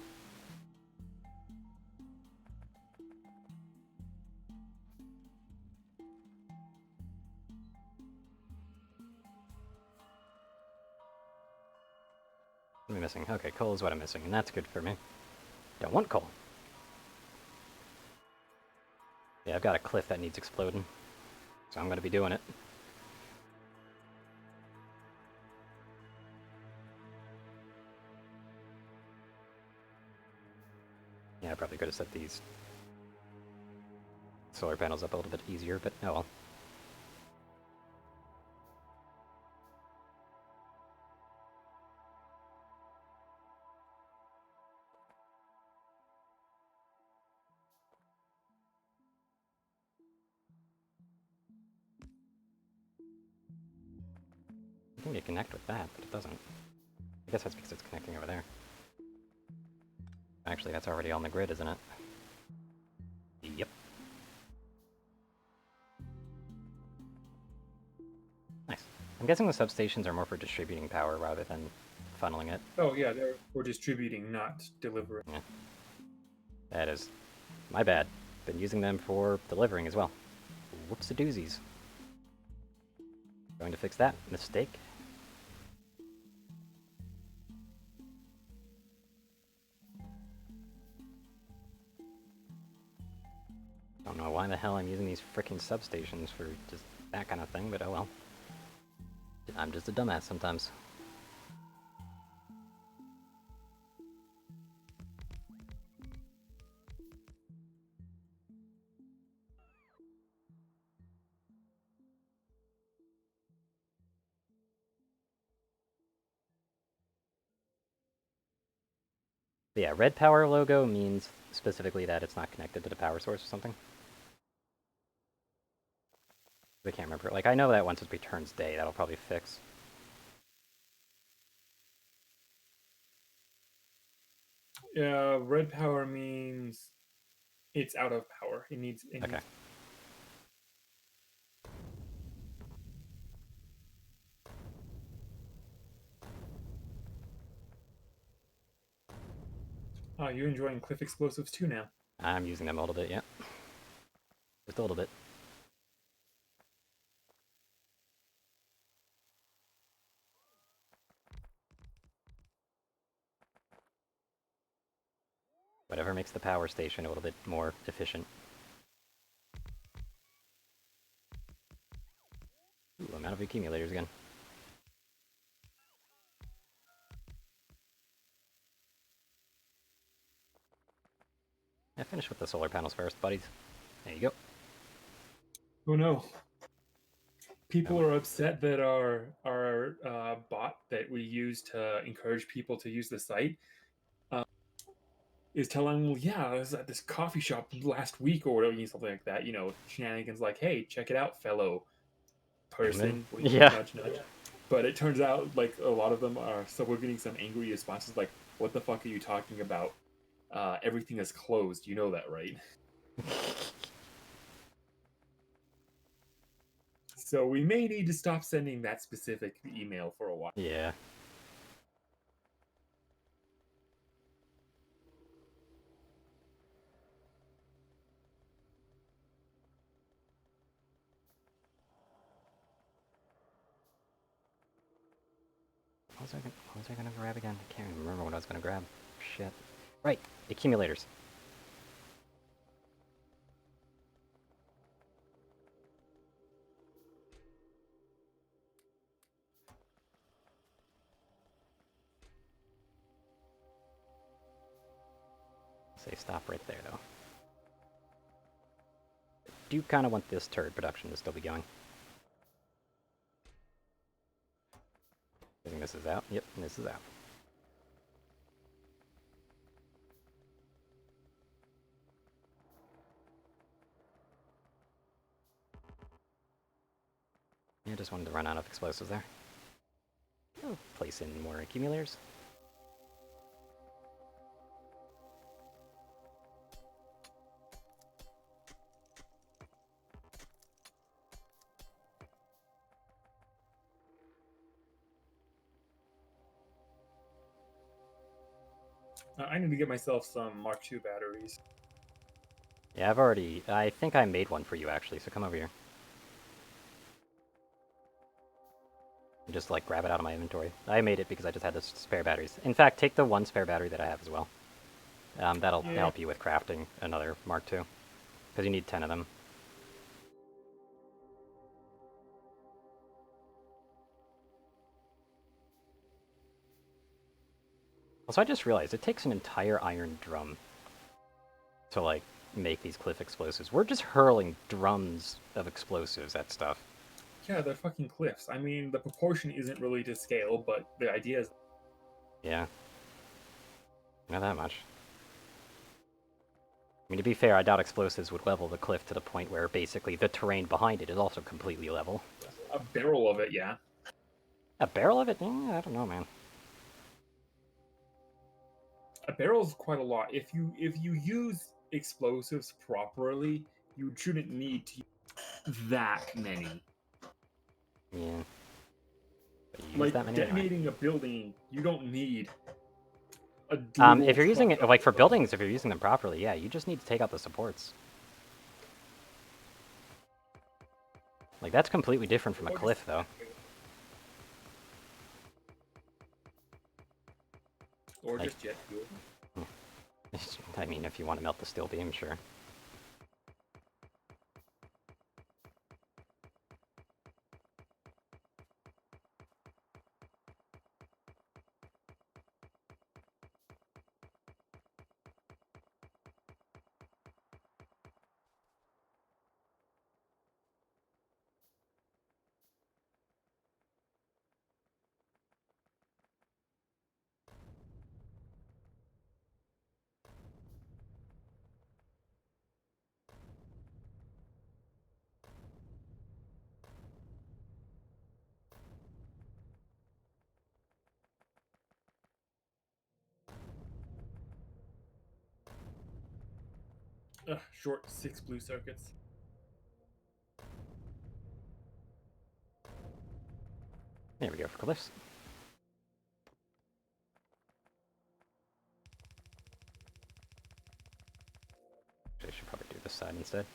What am I missing? Okay, coal is what I'm missing, and that's good for me. Don't want coal. Yeah, I've got a cliff that needs exploding, so I'm gonna be doing it. Yeah, I probably could have set these solar panels up a little bit easier, but oh well. I think they connect with that, but it doesn't. I guess that's because it's connecting over there. Actually, that's already on the grid, isn't it? Yep. Nice. I'm guessing the substations are more for distributing power rather than funneling it. Oh yeah, they're for distributing, not delivering. Yeah. That is my bad. Been using them for delivering as well. Whoops-a-doozies. Going to fix that mistake. Don't know why the hell I'm using these frickin' substations for just that kind of thing, but oh well. I'm just a dumbass sometimes. But yeah, red power logo means specifically that it's not connected to the power source or something. I can't remember. Like, I know that once it returns day, that'll probably fix. Yeah, red power means it's out of power. It needs. Okay. you're enjoying cliff explosives too now. I'm using them a little bit, yeah. Just a little bit. Whatever makes the power station a little bit more efficient. Ooh, I'm out of accumulators again. Yeah, finish with the solar panels first, buddies. There you go. Oh no. People Oh, are upset that our bot that we use to encourage people to use the site is telling them, well, yeah, I was at this coffee shop last week or whatever, something like that. Shenanigans like, hey, check it out, fellow human? person. Wink, wink, Yeah. nudge, nudge. But it turns out like a lot of them are. So we're getting some angry responses like, "What the fuck are you talking about? Everything is closed. You know that, right?" So we may need to stop sending that specific email for a while. Yeah. What was I gonna grab again? I can't even remember what I was gonna grab. Shit. Right, accumulators. Say stop right there, though. Do kind of want this turret production to still be going. I think this is out. Yep, this is out. Yeah, just wanted to run out of explosives there. Oh, place in more accumulators. I need to get myself some Mark II batteries. Yeah, I think I made one for you, actually, so come over here. Just, like, grab it out of my inventory. I made it because I just had the spare batteries. In fact, take the one spare battery that I have as well. That'll help you with crafting another Mark II. Because you need 10 of them. Also, I just realized it takes an entire iron drum to, like, make these cliff explosives. We're just hurling drums of explosives at stuff. Yeah, they're fucking cliffs. I mean, the proportion isn't really to scale, but the idea is. Yeah. Not that much. I mean, to be fair, I doubt explosives would level the cliff to the point where basically the terrain behind it is also completely level. A barrel of it, yeah. A barrel of it? I don't know, man. A barrel is quite a lot. If you use explosives properly, you shouldn't need to use that many. Yeah. But you use Like that many anyway. detonating a building, you don't need a If doable you're using truck. it, like, for buildings, if you're using them properly, yeah, you just need to take out the supports. Like, that's completely different from a Or cliff, just, though. or Like, just jet fuel. I mean, if you want to melt the steel beam, sure. Short 6 blue circuits. There we go for cliffs. side instead.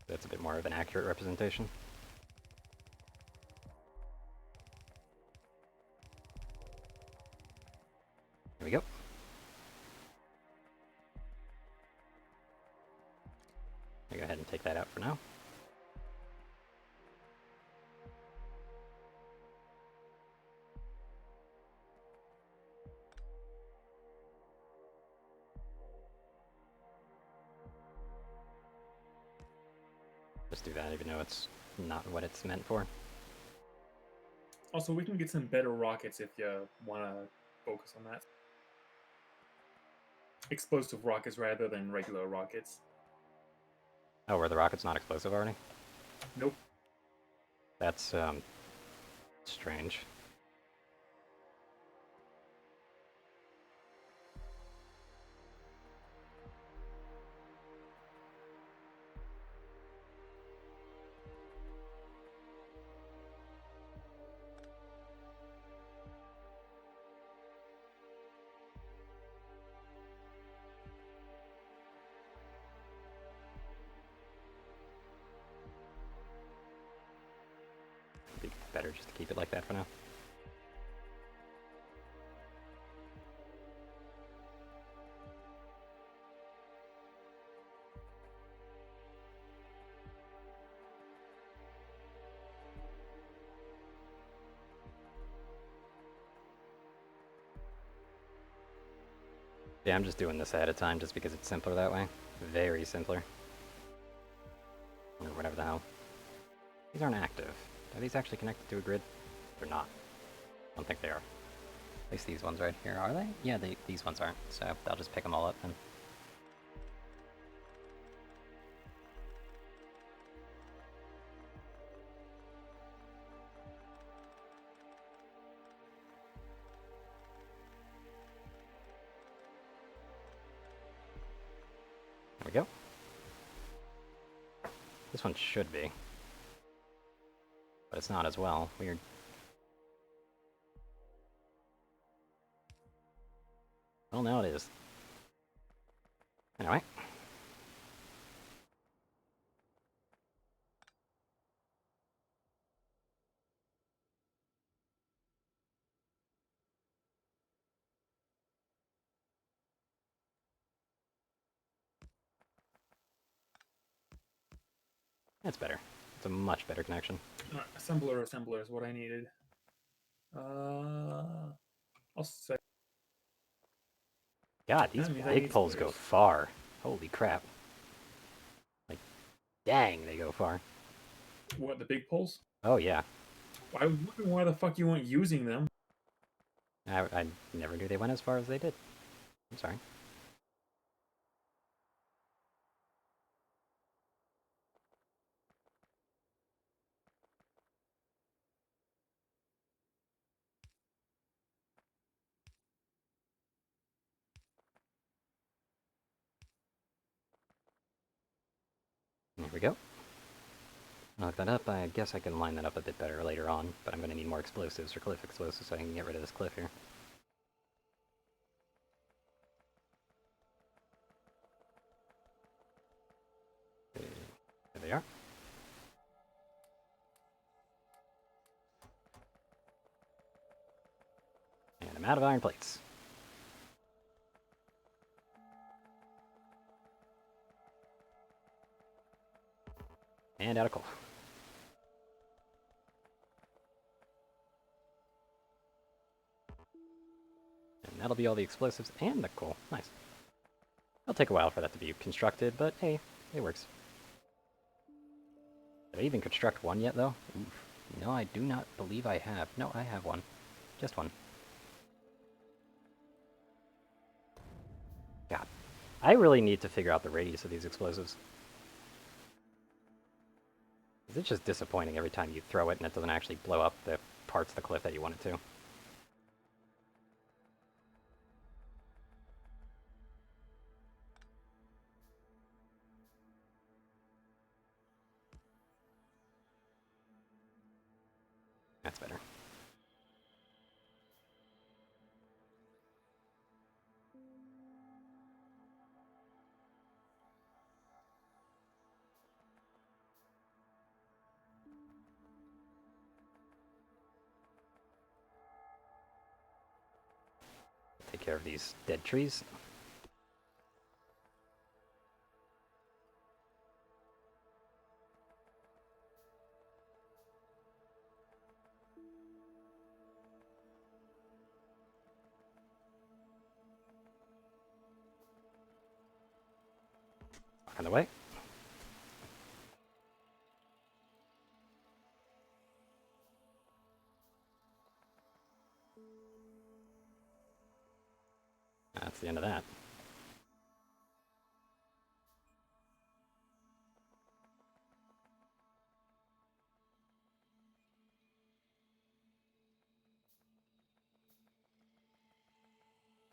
That's a bit more of an accurate representation. There we go. I'll go ahead and take that out for now. Just do that even though it's not what it's meant for. Also, we can get some better rockets if you want to focus on that. Explosive rockets rather than regular rockets. Oh, were the rockets not explosive already? Nope. That's, strange. It'd be better just to keep it like that for now. Yeah, I'm just doing this ahead of time just because it's simpler that way. Very simpler. Or whatever the hell. These aren't active. Are these actually connected to a grid? They're not. I don't think they are. At least these ones right here, are they? Yeah, these ones aren't, so I'll just pick them all up then. There we go. This one should be. But it's not as well. Weird. Well, now it is. Anyway. That's better. It's a much better connection. Assembler is what I needed. I'll say. God, these That means I big need poles go splitters. far. Holy crap. Like, dang, they go far. What, the big poles? Oh, yeah. I was wondering why the fuck you weren't using them. I never knew they went as far as they did. I'm sorry. There we go. I'll look that up. I guess I can line that up a bit better later on, but I'm going to need more explosives or cliff explosives so I can get rid of this cliff here. There they are. And I'm out of iron plates. And out of coal. And that'll be all the explosives and the coal. Nice. It'll take a while for that to be constructed, but hey, it works. Did I even construct one yet, though? Oof. No, I do not believe I have. No, I have one. Just one. God. I really need to figure out the radius of these explosives. It's just disappointing every time you throw it and it doesn't actually blow up the parts of the cliff that you want it to. That's better. care of these dead trees. On the way. That's the end of that.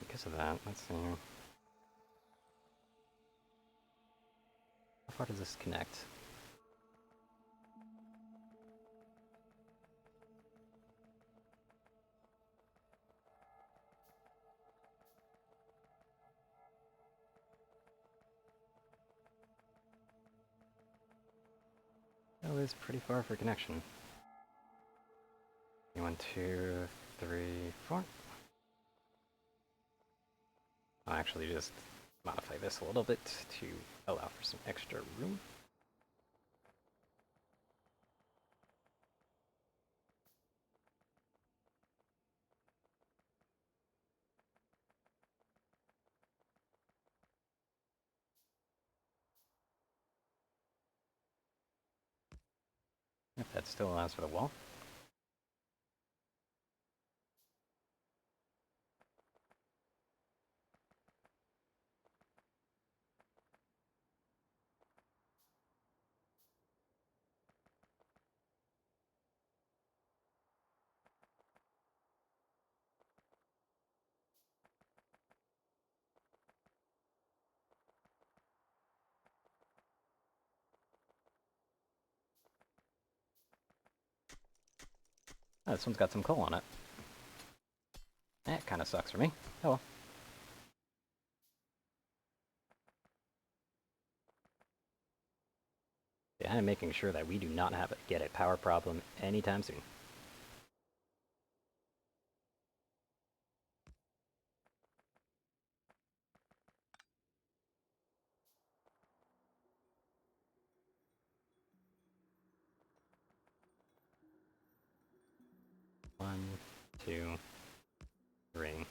Because of that, let's see. How far does this connect? That was pretty far for connection. 1, 2, 3, 4. I'll actually just modify this a little bit to allow for some extra room. If that still allows for the wall. Oh, this one's got some coal on it. That kind of sucks for me. Oh well. Yeah, I'm making sure that we do not get a power problem anytime soon. One, two, three.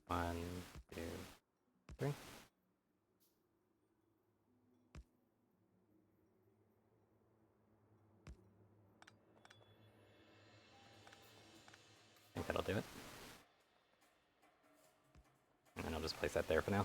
1, 2, 3. I think that'll do it. And then I'll just place that there for now.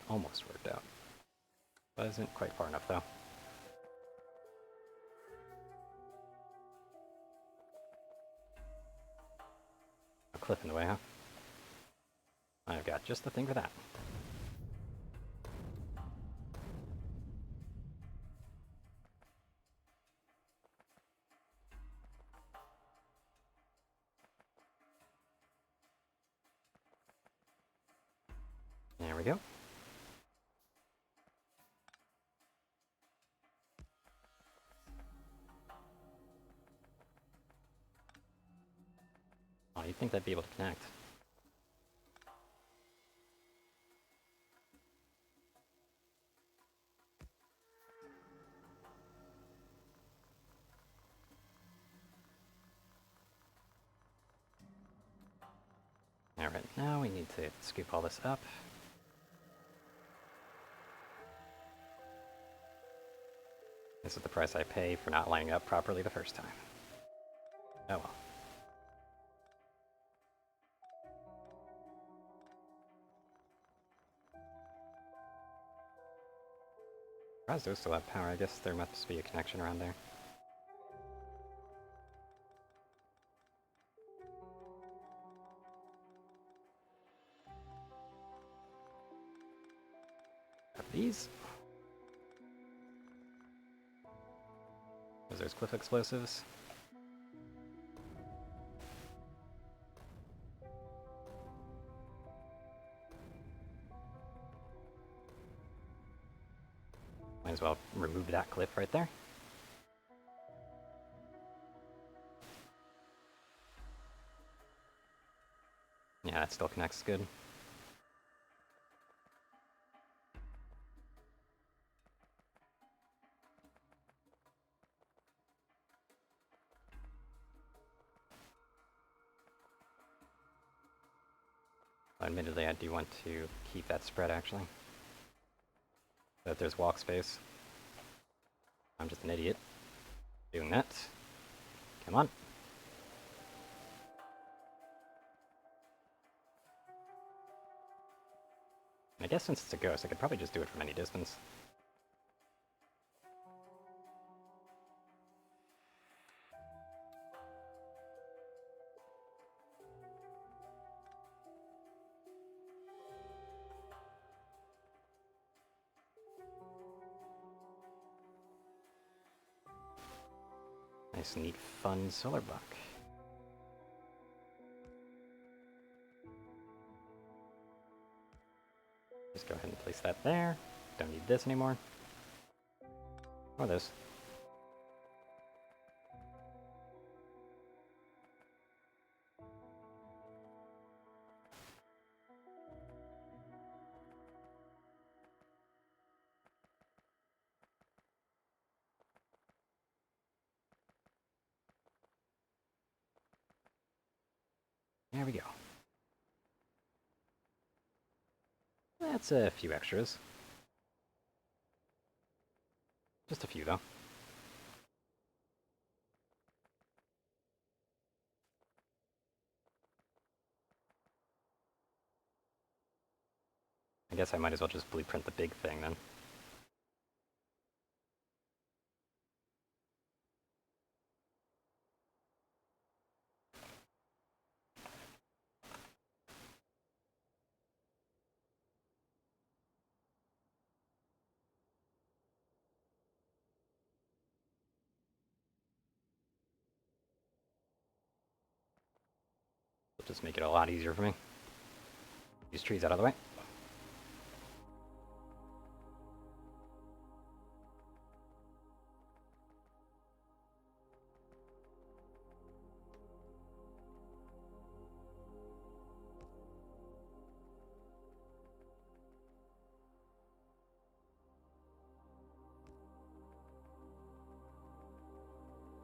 Almost worked out. Wasn't quite far enough though. A cliff in the way, huh? I've got just the thing for that. There we go. Oh, you'd think that'd be able to connect. Alright, now we need to scoop all this up. This is the price I pay for not lining up properly the first time. Oh well. Surprised those still have power. I guess there must be a connection around there. These? Because there's cliff explosives. Might as well remove that cliff right there. Yeah, that still connects good. Admittedly, I do want to keep that spread, actually. So that there's walk space. I'm just an idiot. Doing that. Come on. And I guess since it's a ghost, I could probably just do it from any distance. Nice, neat, fun solar block. Just go ahead and place that there. Don't need this anymore. Or this. There we go. That's a few extras. Just a few, though. I guess I might as well just blueprint the big thing, then. It'll just make it a lot easier for me. These trees out of the way.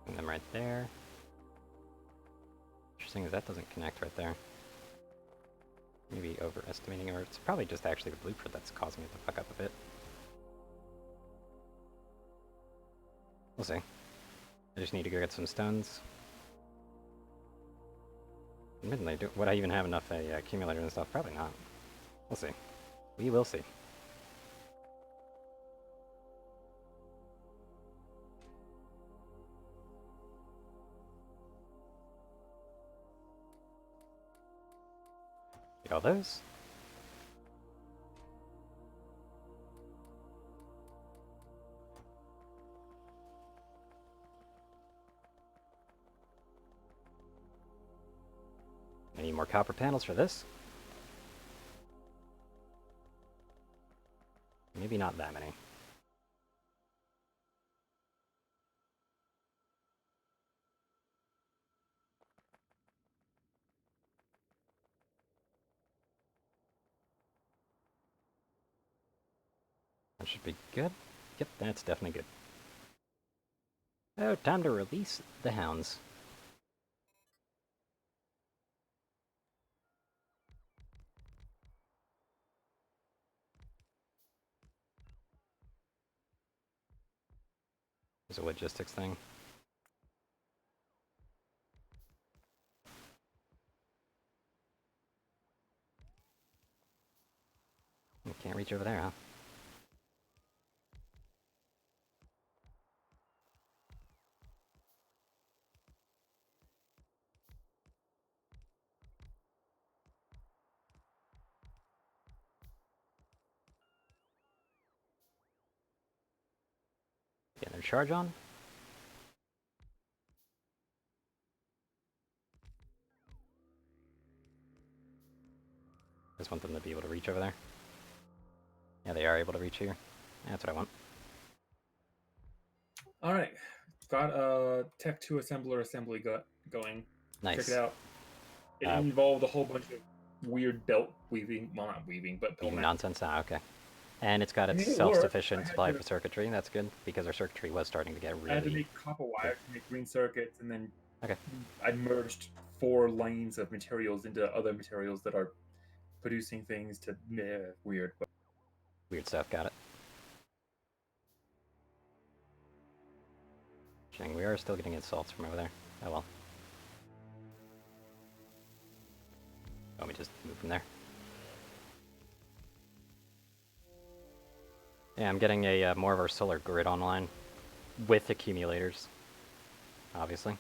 And them right there. Interesting is that doesn't connect right there. Maybe overestimating, or it's probably just actually the blueprint that's causing it to fuck up a bit. We'll see. I just need to go get some stones. Admittedly, would I even have enough accumulators and stuff? Probably not. We'll see. We will see. Get all those. I need more copper panels for this. Maybe not that many. That should be good. Yep, that's definitely good. Oh, time to release the hounds. There's a logistics thing. You can't reach over there, huh? charge on. Just want them to be able to reach over there. Yeah, they are able to reach here. That's what I want. All right, got a Tech 2 assembler assembly going. Check it Nice. out. It involved a whole bunch of weird belt weaving. Well, not weaving, but belt Weaving math. nonsense? Ah, okay. And it's got I its mean, it worked. self-sufficient supply for circuitry. That's good, because our circuitry was starting to get I had to really make copper big. wire to make green circuits, and then Okay. I merged 4 lanes of materials into other materials that are producing things to weird. Weird stuff, got it. We are still getting insults from over there. Oh well. Let me just move from there. Yeah, I'm getting a more of our solar grid online with accumulators, obviously.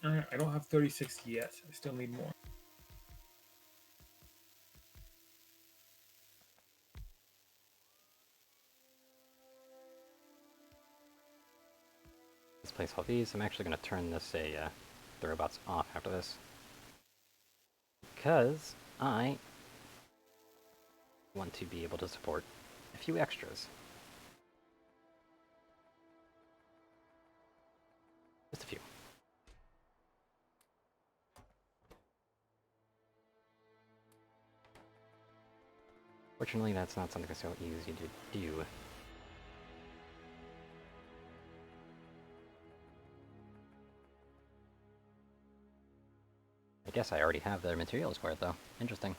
I don't have 36 yet. I still need more. Let's place all these. I'm actually going to turn this the robots off after this. Because I want to be able to support a few extras. Just a few. Fortunately, that's not something so easy to do. I guess I already have the materials for it, though. Interesting.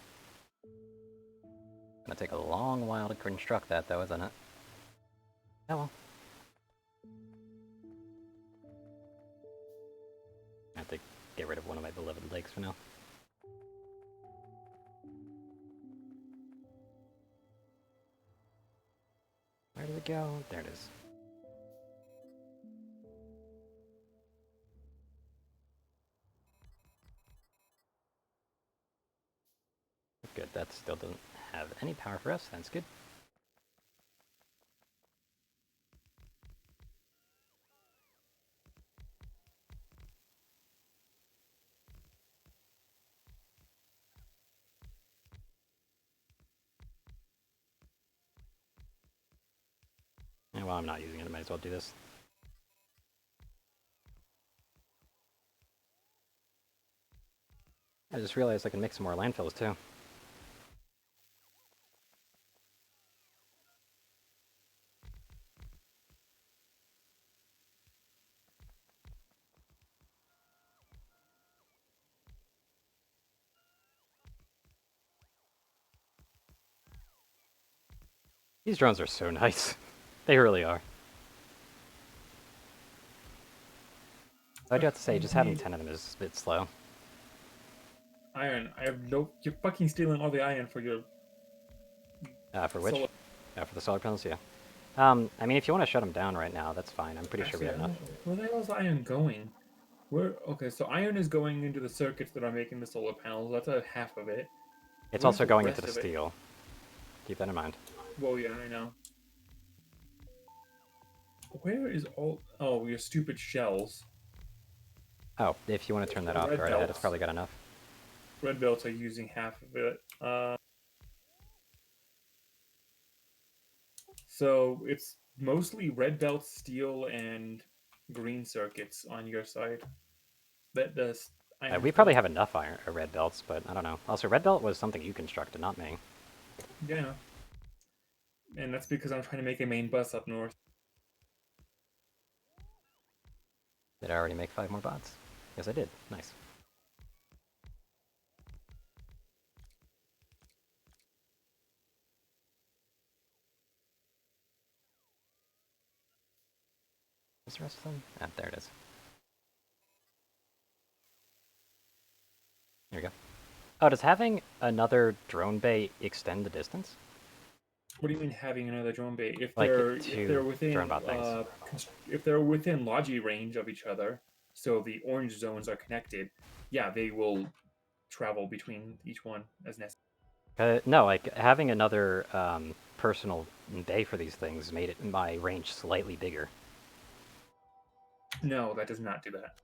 Gonna take a long while to construct that, though, isn't it? Oh well. I have to get rid of one of my beloved lakes for now. Where did it go? There it is. Good, that still doesn't have any power for us. That's good. And while I'm not using it, I might as well do this. I just realized I can make some more landfills, too. These drones are so nice. They really are. I do have to say, just having 10 of them is a bit slow. Iron. I have no. You're fucking stealing all the iron for your. For which? Solar. For the solar panels, yeah. I mean, if you want to shut them down right now, that's fine. I'm pretty sure we Actually, have enough. where the hell is iron going? Where? Okay, so iron is going into the circuits that are making the solar panels. That's a half of it. It's Where's also the going into rest the of it? steel. Keep that in mind. Well, yeah, I know. Where is all? Oh, your stupid shells. Oh, if you want to turn that off, Red go right ahead. It's belts. probably got enough. Red belts are using half of it. So it's mostly red belt steel and green circuits on your side. That does iron We stuff. probably have enough iron or red belts, but I don't know. Also, red belt was something you constructed, not me. Yeah, and that's because I'm trying to make a main bus up north. Did I already make 5 more bots? Yes, I did. Nice. What's the rest of them? Ah, there it is. There you go. Oh, does having another drone bay extend the distance? What do you mean having another drone bay? Like If two they're drone within bot things. if they're within logi range of each other, so the orange zones are connected, yeah, they will travel between each one as necessary. No, like having another personal bay for these things made it my range slightly bigger. No, that does not do that.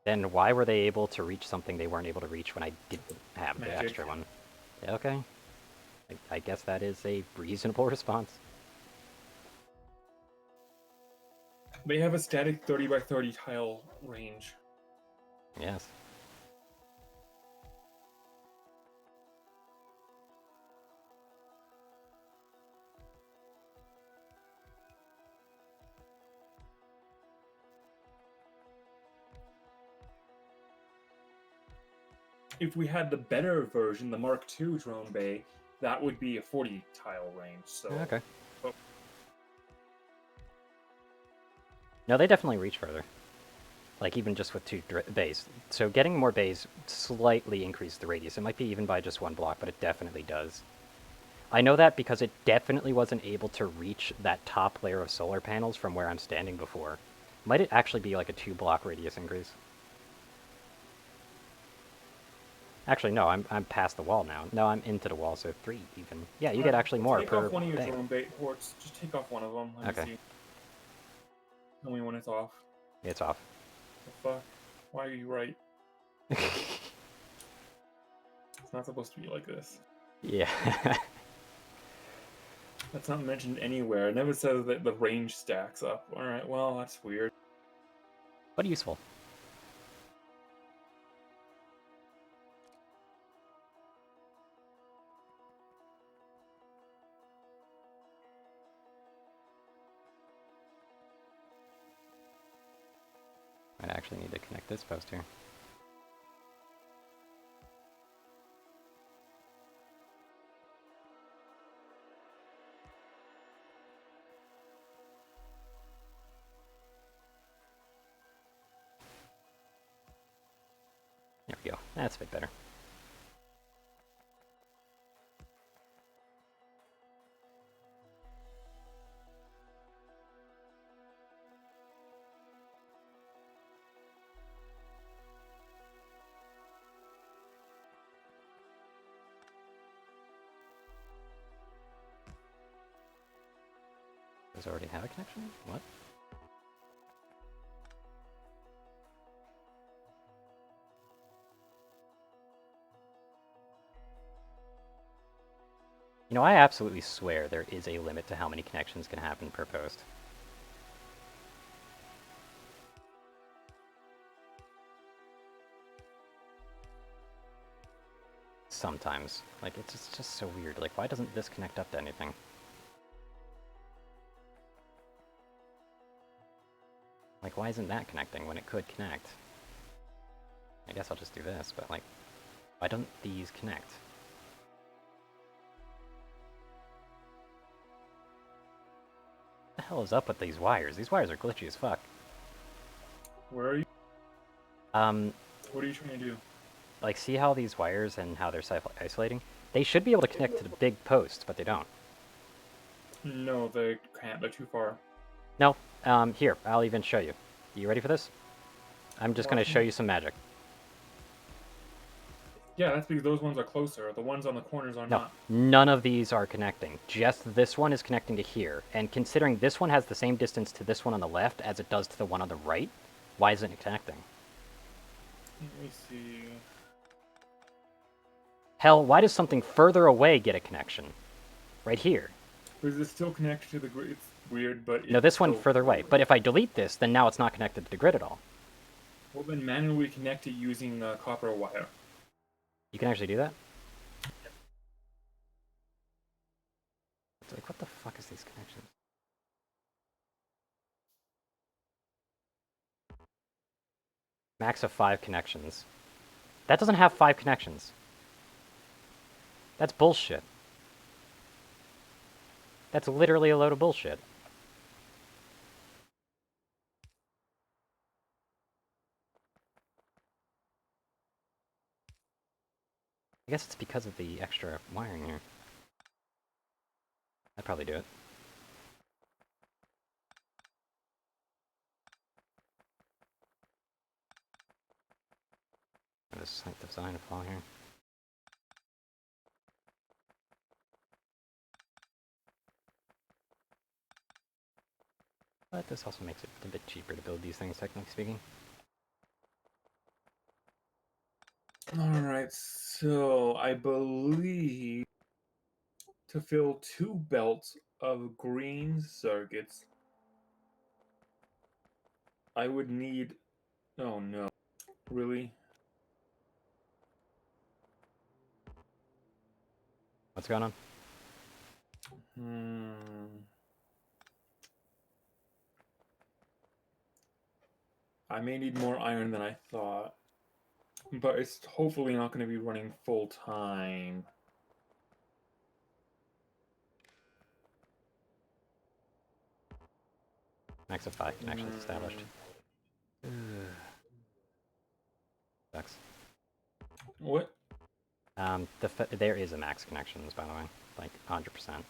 Then why were they able to reach something they weren't able to reach when I didn't have the Magic. extra one? Yeah, okay. I guess that is a reasonable response. They have a static 30 by 30 tile range. Yes. If we had the better version, the Mark II drone bay, that would be a 40 tile range. So Okay. oh, No, they definitely reach further. Like, even just with two bays. So getting more bays slightly increased the radius. It might be even by just one block, but it definitely does. I know that because it definitely wasn't able to reach that top layer of solar panels from where I'm standing before. Might it actually be like a 2-block radius increase? Actually, no, I'm past the wall now. No, I'm into the wall, so 3 even. Yeah, you get actually more take per off one of your bay. drone bay ports. Just take off one of them. Let me Okay, see. Tell me when it's off. it's off. The fuck? Why are you right? It's not supposed to be like this. Yeah. That's not mentioned anywhere. It never says that the range stacks up. Alright, well, that's weird. But useful. Might actually need to connect this post here. There we go. That's a bit better. Does it already have a connection? What? You know, I absolutely swear there is a limit to how many connections can happen per post. Sometimes. Like, it's just so weird. Like, why doesn't this connect up to anything? Like, why isn't that connecting when it could connect? I guess I'll just do this, but like, why don't these connect? What the hell is up with these wires? These wires are glitchy as fuck. Where are you? Um, What are you trying to do? like, see how these wires and how they're isolating? They should be able to connect to the big post, but they don't. No, they can't. They're too far. No, here, I'll even show you. You ready for this? I'm just gonna show you some magic. Yeah, that's because those ones are closer. The ones on the corners are No, not. none of these are connecting. Just this one is connecting to here. And considering this one has the same distance to this one on the left as it does to the one on the right, why isn't it connecting? Let me see. Hell, why does something further away get a connection? Right here. Because it's still connected to the grid. It's weird, but No, this one still further away. But if I delete this, then now it's not connected to the grid at all. Well, then manually connect it using copper wire. You can actually do that? It's like, what the fuck is these connections? Max of 5 connections. That doesn't have 5 connections. That's bullshit. That's literally a load of bullshit. I guess it's because of the extra wiring here. I'd probably do it. Got a slight design flaw here. But this also makes it a bit cheaper to build these things, technically speaking. Alright, so I believe to fill 2 belts of green circuits, I would need. Oh no. Really? What's going on? Hmm. I may need more iron than I thought. But it's hopefully not going to be running full time. Max of 5 connections established. Sucks. What? There is a max connections, by the way. Like, 100%.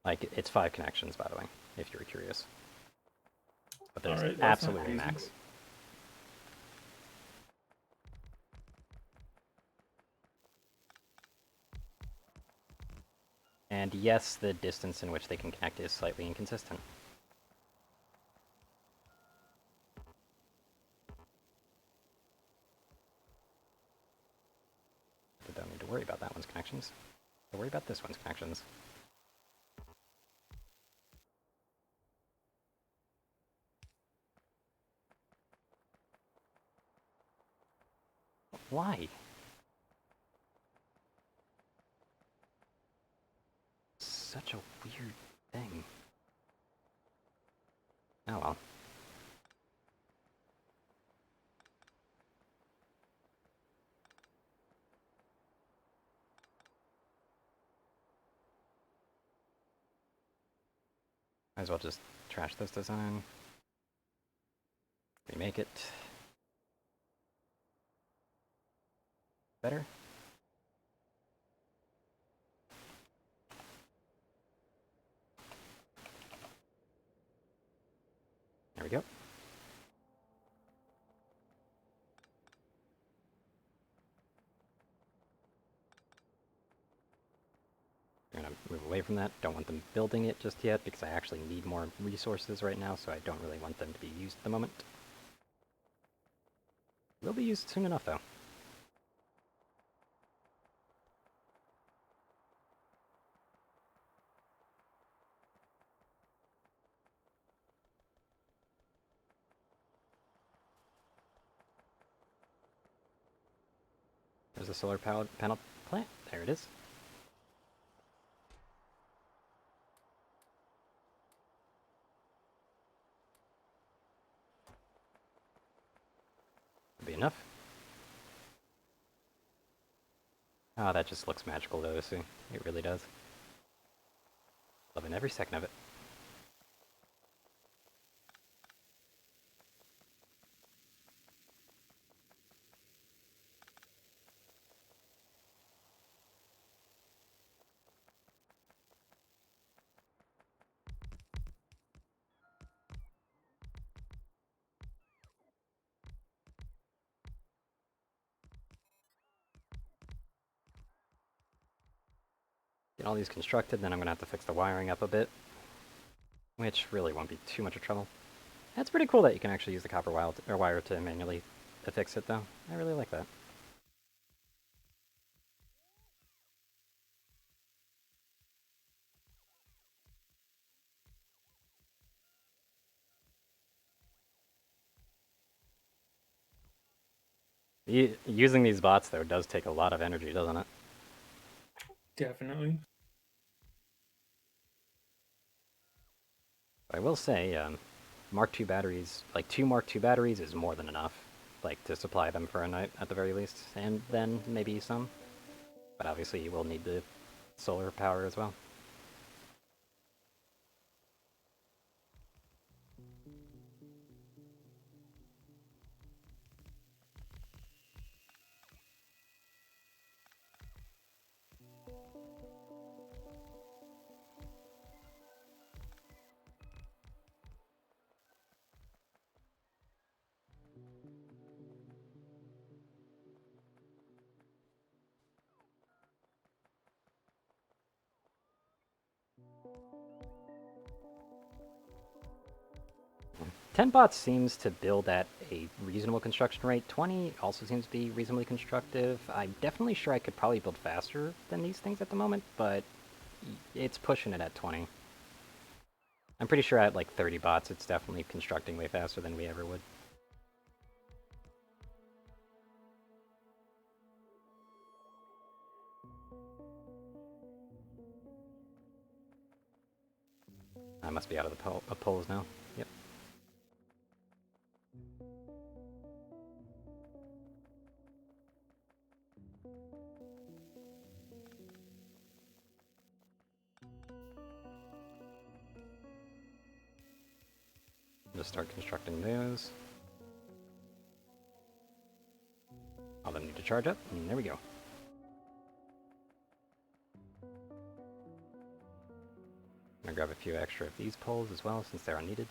Like, it's 5 connections, by the way, if you were curious. But there's Alright, that's not absolutely crazy. max. And yes, the distance in which they can connect is slightly inconsistent. I don't need to worry about that one's connections. I'll worry about this one's connections. Why? Such a weird thing. Oh well. Might as well just trash this design. Remake it. Better? There we go. We're gonna move away from that. Don't want them building it just yet because I actually need more resources right now, so I don't really want them to be used at the moment. Will be used soon enough, though. There's a solar panel plant. There it is. Will be enough. Oh, that just looks magical though to see. It really does. Loving every second of it. Get all these constructed, then I'm gonna have to fix the wiring up a bit. Which really won't be too much of trouble. That's pretty cool that you can actually use the copper wire to manually fix it though. I really like that. Using these bots though does take a lot of energy, doesn't it? Definitely. But I will say, Mark II batteries, like 2 Mark II batteries is more than enough, like to supply them for a night at the very least, and then maybe some. But obviously you will need the solar power as well. Ten bots seems to build at a reasonable construction rate. 20 also seems to be reasonably constructive. I'm definitely sure I could probably build faster than these things at the moment, but it's pushing it at 20. I'm pretty sure at like 30 bots, it's definitely constructing way faster than we ever would. I must be out of the polls now. Yep. Just start constructing those. All of them need to charge up, and there we go. I'm gonna grab a few extra of these poles as well, since they're unneeded.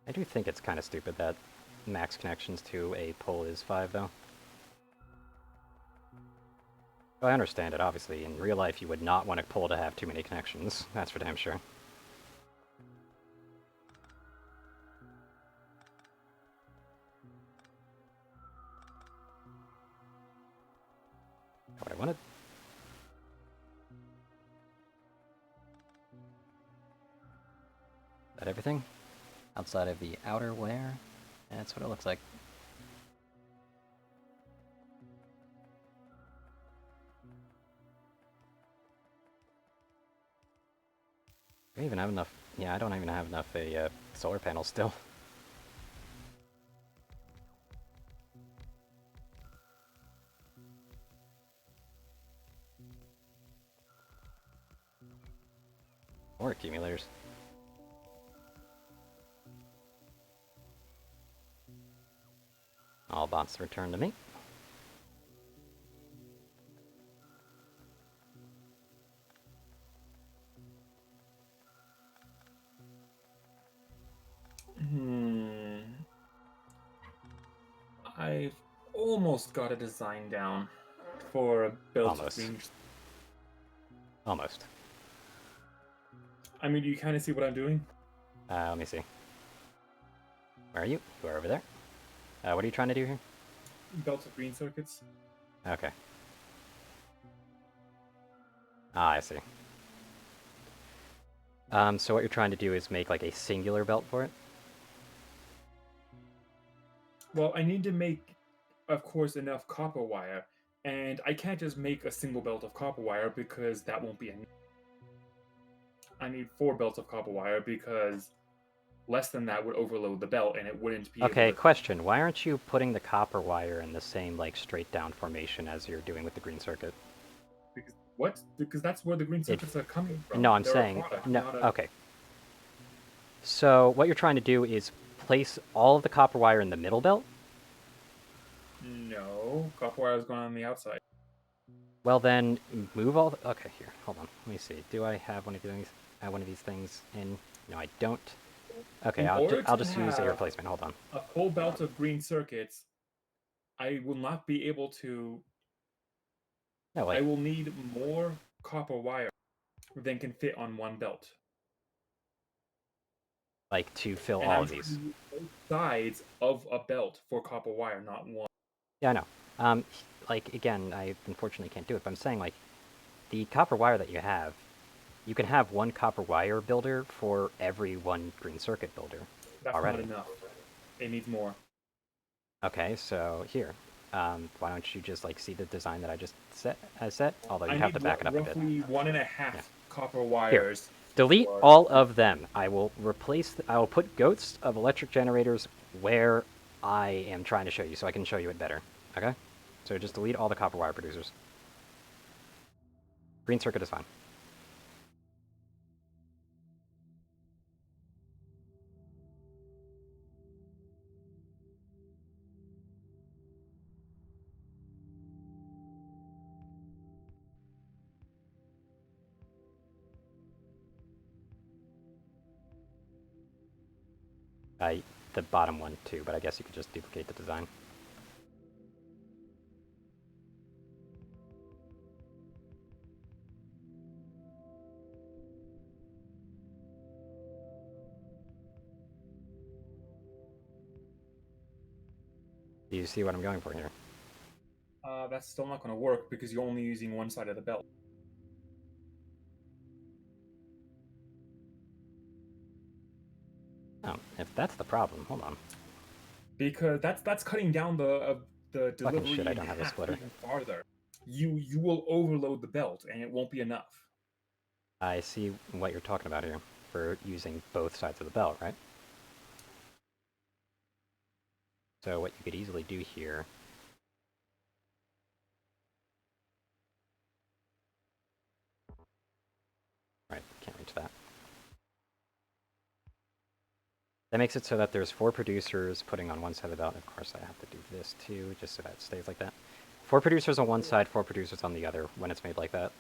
I do think it's kind of stupid that max connections to a pole is 5, though. Well, I understand it, obviously. In real life, you would not want a pole to have too many connections. That's for damn sure. What I wanted. Is that everything? Outside of the outer layer? That's what it looks like. I don't even have enough. Yeah, I don't even have enough solar panels still. Or accumulators. All bots return to me. I've almost got a design down for a belt of green. Almost. I mean, you kind of see what I'm doing? Let me see. Where are you? You are over there. What are you trying to do here? Belts of green circuits. Okay. Ah, I see. So what you're trying to do is make like a singular belt for it? Well, I need to make, of course, enough copper wire, and I can't just make a single belt of copper wire because that won't be enough. I need 4 belts of copper wire because less than that would overload the belt and it wouldn't be Okay, able to... question. Why aren't you putting the copper wire in the same like straight down formation as you're doing with the green circuit? Because, what? Because that's where the green circuits are coming from. No, I'm They're saying... a product, No, not a... okay. So what you're trying to do is place all of the copper wire in the middle belt? No, copper wire is going on the outside. Well then, move all the... Okay, here, hold on. Let me see. Do I have one of these things in? No, I don't. Okay, I'll just use a replacement. Hold on. A full belt of green circuits, I will not be able to... No, like... I will need more copper wire than can fit on one belt. Like, to fill And all I'm of these. both sides of a belt for copper wire, not one. Yeah, I know. Like, again, I unfortunately can't do it, but I'm saying, like, the copper wire that you have, you can have one copper wire builder for every one green circuit builder. That's already. not enough. It needs more. Okay, so here. Why don't you just, like, see the design that I just set? Although you I have need to back it up a bit. roughly 1.5 Yeah. copper wires. Delete all of them. I will replace... I will put goats of electric generators where I am trying to show you, so I can show you it better. Okay? So just delete all the copper wire producers. Green circuit is fine. The bottom one too, but I guess you could just duplicate the design. Do you see what I'm going for here? That's still not going to work because you're only using one side of the belt. Oh, if that's the problem, hold on. Because that's cutting down the Fucking delivery shit, I in don't have a half splitter. even farther. You will overload the belt and it won't be enough. I see what you're talking about here for using both sides of the belt, right? So what you could easily do here... Right, can't reach that. That makes it so that there's 4 producers putting on one side of the belt. Of course, I have to do this too, just so that it stays like that. 4 producers on one side, 4 producers on the other when it's made like that.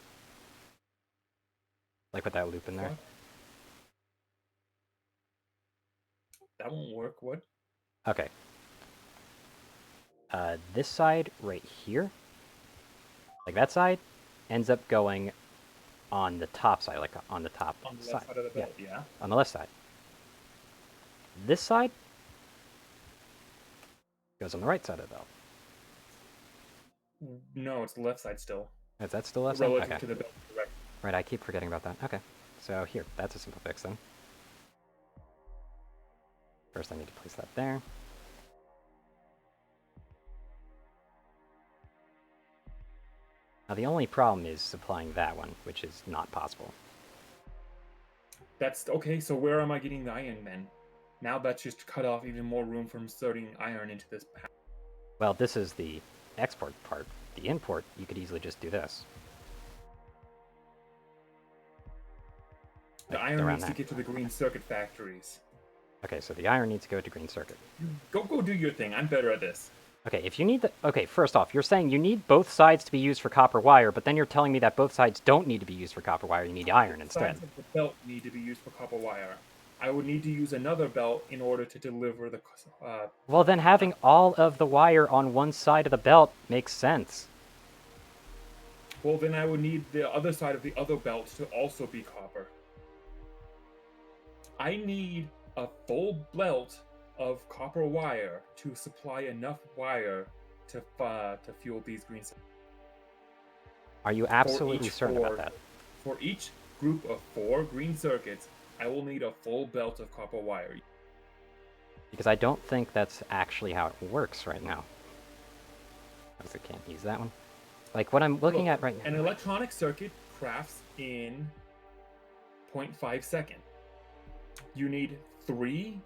Like with that loop in there. What? That won't work. What? Okay. This side right here, like that side, ends up going on the top side, like on the top On the side. left side of the Yeah, belt, yeah. on the left side. This side goes on the right side of the belt. No, it's the left side still. Is that still left side? Relative Okay. to the belt, correct. Right, I keep forgetting about that. Okay. So here, that's a simple fix then. First I need to place that there. Now the only problem is supplying that one, which is not possible. That's okay. So where am I getting the iron then? Now that's just cut off even more room from inserting iron into this pack. Well, this is the export part. The import, you could easily just do this. The Like, iron around needs to that. get to the green circuit factories. Okay, so the iron needs to go to green circuit. Go do your thing. I'm better at this. Okay, if you need the... Okay, first off, you're saying you need both sides to be used for copper wire, but then you're telling me that both sides don't need to be used for copper wire, you need iron instead. Sides of the belt need to be used for copper wire. I would need to use another belt in order to deliver the. Well, then having all of the wire on one side of the belt makes sense. Well, then I would need the other side of the other belt to also be copper. I need a full belt of copper wire to supply enough wire to fuel these green circuits. Are you absolutely certain about that? For each group of 4 green circuits, I will need a full belt of copper wire. Because I don't think that's actually how it works right now. Because I can't use that one. Like, what I'm looking at right now... An electronic circuit crafts in 0.5 seconds. You need 3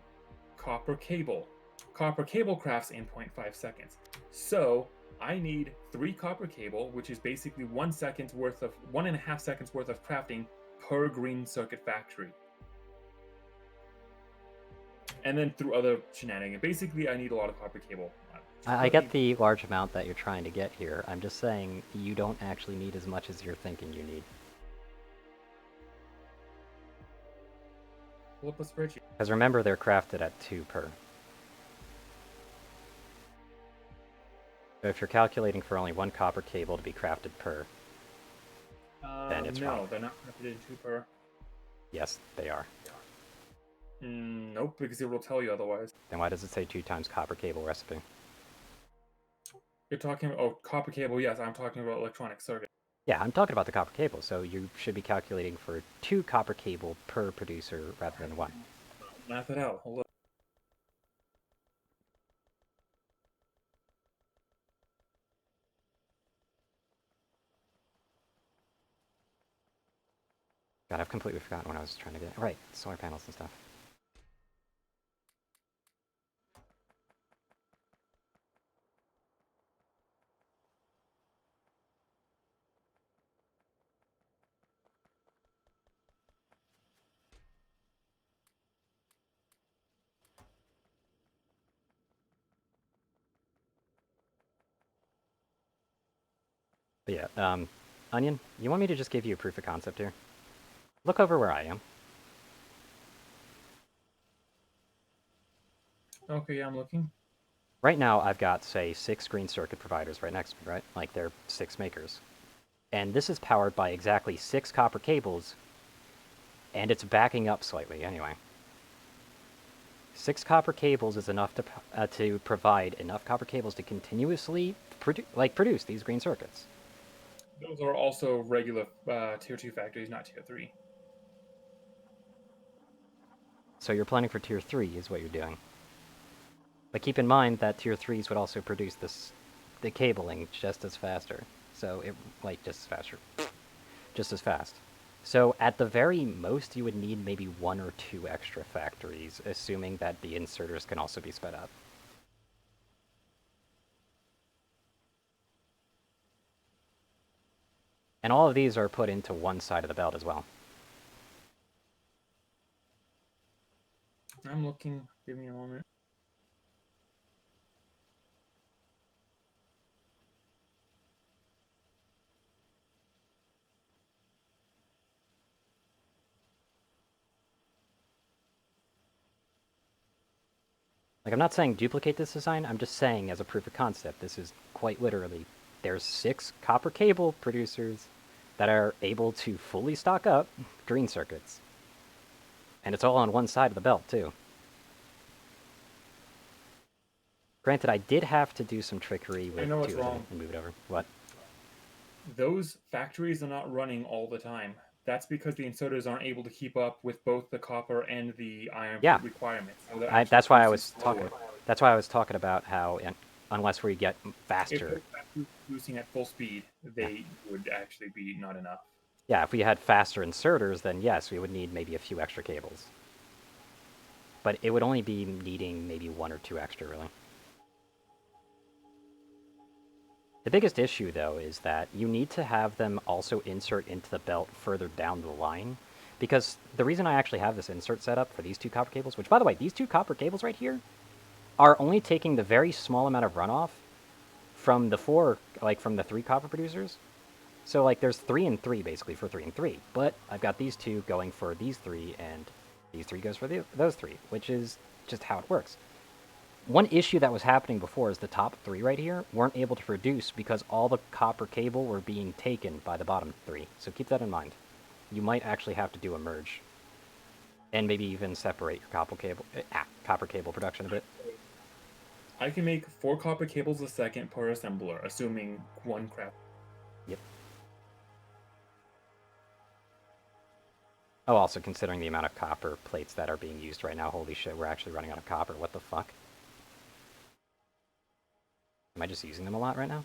copper cable. Copper cable crafts in 0.5 seconds. So I need 3 copper cable, which is basically 1.5 seconds worth of crafting per green circuit factory. And then through other shenanigans. Basically, I need a lot of copper cable. I get the large amount that you're trying to get here. I'm just saying you don't actually need as much as you're thinking you need. Pull up a spreadsheet. Because remember, they're crafted at 2 per. So if you're calculating for only 1 copper cable to be crafted per, then it's wrong. No, they're not crafted in 2 per. Yes, they are. Nope, because it will tell you otherwise. Then why does it say 2 times copper cable recipe? You're talking about copper cable, yes, I'm talking about electronic circuit. Yeah, I'm talking about the copper cable, so you should be calculating for 2 copper cable per producer rather than 1. Math it out. Hold up. God, I've completely forgotten what I was trying to get. Right, solar panels and stuff. But yeah, Onion, you want me to just give you a proof of concept here? Look over where I am. Okay, yeah, I'm looking. Right now, I've got, say, 6 green circuit providers right next to me, right? Like, they're 6 makers. And this is powered by exactly 6 copper cables, and it's backing up slightly anyway. 6 copper cables is enough to provide enough copper cables to continuously produce these green circuits. Those are also regular tier 2 factories, not tier 3. So you're planning for tier 3 is what you're doing. But keep in mind that tier 3s would also produce the cabling just as faster. So it, like, just as faster. Just as fast. So at the very most, you would need maybe 1 or 2 extra factories, assuming that the inserters can also be sped up. And all of these are put into one side of the belt as well. I'm looking. Give me a moment. Like, I'm not saying duplicate this design, I'm just saying as a proof of concept, this is quite literally, there's 6 copper cable producers that are able to fully stock up green circuits. And it's all on one side of the belt, too. Granted, I did have to do some trickery I with know what's 2 of them wrong. and move it over. What? Those factories are not running all the time. That's because the inserters aren't able to keep up with both the copper and the iron Yeah, requirements. So they're actually that's why I producing was talking. slower. That's why I was talking about how, unless we get If faster, those factories were producing at full speed, yeah, they would actually be not enough. yeah, if we had faster inserters, then yes, we would need maybe a few extra cables. But it would only be needing maybe 1 or 2 extra, really. The biggest issue, though, is that you need to have them also insert into the belt further down the line. Because the reason I actually have this insert set up for these 2 copper cables, which, by the way, these 2 copper cables right here are only taking the very small amount of runoff from the 4, like from the 3 copper producers. So, like, there's 3 and 3, basically, for 3 and 3. But I've got these 2 going for these 3, and these 3 goes for those 3, which is just how it works. One issue that was happening before is the top 3 right here weren't able to produce because all the copper cable were being taken by the bottom 3. So keep that in mind. You might actually have to do a merge. And maybe even separate your copper cable production a bit. I can make 4 copper cables a second per assembler, assuming one craft. Yep. Oh, also considering the amount of copper plates that are being used right now, holy shit, we're actually running out of copper. What the fuck? Am I just using them a lot right now?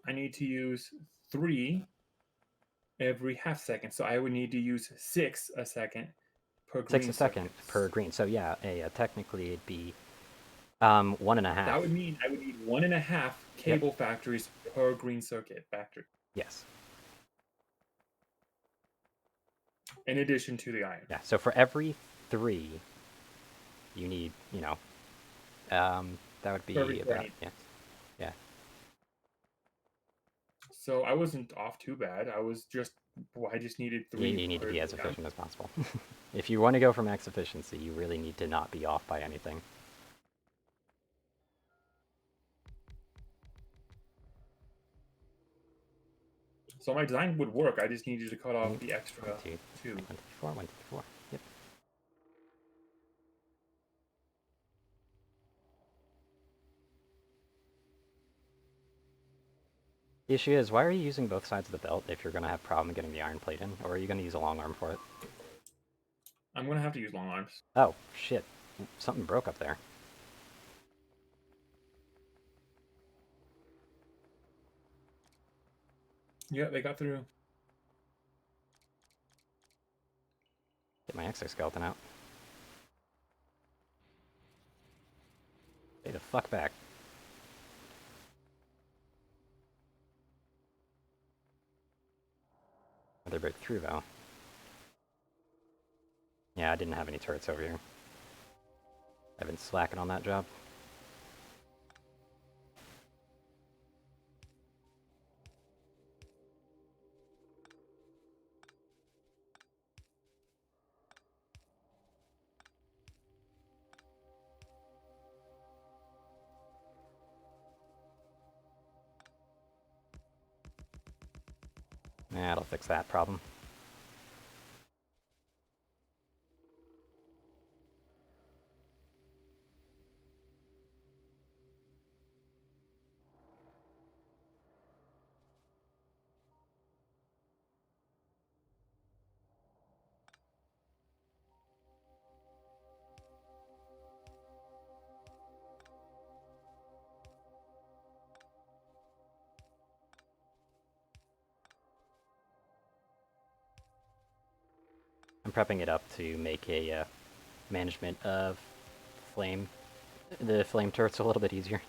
I need to use 3 every half second, so I would need to use 6 a second per 6 a green second circuit. per green. So yeah, technically it'd be 1.5. That would mean I would need 1.5 Yep. cable factories per green circuit factory, Yes. in addition to the iron. Yeah. So for every 3, you need, that would For every be 4, I about, need. yeah. Yeah. So I wasn't off too bad. I just needed You, 3 you need to per be as time. efficient as possible. If you want to go for max efficiency, you really need to not be off by anything. So my design would work. I just needed to cut off One, the extra two, 2. 1, 2, 4, 1, 2, 4. Yep. The issue is, why are you using both sides of the belt if you're going to have problem getting the iron plate in? Or are you going to use a long arm for it? I'm going to have to use long arms. Oh, shit. Something broke up there. Yeah, they got through. Get my exoskeleton out. Stay the fuck back. Another break through, though. Yeah, I didn't have any turrets over here. I've been slacking on that job. That'll fix that problem. I'm prepping it up to make a management of the flame turrets a little bit easier.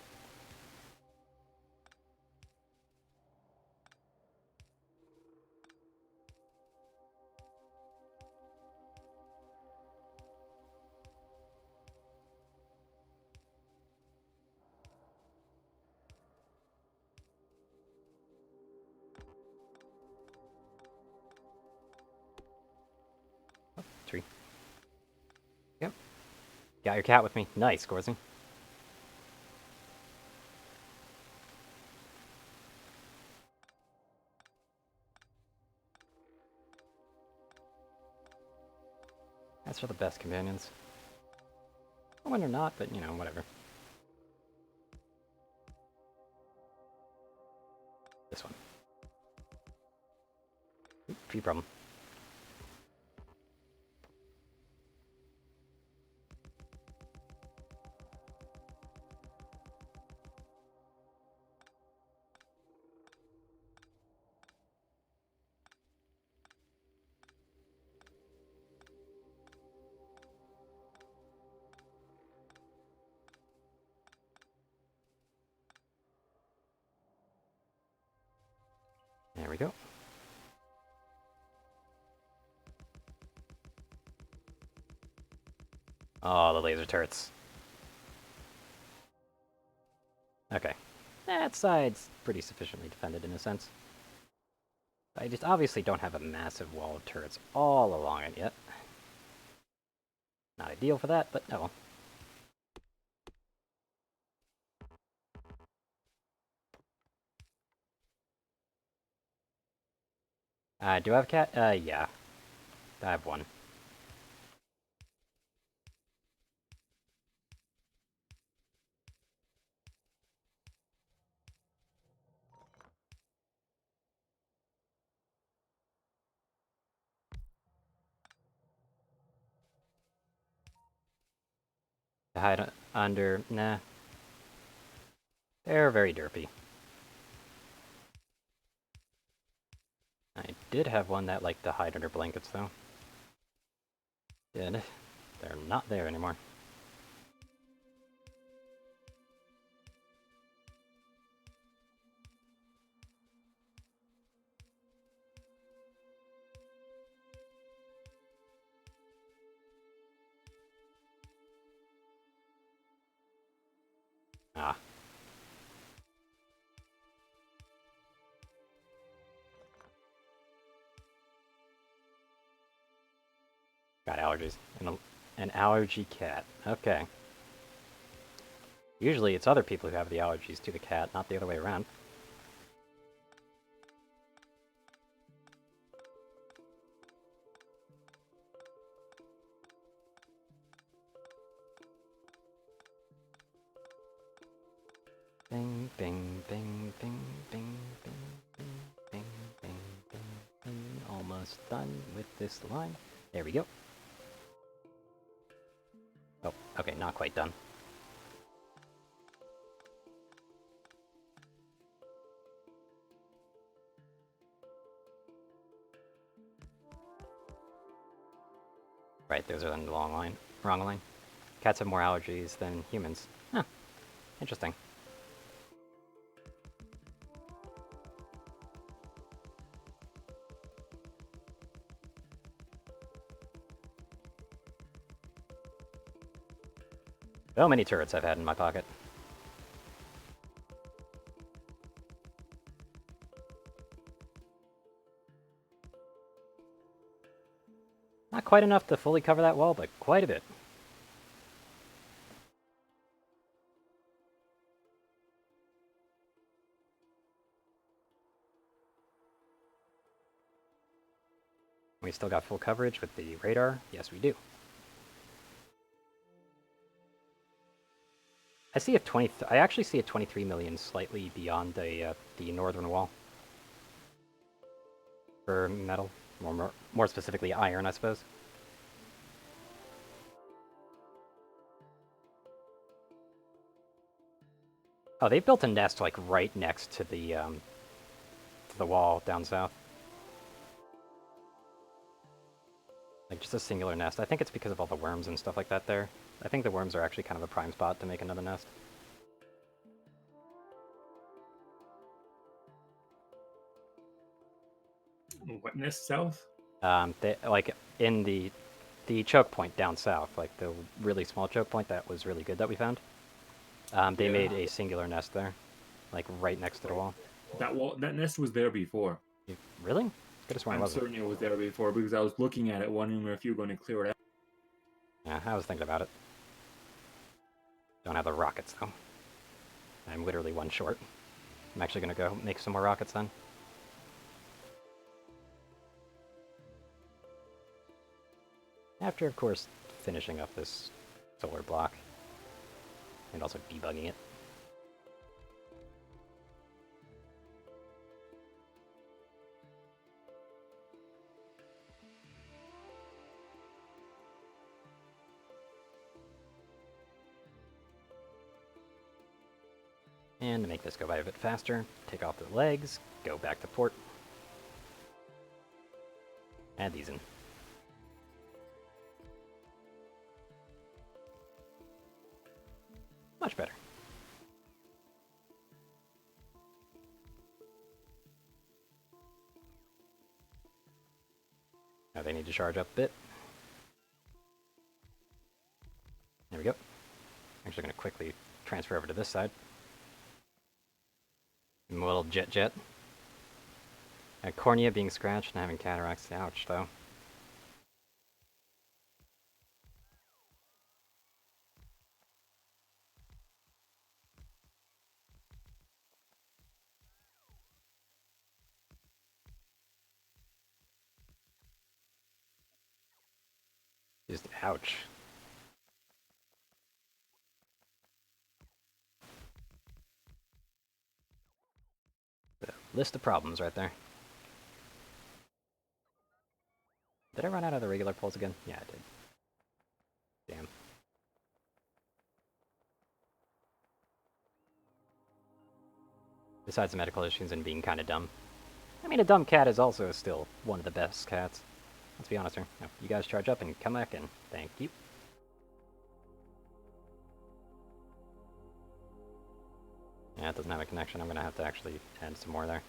Oh, tree. Yep. Got your cat with me. Nice, Gorzy. That's for the best companions. When they're not, but you know, whatever. This one. Oop, tree problem. There we go. Oh, the laser turrets. Okay. That side's pretty sufficiently defended in a sense. I just obviously don't have a massive wall of turrets all along it yet. Not ideal for that, but oh well. Do I have a cat? Yeah. I have one. To hide under... Nah. They're very derpy. I did have one that liked to hide under blankets, though. Did. They're not there anymore. Ah. Got allergies. An allergy cat. Okay. Usually it's other people who have the allergies to the cat, not the other way around. Bing, bing, bing, bing, bing, bing, bing, bing, bing, bing, bing. Almost done with this line. There we go. Oh, okay, not quite done. Right, those are in the long line. Wrong line. Cats have more allergies than humans. Huh. Interesting. So many turrets I've had in my pocket. Not quite enough to fully cover that wall, but quite a bit. We still got full coverage with the radar. Yes, we do. I see a 20. I actually see a 23 million slightly beyond the northern wall for metal, more specifically iron, I suppose. Oh, they built a nest like right next to the wall down south. Like just a singular nest. I think it's because of all the worms and stuff like that there. I think the worms are actually kind of a prime spot to make another nest. What nest south? Like in the choke point down south, like the really small choke point that was really good that we found. They Yeah. made a singular nest there, like right next to the wall. That nest was there before. Really? Could have sworn it I'm wasn't. certain it was there before because I was looking at it, wondering if you were going to clear it out. Yeah, I was thinking about it. Don't have the rockets though. I'm literally one short. I'm actually gonna go make some more rockets then. After, of course, finishing up this solar block and also debugging it. And to make this go by a bit faster, take off the legs, go back to port. Add these in. Much better. Now they need to charge up a bit. There we go. Actually going to quickly transfer over to this side. A little jet. Cornea being scratched and having cataracts. Ouch, though. Just ouch. The list of problems right there. Did I run out of the regular poles again? Yeah, I did. Damn. Besides the medical issues and being kind of dumb. I mean, a dumb cat is also still one of the best cats. Let's be honest here. No, you guys charge up and come back in. Thank you. Yeah, it doesn't have a connection. I'm going to have to actually add some more there.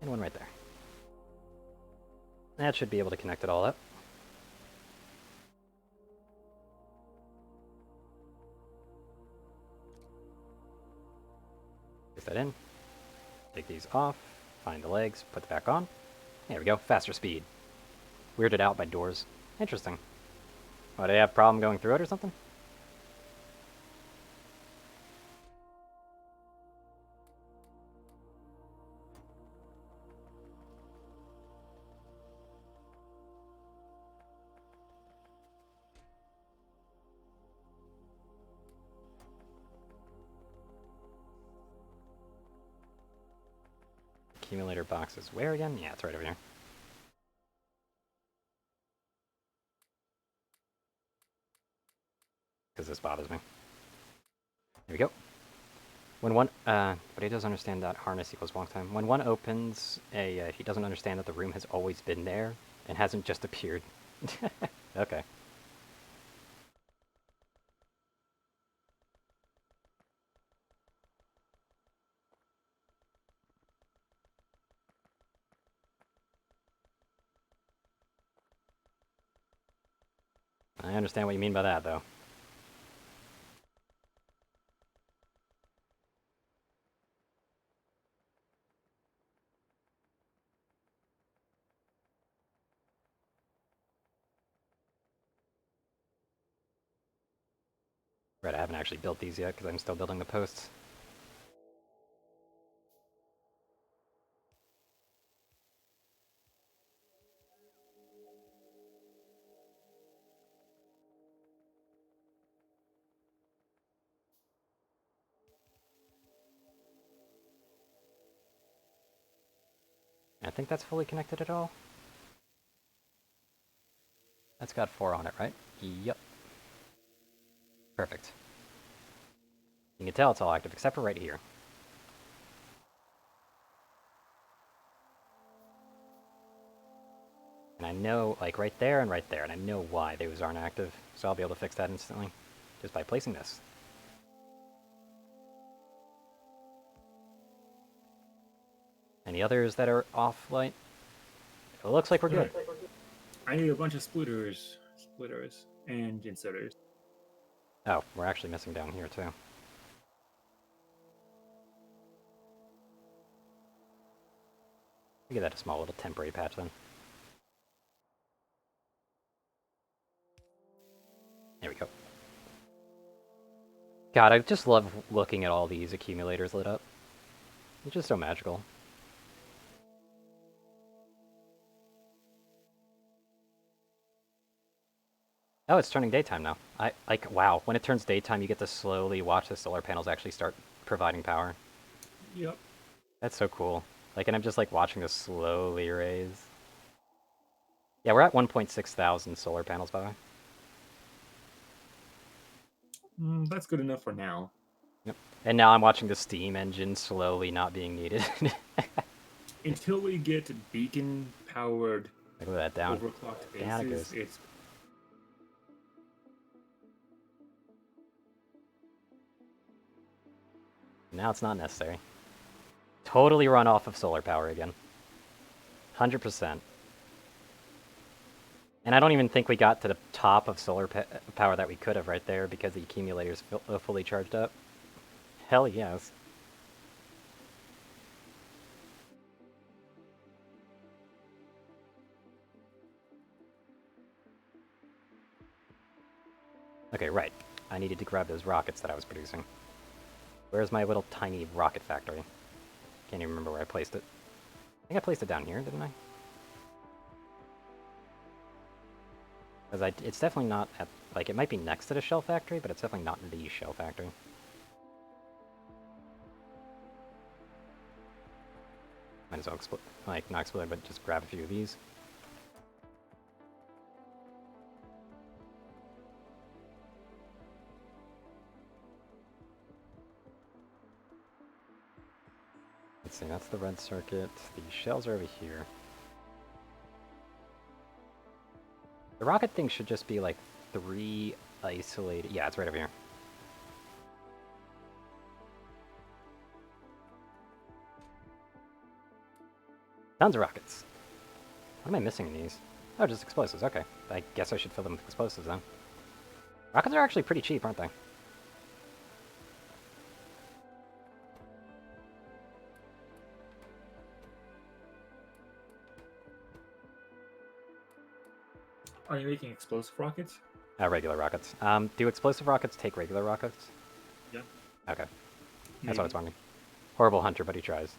And one right there. That should be able to connect it all up. Place that in. Take these off. Find the legs. Put it back on. There we go. Faster speed. Weirded out by doors. Interesting. Oh, do they have a problem going through it or something? Accumulator boxes. Where again? Yeah, it's right over here. Because this bothers me. There we go. When one, but he doesn't understand that harness equals walk time. When one opens he doesn't understand that the room has always been there and hasn't just appeared. Okay. I understand what you mean by that, though. Right, I haven't actually built these yet because I'm still building the posts. I think that's fully connected at all. That's got 4 on it, right? Yep. Perfect. You can tell it's all active, except for right here. And I know, like, right there, and I know why those aren't active, so I'll be able to fix that instantly, just by placing this. Any others that are off light? It looks like we're good. I need a bunch of splitters, and inserters. Oh, we're actually missing down here, too. We give that a small little temporary patch, then. There we go. God, I just love looking at all these accumulators lit up. It's just so magical. Oh, it's turning daytime now. Wow, when it turns daytime, you get to slowly watch the solar panels actually start providing power. Yep. That's so cool. Like, and I'm just, like, watching this slowly raise. Yeah, we're at 1.6 thousand solar panels, by the way. That's good enough for now. Yep. And now I'm watching the steam engine slowly not being needed. Until we get beacon-powered Look at that, down. overclocked Down it bases, goes. it's Now it's not necessary. Totally run off of solar power again. 100%. And I don't even think we got to the top of solar power that we could have right there because the accumulator's fully charged up. Hell yes. Okay, right. I needed to grab those rockets that I was producing. Where's my little tiny rocket factory? Can't even remember where I placed it. I think I placed it down here, didn't I? Because it's definitely not at, like, it might be next to the shell factory, but it's definitely not the shell factory. Might as well not explode, but just grab a few of these. Let's see, that's the red circuit. The shells are over here. The rocket thing should just be like 3 isolated. Yeah, it's right over here. Tons of rockets. What am I missing in these? Oh, just explosives. Okay. I guess I should fill them with explosives then. Rockets are actually pretty cheap, aren't they? Are you making explosive rockets? Regular rockets. Do explosive rockets take regular rockets? Yeah. Okay. That's Maybe. what I was wondering. Horrible hunter, but he tries.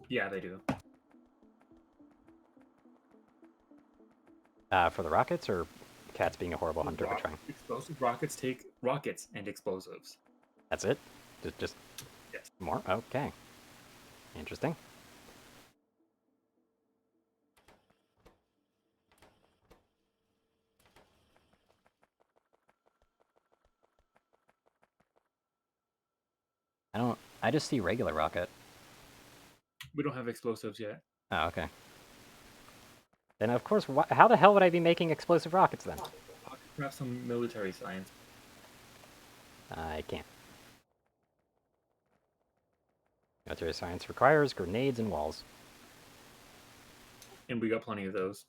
Yeah, they do. For the rockets, or Cat's being a horrible hunter but trying? Explosive rockets take rockets and explosives. That's it? Just Yes. more? Okay. Interesting. I just see regular rocket. We don't have explosives yet. Oh, okay. Then of course, how the hell would I be making explosive rockets then? Perhaps some military science. I can't. Military science requires grenades and walls. And we got plenty of those.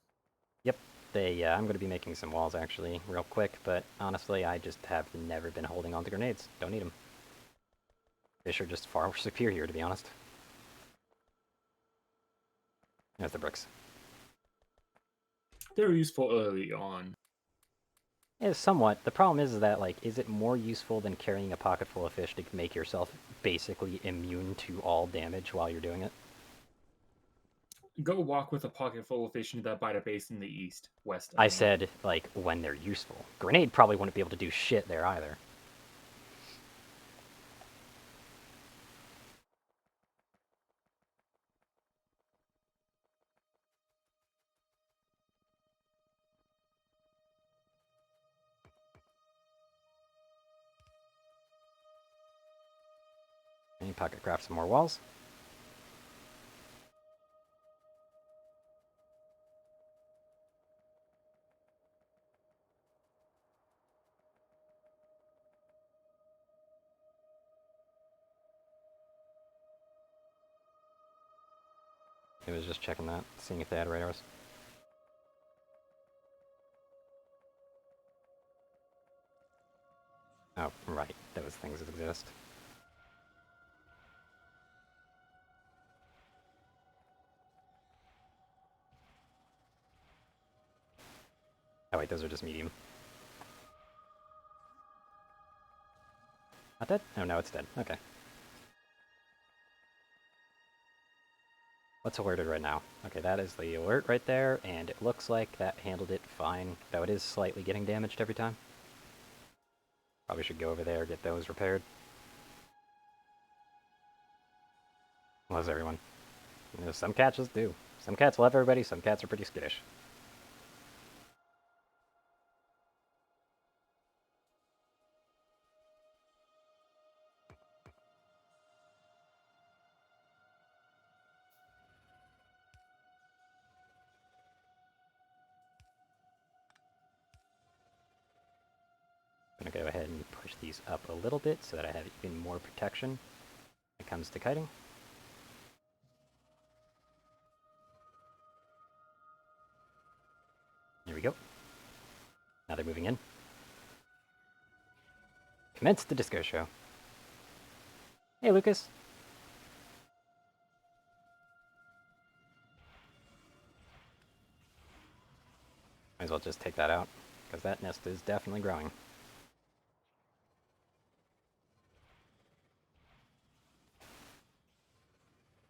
Yep. I'm going to be making some walls actually, real quick, but honestly, I just have never been holding on to grenades. Don't need them. Fish are just far superior, to be honest. There's the bricks. They're useful early on. Is somewhat. The problem is that, like, is it more useful than carrying a pocket full of fish to make yourself basically immune to all damage while you're doing it? Go walk with a pocket full of fish into that bite base in the east, west, I I mean. said, like, when they're useful. Grenade probably wouldn't be able to do shit there either. Any pocket craft some more walls. He was just checking that, seeing if they had radars. Oh, right. Those things exist. Oh wait, those are just medium. Not dead? Oh no, it's dead. Okay. What's alerted right now? Okay, that is the alert right there, and it looks like that handled it fine, though it is slightly getting damaged every time. Probably should go over there, get those repaired. Was everyone? You know, some cats just do. Some cats love everybody, some cats are pretty skittish. I'm gonna go ahead and push these up a little bit so that I have even more protection when it comes to kiting. There we go. Now they're moving in. Commence the disco show. Hey, Lucas. Might as well just take that out, because that nest is definitely growing.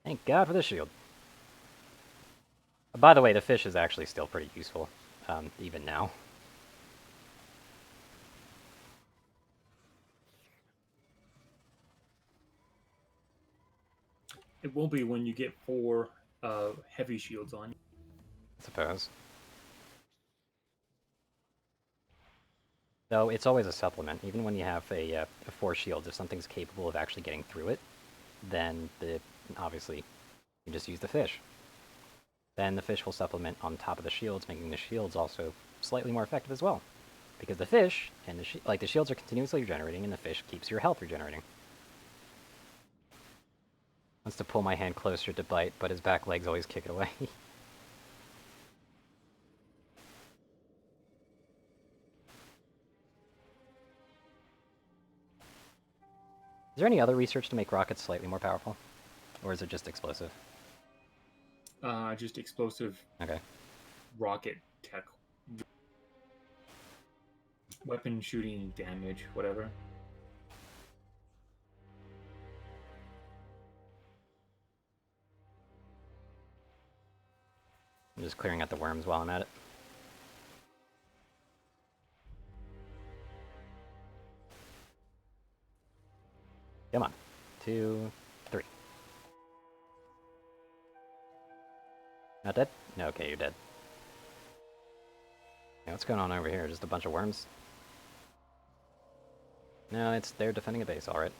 Thank God for the shield. By the way, the fish is actually still pretty useful, even now. It will be when you get 4 heavy shields on. I suppose. Though it's always a supplement. Even when you have a 4 shields, if something's capable of actually getting through it, then obviously you just use the fish. Then the fish will supplement on top of the shields, making the shields also slightly more effective as well. Because the fish and the shields are continuously regenerating, and the fish keeps your health regenerating. Wants to pull my hand closer to bite, but his back legs always kick it away. Is there any other research to make rockets slightly more powerful? Or is it just explosive? Just explosive Okay. rocket tech. Weapon shooting damage, whatever. I'm just clearing out the worms while I'm at it. Come on. 2, 3. Not dead? No, okay, you're dead. Yeah, what's going on over here? Just a bunch of worms? No, they're defending a base, alright.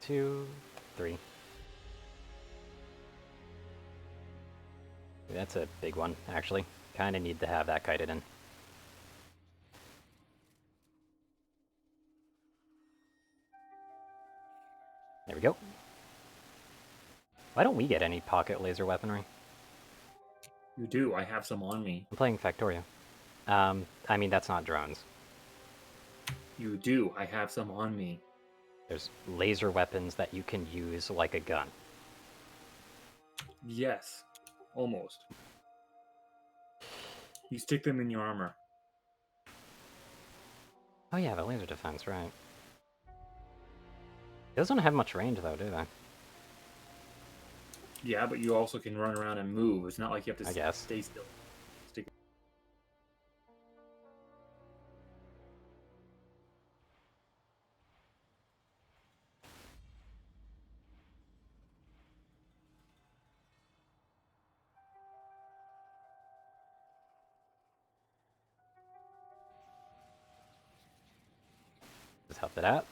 Two, 3. That's a big one, actually. Kinda need to have that kited in. There we go. Why don't we get any pocket laser weaponry? You do. I have some on me. I'm playing Factorio. I mean, that's not drones. You do. I have some on me. There's laser weapons that you can use like a gun. Yes. Almost. You stick them in your armor. Oh yeah, the laser defense, right. Those don't have much range though, do they? Yeah, but you also can run around and move. It's not like you have to I guess. stay still. Stick. Just help it out.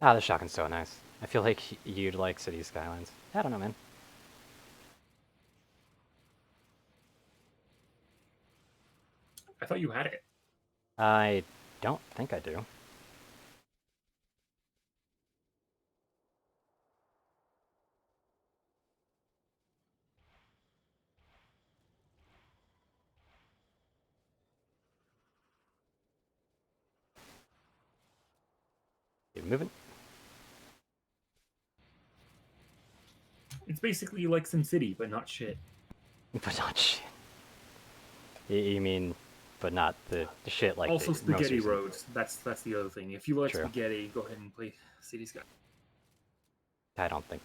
Ah, the shotgun's so nice. I feel like you'd like City Skylines. I don't know, man. I thought you had it. I don't think I do. Keep moving. It's basically like SimCity, but not shit. But not shit. You mean, but not the shit like Also, the most spaghetti recent. roads. That's the other thing. If you like True. spaghetti, go ahead and play City Sky. I don't think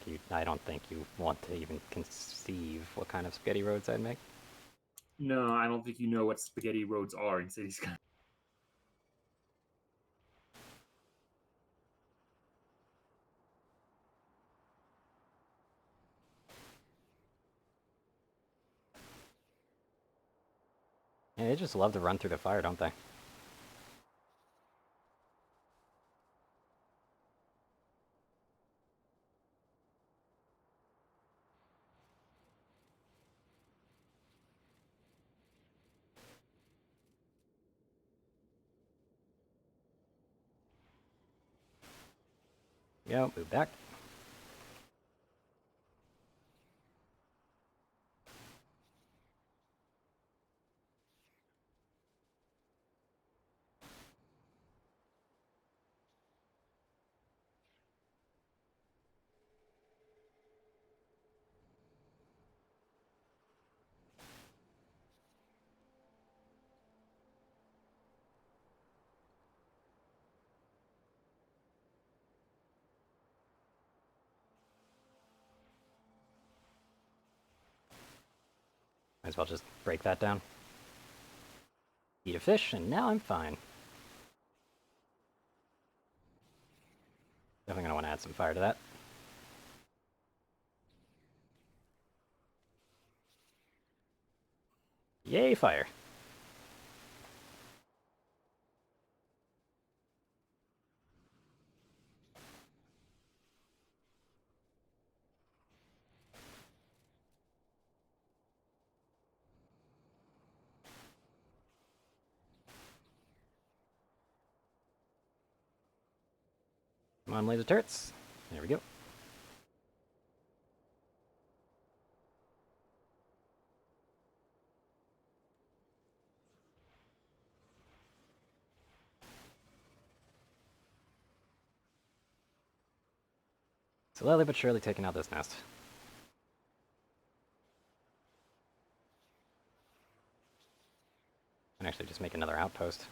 you want to even conceive what kind of spaghetti roads I'd make. No, I don't think you know what spaghetti roads are in City Sky. Yeah, they just love to run through the fire, don't they? Yeah, move back. Might as well just break that down. Eat a fish, and now I'm fine. Definitely gonna want to add some fire to that. Yay, fire! Come on, laser turrets. There we go. Slowly but surely taking out this nest. And actually just make another outpost.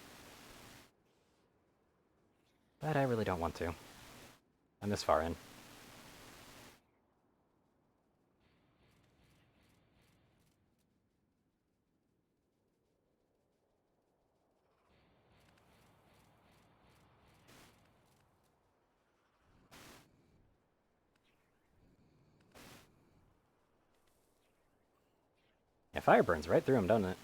But I really don't want to. I'm this far in. Yeah, fire burns right through him, doesn't it?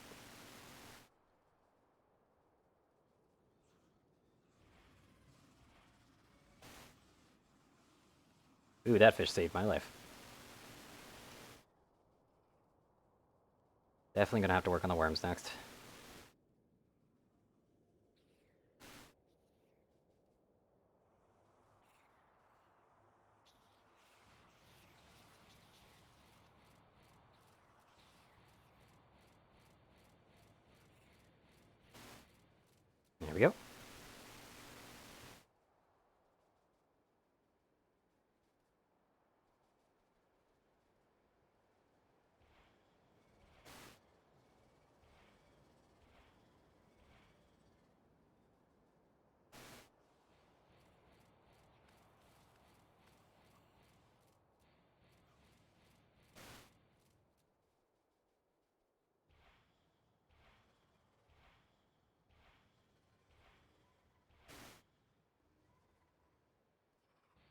Ooh, that fish saved my life. Definitely gonna have to work on the worms next. we go.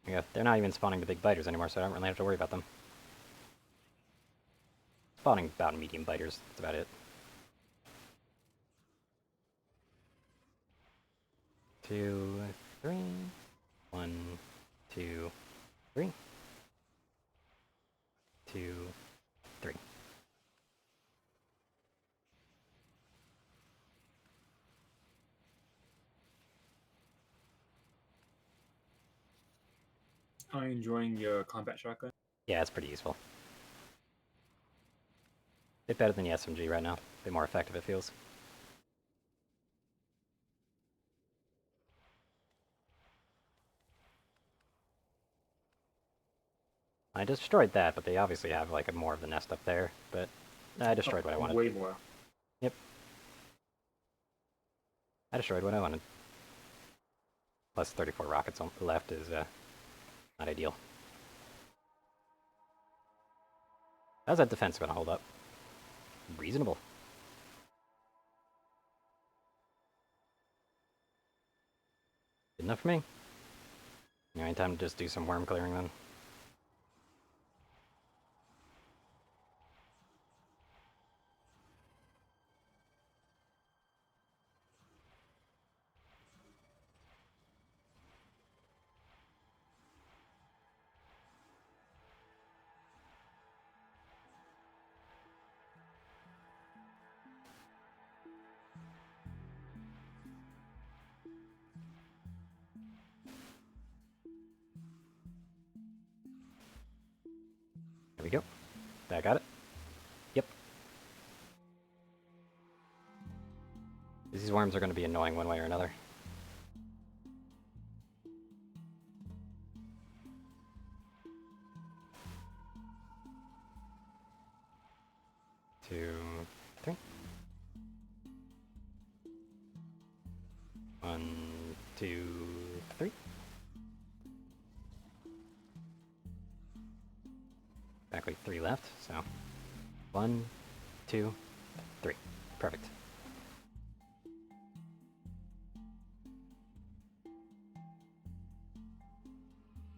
Yeah, they're not even spawning the big biters anymore, so I don't really have to worry about them. Spawning about medium biters, that's about it. 2, 3. 1, 2, 3. 2, 3. Are you enjoying your combat shotgun? Yeah, it's pretty useful. Bit better than the SMG right now. Bit more effective, it feels. I destroyed that, but they obviously have like more of the nest up there. But I destroyed what I wanted. Way more. Yep. I destroyed what I wanted. Plus 34 rockets on the left is not ideal. How's that defense going to hold up? Reasonable. Good enough for me. Alright, time to just do some worm clearing then. There we go. Back at it. Yep. These worms are going to be annoying one way or another. Two, three. 1, 2, 3. Exactly 3 left, so 1, 2, 3. Perfect.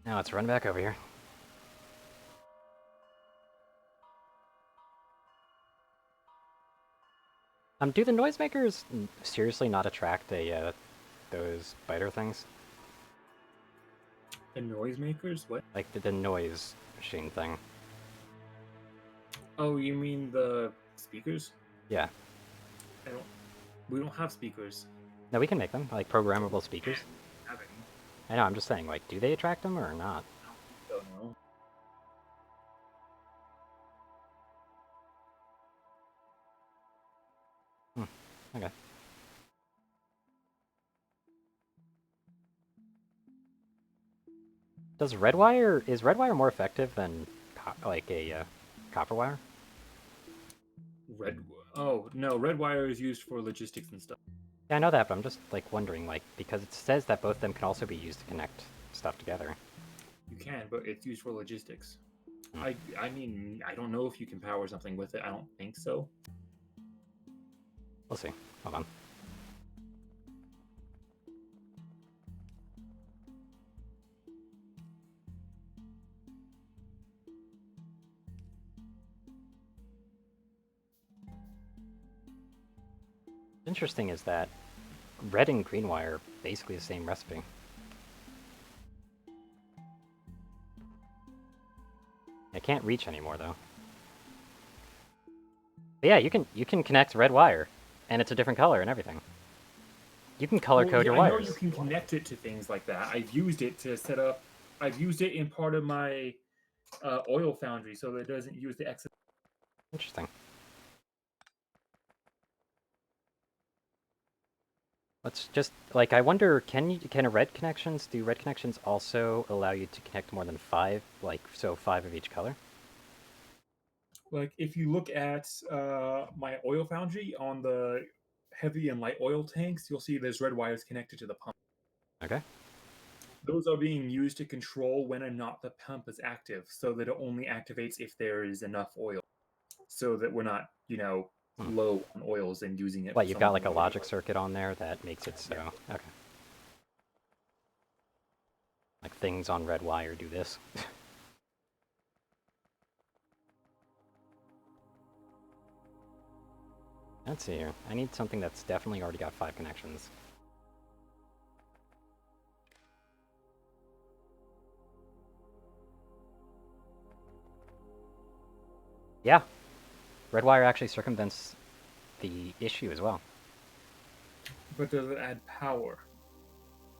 Now let's run back over here. Do the noisemakers seriously not attract those biter things? The noisemakers? What? Like the noise machine thing. Oh, you mean the speakers? Yeah. We don't have speakers. No, we can make them, like programmable speakers. Have any? I know, I'm just saying, like, do they attract them or not? Don't know. Okay. Is red wire more effective than like a copper wire? Red. Oh no, red wire is used for logistics and stuff. Yeah, I know that, but I'm just like wondering, like, because it says that both of them can also be used to connect stuff together. You can, but it's used for logistics. Hmm. I mean, I don't know if you can power something with it. I don't think so. We'll see. Hold on. Interesting is that red and green wire are basically the same recipe. I can't reach anymore though. But yeah, you can connect red wire, and it's a different color and everything. You can color code your I know wires. you can connect it to things like that. I've used it to set up. I've used it in part of my oil foundry, so that it doesn't use the excess. Interesting. Let's just like I wonder, can a red connections do red connections also allow you to connect more than five, like so five of each color? Like if you look at my oil foundry on the heavy and light oil tanks, you'll see there's red wires connected to the pump. Okay. Those are being used to control when or not the pump is active, so that it only activates if there is enough oil, so that we're not, Hmm. low on oils and using it What, for you've got something like a that we logic like. circuit on there that makes it Yeah. so okay. Like things on red wire do this. Let's see here. I need something that's definitely already got five connections. Yeah, red wire actually circumvents the issue as well. But does it add power?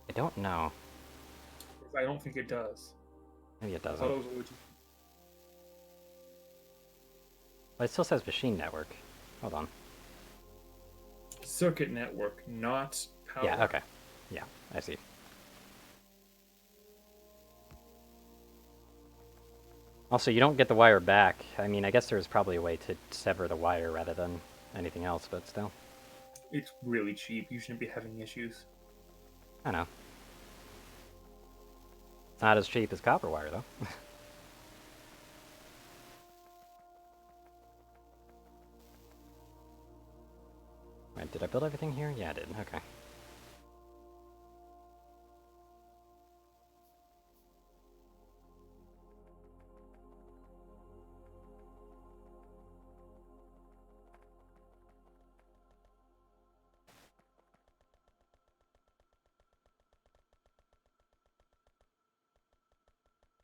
I don't know. I don't think it does. Maybe it I thought doesn't. it was a legit But it still says machine network. Hold on. circuit network, not Yeah, power. okay. Yeah, I see. Also, you don't get the wire back. I mean, I guess there's probably a way to sever the wire rather than anything else, but still. It's really cheap. You shouldn't be having issues. I know. It's not as cheap as copper wire, though. Right, did I build everything here? Yeah, I did. Okay.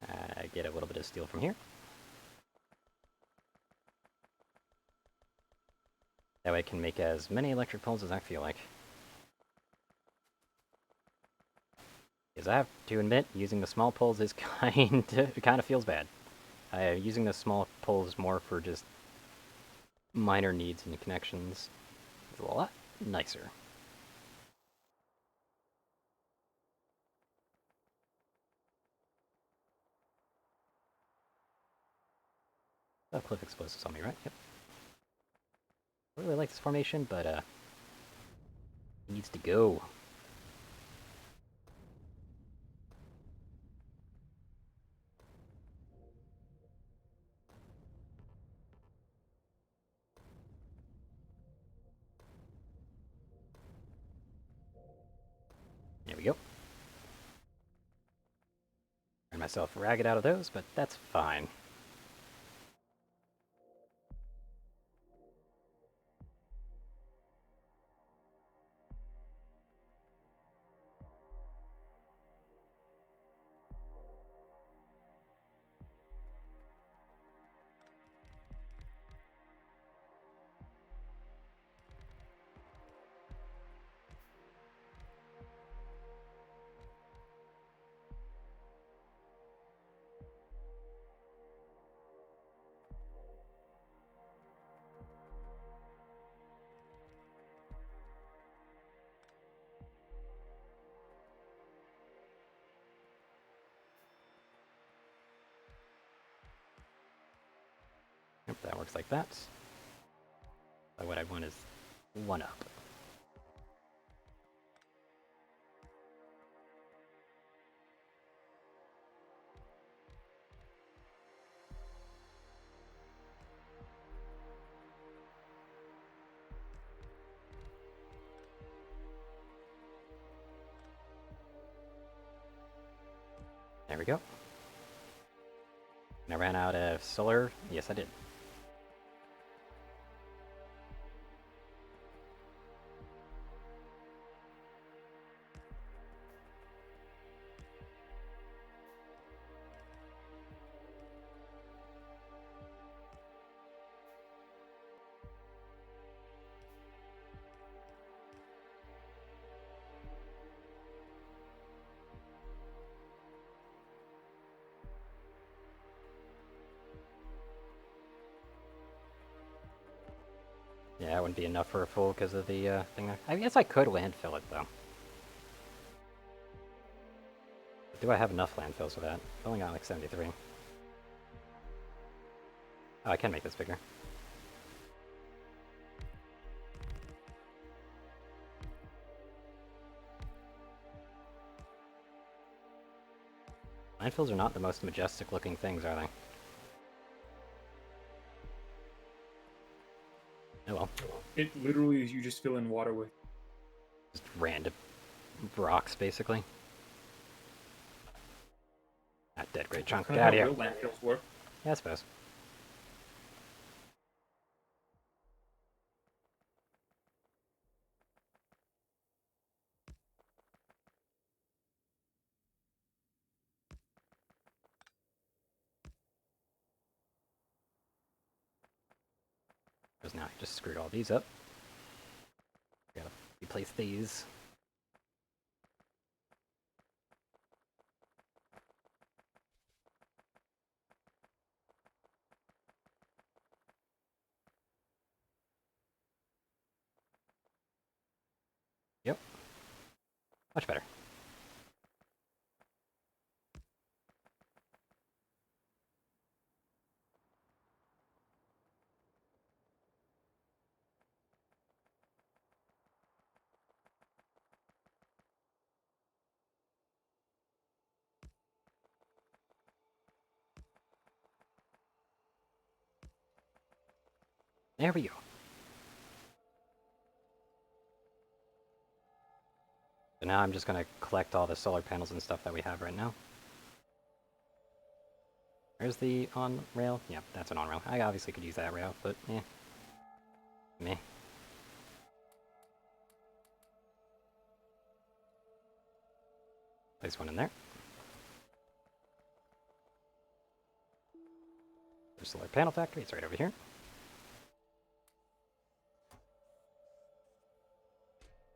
I get a little bit of steel from here. That way I can make as many electric poles as I feel like. Because I have to admit, using the small poles is kind of feels bad. Using the small poles more for just minor needs and connections is a lot nicer. Oh, cliff explosives on me, right? Yep. I really like this formation, but it needs to go. There we go. Turn myself ragged out of those, but that's fine. Yep, that works like that. But what I want is one up. There we go. And I ran out of solar. Yes, I did. Yeah, it wouldn't be enough for a full because of the thing there. I guess I could landfill it, though. Do I have enough landfills for that? I've only got like 73. Oh, I can make this bigger. Landfills are not the most majestic looking things, are they? Oh well. It literally is you just fill in water with. Just random rocks, basically. That dead great chunk. Kind Get of out how of here. real landfills work. Yeah, I suppose. Because now I just screwed all these up. Gotta replace these. Yep. Much better. There we go. So now I'm just gonna collect all the solar panels and stuff that we have right now. Where's the on-rail? Yeah, that's an on-rail. I obviously could use that rail, but eh. Meh. Place one in there. There's solar panel factory. It's right over here.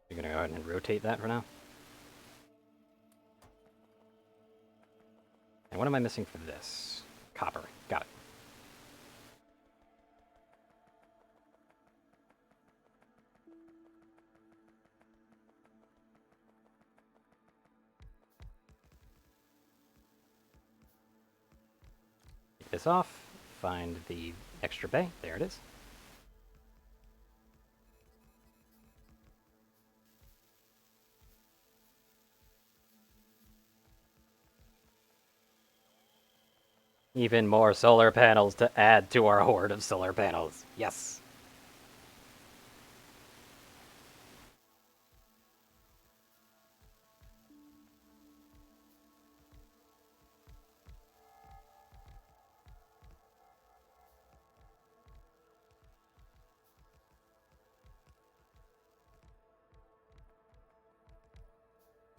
You're gonna go ahead and rotate that for now. And what am I missing for this? Copper. Got it. Take this off. Find the extra bay. There it is. Even more solar panels to add to our horde of solar panels. Yes.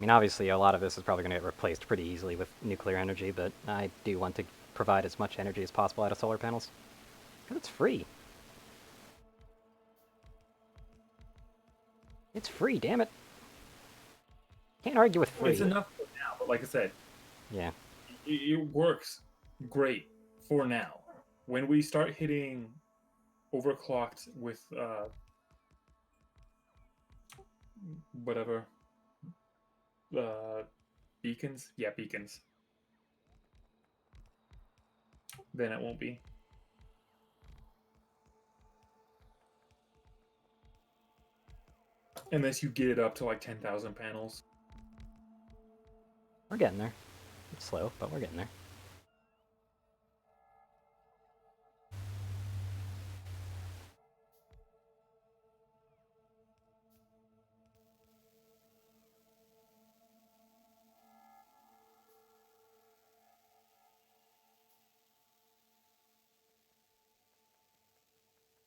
I mean, obviously, a lot of this is probably going to get replaced pretty easily with nuclear energy, but I do want to provide as much energy as possible out of solar panels. Because it's free. It's free, damn it. Can't argue with free. It's enough for now, but like I said, Yeah. it works great for now. When we start hitting overclocked with whatever beacons, yeah, beacons, then it won't be. Unless you get it up to like 10,000 panels. We're getting there. It's slow, but we're getting there.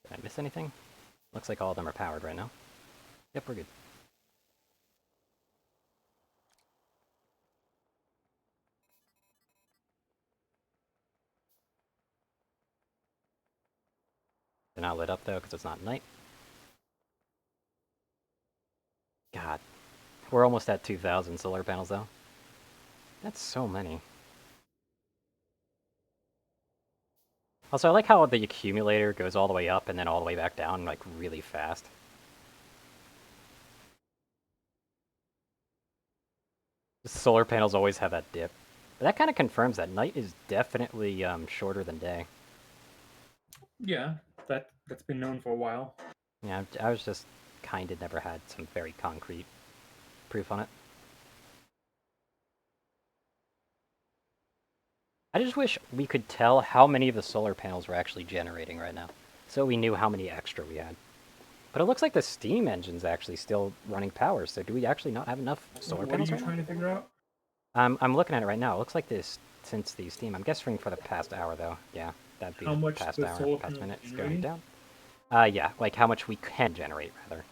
Did I miss anything? Looks like all of them are powered right now. Yep, we're good. They're not lit up though, because it's not night. God. We're almost at 2,000 solar panels though. That's so many. Also, I like how the accumulator goes all the way up and then all the way back down, like, really fast. The solar panels always have that dip. But that kind of confirms that night is definitely shorter than day. Yeah, that's been known for a while. Yeah, I was just kind of never had some very concrete proof on it. I just wish we could tell how many of the solar panels we're actually generating right now, so we knew how many extra we had. But it looks like the steam engine's actually still running power, so do we actually not have enough solar What are panels you right now? trying to figure out? I'm looking at it right now. It looks like this, since the steam, I'm guessing for the past hour, though. Yeah, that'd be How the much past the hour, solar past panels minute are is going generating? down. Yeah, like how much we can generate, rather.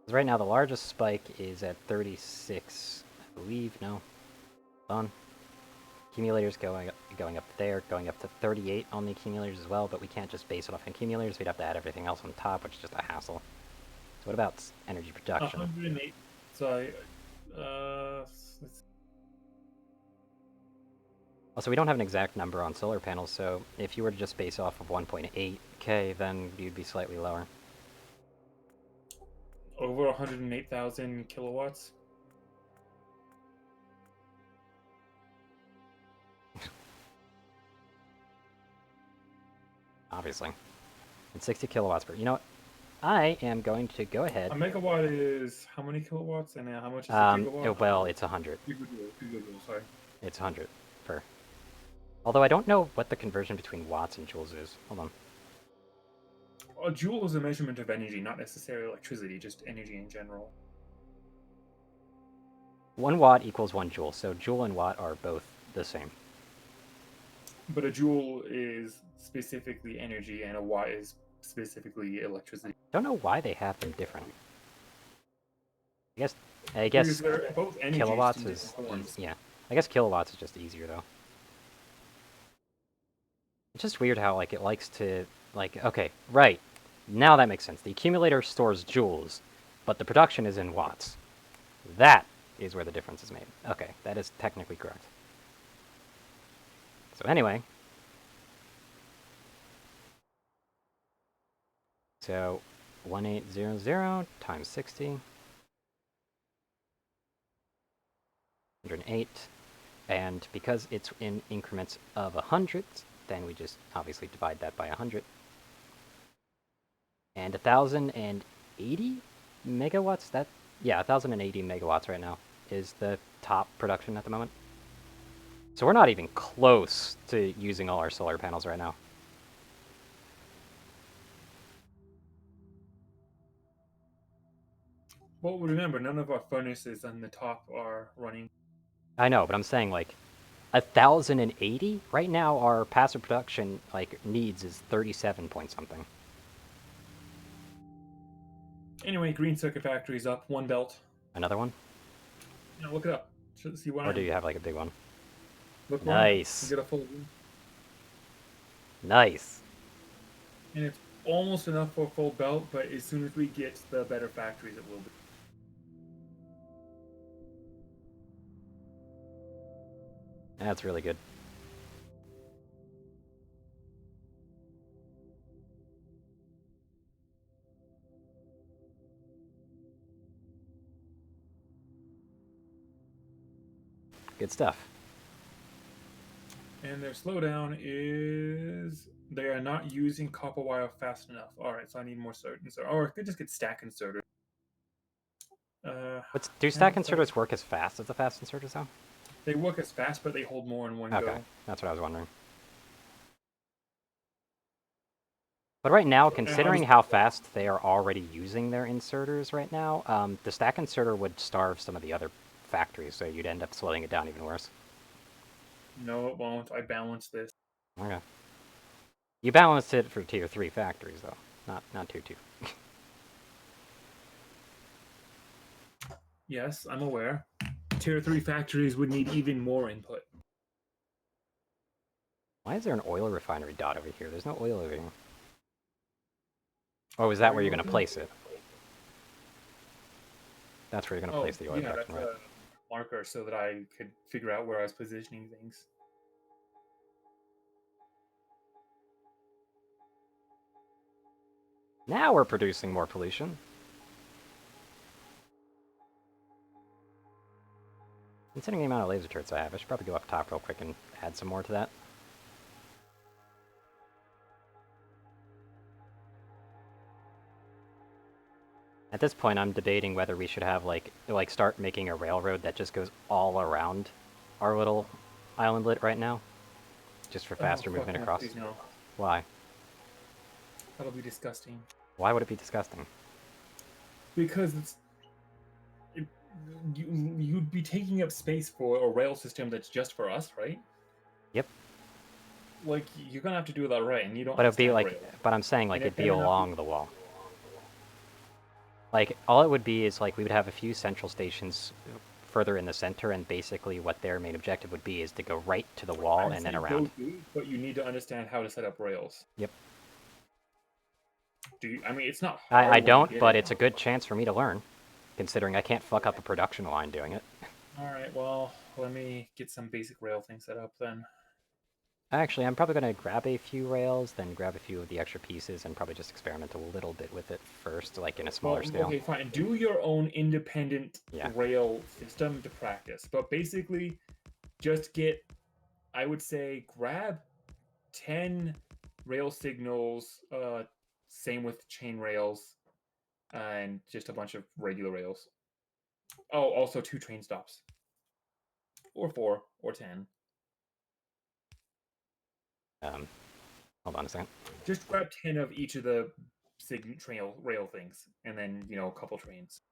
'Cause right now, the largest spike is at 36, I believe. No, on. Accumulators going up there, going up to 38 on the accumulators as well, but we can't just base it off accumulators. We'd have to add everything else on top, which is just a hassle. So what about energy production? 108. So, Also, we don't have an exact number on solar panels, so if you were to just base off of 1.8K, then you'd be slightly lower. over 108,000 kilowatts. Obviously. It's 60 kilowatts per. You know what? I am going to go ahead. A megawatt is how many kilowatts, and how much is a gigawatt? Well, it's 100. Gigajoule, sorry. It's 100 per. Although I don't know what the conversion between watts and joules is. Hold on. A joule is a measurement of energy, not necessarily electricity, just energy in general. 1 watt equals 1 joule, so joule and watt are both the same. But a joule is specifically energy, and a watt is specifically electricity. Don't know why they have them different. I guess Because they're both energies kilowatts in is different forms. yeah. I guess kilowatts is just easier though. It's just weird how like it likes to like okay, right. Now that makes sense. The accumulator stores joules, but the production is in watts. That is where the difference is made. Okay, that is technically correct. So anyway, so 1800 times 60, 108, and because it's in increments of 100, then we just obviously divide that by 100. And 1,080 megawatts, yeah, 1,080 megawatts right now is the top production at the moment. So we're not even close to using all our solar panels right now. Well, remember, none of our furnaces on the top are running. I know, but I'm saying like 1,080 right now. Our passive production like needs is 37 point something. Anyway, green circuit factory is up, one belt. Another one, Look it up. Should see what or I do am. you have like a big one? Look where I am. You Nice, get a full, nice. and it's almost enough for a full belt. But as soon as we get the better factories, it will be. That's really good. Good stuff. And their slowdown is they are not using copper wire fast enough. All right, so I need more certain. So, or I could just get stack inserters. Do Yeah, stack inserters work as fast as the fast inserters though? they work as fast, but they hold more in one Okay, go. that's what I was wondering. But right now, I was considering how fast they are already using their inserters right now, the stack inserter would starve some of the other factories, so you'd end up slowing it down even worse. no, it won't. I balanced this. Okay. You balanced it for tier 3 factories, though, not tier 2. Yes, I'm aware. Tier 3 factories would need even more input. Why is there an oil refinery dot over here? There's no oil over here. Oh, is that where you're going to place it? That's where you're going to Oh, place the oil yeah, injection, that's right? a marker so that I could figure out where I was positioning things. Now we're producing more pollution. Considering the amount of laser turrets I have, I should probably go up top real quick and add some more to that. At this point, I'm debating whether we should have, like start making a railroad that just goes all around our little islandlet right now. Just for Oh, faster fuck movement no, across. please no. Why? That'll be disgusting. Why would it be disgusting? Because you'd be taking up space for a rail system that's just for us, right? Yep. Like, you're gonna have to do that right, and you don't But it'd be understand like, rail. but I'm saying, like, And it'd if be they're not, along the wall. Like, all it would be is, like, we would have a few central stations further in the center, and basically what their main objective would be is to go right to the wall I'd and then say around. go do, but you need to understand how to set up rails. Yep. Do you? I mean, it's not hard. I when you don't, get but it. it's a good chance for me to learn, considering I can't fuck up a production line doing it. All right. Well, let me get some basic rail things set up then. Actually, I'm probably going to grab a few rails, then grab a few of the extra pieces, and probably just experiment a little bit with it first, like in a smaller Well, scale. okay, fine. Do your own independent Yeah. rail system to practice, but basically, just get. I would say grab 10 rail signals. Same with chain rails, and just a bunch of regular rails. Oh, also 2 train stops, or 4, or 10. Hold on a second. Just grab 10 of each of the trail rail things, and then a couple trains.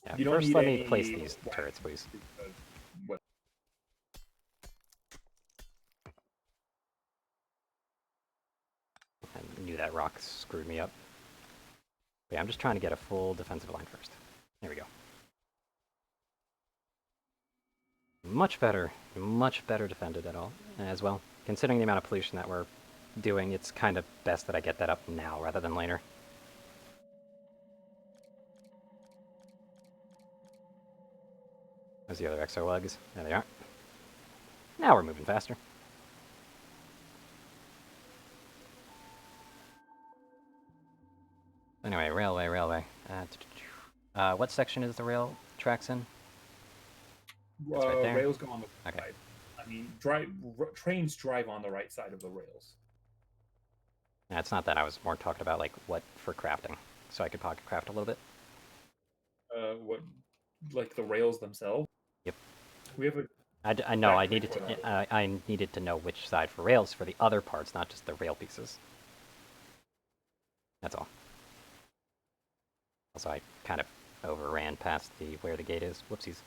Yeah, You don't first need let me place any these turrets, please. what? I knew that rock screwed me up. But yeah, I'm just trying to get a full defensive line first. There we go. Much better defended at all, as well. Considering the amount of pollution that we're doing, it's kind of best that I get that up now rather than later. There's the other exo lugs. There they are. Now we're moving faster. Anyway, railway. What section is the rail tracks in? It's right there. Rails go on the Okay. side. I mean, trains drive on the right side of the rails. Yeah, it's not that. I was more talking about, like, what for crafting. So I could pocket craft a little bit. What, like the rails themselves? Yep. We have a. I know. I factory needed for to. that. I needed to know which side for rails for the other parts, not just the rail pieces. That's all. Also, I kind of overran past where the gate is. Whoopsies.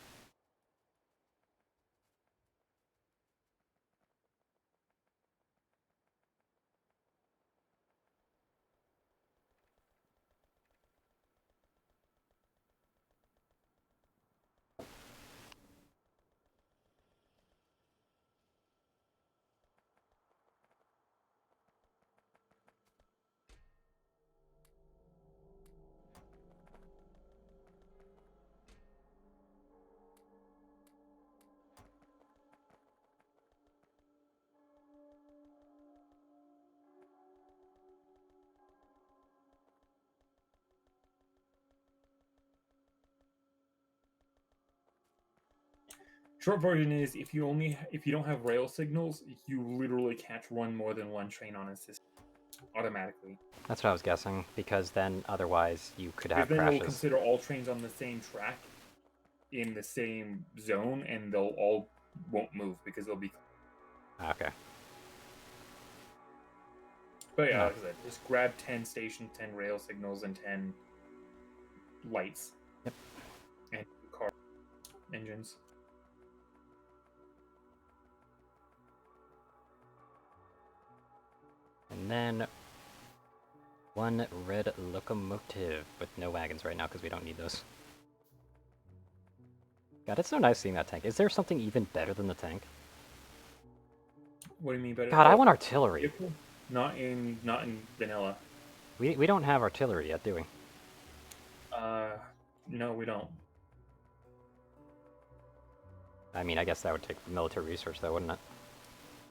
Short version is if you don't have rail signals, you literally can't run more than one train on a system automatically. That's what I was guessing, because then otherwise you could Because have then it'll crashes. consider all trains on the same track in the same zone, and they'll all won't move because they'll be. Okay. But yeah, No. like I said, just grab 10 stations, 10 rail signals, and 10 lights. Yep. And car engines. And then one red locomotive with no wagons right now because we don't need those. God, it's so nice seeing that tank. Is there something even better than the tank? What do you mean better? God, I want artillery. Vehicle? Not in vanilla. We don't have artillery yet, do we? No, we don't. I mean, I guess that would take military research, though, wouldn't it?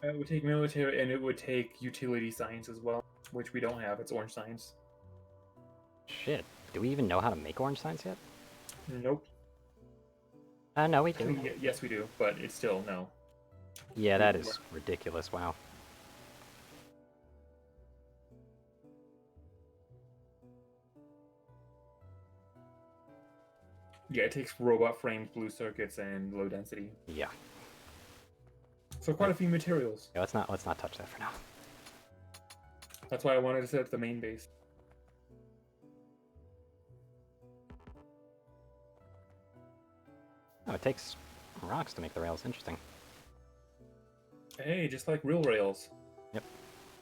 It would take military, and it would take utility science as well, which we don't have. It's orange science. Shit. Do we even know how to make orange signs yet? Nope. No, we do. Yes, we do, but it's still no. Yeah, that is ridiculous. Wow. Yeah, it takes robot frames, blue circuits, and low density. Yeah. So quite a few materials. Yeah, let's not touch that for now. That's why I wanted to set up the main base. Oh, it takes rocks to make the rails. Interesting. Hey, just like real rails. Yep.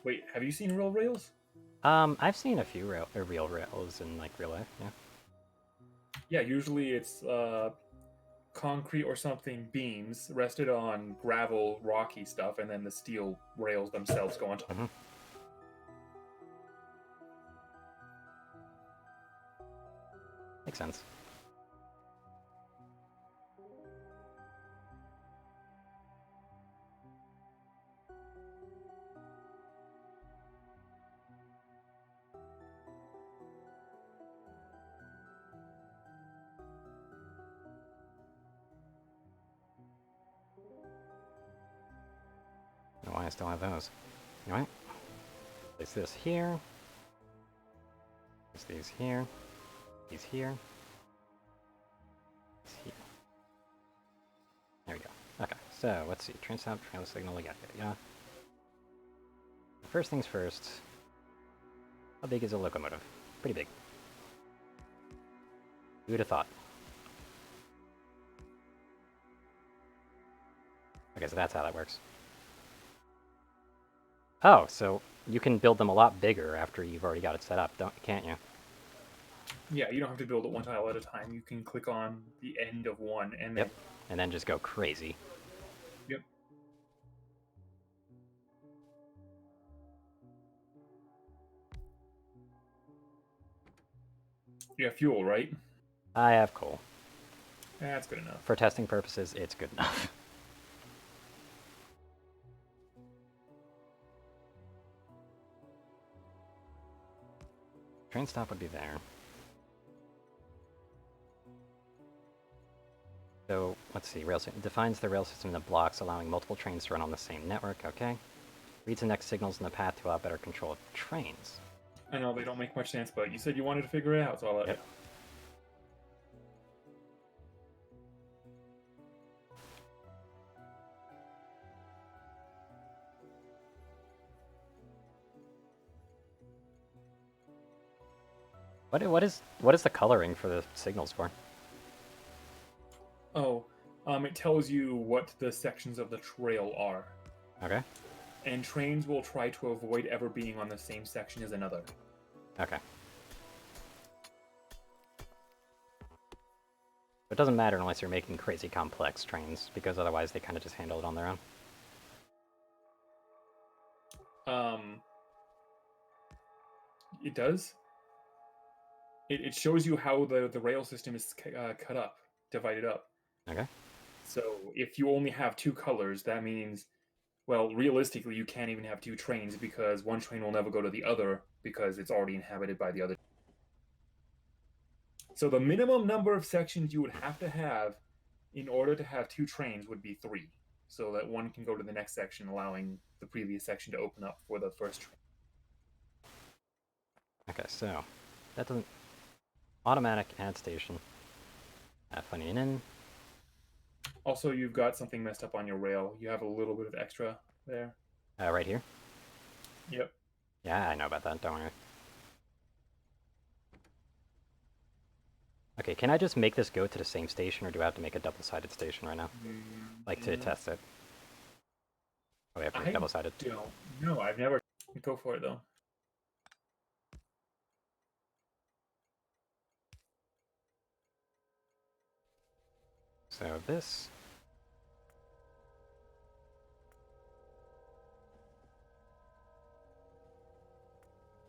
Wait, have you seen real rails? I've seen a few real rails in like real life. Yeah. Yeah, usually it's concrete or something beams rested on gravel, rocky stuff, and then the steel rails themselves go on top. Mm-hmm. Makes sense. Why I still have those. Alright. Place this here. Place these here. These here. These here. There we go. Okay, so let's see. Transout, trail signal, yada yada yada. First things first. How big is a locomotive? Pretty big. Who would have thought? Okay, so that's how that works. Oh, so you can build them a lot bigger after you've already got it set up, can't you? Yeah, you don't have to build it one tile at a time. You can click on the end of one and then... Yep, and then just go crazy. Yep. You have fuel, right? I have coal. That's good enough. For testing purposes, it's good enough. Train stop would be there. So, let's see, defines the rail system into blocks, allowing multiple trains to run on the same network, okay. Reads the next signals in the path to allow better control of trains. I know they don't make much sense, but you said you wanted to figure it out, so I'll let you. What is the coloring for the signals for? Oh, it tells you what the sections of the trail are. Okay. And trains will try to avoid ever being on the same section as another. Okay. It doesn't matter unless you're making crazy complex trains, because otherwise they kind of just handle it on their own. It does. It shows you how the rail system is cut up, divided up. Okay. So if you only have two colors, that means, well, realistically, you can't even have two trains because one train will never go to the other because it's already inhabited by the other. So the minimum number of sections you would have to have in order to have two trains would be 3, so that one can go to the next section, allowing the previous section to open up for the first train. Okay, so that doesn't... Automatic add station. Funny in. Also, you've got something messed up on your rail. You have a little bit of extra there. Right here? Yep. Yeah, I know about that, don't worry. Okay, can I just make this go to the same station, or do I have to make a double-sided station right now? Like, to test it? Oh, we have to make double-sided? No, I've never... Go for it, though. So this...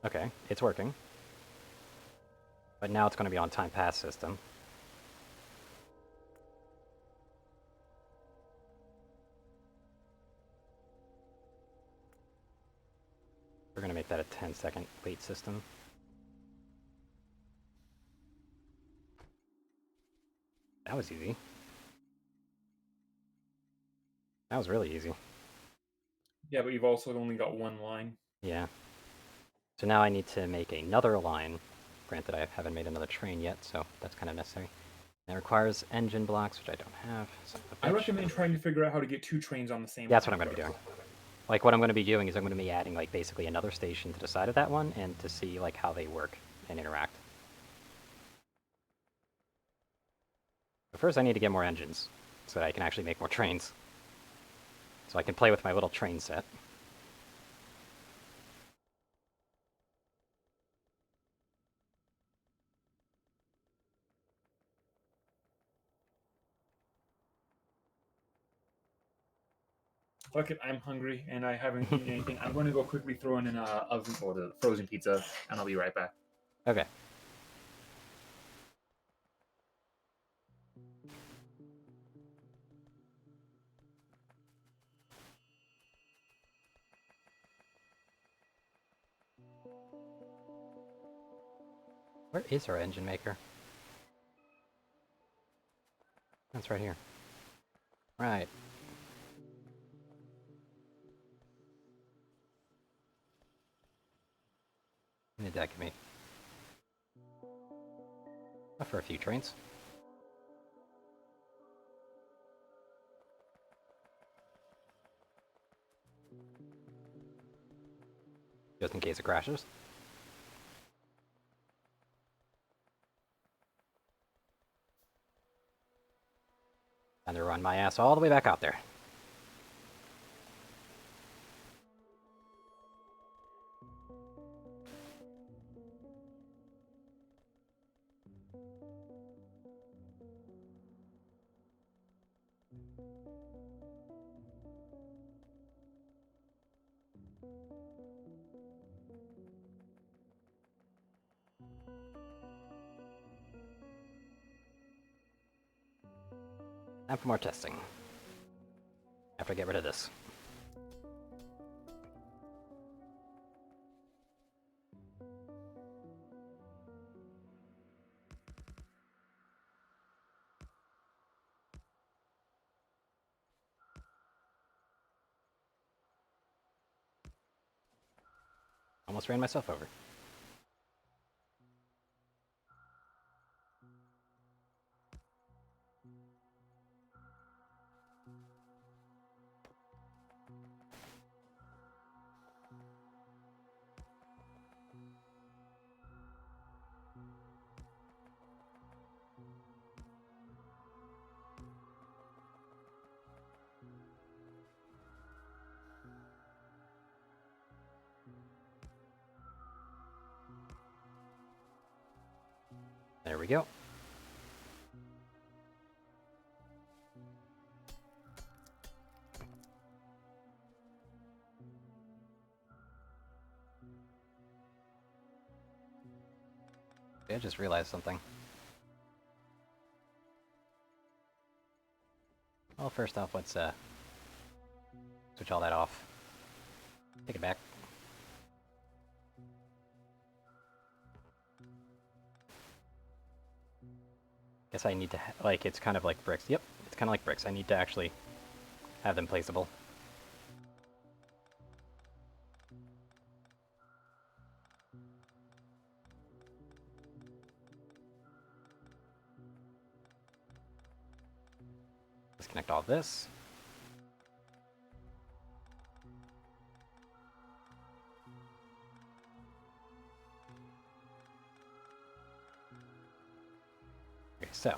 Okay, it's working. But now it's going to be on time pass system. We're gonna make that a 10-second wait system. That was easy. That was really easy. Yeah, but you've also only got one line. Yeah. So now I need to make another line. Granted, I haven't made another train yet, so that's kind of necessary. And it requires engine blocks, which I don't have. So I recommend trying to figure out how to get 2 trains on the same yeah, that's what line I'm going to be first. doing. Like, what I'm going to be doing is I'm going to be adding, like, basically another station to the side of that one, and to see, like, how they work and interact. But first I need to get more engines, so that I can actually make more trains. So I can play with my little train set. Fuck it, I'm hungry and I haven't eaten anything. I'm going to go quickly throw in an oven or the frozen pizza, and I'll be right back. Okay. Where is our engine maker? That's right here. Right. What did that give me? For a few trains. Just in case it crashes. And to run my ass all the way back out there. Time for more testing. After I get rid of this. Almost ran myself over. There we go. I just realized something. Well, first off, let's switch all that off. Take it back. Guess I need to, like, it's kind of like bricks. Yep, it's kind of like bricks. I need to actually have them placeable. Disconnect all this. Okay, so.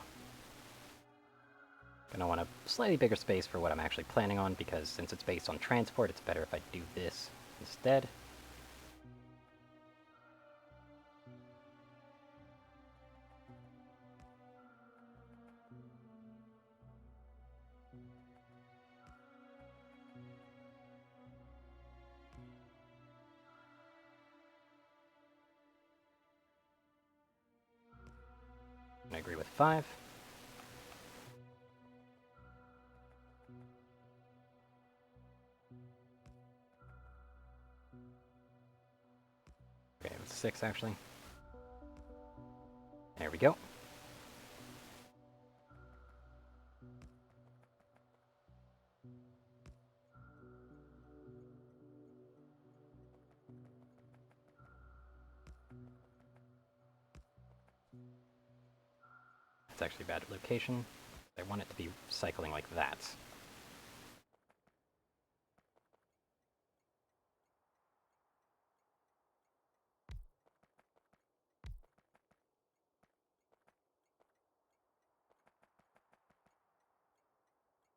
Gonna want a slightly bigger space for what I'm actually planning on, because since it's based on transport, it's better if I do this instead. I agree with 5. 6, actually. There we go. It's actually a bad location. I want it to be cycling like that.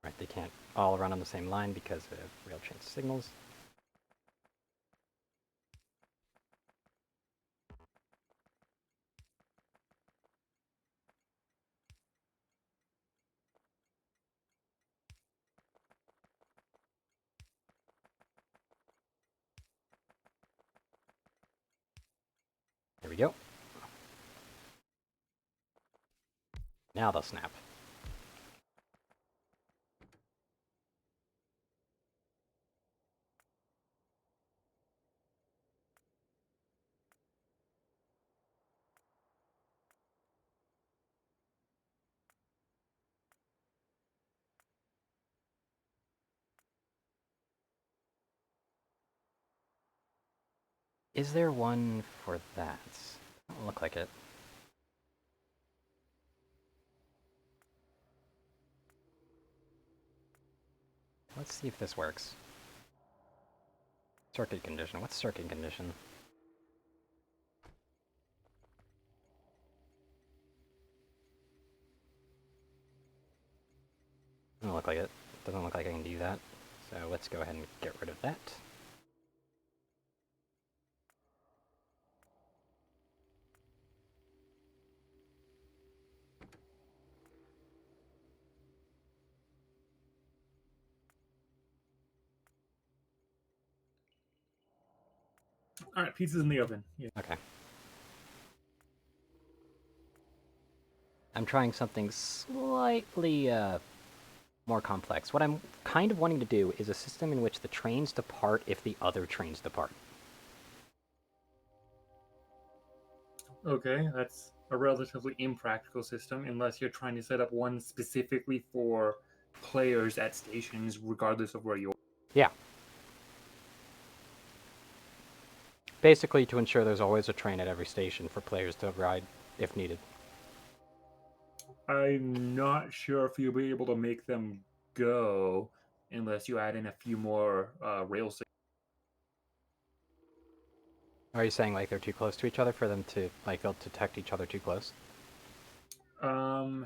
Right, they can't all run on the same line because of rail chain signals. There we go. Now they'll snap. Is there one for that? Doesn't look like it. Let's see if this works. Circuit condition. What's circuit condition? Doesn't look like it. Doesn't look like I can do that. So let's go ahead and get rid of that. All right, pizza's in the oven. Yeah. Okay. I'm trying something slightly more complex. What I'm kind of wanting to do is a system in which the trains depart if the other trains depart. Okay, that's a relatively impractical system unless you're trying to set up one specifically for players at stations, regardless of where you're. Yeah. Basically to ensure there's always a train at every station for players to ride if needed. I'm not sure if you'll be able to make them go unless you add in a few more rail signals. Are you saying like they're too close to each other for them to, like, they'll detect each other too close? Um,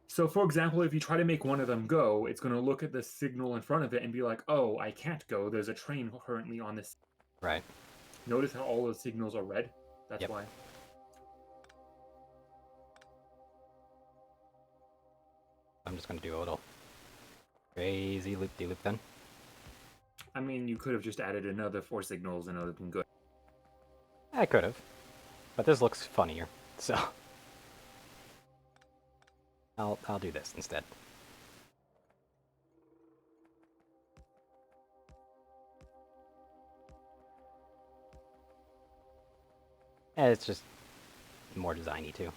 so, for example, if you try to make one of them go, it's going to look at the signal in front of it and be like, oh, I can't go. There's a train currently on this. Right. Notice how all those signals are red? That's Yep. why. I'm just going to do a little crazy loop-de-loop then. I mean, you could have just added another 4 signals and it would have been good. I could have, but this looks funnier, so I'll do this instead. It's just more designy too.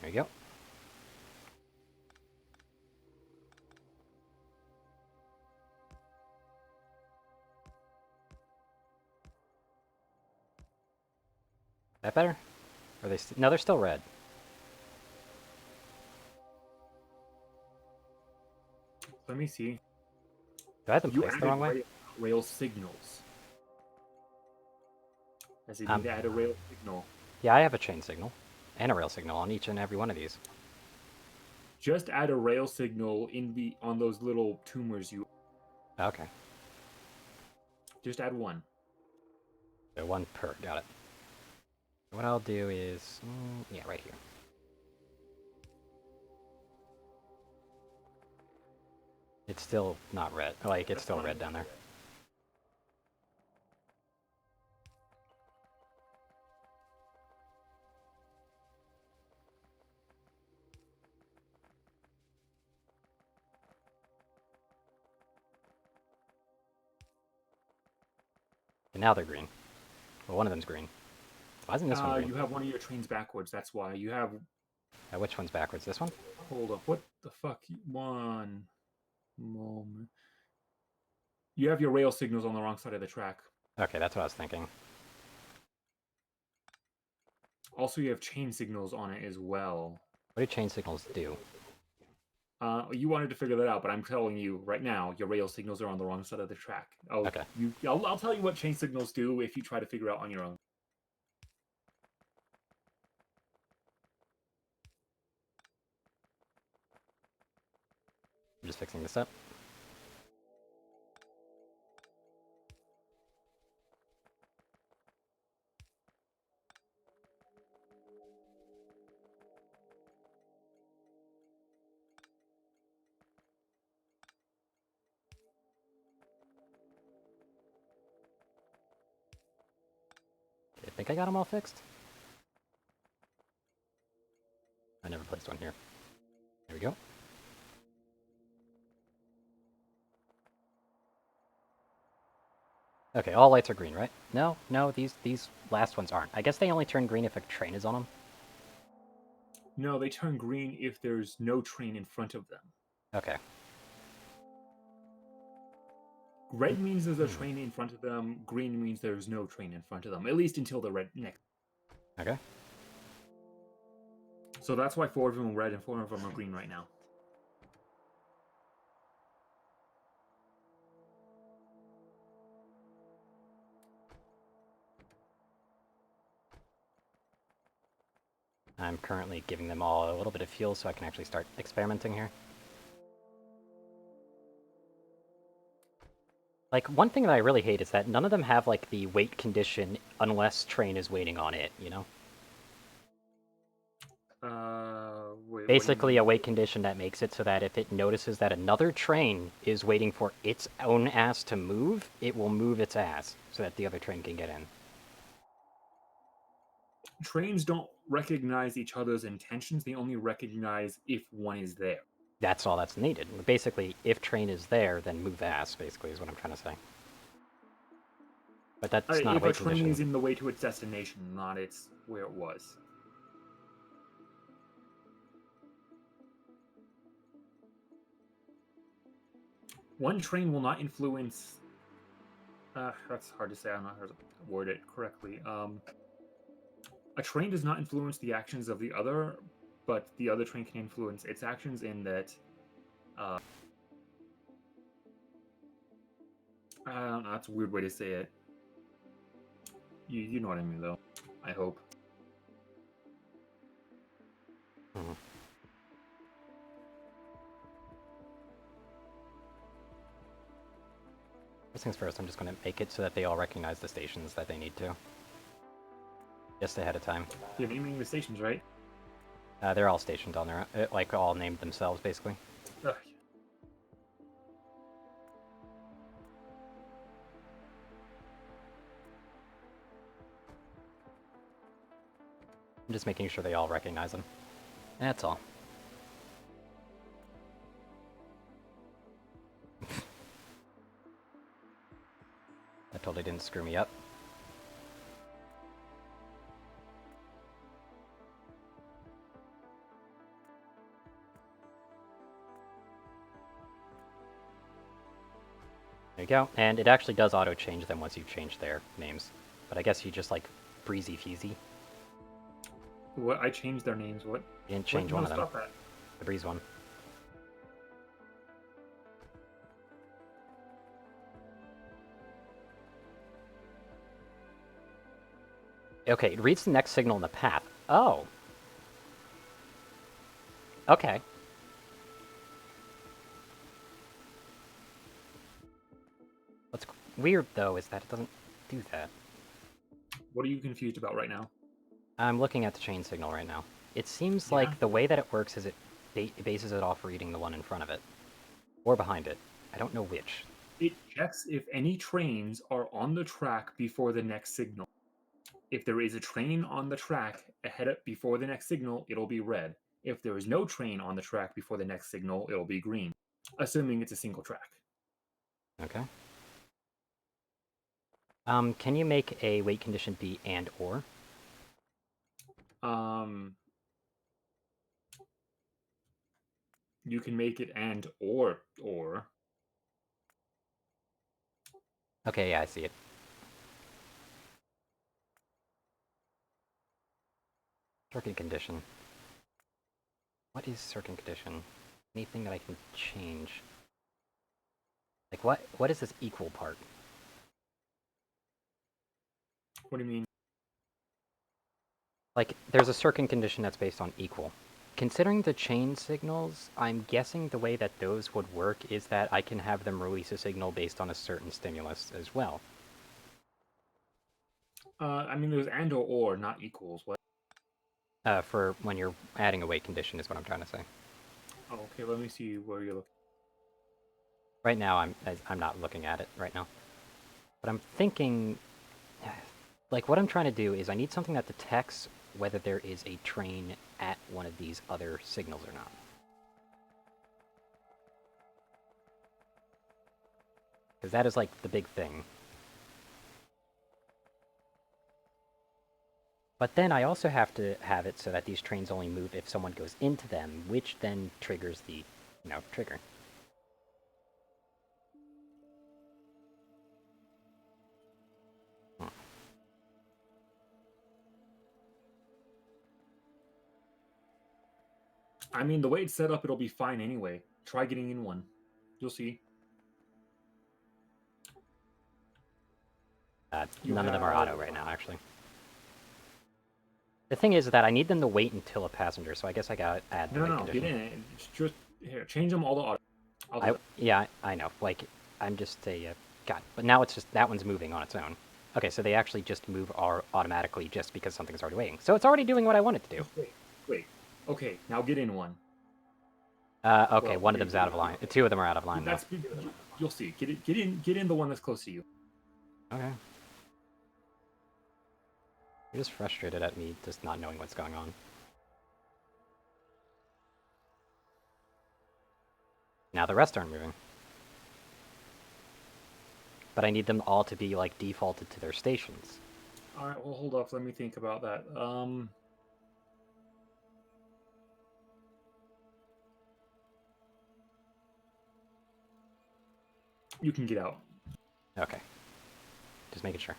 There you go. That better? Are they? No, they're still red. Let me see. Do I have them You placed the added wrong way? rail signals. As you need to add a rail signal. Yeah, I have a chain signal and a rail signal on each and every one of these. Just add a rail signal on those little tumors you. Okay. Just add one. So one per. Got it. What I'll do is, yeah, right here. It's still not red. Like, it's still red down there. And now they're green. Well, one of them's green. Why isn't this one green? You have one of your trains backwards. That's why you have. Which one's backwards? This one? Hold up. What the fuck? One moment. You have your rail signals on the wrong side of the track. Okay, that's what I was thinking. Also, you have chain signals on it as well. What do chain signals do? You wanted to figure that out, but I'm telling you right now, your rail signals are on the wrong side of the track. Okay. I'll tell you what chain signals do if you try to figure out on your own. I'm just fixing this up. I think I got them all fixed. I never placed one here. There we go. Okay, all lights are green, right? No, these last ones aren't. I guess they only turn green if a train is on them. No, they turn green if there's no train in front of them. Okay. Red means there's a train in front of them. Green means there's no train in front of them, at least until the red next. Okay. So that's why 4 of them are red and 4 of them are green right now. I'm currently giving them all a little bit of fuel so I can actually start experimenting here. Like, one thing that I really hate is that none of them have, like, the wait condition unless train is waiting on it, you know? Wait, Basically, a wait condition that makes it so that if it notices that another train is waiting for its own ass to move, it will move its ass so that the other train can get in. Trains don't recognize each other's intentions. They only recognize if one is there. That's all that's needed. Basically, if train is there, then move ass, basically, is what I'm trying to say. But that's not a If a wait train condition. is in the way to its destination, not its where it was. One train will not influence. That's hard to say. I'm not sure to word it correctly. A train does not influence the actions of the other, but the other train can influence its actions in that. I don't know. That's a weird way to say it. You know what I mean, though. I hope. Hmm. First things first, I'm just going to make it so that they all recognize the stations that they need to. Just ahead of time. You're naming the stations, right? They're all stationed on their own, like, all named themselves, basically. Ugh. I'm just making sure they all recognize them. That's all. That totally didn't screw me up. There you go. And it actually does auto-change them once you change their names. But I guess you just, like, breezy feezy. What? I changed their names. What? You didn't change No, one of them. stop that. The breeze one. Okay, it reads the next signal in the path. Oh. Okay. What's weird, though, is that it doesn't do that. What are you confused about right now? I'm looking at the chain signal right now. It seems Yeah. like the way that it works is it bases it off reading the one in front of it. Or behind it. I don't know which. It checks if any trains are on the track before the next signal. If there is a train on the track before the next signal, it'll be red. If there is no train on the track before the next signal, it'll be green, assuming it's a single track. Okay. Can you make a weight condition be and or? Um, you can make it and or. Okay, yeah, I see it. Circuit condition. What is circuit condition? Anything that I can change? Like what is this equal part? What do you mean? Like, there's a circuit condition that's based on equal. Considering the chain signals, I'm guessing the way that those would work is that I can have them release a signal based on a certain stimulus as well. I mean, there's and or, not equals. What? For when you're adding a weight condition is what I'm trying to say. Oh, okay, let me see where you're looking. Right now, I'm not looking at it right now. But I'm thinking, like, what I'm trying to do is I need something that detects whether there is a train at one of these other signals or not. Because that is, like, the big thing. But then I also have to have it so that these trains only move if someone goes into them, which then triggers the, trigger. Hmm. I mean, the way it's set up, it'll be fine anyway. Try getting in one. You'll see. You None of them are have auto right now, actually. The thing is that I need them to wait until a passenger, so I guess I gotta add the no, weight no, get condition. in it. It's just here. Change them all to auto. I'll do that. Yeah, I know. Like, I'm just a God. But now it's just that one's moving on its own. Okay, so they actually just move automatically just because something's already waiting. So it's already doing what I want it to do. Just wait, wait. Okay, now get in one. Okay, Well, one of them's out of line. Two of them are out of line though. that's you'll see. Get in the one that's close to you. Okay. You're just frustrated at me just not knowing what's going on. Now the rest aren't moving. But I need them all to be, like, defaulted to their stations. All right, well, hold up. Let me think about that. You can get out. Okay. Just making sure.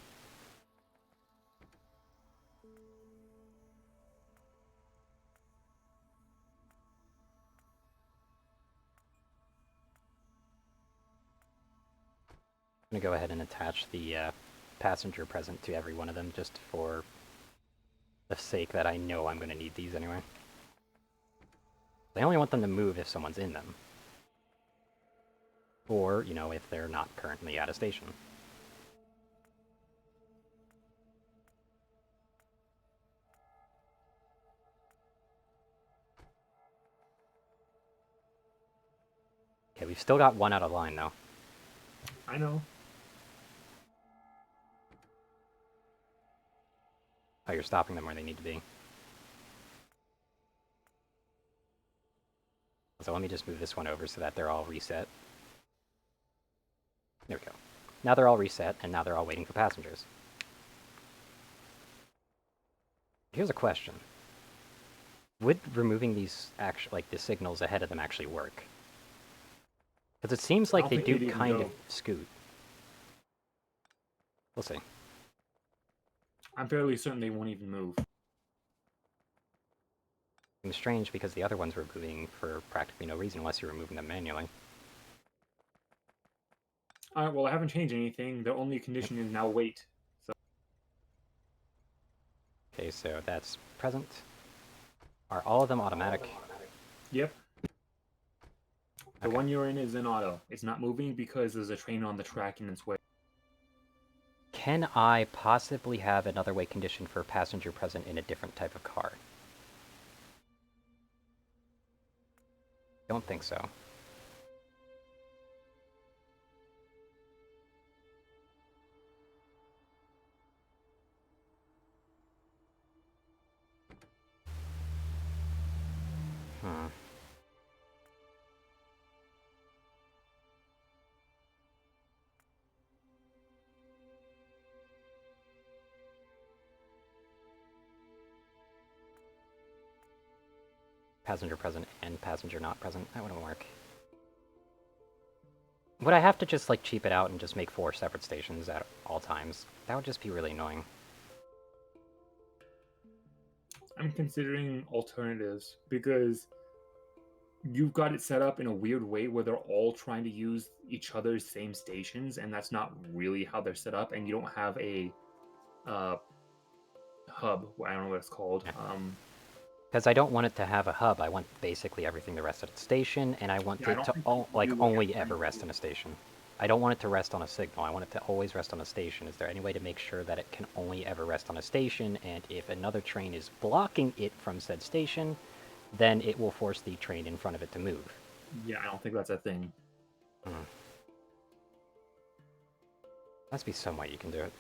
I'm gonna go ahead and attach the passenger present to every one of them just for the sake that I know I'm gonna need these anyway. I only want them to move if someone's in them. Or, if they're not currently at a station. Okay, we've still got one out of line, though. I know. Oh, you're stopping them where they need to be. So let me just move this one over so that they're all reset. There we go. Now they're all reset, and now they're all waiting for passengers. Here's a question. Would removing these the signals ahead of them actually work? Because it seems I like don't they think do they'd even kind go. of scoot. We'll see. I'm fairly certain they won't even move. It's strange because the other ones were moving for practically no reason unless you were moving them manually. All right, well, I haven't changed anything. The only condition is now wait. So Okay, so that's present. Are all of them automatic? yep, the Okay. one you're in is in auto. It's not moving because there's a train on the track in its way. Can I possibly have another weight condition for passenger present in a different type of car? Don't think so. Hmm. passenger present and passenger not present. That wouldn't work. Would I have to just, like, cheap it out and just make 4 separate stations at all times? That would just be really annoying. I'm considering alternatives because you've got it set up in a weird way where they're all trying to use each other's same stations, and that's not really how they're set up. And you don't have a uh, hub. I don't know what it's called. Yeah. Because I don't want it to have a hub. I want basically everything to rest at a station, and I want Yeah, I it don't to think like you only are trying ever rest to. on a station. I don't want it to rest on a signal. I want it to always rest on a station. Is there any way to make sure that it can only ever rest on a station, and if another train is blocking it from said station, then it will force the train in front of it to move? Yeah, I don't think that's a thing. Hmm. Must be some way you can do it.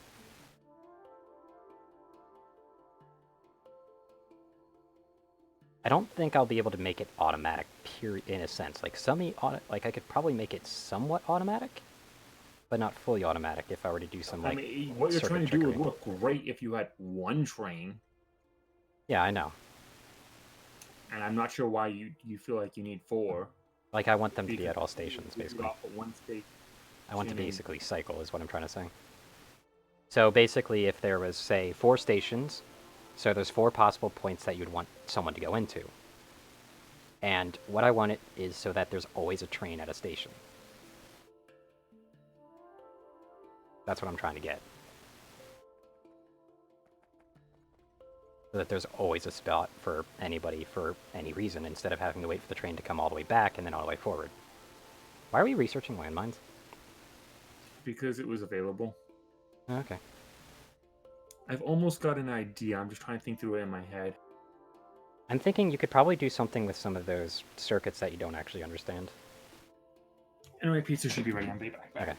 I don't think I'll be able to make it automatic, period, in a sense. Like, like, I could probably make it somewhat automatic, but not fully automatic if I were to do some, I like, mean, what you're trying circuit to do would trickery. work great if you had one train, Yeah, I know. and I'm not sure why you feel like you need four Like, I want them to be because at all it would stations, give you basically. off at one station. I want to And basically cycle, is what I'm trying to say. So, basically, if there was, say, 4 stations, so there's 4 possible points that you'd want someone to go into. And what I want it is so that there's always a train at a station. That's what I'm trying to get. So that there's always a spot for anybody for any reason, instead of having to wait for the train to come all the way back and then all the way forward. Why are we researching landmines? because it was available, Oh, okay. I've almost got an idea. I'm just trying to think through it in my head. I'm thinking you could probably do something with some of those circuits that you don't actually understand. Anyway, pizza should be ready. I'll be back. Okay.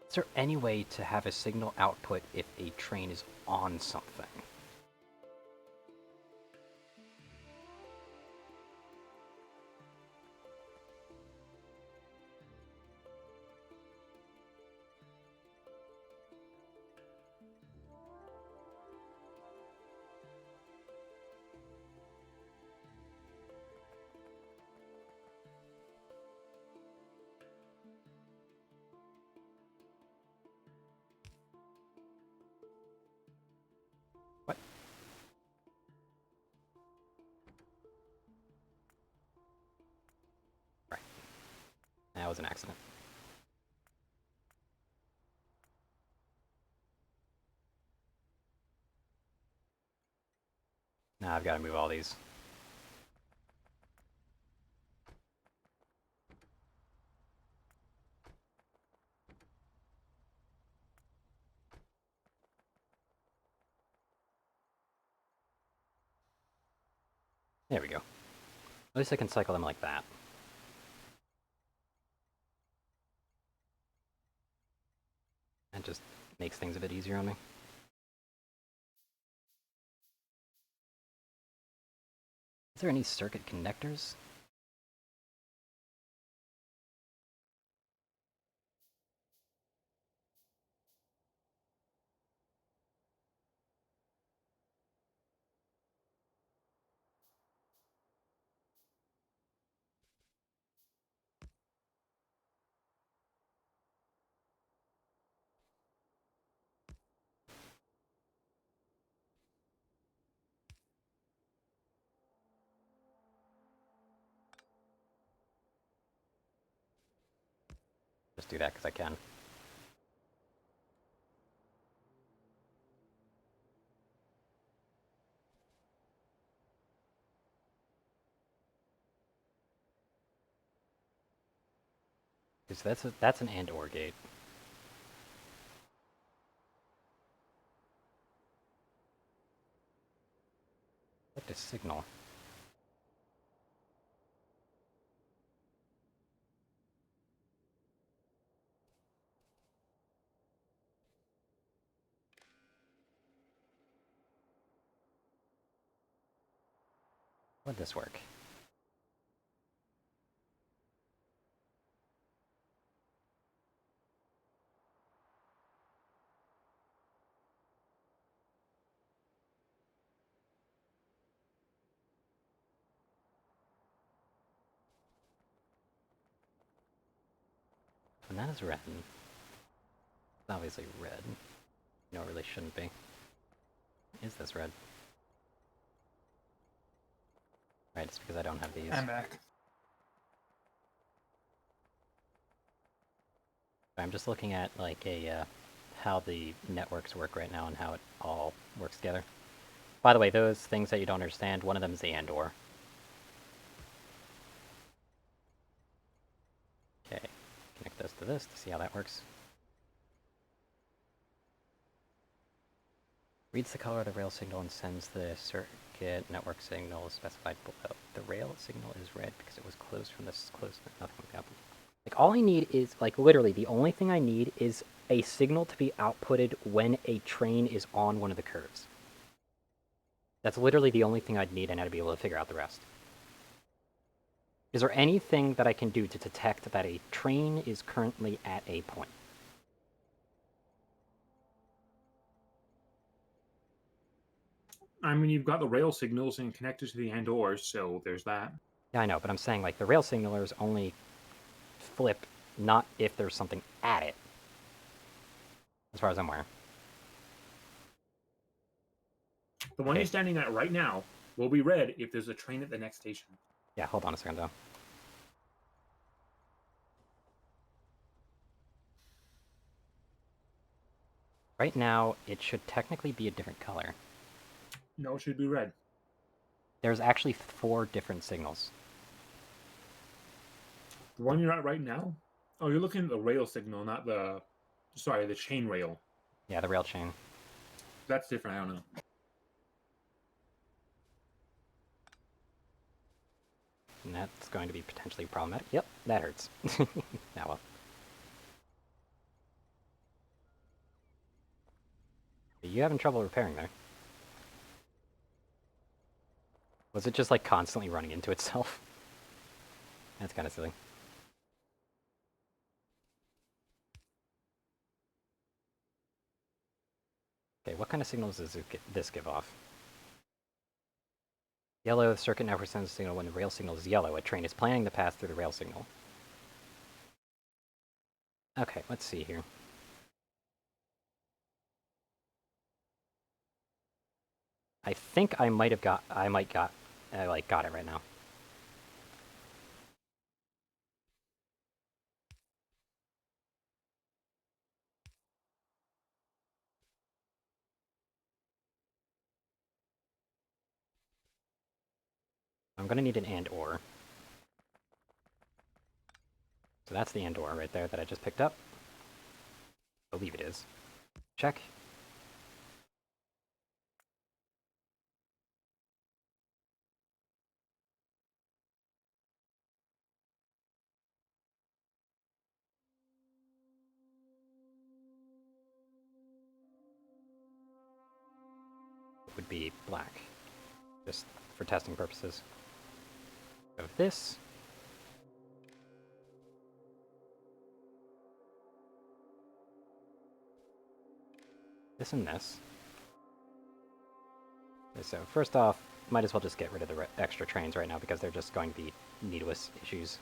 Is there any way to have a signal output if a train is on something? What? Right. That was an accident. Now I've got to move all these. There we go. At least I can cycle them like that. That just makes things a bit easier on me. Is there any circuit connectors? Just do that because I can. Because that's an and/or gate. signal. Would this work? And that is red. It's obviously red. No, it really shouldn't be. Is this red? Right, it's because I don't have these. I'm back. I'm just looking at like how the networks work right now and how it all works together. By the way, those things that you don't understand, one of them is the and/or. Okay, connect this to this to see how that works. Reads the color of the rail signal and sends the circuit network signal specified below. The rail signal is red because it was closed from this close. Nothing happened. Like, all I need is, like, literally, the only thing I need is a signal to be outputted when a train is on one of the curves. That's literally the only thing I'd need, and I'd be able to figure out the rest. Is there anything that I can do to detect that a train is currently at a point? I mean, you've got the rail signals and connected to the and/ors, so there's that. Yeah, I know, but I'm saying, like, the rail signalers only flip not if there's something at it, as far as I'm aware. The one Okay. you're standing at right now will be red if there's a train at the next station. Yeah, hold on a second, though. Right now, it should technically be a different color. No, it should be red. There's actually 4 different signals. The one you're at right now? Oh, you're looking at the rail signal, not the... Sorry, the chain rail. Yeah, the rail chain. That's different, I don't know. And that's going to be potentially problematic. Yep, that hurts. Now well. Are you having trouble repairing there? Was it just, like, constantly running into itself? That's kind of silly. Okay, what kind of signals does this give off? Yellow, the circuit network sends a signal when the rail signal is yellow. A train is planning to pass through the rail signal. Okay, let's see here. I think I might got it right now. I'm gonna need an and/or. So that's the and/or right there that I just picked up. I believe it is. Check. It would be black, just for testing purposes. Of this. This and this. Okay, so first off, might as well just get rid of the extra trains right now because they're just going to be needless issues.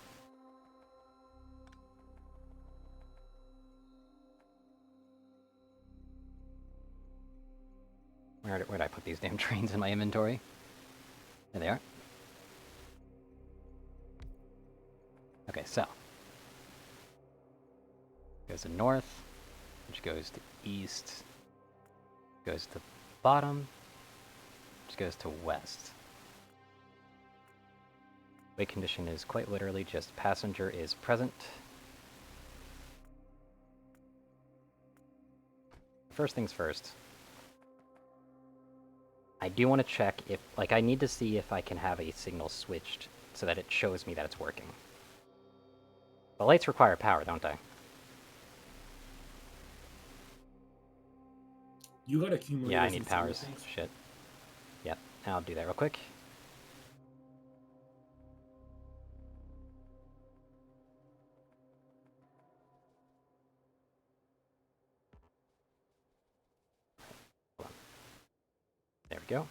Where'd I put these damn trains in my inventory? There they are. Okay, so. Goes to north, which goes to east, goes to bottom, which goes to west. Wake condition is quite literally just passenger is present. First things first. I do want to check if, like, I need to see if I can have a signal switched so that it shows me that it's working. The lights require power, don't they? You got Yeah, I accumulators need and solar powers. things? Shit. Yep, I'll do that real quick. There we go.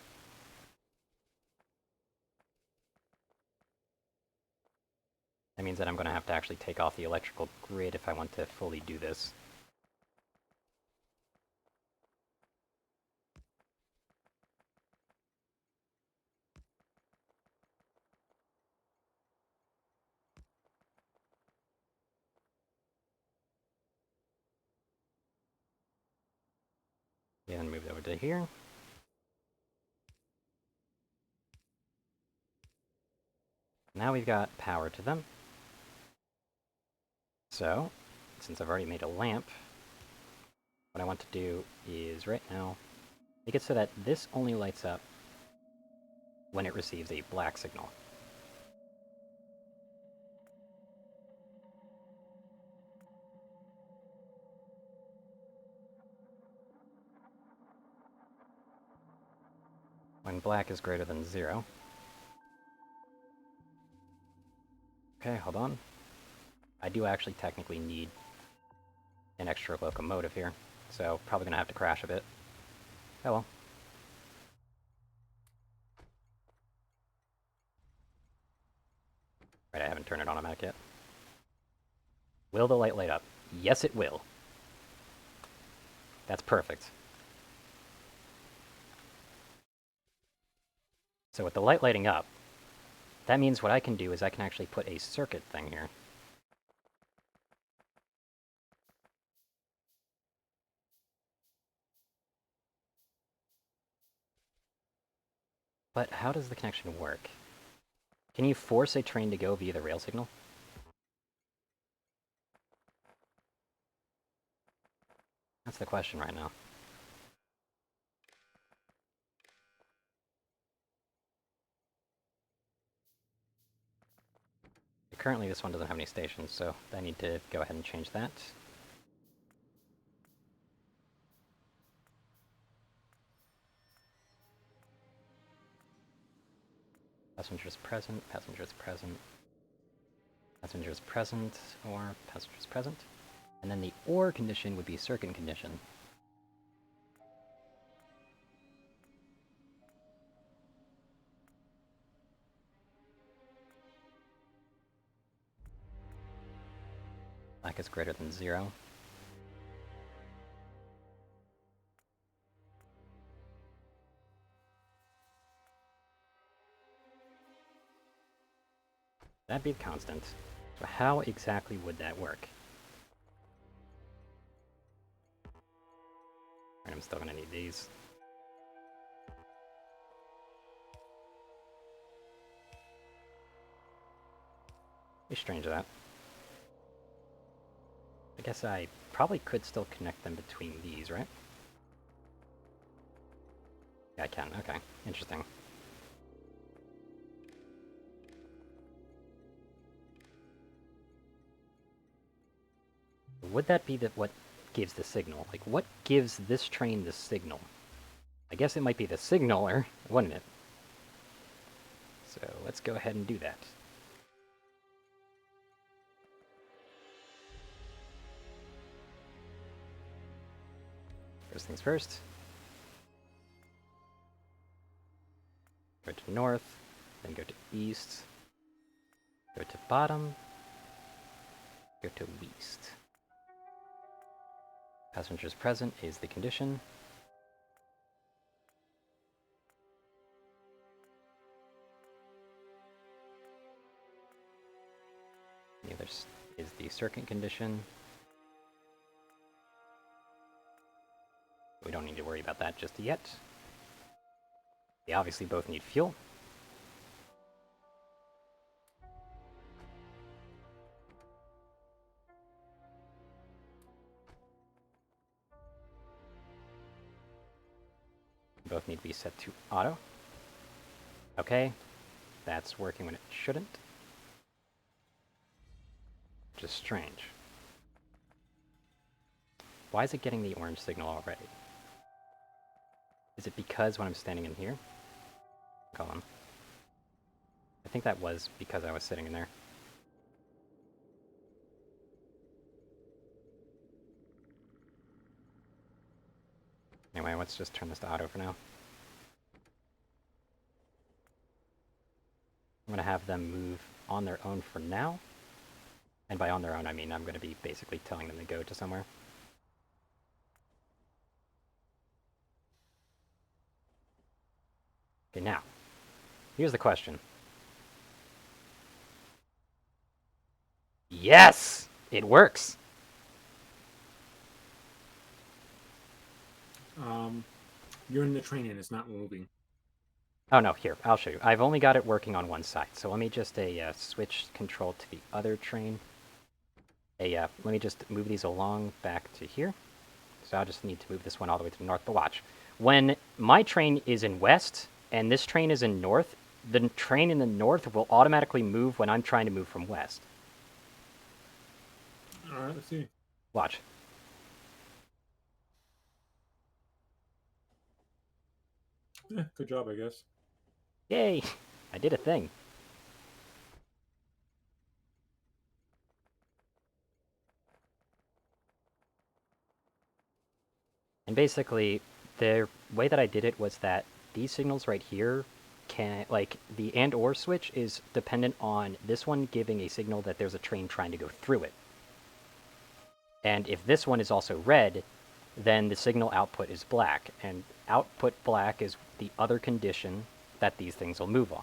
That means that I'm going to have to actually take off the electrical grid if I want to fully do this. Yeah, and move it over to here. Now we've got power to them. So, since I've already made a lamp, what I want to do is right now make it so that this only lights up when it receives a black signal. When black is greater than 0. Okay, hold on. I do actually technically need an extra locomotive here, so probably gonna have to crash a bit. Oh well. Right, I haven't turned it automatic yet. Will the light light up? Yes, it will. That's perfect. So with the light lighting up, that means what I can do is I can actually put a circuit thing here. But how does the connection work? Can you force a train to go via the rail signal? That's the question right now. Currently this one doesn't have any stations, so I need to go ahead and change that. Passengers present, passengers present, passengers present, or passengers present. And then the OR condition would be circuit condition. Black is greater than 0. That'd be a constant. So how exactly would that work? I'm still gonna need these. It's strange that. I guess I probably could still connect them between these, right? Yeah, I can. Okay. Interesting. Would that be what gives the signal? Like, what gives this train the signal? I guess it might be the signaler, wouldn't it? So let's go ahead and do that. First things first. Go to north, then go to east, go to bottom, go to west. Passengers present is the condition. The other is the circuit condition. We don't need to worry about that just yet. They obviously both need fuel. both need to be set to auto. Okay, that's working when it shouldn't. Which is strange. Why is it getting the orange signal already? Is it because when I'm standing in here? Hold on. I think that was because I was sitting in there. Anyway, let's just turn this to auto for now. I'm going to have them move on their own for now. And by on their own, I mean I'm going to be basically telling them to go to somewhere. Okay, now, here's the question. Yes! It works! You're in the train and it's not moving. Oh no, here, I'll show you. I've only got it working on one side, so let me just switch control to the other train. Let me just move these along back to here. So I'll just need to move this one all the way to the north. But watch, when my train is in west and this train is in north, the train in the north will automatically move when I'm trying to move from west. All right, let's see. Watch. Good job, I guess. Yay! I did a thing. And basically, the way that I did it was that these signals right here can, like, the and or switch is dependent on this one giving a signal that there's a train trying to go through it. And if this one is also red, then the signal output is black. And output black is the other condition that these things will move on.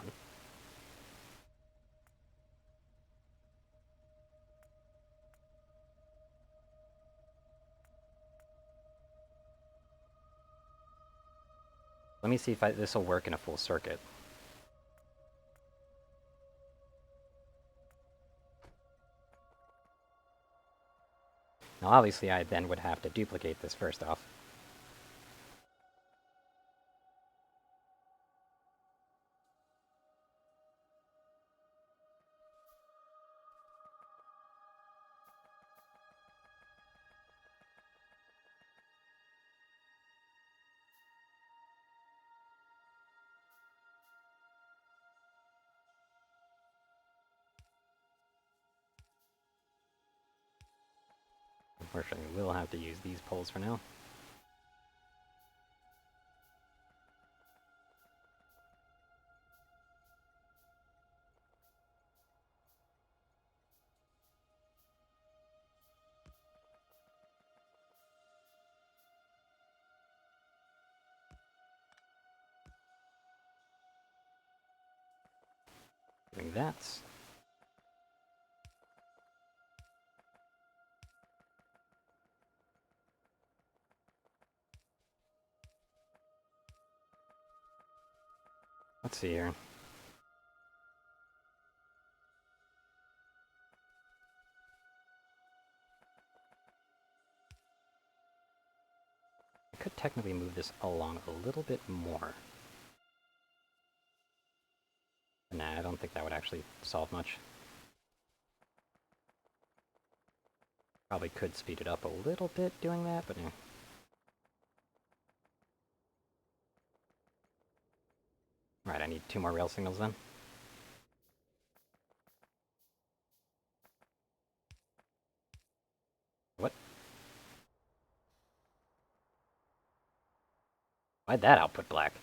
Let me see if this will work in a full circuit. Now, obviously, I then would have to duplicate this first off. Unfortunately, we'll have to use these poles for now. Doing that. Let's see here. I could technically move this along a little bit more. Nah, I don't think that would actually solve much. Probably could speed it up a little bit doing that, but yeah. Alright, I need 2 more rail signals then. What? Why'd that output black?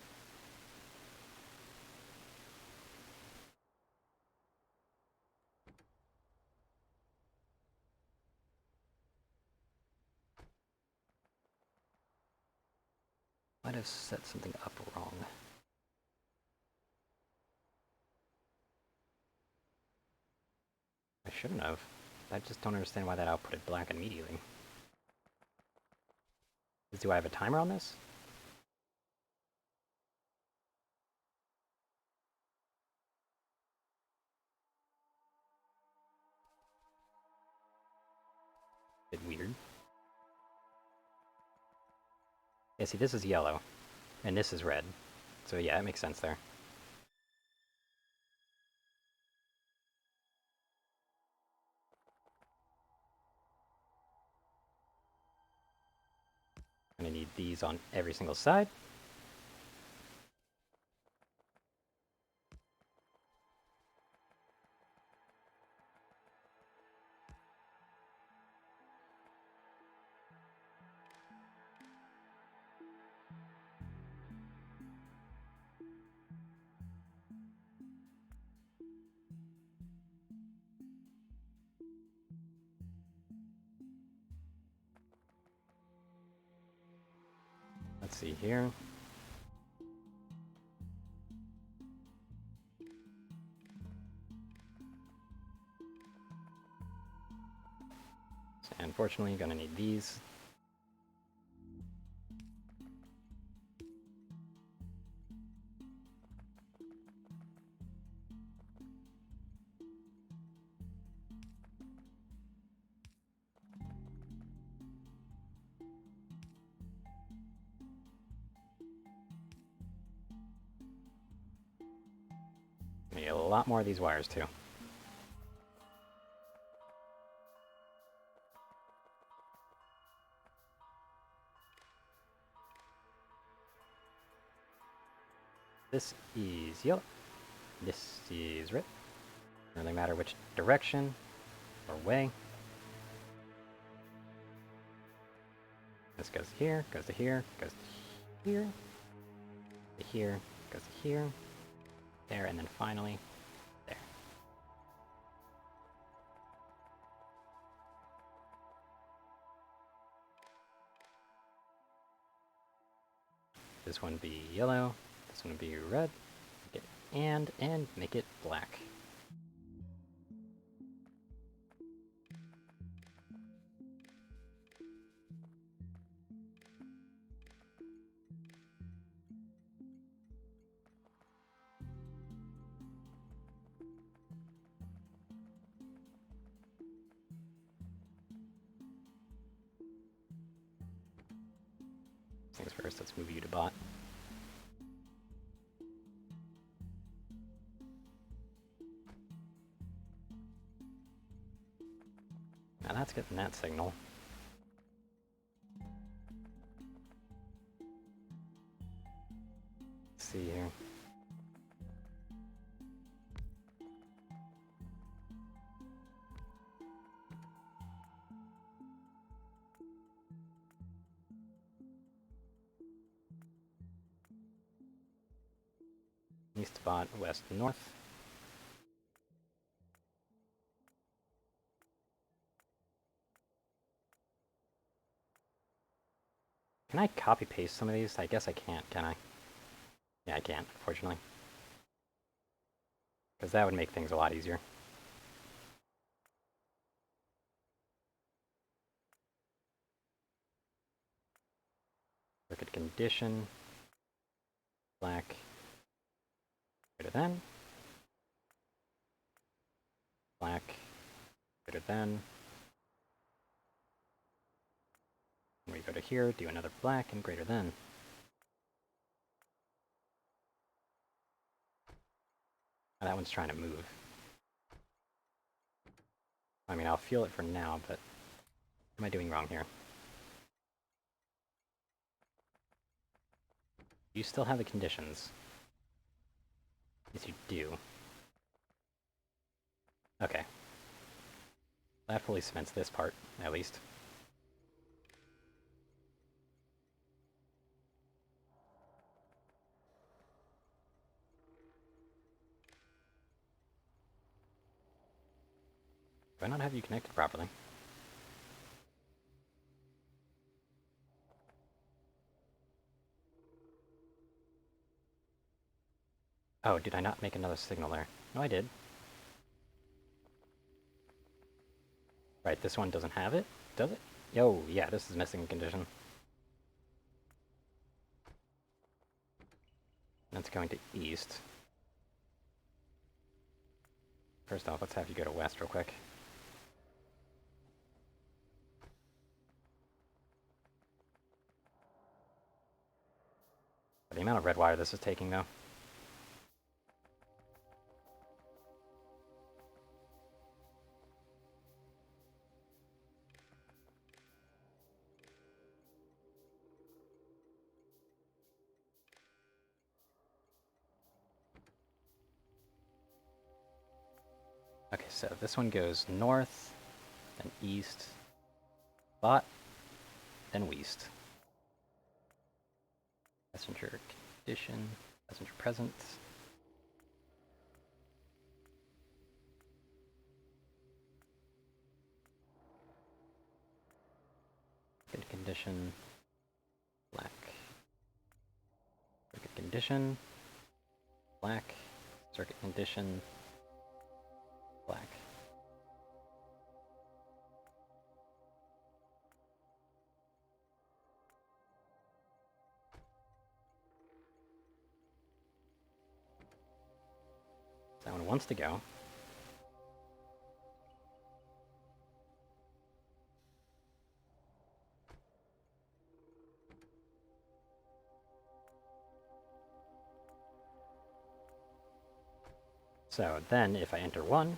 Might have set something up wrong. I shouldn't have. I just don't understand why that outputted black immediately. Do I have a timer on this? Bit weird. Yeah, see, this is yellow. And this is red. So yeah, it makes sense there. I'm gonna need these on every single side. Let's see here. So unfortunately, gonna need these. Need a lot more of these wires too. This is yellow. This is red. Doesn't really matter which direction or way. This goes here, goes to here, goes to here, to here, goes to here, there, and then finally there. This one be yellow, this one be red, make it and make it black. Things first, let's move you to bot. Now that's getting that signal. Let's see here. East bot, west, north. Can I copy paste some of these? I guess I can't, can I? Yeah, I can't, unfortunately. Because that would make things a lot easier. Look at condition. Black. Greater than. Black. Greater than. And we go to here, do another black and greater than. Oh, that one's trying to move. I mean, I'll feel it for now, but what am I doing wrong here? You still have the conditions. Yes, you do. Okay. That fully cements this part, at least. Do I not have you connected properly? Oh, did I not make another signal there? No, I did. Right, this one doesn't have it? Does it? Yo, yeah, this is missing a condition. That's going to east. First off, let's have you go to west real quick. The amount of red wire this is taking, though. Okay, so this one goes north, then east, bot, then west. Passenger condition, passenger present. Good condition, black. Circuit condition, black. Circuit condition, black. That one wants to go. So then if I enter 1,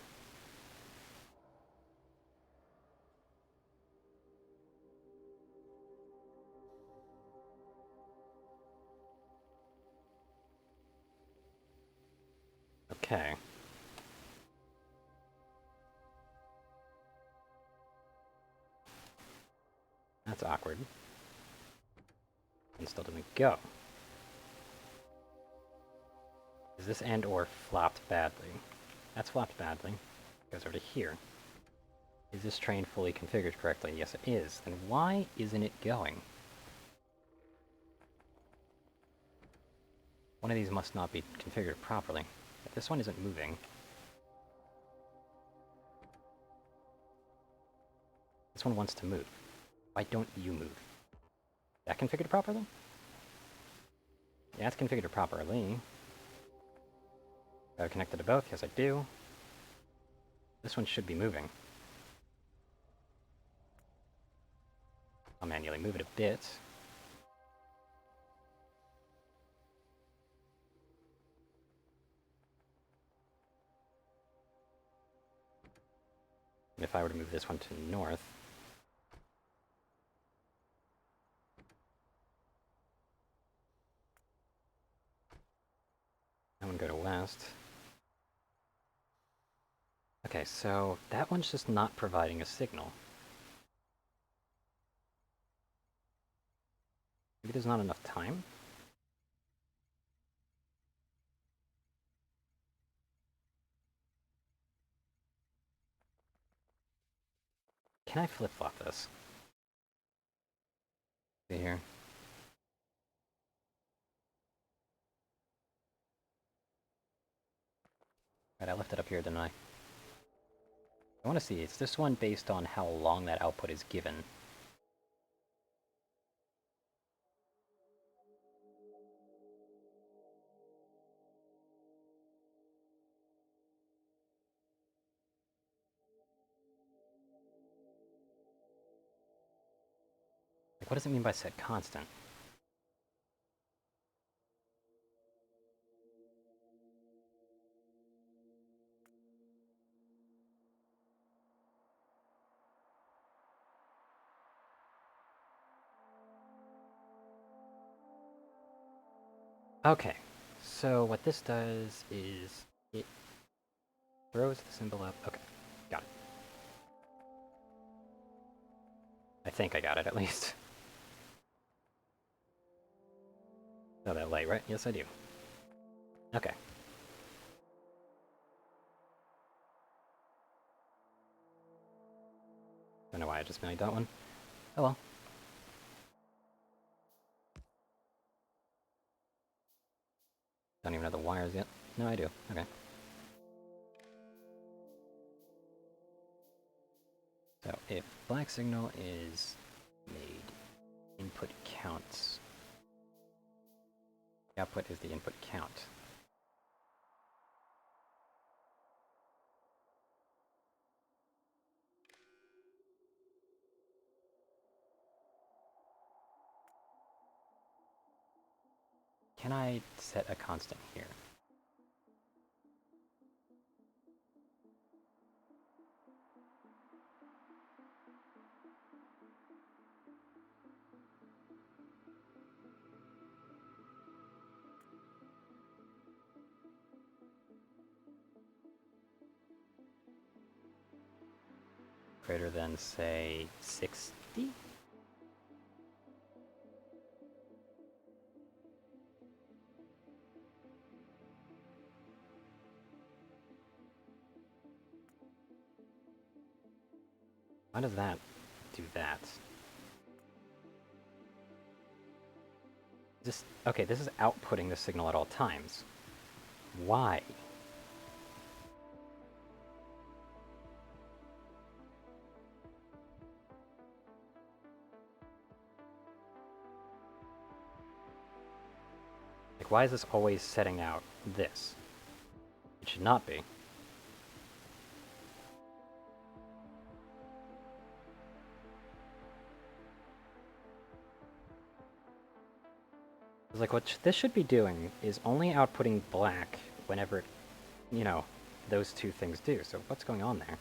okay. That's awkward. And still doesn't go. Is this and or flopped badly? That's flopped badly. Goes over to here. Is this train fully configured correctly? Yes, it is. Then why isn't it going? One of these must not be configured properly. If this one isn't moving. This one wants to move. Why don't you move? Is that configured properly? Yeah, it's configured properly. Do I connect it to both? Yes, I do. This one should be moving. I'll manually move it a bit. And if I were to move this one to north, that one go to west. Okay, so that one's just not providing a signal. Maybe there's not enough time? Can I flip-flop this? See here. Right, I left it up here, didn't I? I want to see, is this one based on how long that output is given? Like, what does it mean by set constant? Okay, so what this does is it throws the symbol up. Okay, got it. I think I got it, at least. Oh, that light, right? Yes, I do. Okay. Don't know why I just made that one. Oh well. Don't even know the wires yet. No, I do. Okay. So if black signal is made input counts, the output is the input count. Can I set a constant here? Greater than, say, 60? Why does that do that? Okay, this is outputting the signal at all times. Why? Like, why is this always setting out this? It should not be. Like, what this should be doing is only outputting black whenever, you know, those two things do. So what's going on there?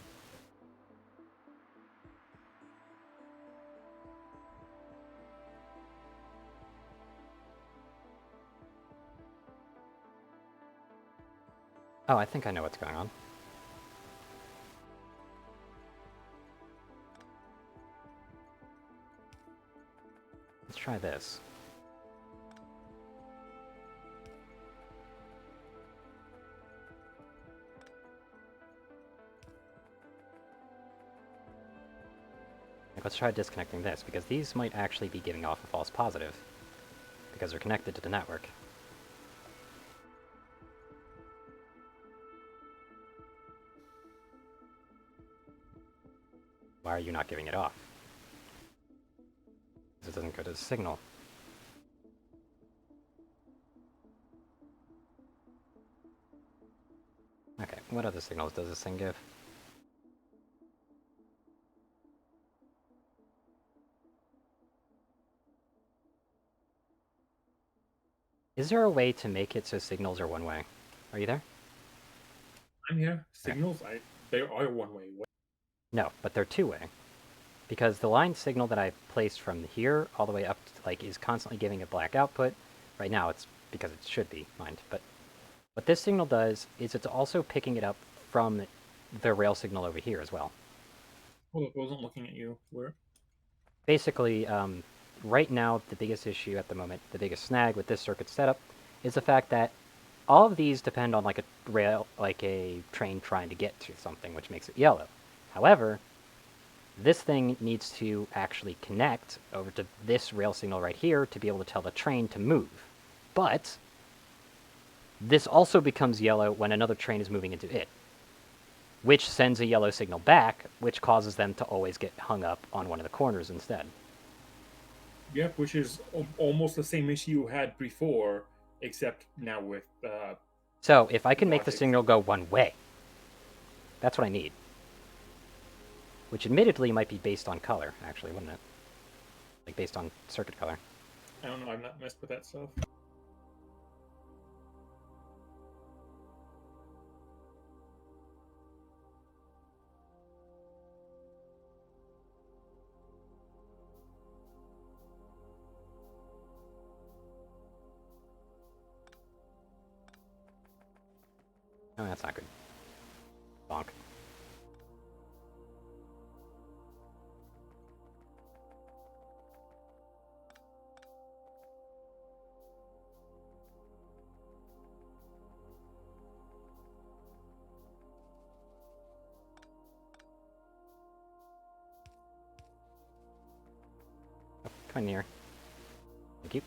Oh, I think I know what's going on. Let's try this. Like, let's try disconnecting this, because these might actually be giving off a false positive, because they're connected to the network. Why are you not giving it off? Because it doesn't go to the signal. Okay, what other signals does this thing give? Is there a way to make it so signals are one way? Are you there? I'm here. Okay. Signals, they are one way. No, but they're two-way. Because the line signal that I placed from here all the way up, like, is constantly giving a black output. Right now, it's because it should be, mind. But what this signal does is it's also picking it up from the rail signal over here as well. Hold up, I wasn't looking at you. Where? Basically, right now, the biggest issue at the moment, the biggest snag with this circuit setup, is the fact that all of these depend on like a rail, like a train trying to get to something, which makes it yellow. However, this thing needs to actually connect over to this rail signal right here to be able to tell the train to move. But this also becomes yellow when another train is moving into it, which sends a yellow signal back, which causes them to always get hung up on one of the corners instead. Yep, which is almost the same issue you had before, except now with So if I can make the logic. signal go one way, that's what I need. Which admittedly might be based on color, actually, wouldn't it? Like based on circuit color. I don't know. I've not messed with that stuff. Oh, that's not good. Bonk. Oh, come near. Thank you.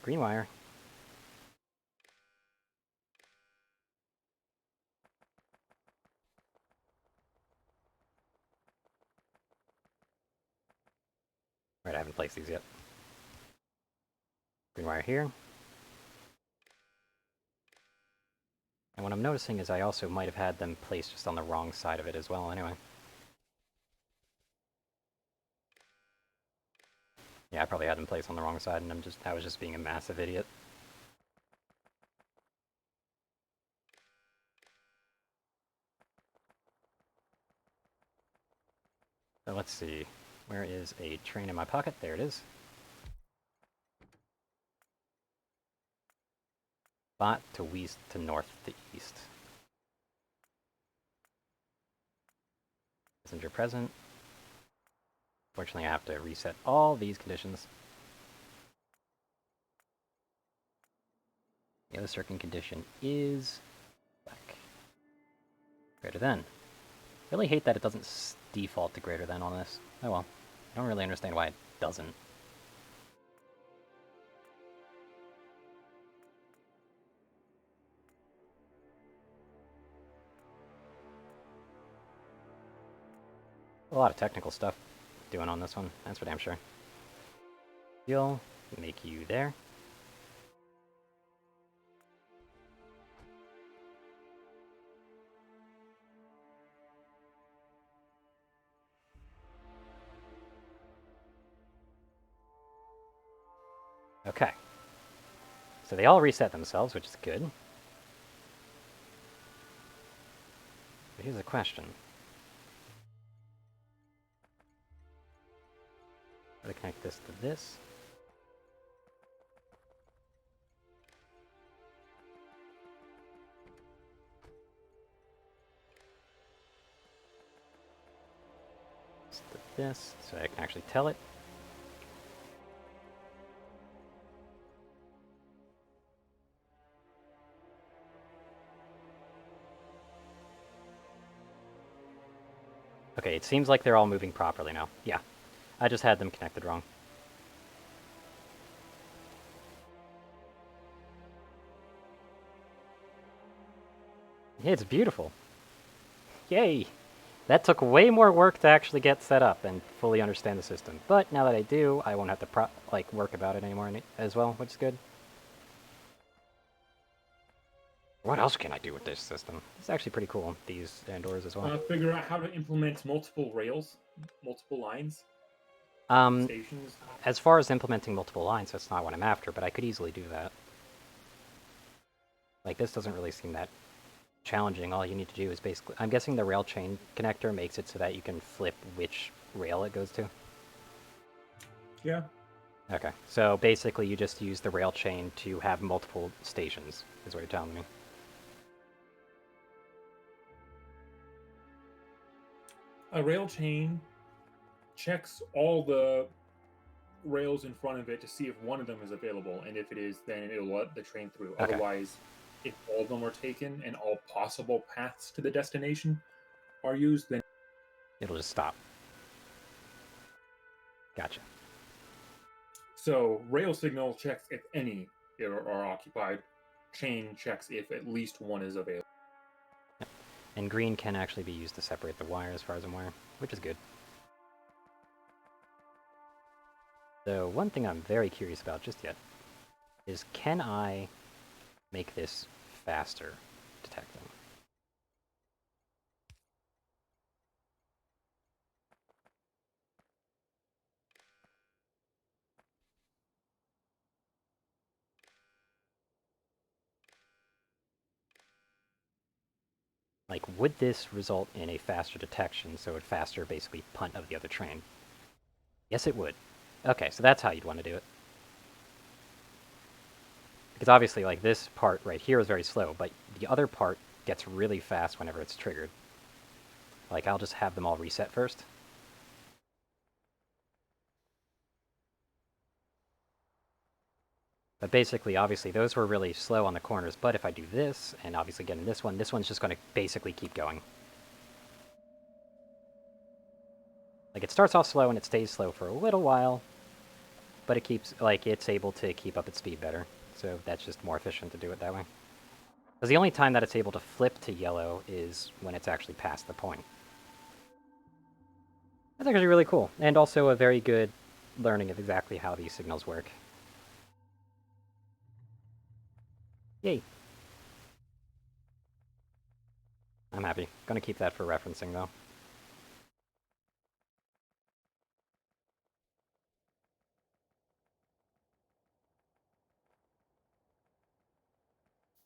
Green wire. Right, I haven't placed these yet. Green wire here. And what I'm noticing is I also might have had them placed just on the wrong side of it as well, anyway. Yeah, I probably had them placed on the wrong side, and I was just being a massive idiot. So let's see. Where is a train in my pocket? There it is. Bot to west to north to east. Passenger present. Fortunately, I have to reset all these conditions. The other certain condition is black. Greater than. I really hate that it doesn't default to greater than on this. Oh well. I don't really understand why it doesn't. A lot of technical stuff doing on this one, that's for damn sure. You'll make you there. Okay. So they all reset themselves, which is good. But here's a question. I'm gonna connect this to this. This to this, so I can actually tell it. Okay, it seems like they're all moving properly now. Yeah, I just had them connected wrong. Yeah, it's beautiful. Yay! That took way more work to actually get set up and fully understand the system. But now that I do, I won't have to work about it anymore as well, which is good. What else can I do with this system? It's actually pretty cool, these Andors as well. Figure out how to implement multiple rails, multiple lines, Um, stations. as far as implementing multiple lines, that's not what I'm after, but I could easily do that. Like, this doesn't really seem that challenging. All you need to do is basically... I'm guessing the rail chain connector makes it so that you can flip which rail it goes to. Yeah. Okay, so basically you just use the rail chain to have multiple stations, is what you're telling me. A rail chain checks all the rails in front of it to see if one of them is available, and if it is, then it'll let the train through. Okay. Otherwise, if all of them are taken and all possible paths to the destination are used, then It'll just stop. Gotcha. so rail signal checks if any are occupied. Chain checks if at least one is available. And green can actually be used to separate the wire as far as I'm aware, which is good. So one thing I'm very curious about just yet is, can I make this faster detecting? Like, would this result in a faster detection, so it faster basically punt of the other train? Yes, it would. Okay, so that's how you'd want to do it. Because obviously, like, this part right here is very slow, but the other part gets really fast whenever it's triggered. Like, I'll just have them all reset first. But basically, obviously, those were really slow on the corners, but if I do this, and obviously get in this one's just going to basically keep going. Like, it starts off slow and it stays slow for a little while, but it keeps, like, it's able to keep up its speed better. So that's just more efficient to do it that way. Because the only time that it's able to flip to yellow is when it's actually past the point. That's actually really cool, and also a very good learning of exactly how these signals work. Yay. I'm happy. Gonna keep that for referencing, though.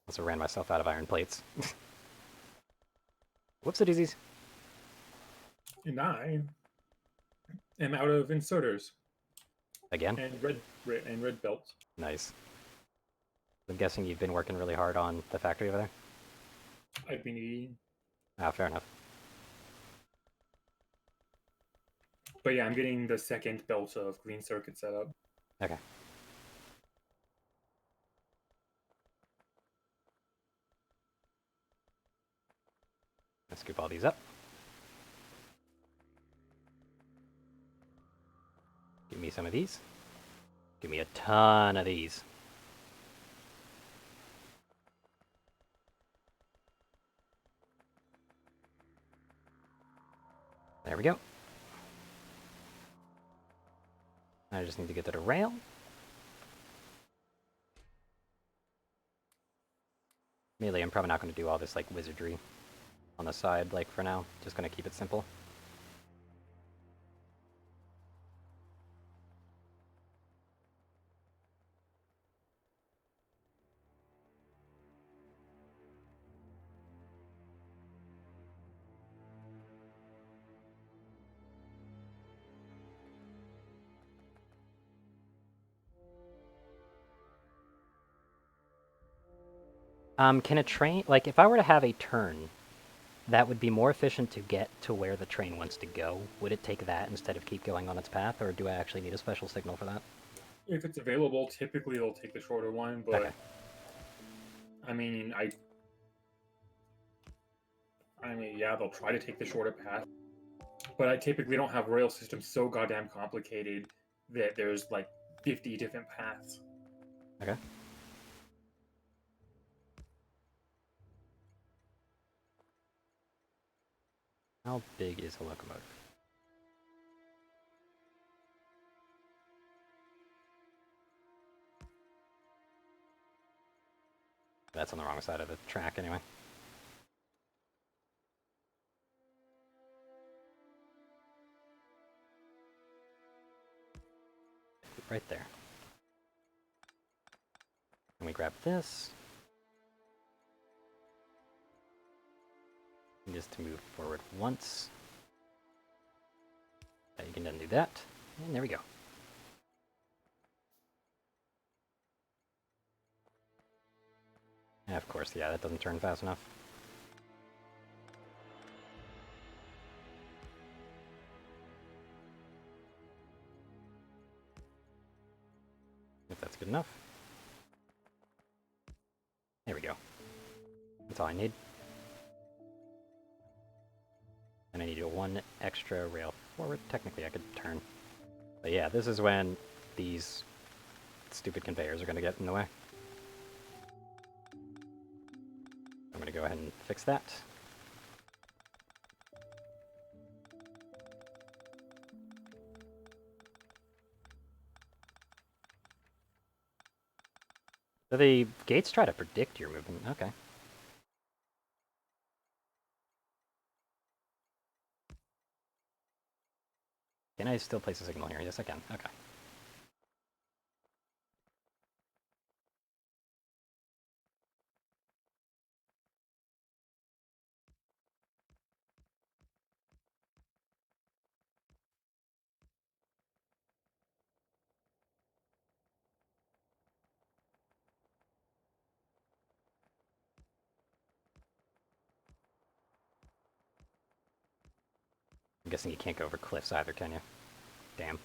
Also ran myself out of iron plates. Whoops a daisies. And I am out of inserters Again? and red belts. Nice. I'm guessing you've been working really hard on the factory over there? I've been eating. Ah, fair enough. But yeah, I'm getting the second belt of green circuit set up. Okay. Let's scoop all these up. Give me some of these. Give me a ton of these. There we go. I just need to get to the rail. Mainly, I'm probably not going to do all this, like, wizardry on the side, like, for now. Just going to keep it simple. Can a train, like, if I were to have a turn that would be more efficient to get to where the train wants to go, would it take that instead of keep going on its path, or do I actually need a special signal for that? If it's available, typically they'll take the shorter one, Okay. but I mean, yeah, they'll try to take the shorter path, but I typically don't have rail systems so goddamn complicated that there's like 50 different paths. Okay. How big is a locomotive? That's on the wrong side of the track, anyway. Right there. And we grab this. And just to move forward once. You can then do that. And there we go. And of course, yeah, that doesn't turn fast enough. If that's good enough. There we go. That's all I need. And I need one extra rail forward. Technically, I could turn. But yeah, this is when these stupid conveyors are going to get in the way. I'm going to go ahead and fix that. So the gates try to predict your movement. Okay. Can I still place a signal here? Yes, I can. Okay. I'm guessing you can't go over cliffs either, can you? Damn.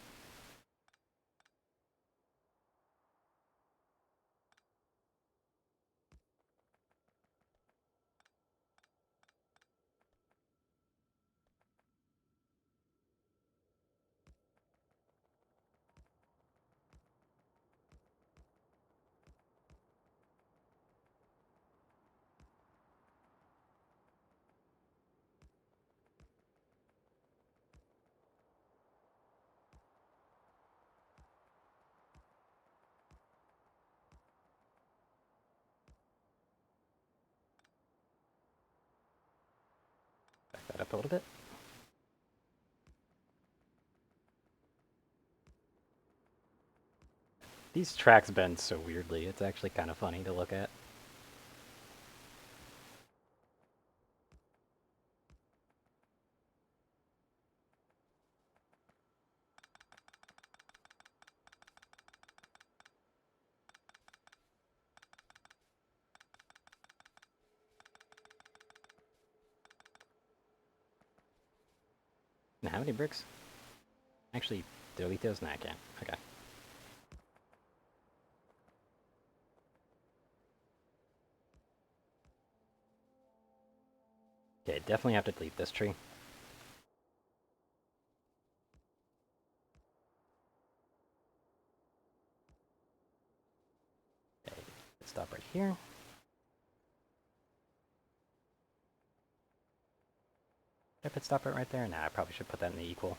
a little bit. These tracks bend so weirdly, it's actually kind of funny to look at. And how many bricks? Actually, delete those? Nah, I can't. Okay. Okay, definitely have to delete this tree. Okay, stop right here. Should I put stop it right there? Nah, I probably should put that in the equal.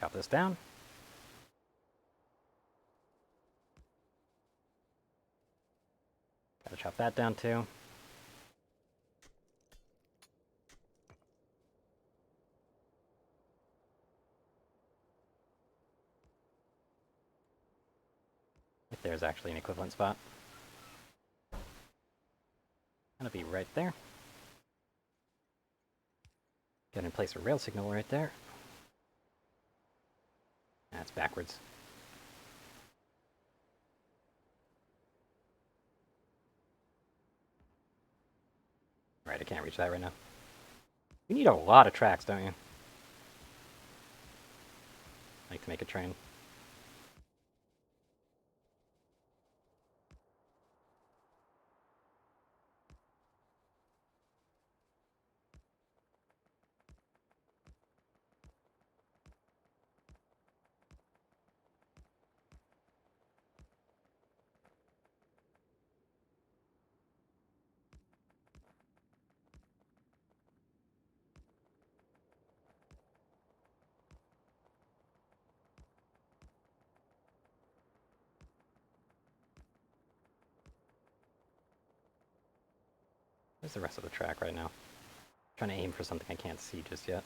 Chop this down. Gotta chop that down too. If there's actually an equivalent spot. Gonna be right there. Gonna place a rail signal right there. That's backwards. Right, I can't reach that right now. You need a lot of tracks, don't you? Like to make a train. Where's the rest of the track right now? I'm trying to aim for something I can't see just yet.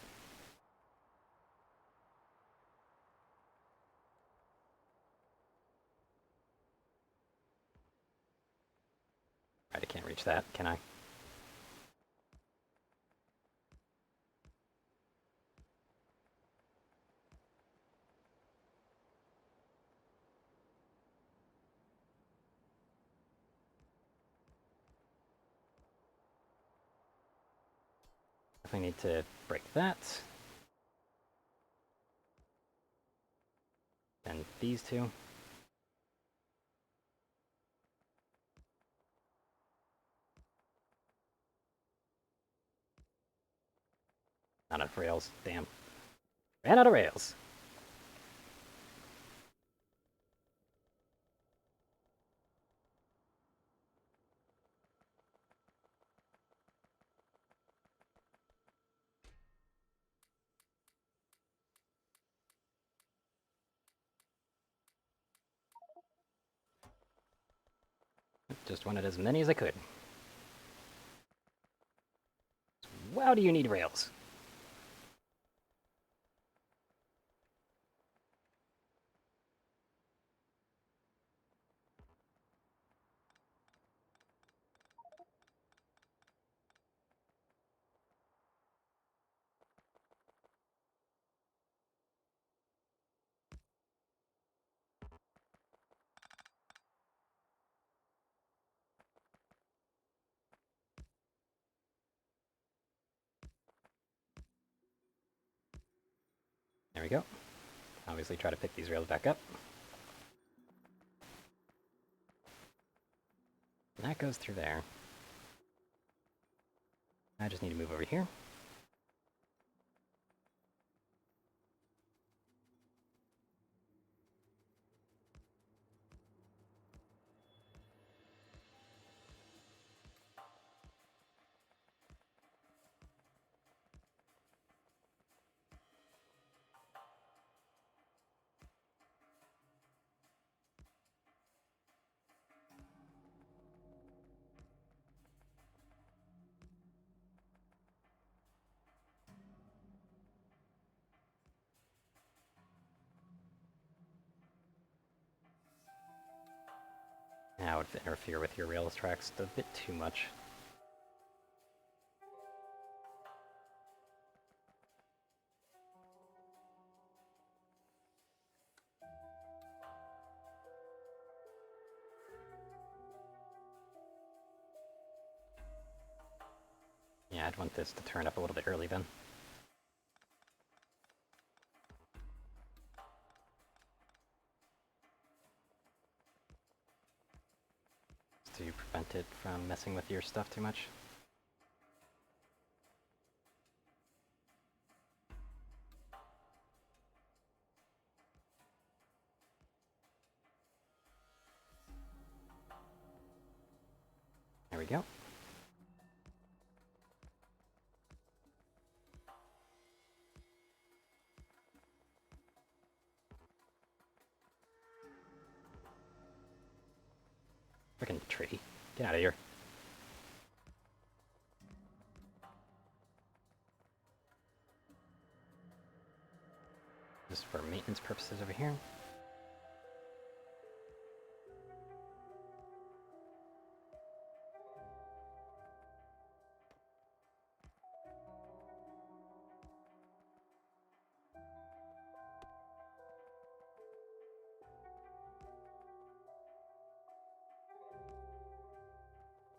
Right, I can't reach that, can I? Definitely need to break that. And these two. Not enough rails. Damn. Ran out of rails. Just wanted as many as I could. Wow, do you need rails? There we go. Obviously try to pick these rails back up. And that goes through there. I just need to move over here. would interfere with your rails tracks a bit too much. Yeah, I'd want this to turn up a little bit early then. To prevent it from messing with your stuff too much. There we go. Frickin' tree. Get out of here. Just for maintenance purposes over here.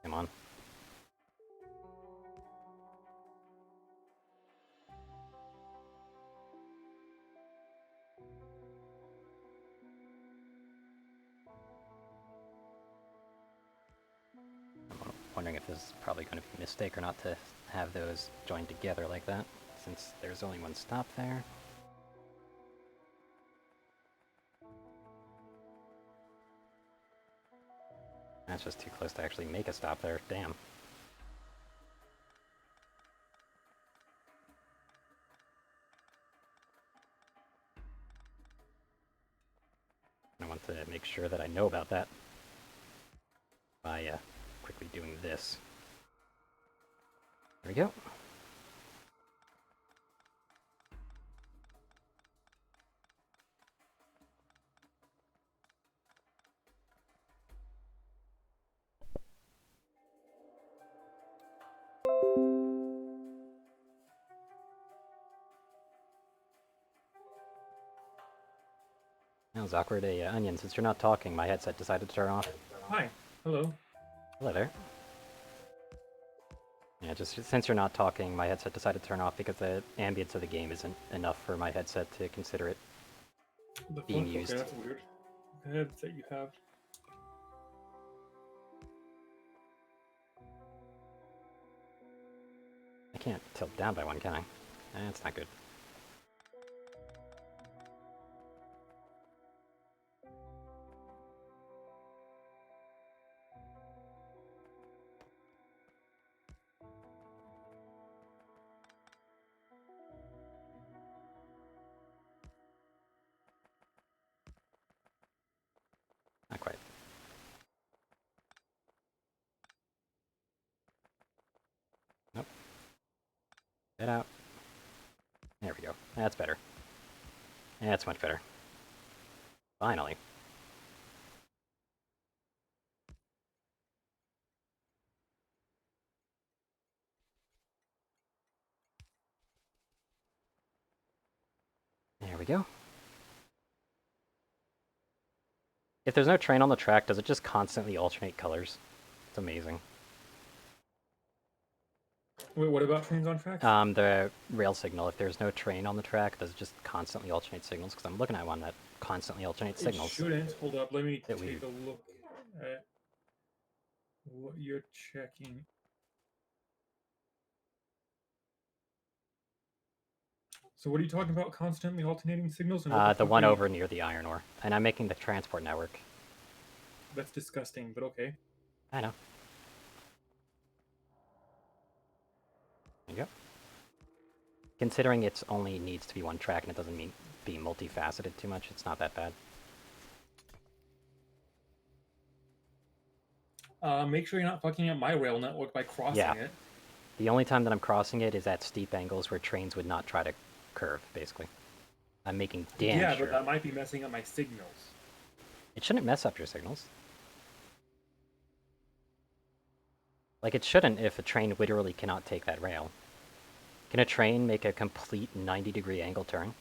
Come on. I'm wondering if this is probably going to be a mistake or not to have those joined together like that, since there's only one stop there. That's just too close to actually make a stop there. Damn. I want to make sure that I know about that by quickly doing this. There we go. That was awkward. Onion, since you're not talking, my headset decided to turn off. Hi. Hello. Hello there. Yeah, just since you're not talking, my headset decided to turn off because the ambience of the game isn't enough for my headset to consider it being used. Okay, that's weird. The headset you have. I can't tilt down by one, can I? That's not good. Not quite. Nope. Get out. There we go. That's better. That's much better. Finally. There we go. If there's no train on the track, does it just constantly alternate colors? It's amazing. Wait, what about trains on tracks? The rail signal, if there's no train on the track, does it just constantly alternate signals? Because I'm looking at one that constantly alternates signals. It shouldn't. Hold up, let me Bit take weird. a look at what you're checking. So what are you talking about? Constantly alternating signals? And what The one are you... over near the iron ore. And I'm making the transport network. That's disgusting, but okay. I know. There you go. Considering it only needs to be one track and it doesn't mean be multifaceted too much, it's not that bad. Make sure you're not fucking up my rail network by crossing it. The only time that I'm crossing it is at steep angles where trains would not try to curve, basically. I'm making damn sure. Yeah, but that might be messing up my signals. It shouldn't mess up your signals. Like, it shouldn't if a train literally cannot take that rail. Can a train make a complete 90-degree angle turn?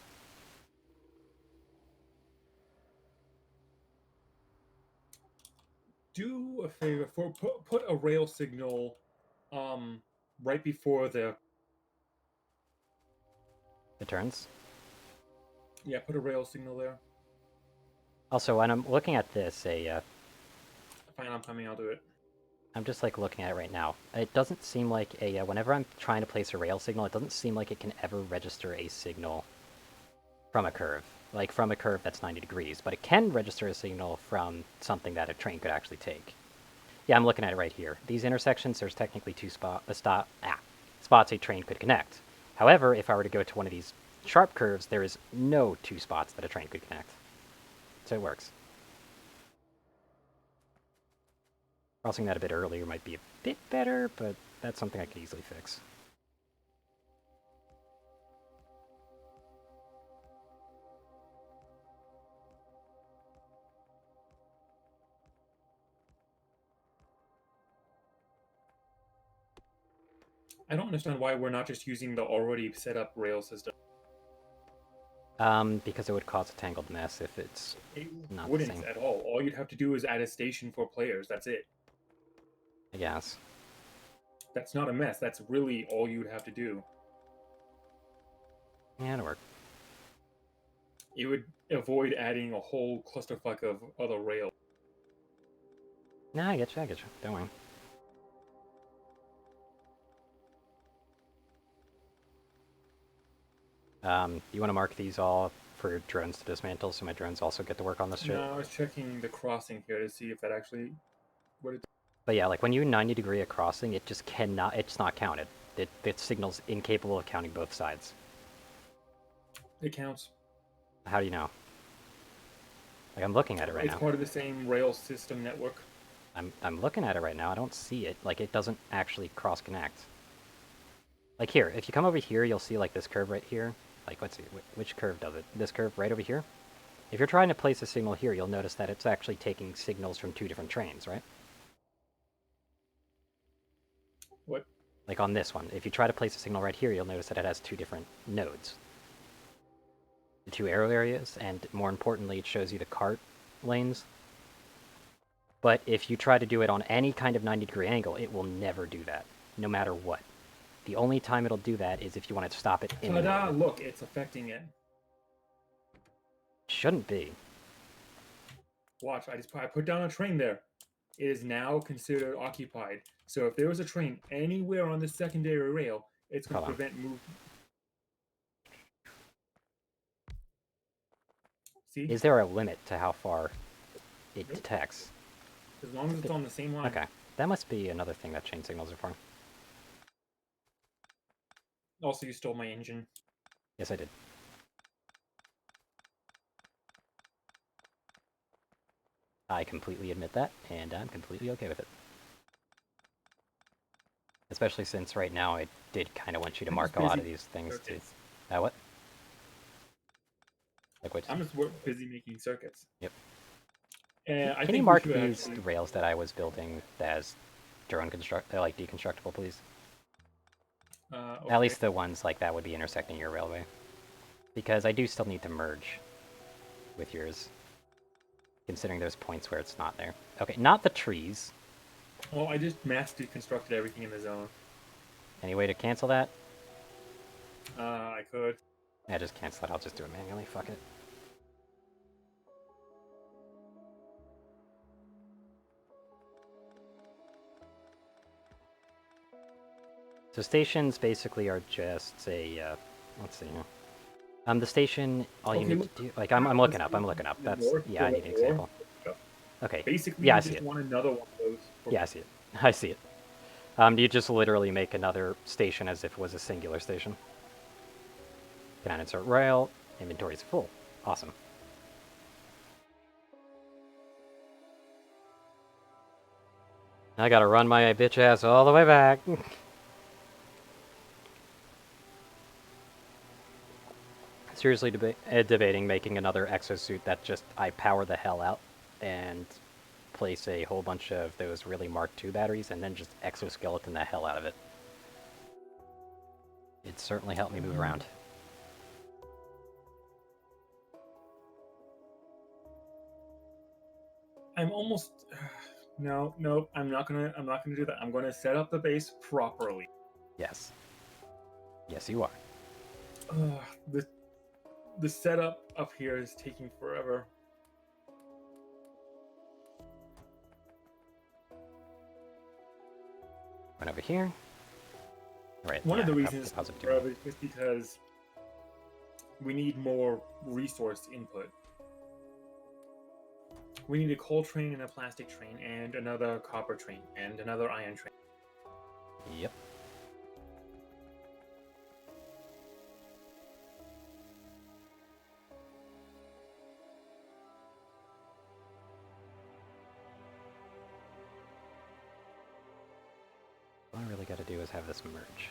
Do a favor for put a rail signal um right before the It turns. yeah, put a rail signal there. Also, when I'm looking at this, Fine, I'm coming, I'll do it. I'm just like looking at it right now. It doesn't seem like whenever I'm trying to place a rail signal, it doesn't seem like it can ever register a signal from a curve. Like from a curve that's 90 degrees, but it can register a signal from something that a train could actually take. Yeah, I'm looking at it right here. These intersections, there's technically spots a train could connect. However, if I were to go to one of these sharp curves, there is no two spots that a train could connect. So it works. Crossing that a bit earlier might be a bit better, but that's something I could easily fix. I don't understand why we're not just using the already set up rail system. Because it would cause a tangled mess if it's It not the wouldn't same, at all. All you'd have to do is add a station for players. That's it. I guess. That's not a mess. That's really all you'd have to do. Yeah, it'll work. It would avoid adding a whole clusterfuck of other rails. Nah, I get you, I get you. Don't worry. You want to mark these all for drones to dismantle so my drones also get to work on this shit? No, I was checking the crossing here to see if that actually what it But yeah, like when you 90 degree a crossing, it just cannot, it's not counted. It signals incapable of counting both sides. it counts. How do you know? Like I'm looking at it right It's now. part of the same rail system network. I'm looking at it right now. I don't see it. Like it doesn't actually cross connect. Like here, if you come over here, you'll see like this curve right here. Like let's see, which curve does it? This curve right over here. If you're trying to place a signal here, you'll notice that it's actually taking signals from two different trains, right? What? Like on this one, if you try to place a signal right here, you'll notice that it has two different nodes. The two arrow areas, and more importantly, it shows you the cart lanes. But if you try to do it on any kind of 90-degree angle, it will never do that, no matter what. The only time it'll do that is if you want to stop it in the middle Ta-da! of it. Look, it's affecting it. Shouldn't be. Watch, I put down a train there. It is now considered occupied. So if there was a train anywhere on the secondary rail, it's going to Hold on. prevent movement. See? Is there a limit to how far it Nope. detects? As long as it's on the same line. Okay. That must be another thing that chain signals are for. Also, you stole my engine. Yes, I did. I completely admit that, and I'm completely okay with it. Especially since right now I did kind of want you to I'm mark just a lot busy of these things too. circuits. What? Like what? I'm just busy making circuits. Yep. And I Can you think we mark should these actually. rails that I was building as drone like deconstructible, please? At Okay. least the ones like that would be intersecting your railway. Because I do still need to merge with yours. Considering those points where it's not there. Okay, not the trees. Well, I just mass deconstructed everything in the zone. Any way to cancel that? I could. Yeah, just cancel it. I'll just do it manually. Fuck it. So stations basically are just a, let's see. The station, all you Okay, need look. to do, like, I'm The looking up, I'm station looking up. to the That's, north, yeah, to I the need an north. example. Okay. Basically, Yeah, I you see just it. want another one of those. Yeah, I see it. I see it. You just literally make another station as if it was a singular station. Can insert rail. Inventory is full. Awesome. I gotta run my bitch ass all the way back. Seriously debating making another exosuit that just I power the hell out and place a whole bunch of those really Mark II batteries and then just exoskeleton the hell out of it. It certainly helped me move around. I'm almost no, I'm not gonna do that. I'm gonna set up the base properly. Yes. Yes, you are. Uh, the the setup up here is taking forever. Run over here. Right. One Yeah, of the I reasons probably for it is because we need more resource input. We need a coal train and a plastic train and another copper train and another iron train. Yep. All I really got to do is have this merge.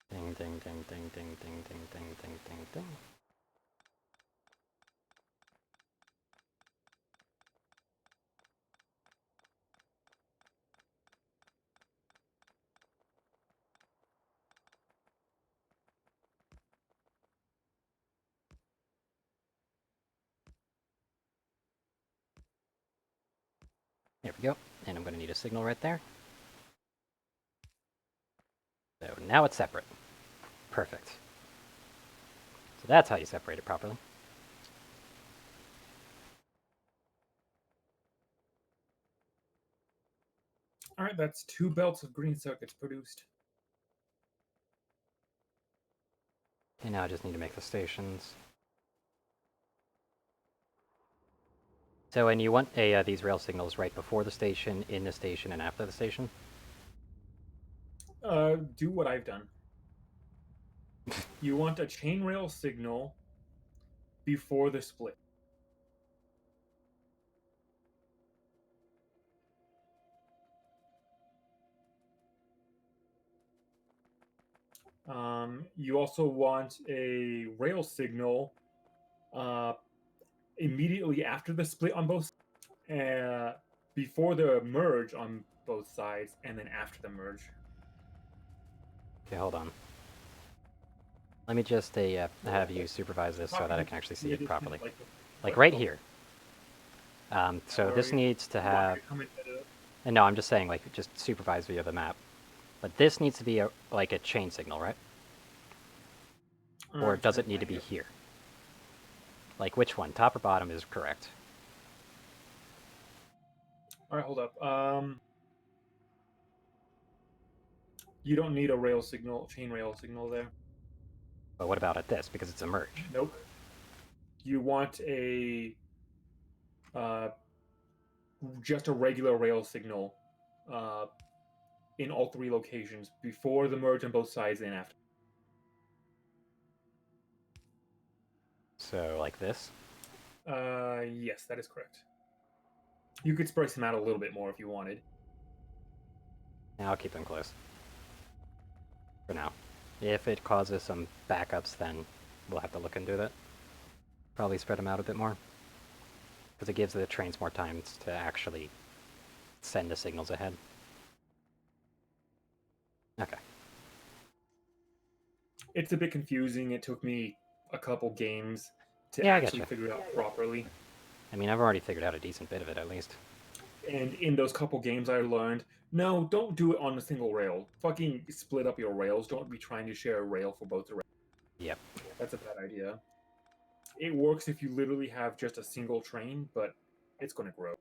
Ding, ding, ding, ding, ding, ding, ding, ding, ding, ding, ding. There we go. And I'm going to need a signal right there. So now it's separate. Perfect. So that's how you separate it properly. All right, that's 2 belts of green circuits produced. Okay, now I just need to make the stations. So, and you want these rail signals right before the station, in the station, and after the station? Do what I've done. You want a chain rail signal before the split. You also want a rail signal uh, immediately after the split on both, before the merge on both sides, and then after the merge. Okay, hold on. Let me just have you supervise this so that I can actually see it properly. Like right here. So this needs to have... And no, I'm just saying, like, just supervise via the map. But this needs to be like a chain signal, right? Or does it need to be here? Like, which one? Top or bottom is correct? All right, hold up. You don't need a rail signal, chain rail signal there. But what about at this? Because it's a merge. Nope. You want a just a regular rail signal in all 3 locations before the merge on both sides and after. So, like this? Yes, that is correct. You could spread them out a little bit more if you wanted. Yeah, I'll keep them close. For now. If it causes some backups, then we'll have to look into that. Probably spread them out a bit more. Because it gives the trains more time to actually send the signals ahead. Okay. It's a bit confusing. It took me a couple games to Yeah, I actually getcha. figure it out properly. I mean, I've already figured out a decent bit of it, at least. And in those couple games, I learned, no, don't do it on a single rail. Fucking split up your rails. Don't be trying to share a rail for both the rails. Yep. That's a bad idea. It works if you literally have just a single train, but it's going to grow.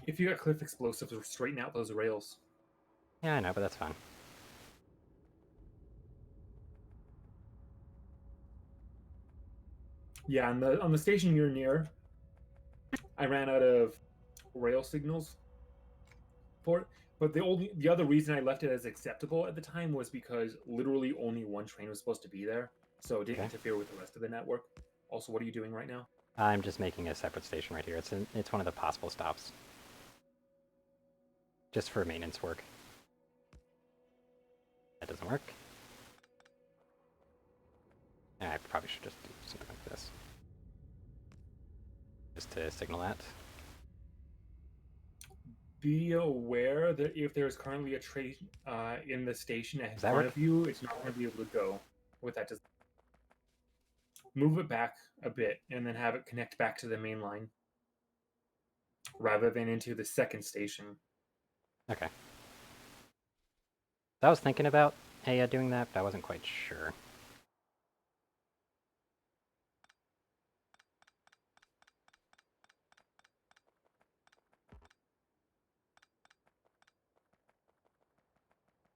If you got cliff explosives, straighten out those rails. Yeah, I know, but that's fine. Yeah, on the station you're near, I ran out of rail rail signals for it. But the other reason I left it as acceptable at the time was because literally only one train was supposed to be there, so it didn't Okay. interfere with the rest of the network. Also, what are you doing right now? I'm just making a separate station right here. It's one of the possible stops. Just for maintenance work. That doesn't work. I probably should just do something like this. Just to signal that. Be aware that if there's currently a train in the station in Does that front work? of you, it's not going to be able to go with that. Move it back a bit and then have it connect back to the main line rather than into the second station. Okay. I was thinking about doing that, but I wasn't quite sure.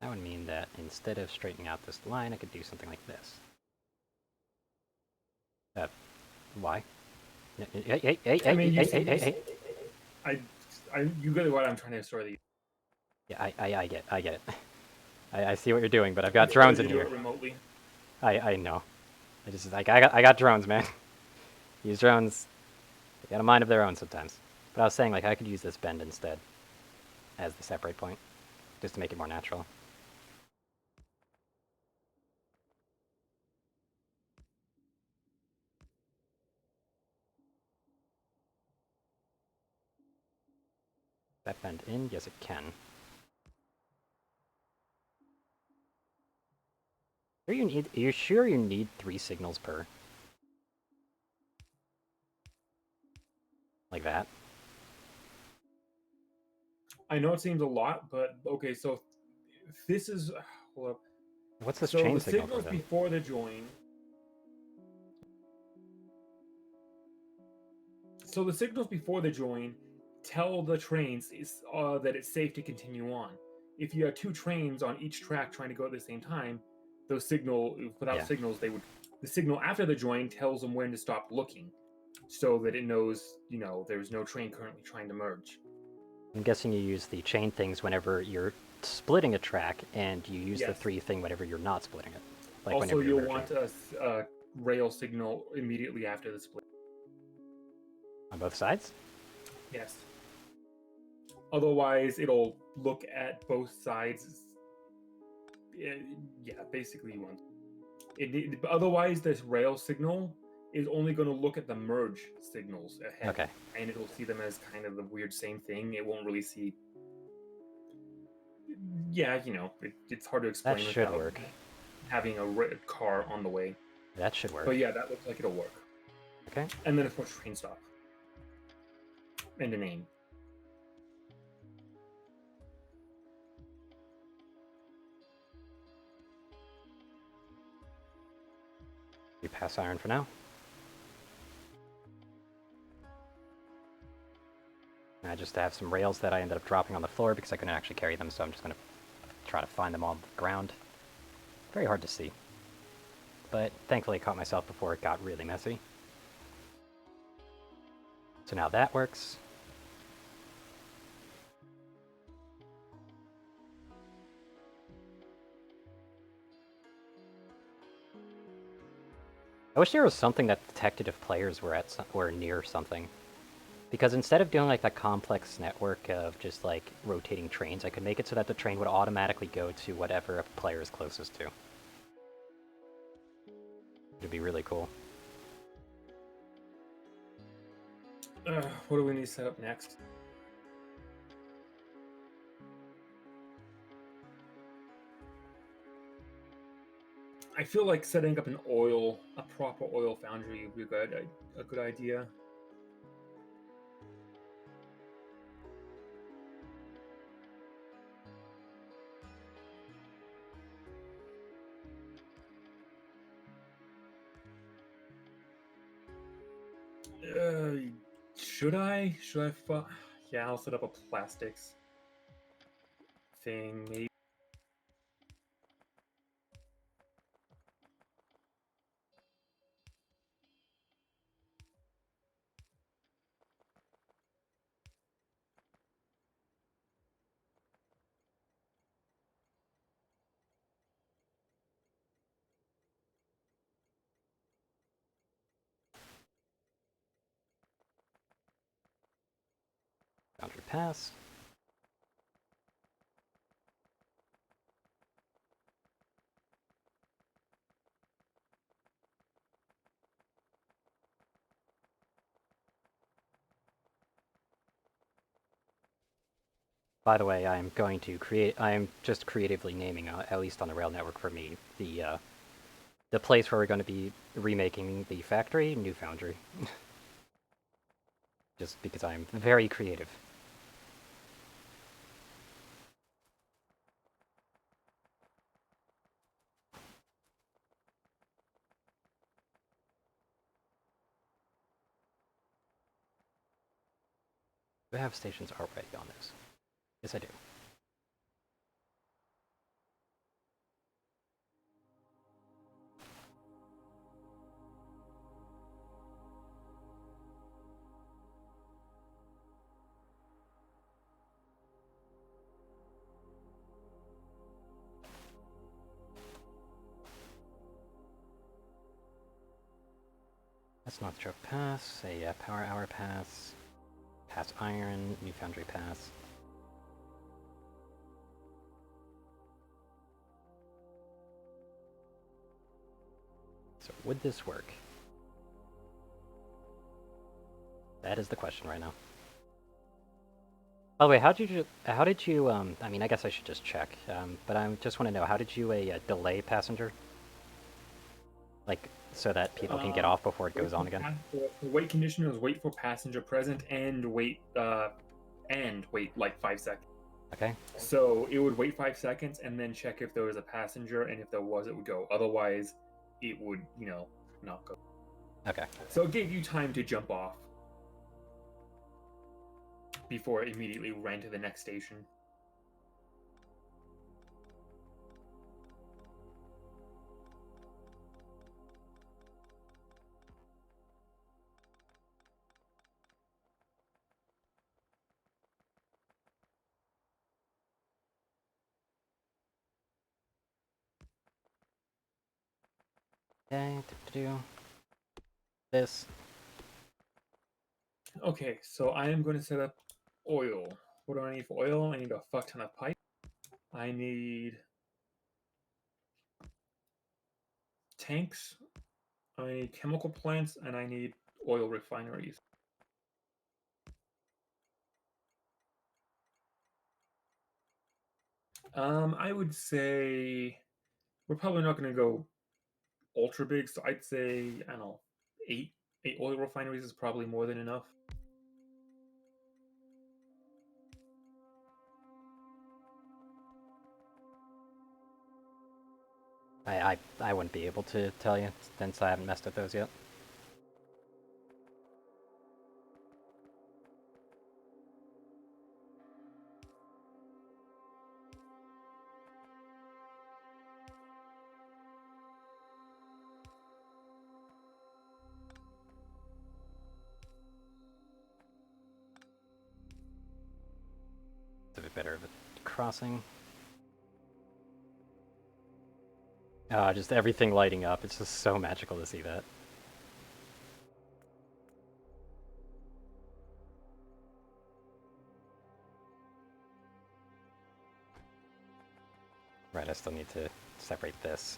That would mean that instead of straightening out this line, I could do something like this. Why? Hey, I mean, hey. You get what I'm trying to store the. Yeah, I get it. I see what you're doing, but I've got drones in do here. it remotely. I know. I got drones, man. These drones, they got a mind of their own sometimes. But I was saying, like, I could use this bend instead as the separate point, just to make it more natural. That bend in? Yes, it can. Are you sure you need 3 signals per? Like that? I know it seems a lot, but okay. So this is hold up. What's this So chain the signal for signals then? before the join. So the signals before the join tell the trains that it's safe to continue on. If you have two trains on each track trying to go at the same time, those without Yeah. signals they would. The signal after the join tells them when to stop looking, so that it knows there's no train currently trying to merge. I'm guessing you use the chain things whenever you're splitting a track, and you use the Yes. 3 thing whenever you're not splitting it. Like Also, whenever you're you'll merging. want a rail signal immediately after the split. On both sides? Yes. Otherwise, it'll look at both sides. Yeah, basically you want. Otherwise, this rail signal is only going to look at the merge signals ahead, Okay. and it'll see them as kind of the weird same thing. It won't really see. Yeah, it's hard to That explain should without work. having a car on the way. That should work. But yeah, that looks like it'll work. Okay. And then of course train stop and a name. We pass iron for now. I just have some rails that I ended up dropping on the floor because I couldn't actually carry them, so I'm just going to try to find them on the ground. Very hard to see. But thankfully I caught myself before it got really messy. So now that works. I wish there was something that detected if players were near something. Because instead of doing like that complex network of just like rotating trains, I could make it so that the train would automatically go to whatever a player is closest to. It'd be really cool. What do we need to set up next? I feel like setting up a proper oil foundry would be a good idea. Uh, should I? Yeah, I'll set up a plastics thing. Maybe. Foundry pass. By the way, I'm going to create. I'm just creatively naming, at least on the rail network for me, the place where we're going to be remaking the factory, New Foundry. Just because I'm very creative. Do I have stations already on this? Yes, I do. That's North Trope Pass, a Power Hour Pass, Pass Iron, New Foundry Pass. So would this work? That is the question right now. By the way, how did you, I mean, I guess I should just check, but I just want to know, how did you delay passenger? Like, so that people can get off before it goes on again? The wait condition was wait for passenger present and wait like 5 seconds. Okay. So it would wait 5 seconds and then check if there was a passenger, and if there was, it would go. Otherwise, it would, not go. Okay. So it gave you time to jump off before it immediately ran to the next station. Okay, do this. Okay, so I am going to set up oil. What do I need for oil? I need a fuck ton of pipe. I need tanks. I need chemical plants, and I need oil refineries. I would say we're probably not going to go ultra big, so I'd say, I don't know, eight oil refineries is probably more than enough. I wouldn't be able to tell you since I haven't messed with those yet. It's a bit better of a crossing. Just everything lighting up. It's just so magical to see that. Right, I still need to separate this.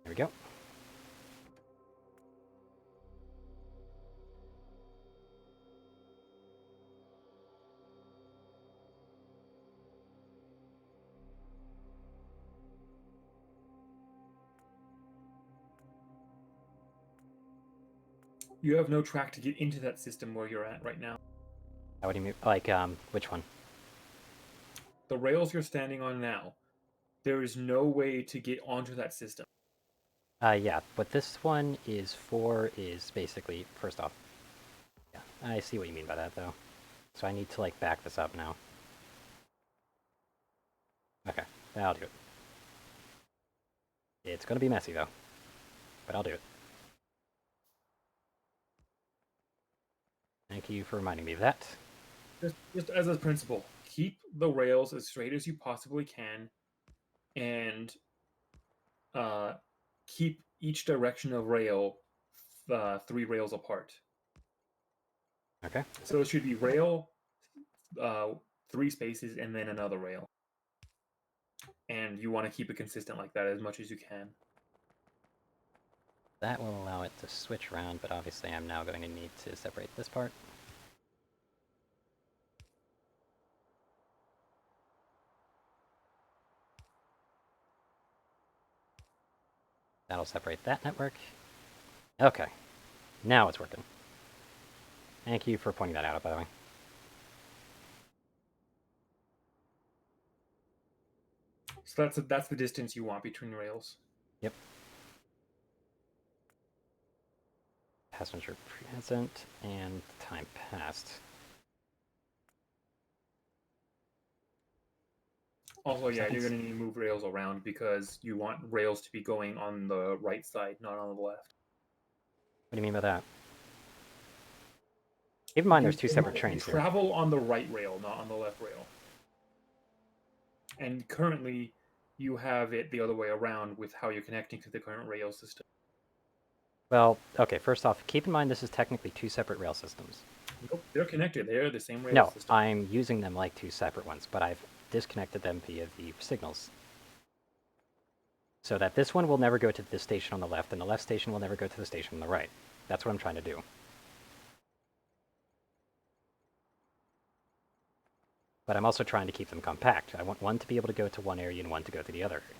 There we go. You have no track to get into that system where you're at right now. What do you mean? Like, which one? The rails you're standing on now, there is no way to get onto that system. Yeah, what this one is for is basically, first off, yeah, I see what you mean by that, though. So I need to, like, back this up now. Okay, I'll do it. It's gonna be messy, though, but I'll do it. Thank you for reminding me of that. Just as a principle, keep the rails as straight as you possibly can, and uh, keep each direction of rail 3 rails apart. Okay. So it should be rail, uh, 3 spaces, and then another rail. And you want to keep it consistent like that as much as you can. That will allow it to switch around, but obviously I'm now going to need to separate this part. That'll separate that network. Okay. Now it's working. Thank you for pointing that out, by the way. So that's the distance you want between rails. Yep. Passenger present and time passed. Also, yeah, Seconds. you're going to need to move rails around because you want rails to be going on the right side, not on the left. What do you mean by that? Keep in mind there's two You separate trains here. travel on the right rail, not on the left rail. And currently, you have it the other way around with how you're connecting to the current rail system. Well, okay, first off, keep in mind this is technically two separate rail systems. Nope, they're connected. They're the same rail No, system. I'm using them like two separate ones, but I've disconnected them via the signals. So that this one will never go to the station on the left, and the left station will never go to the station on the right. That's what I'm trying to do. But I'm also trying to keep them compact. I want one to be able to go to one area and one to go to the other area.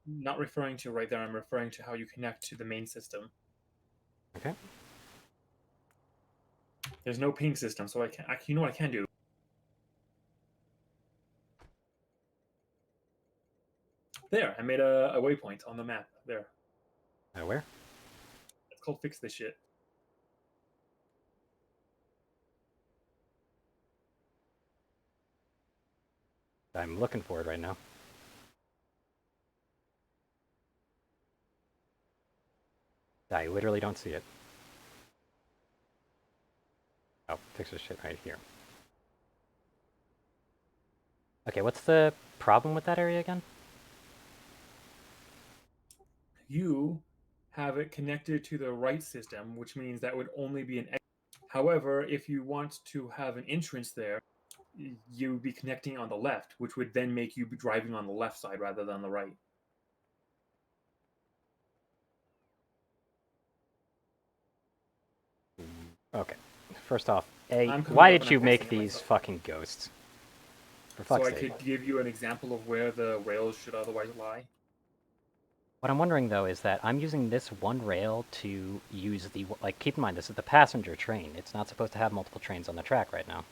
Not referring to right there. I'm referring to how you connect to the main system. Okay. There's no ping system, so you know what I can do? There, I made a waypoint on the map. There. Where? It's called Fix This Shit. I'm looking for it right now. I literally don't see it. Oh, fix this shit right here. Okay, what's the problem with that area again? You have it connected to the right system, which means that would only be an exit. However, if you want to have an entrance there, you would be connecting on the left, which would then make you be driving on the left side rather than the right. Okay. First off, I'm why coming up did and I'm you make fixing it these myself. fucking ghosts? For So fuck's I sake. could give you an example of where the rails should otherwise lie. What I'm wondering though is that I'm using this one rail to use the, like, keep in mind this is the passenger train. It's not supposed to have multiple trains on the track right now.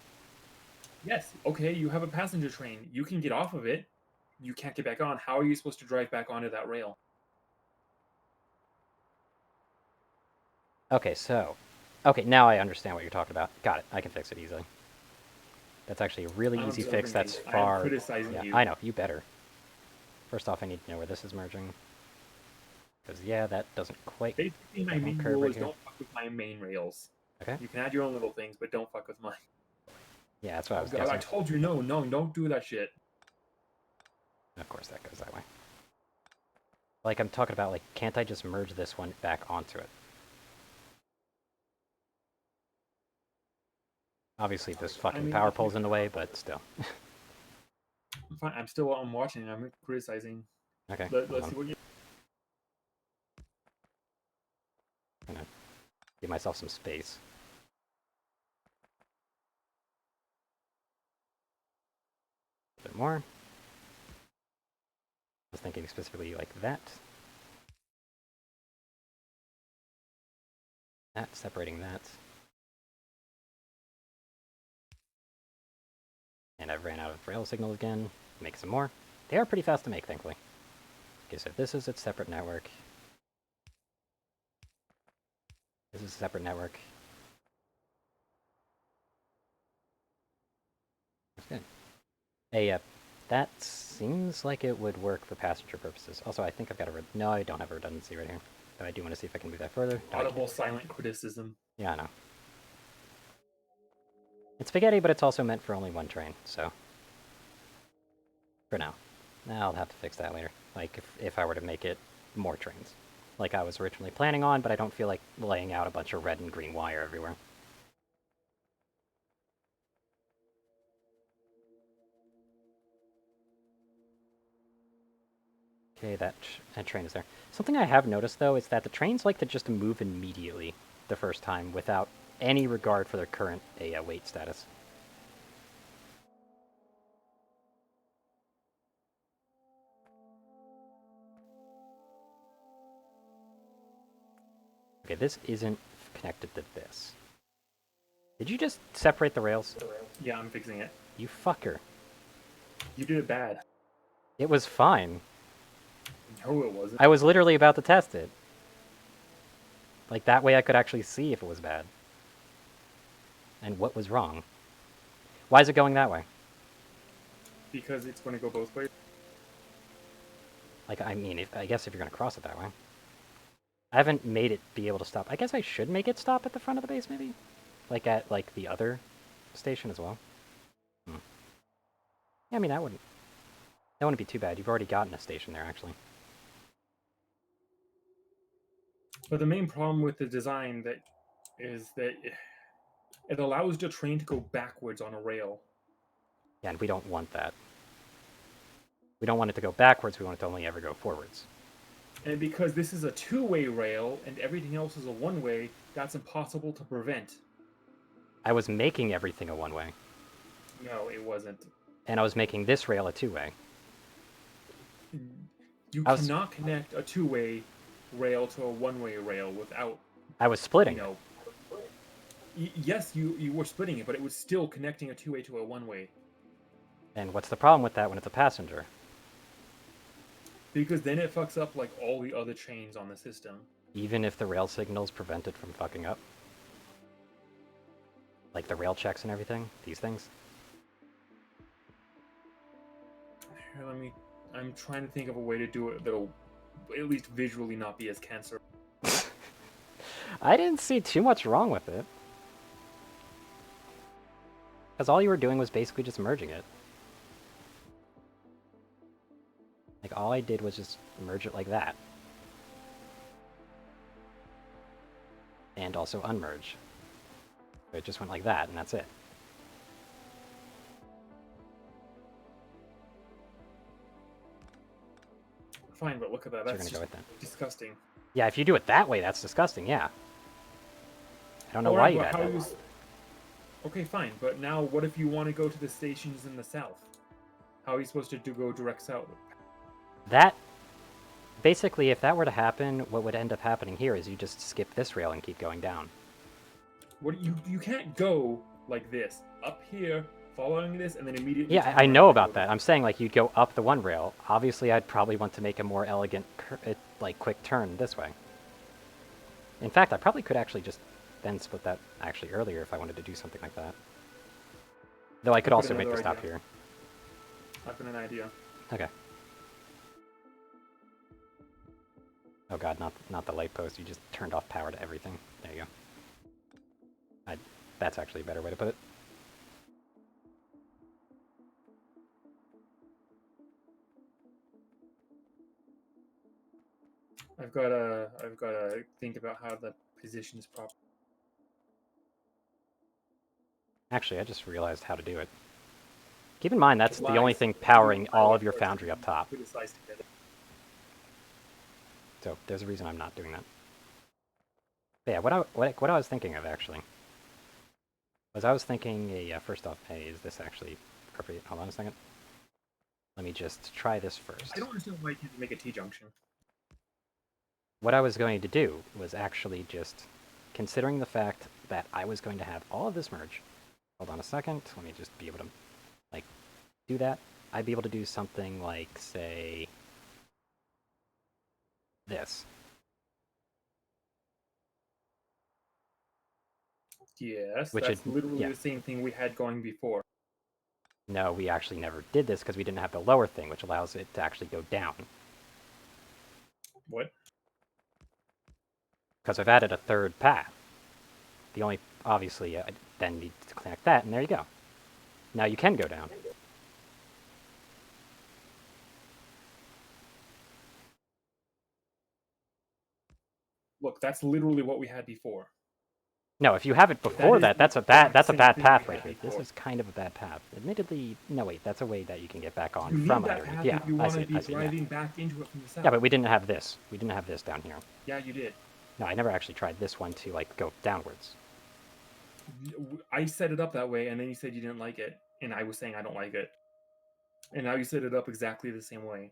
Yes, okay, you have a passenger train. You can get off of it. You can't get back on. How are you supposed to drive back onto that rail? Okay, so, okay, now I understand what you're talking about. Got it. I can fix it easily. That's actually a really I'm easy fix. observing That's you. I am far. criticizing Yeah, you. I know. You better. First off, I need to know where this is merging. Because, yeah, that doesn't quite. Basically, my That won't main curve rule right is here. don't fuck with my main rails. Okay. You can add your own little things, but don't fuck with mine. Yeah, that's what I Oh was god, I guessing. told you no, don't do that shit. Of course, that goes that way. Like, I'm talking about, like, can't I just merge this one back onto it? Obviously, this fucking power pole's in the way, but still. I'm fine. I'm watching. I'm criticizing. Okay, Let's see what you. I'm gonna give myself some space. A bit more. I was thinking specifically like that. That, separating that. And I've ran out of rail signal again. Make some more. They are pretty fast to make, thankfully. Okay, so this is its separate network. This is a separate network. That's good. Hey, that seems like it would work for passenger purposes. Also, I think I've got a... No, I don't have a redundancy right here. But I do want to see if I can move that further. No, Audible silent criticism. yeah, I know. It's spaghetti, but it's also meant for only one train, so... For now. I'll have to fix that later. Like, if I were to make it more trains. Like I was originally planning on, but I don't feel like laying out a bunch of red and green wire everywhere. Okay, that train is there. Something I have noticed, though, is that the trains like to just move immediately the first time without any regard for their current weight status. Okay, this isn't connected to this. Did you just separate the rails? Yeah, I'm fixing it. You fucker. You did it bad. It was fine. No, it wasn't. I was literally about to test it. Like, that way I could actually see if it was bad. And what was wrong. Why is it going that way? Because it's going to go both ways. Like, I mean, I guess if you're going to cross it that way. I haven't made it be able to stop. I guess I should make it stop at the front of the base, maybe? Like, at, like, the other station as well? Yeah, I mean, that wouldn't be too bad. You've already gotten a station there, actually. But the main problem with the design is that it allows the train to go backwards on a rail. Yeah, and we don't want that. We don't want it to go backwards, we want it to only ever go forwards. And because this is a two-way rail and everything else is a one-way, that's impossible to prevent. I was making everything a one-way. No, it wasn't. And I was making this rail a two-way. You cannot connect a two-way rail to a one-way rail without... I was splitting. You know, yes, you were splitting it, but it was still connecting a two-way to a one-way. And what's the problem with that when it's a passenger? Because then it fucks up like all the other trains on the system. Even if the rail signals prevent it from fucking up? Like the rail checks and everything? These things? Here, I'm trying to think of a way to do it that'll at least visually not be as cancer. I didn't see too much wrong with it. Because all you were doing was basically just merging it. Like, all I did was just merge it like that. And also unmerge. So it just went like that, and that's it. Fine, but look at that. So That's go with that. Disgusting. Yeah, if you do it that way, that's disgusting, yeah. I don't know why you got that. Okay, fine, but now what if you want to go to the stations in the south? How are you supposed to go direct south? That... Basically, if that were to happen, what would end up happening here is you just skip this rail and keep going down. What you can't go like this. Up here, following this, and then immediately... Yeah, I know about that. I'm saying, like, you'd go up the one rail. Obviously, I'd probably want to make a more elegant, like, quick turn this way. In fact, I probably could actually just then split that actually earlier if I wanted to do something like that. Though I could also make the stop here. I've got an idea. Okay. Oh god, not the light post. You just turned off power to everything. There you go. That's actually a better way to put it. I've got to think about how the position is proper. Actually, I just realized how to do it. Keep in mind, that's the only thing powering all of your foundry up top. So there's a reason I'm not doing that. But yeah, what I was thinking of actually was I was thinking, first off, hey, is this actually appropriate? Hold on a second. Let me just try this first. I don't understand why you can't make a T-junction. What I was going to do was actually just, considering the fact that I was going to have all of this merge. Hold on a second. Let me just be able to, like, do that. I'd be able to do something like, say, this. Yes, that's literally the same thing we had going before. No, we actually never did this because we didn't have the lower thing, which allows it to actually go down. What? Because I've added a third path. The only, obviously, I then need to connect that, and there you go. Now you can go down. Look, that's literally what we had before. No, if you have it before is that, the that's a same bad thing we path right had here. This before. is kind of a bad path. Admittedly, no wait, that's a way that you can get back on You from need that underneath. path Yeah, if you I want see to it. be I see it. Yeah. driving back into it from the south. Yeah, but we didn't have this. We didn't have this down here. Yeah, you did. No, I never actually tried this one to like go downwards. I set it up that way, and then you said you didn't like it, and I was saying I don't like it, and now you set it up exactly the same way.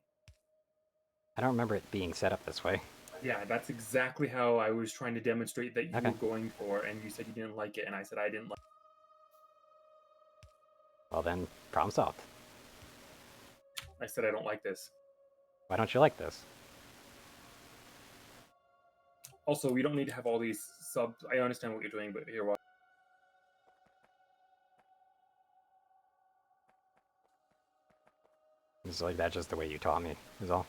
I don't remember it being set up this way. Yeah, that's exactly how I was trying to demonstrate that you Okay. were going for, and you said you didn't like it, and I said I didn't like Well then, problem solved. it. I said I don't like this. Why don't you like this? Also, we don't need to have all these subs. I understand what you're doing, but here, what? It's like that's just the way you taught me, is all.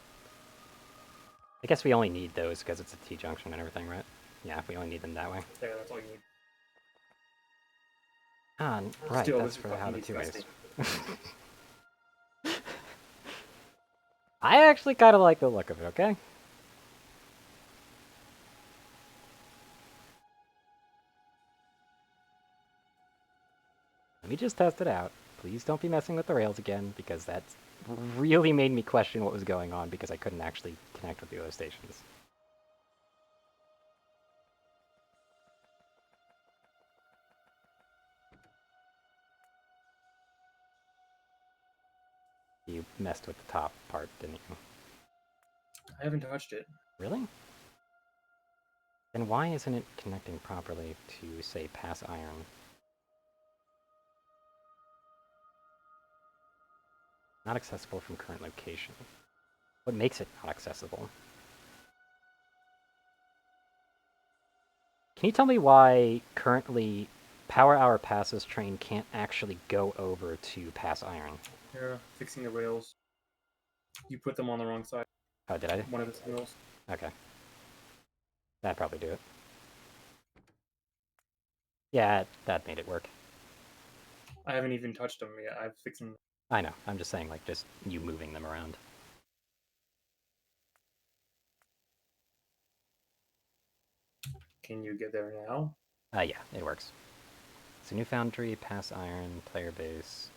I guess we only need those because it's a T-junction and everything, right? Yeah, we only need them that way. There, that's all you need. Ah, right, Still, that's this is for how fucking the two ways. disgusting. I actually kind of like the look of it, okay? Let me just test it out. Please don't be messing with the rails again, because that's really made me question what was going on because I couldn't actually connect with the other stations. You messed with the top part, didn't you? I haven't touched it. Really? Then why isn't it connecting properly to, say, pass iron? Not accessible from current location. What makes it not accessible? Can you tell me why currently Power Hour Passes train can't actually go over to pass iron? Here, fixing the rails. You put them on the wrong side. Oh, did I? One of the signals. Okay. That'd probably do it. Yeah, that made it work. I haven't even touched them yet. I'm fixing. I know. I'm just saying, like, just you moving them around. Can you get there now? Yeah, it works. So new foundry, pass iron, player base,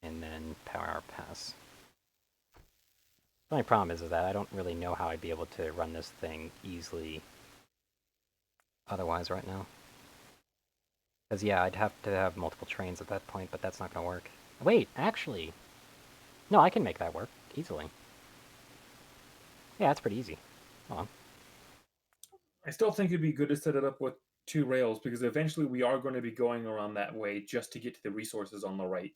and then power hour pass. The only problem is that I don't really know how I'd be able to run this thing easily otherwise right now. Because yeah, I'd have to have multiple trains at that point, but that's not going to work. Wait, actually, no, I can make that work easily. Yeah, that's pretty easy. Hold on. I still think it'd be good to set it up with two rails because eventually we are going to be going around that way just to get to the resources on the right.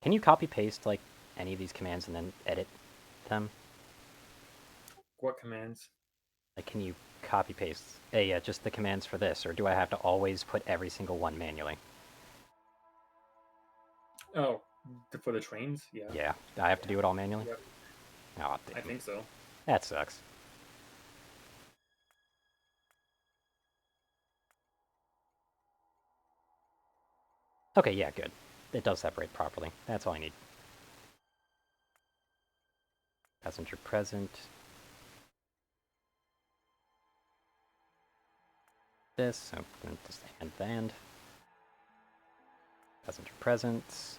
Can you copy paste like any of these commands and then edit them? What commands? Like, can you copy paste? Yeah, just the commands for this, or do I have to always put every single one manually? Oh, for the trains? Yeah. Yeah, I have to do it all manually. Yep. Oh, I think so. that sucks. Okay, yeah, good. It does separate properly. That's all I need. Passenger present. This, so I'm going to just end the end. Passenger present.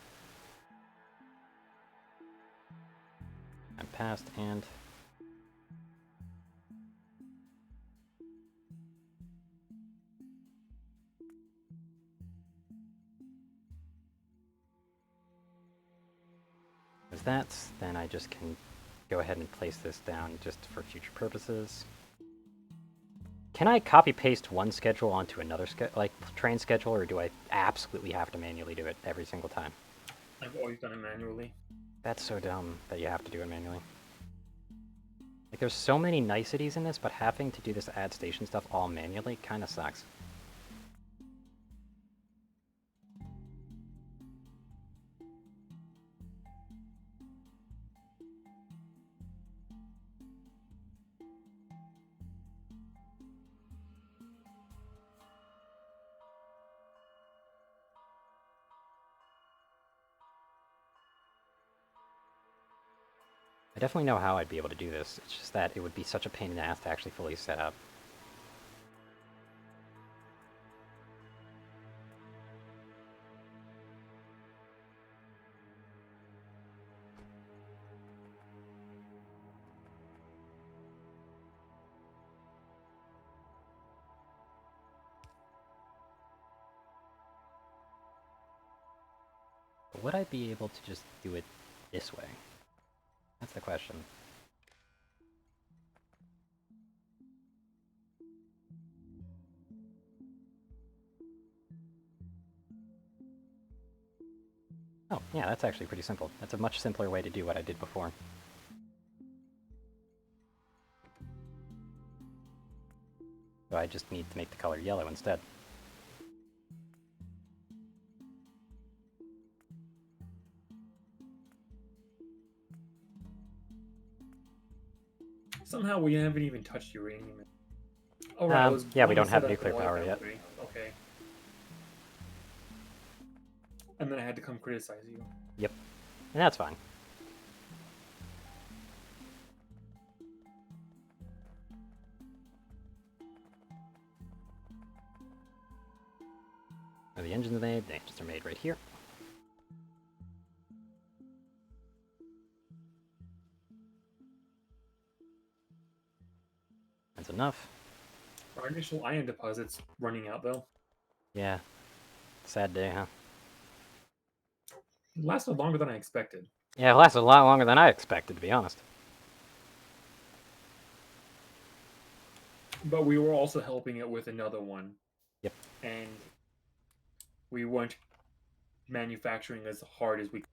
I'm past and. There's that. Then I just can go ahead and place this down just for future purposes. Can I copy paste one schedule onto another train schedule, or do I absolutely have to manually do it every single time? I've always done it manually. That's so dumb that you have to do it manually. Like, there's so many niceties in this, but having to do this add station stuff all manually kind of sucks. definitely know how I'd be able to do this. It's just that it would be such a pain in the ass to actually fully set up. But would I be able to just do it this way? That's the question. Oh, yeah, that's actually pretty simple. That's a much simpler way to do what I did before. So I just need to make the color yellow instead. Somehow we haven't even touched uranium. Oh, right, I was Yeah, we going to don't set have up the nuclear oil power yet. foundry. Okay. And then I had to come criticize you. Yep. And that's fine. Where the engines are made, the engines are made right here. That's enough. Our initial iron deposit's running out, though. Yeah. Sad day, huh? It lasted longer than I expected. Yeah, it lasted a lot longer than I expected, to be honest. But we were also helping it with another one. Yep. And we weren't manufacturing as hard as we could.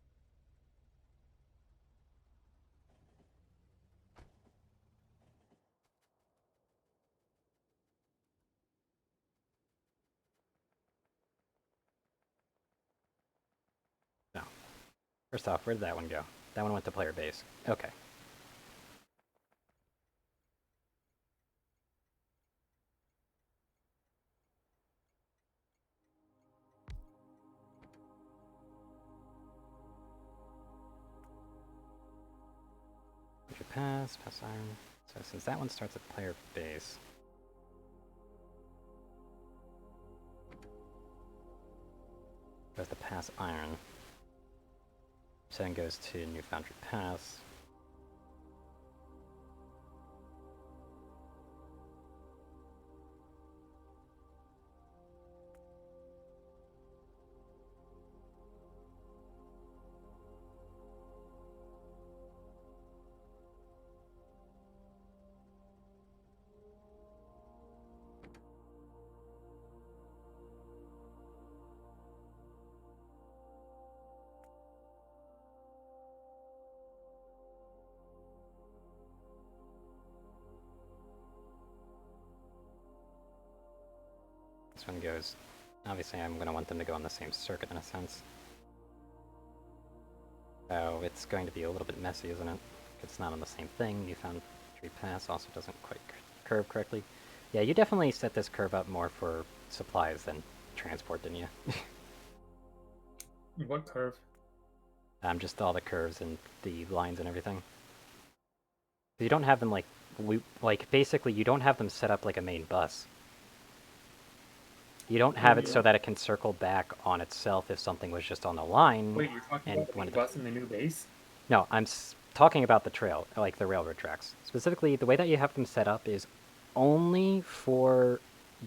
No. First off, where did that one go? That one went to player base. Okay. Pass iron. So since that one starts at player base, goes to pass iron. Then goes to New Foundry Pass. This one goes... Obviously I'm going to want them to go on the same circuit in a sense. So it's going to be a little bit messy, isn't it? It's not on the same thing. New Foundry Pass also doesn't quite curve correctly. Yeah, you definitely set this curve up more for supplies than transport, didn't you? What curve? Just all the curves and the lines and everything. You don't have them basically you don't have them set up like a main bus. You don't have it so that it can circle back on itself if something was just on the line. Wait, you're talking about the bus in the new base? No, I'm talking about the trail, like the railroad tracks. Specifically, the way that you have them set up is only for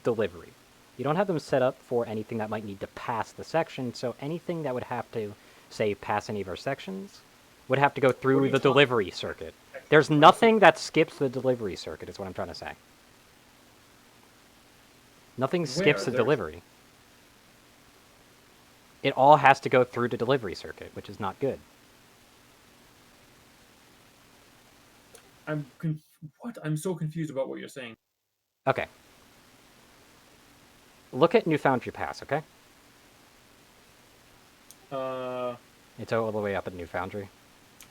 delivery. You don't have them set up for anything that might need to pass the section, so anything that would have to, say, pass any of our sections would have to go through the delivery circuit. There's nothing that skips the delivery circuit, is what I'm trying to say. Nothing skips the delivery. It all has to go through the delivery circuit, which is not good. What? I'm so confused about what you're saying. Okay. Look at New Foundry Pass, okay? It's all the way up at New Foundry.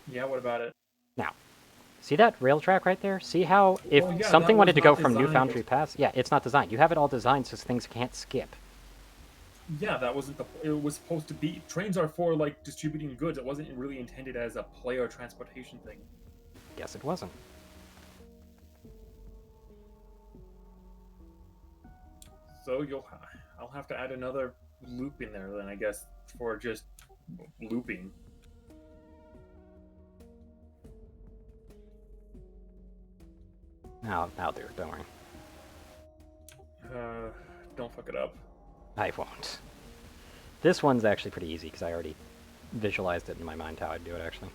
Yeah, what about it? Now, see that rail track right there? See how if something wanted to go from New Foundry Pass... Yeah, it's not designed. You have it all designed so things can't skip. Yeah, that wasn't the... It was supposed to be... Trains are for, like, distributing goods. It wasn't really intended as a player transportation thing. guess it wasn't. So I'll have to add another loop in there then, I guess, for just looping. I'll do it, don't worry. Don't fuck it up. I won't. This one's actually pretty easy because I already visualized it in my mind how I'd do it, actually.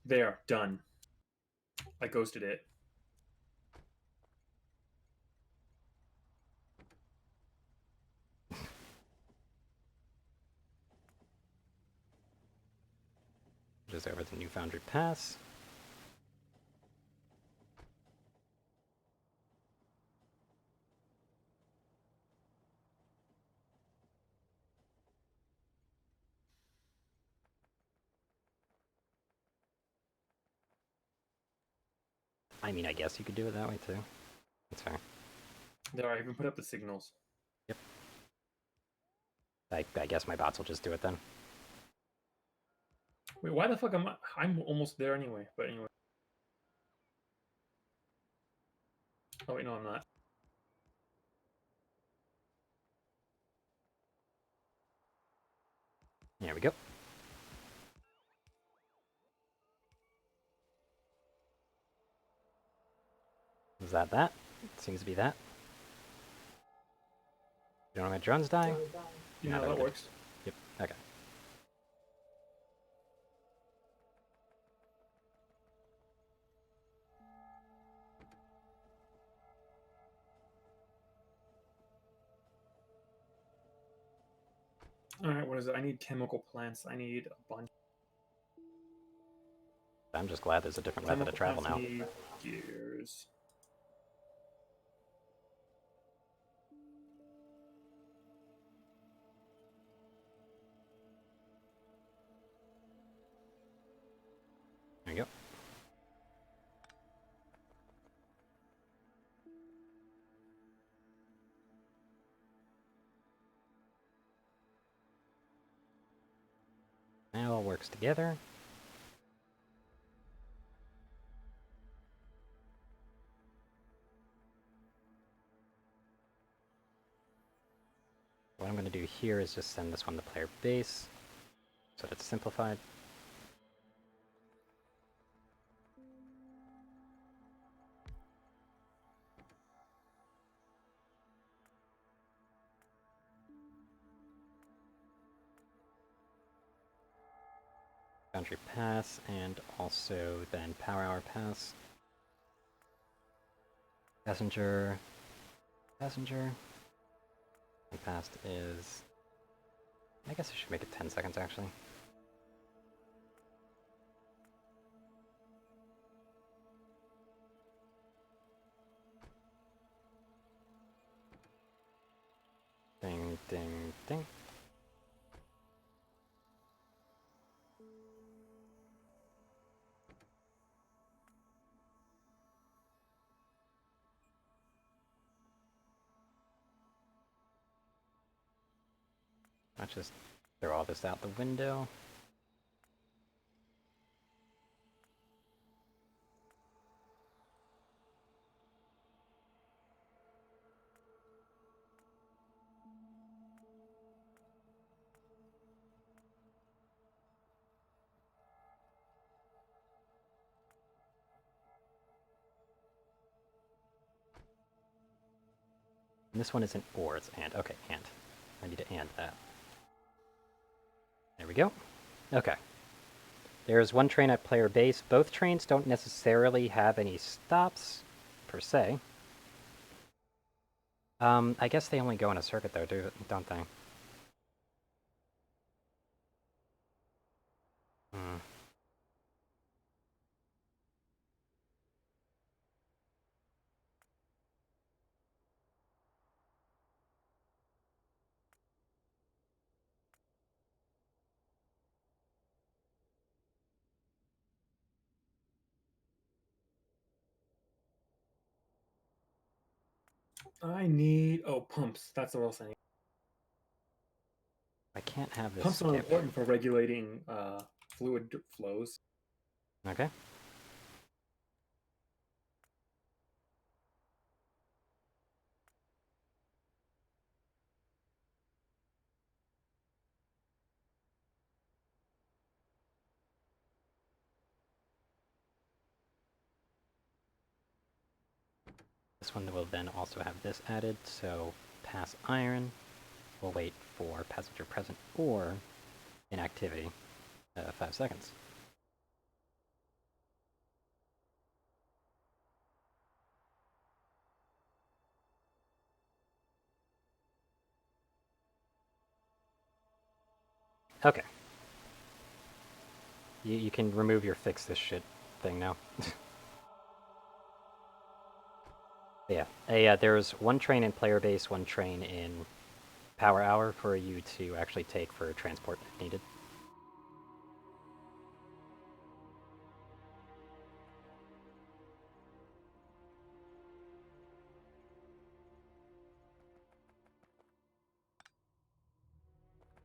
There, done. I ghosted it. Just over the New Foundry Pass. I mean, I guess you could do it that way too. That's fair. There, I even put up the signals. Yep. I guess my bots will just do it then. Wait, why the fuck am I'm almost there anyway, but anyway. Oh wait, no, I'm not. There we go. Is that that? It seems to be that. You don't know my drone's dying? You know, that works. Yep, okay. Alright, what is it? I need chemical plants. I need a bunch. I'm just glad there's a different method of travel now. Need gears. There you go. Now it all works together. What I'm going to do here is just send this one to player base, so that it's simplified. Boundary pass, and also then power hour pass. Passenger. Passenger. And fast is... I guess I should make it 10 seconds, actually. Ding, ding, ding. Let's just throw all this out the window. And this one isn't or, it's and. Okay, and. I need to and that. There we go. Okay. There's one train at player base. Both trains don't necessarily have any stops, per se. I guess they only go in a circuit though, don't they? Hmm. I need pumps. That's what else I need. I can't have this Pumps are skip. important for regulating fluid flows. Okay. This one will then also have this added, so pass iron. We'll wait for passenger present or inactivity. 5 seconds. Okay. You can remove your fix this shit thing now. Yeah, there's one train in player base, one train in power hour for you to actually take for transport if needed.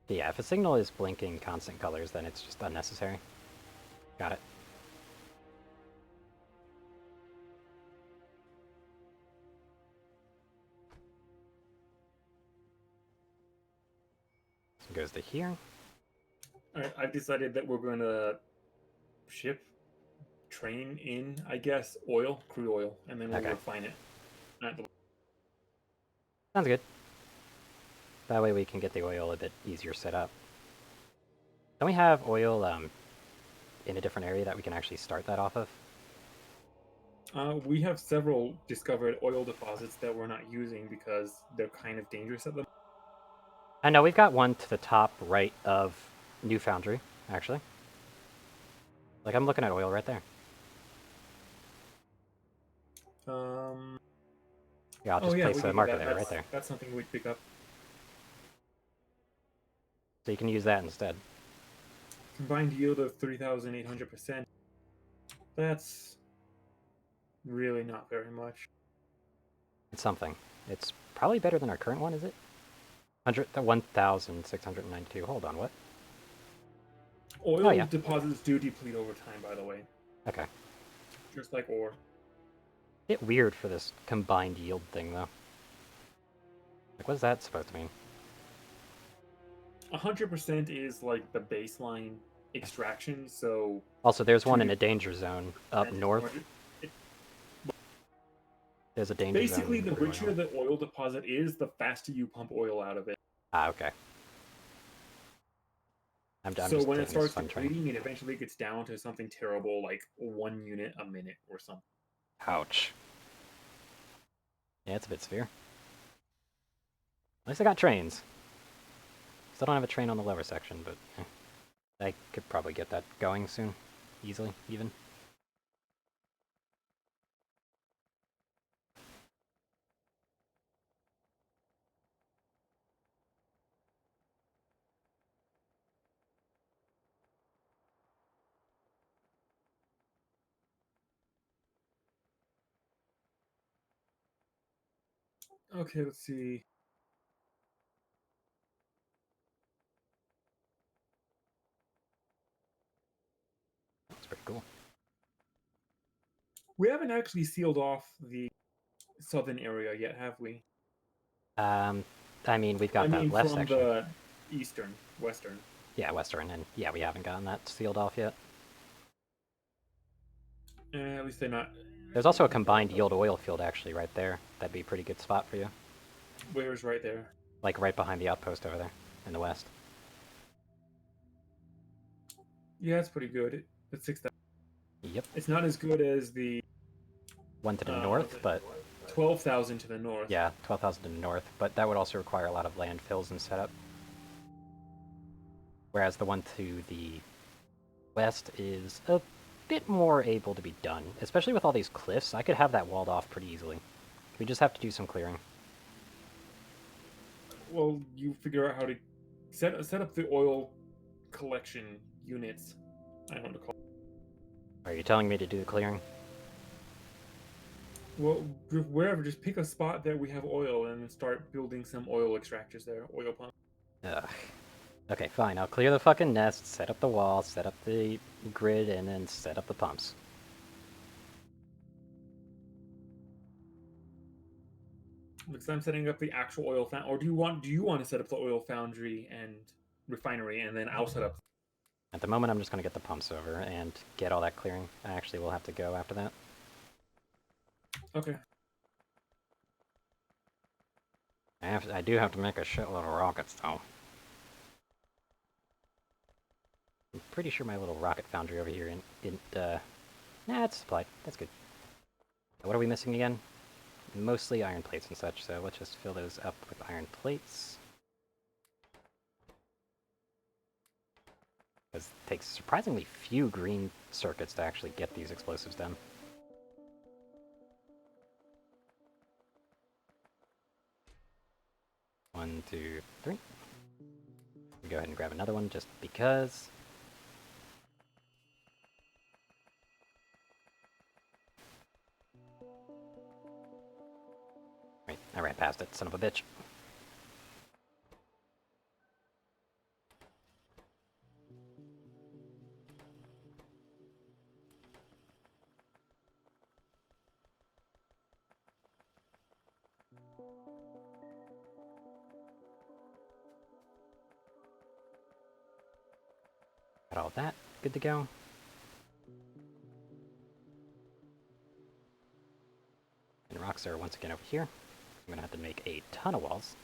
But yeah, if a signal is blinking constant colors, then it's just unnecessary. Got it. So it goes to here. All right, I've decided that we're going to ship train in, I guess, crude oil, and then we'll Okay. refine it. Sounds good. That way we can get the oil a bit easier set up. Don't we have oil in a different area that we can actually start that off of? We have several discovered oil deposits that we're not using because they're kind of dangerous at the I know we've got one to the top right of New Foundry, actually. Like, I'm looking at oil right there. Yeah, I'll Oh just yeah, we place a could get marker that. there, right there. That's something we'd pick up. So you can use that instead. Combined yield of 3,800%. That's really not very much. It's something. It's probably better than our current one, is it? 1,692. Hold on, what? Oh, Oil yeah. deposits do deplete over time, by the way, Okay. just like ore. Bit weird for this combined yield thing, though. Like, what's that supposed to mean? 100% is like the baseline extraction, so Also, there's one in 2 a danger zone up north. There's a danger basically, zone. the richer the oil deposit is, the faster you pump oil out of it. Ah, okay. I'm So just when it taking this starts fun train. depleting, it eventually gets down to something terrible like 1 unit a minute or something. Ouch. Yeah, it's a bit severe. At least I got trains. Still don't have a train on the lower section, but I could probably get that going soon. Easily, even. Okay, let's see. That's pretty cool. We haven't actually sealed off the southern area yet, have we? I mean, we've got I that mean, left from section. the western. Yeah, western, and yeah, we haven't gotten that sealed off yet. At least they're not. There's also a combined yield oil field actually right there. That'd be a pretty good spot for you. Where's right there? Like right behind the outpost over there in the west. Yeah, it's pretty good. It's 6,000. Yep. It's not as good as the One to the north, but 12,000 to the north. yeah, 12,000 to the north, but that would also require a lot of landfills and setup. Whereas the one to the west is a bit more able to be done, especially with all these cliffs. I could have that walled off pretty easily. We just have to do some clearing. Well, you figure out how to set up the oil collection units. I don't know. Are you telling me to do the clearing? Well, wherever, just pick a spot that we have oil and start building some oil extractors there, oil pumps. Ugh. Okay, fine. I'll clear the fucking nest, set up the wall, set up the grid, and then set up the pumps. Because I'm setting up the actual oil found, or do you want to set up the oil foundry and refinery, and then I'll set up. At the moment, I'm just going to get the pumps over and get all that clearing. I actually will have to go after that. Okay. I do have to make a shitload of rockets, though. I'm pretty sure my little rocket foundry over here didn't, Nah, it's supplied. That's good. What are we missing again? Mostly iron plates and such, so let's just fill those up with iron plates. Because it takes surprisingly few green circuits to actually get these explosives done. One, two, three. We go ahead and grab another one just because. Right, I ran past it, son of a bitch. Got all that good to go. And rocks are once again over here. I'm gonna have to make a ton of walls.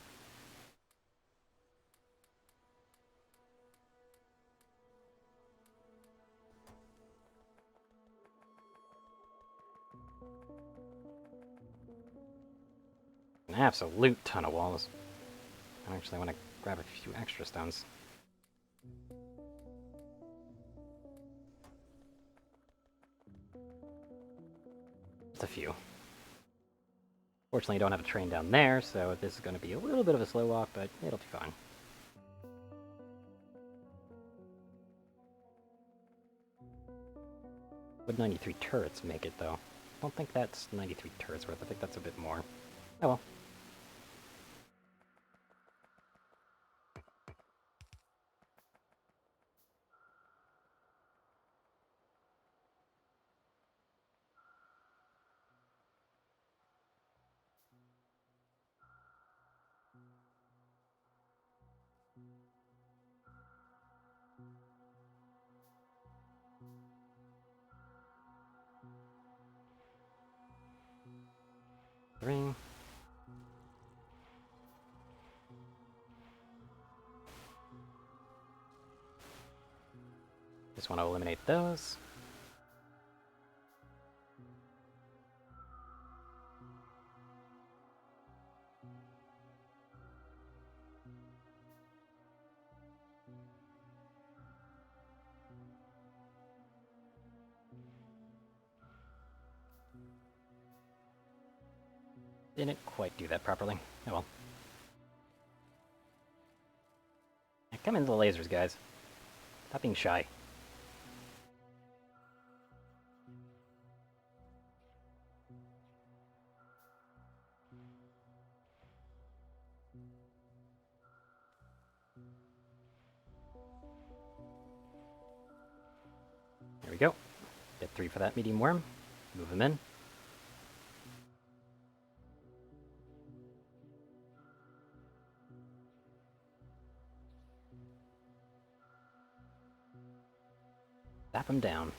An absolute ton of walls. I actually want to grab a few extra stones. Just a few. Fortunately, I don't have a train down there, so this is going to be a little bit of a slow walk, but it'll be fine. Would 93 turrets make it, though? I don't think that's 93 turrets worth. I think that's a bit more. Oh well. Three. Just want to eliminate those. Didn't quite do that properly. Oh well. Come into the lasers, guys. Stop being shy. There we go. Get 3 for that medium worm. Move him in. Zap him down.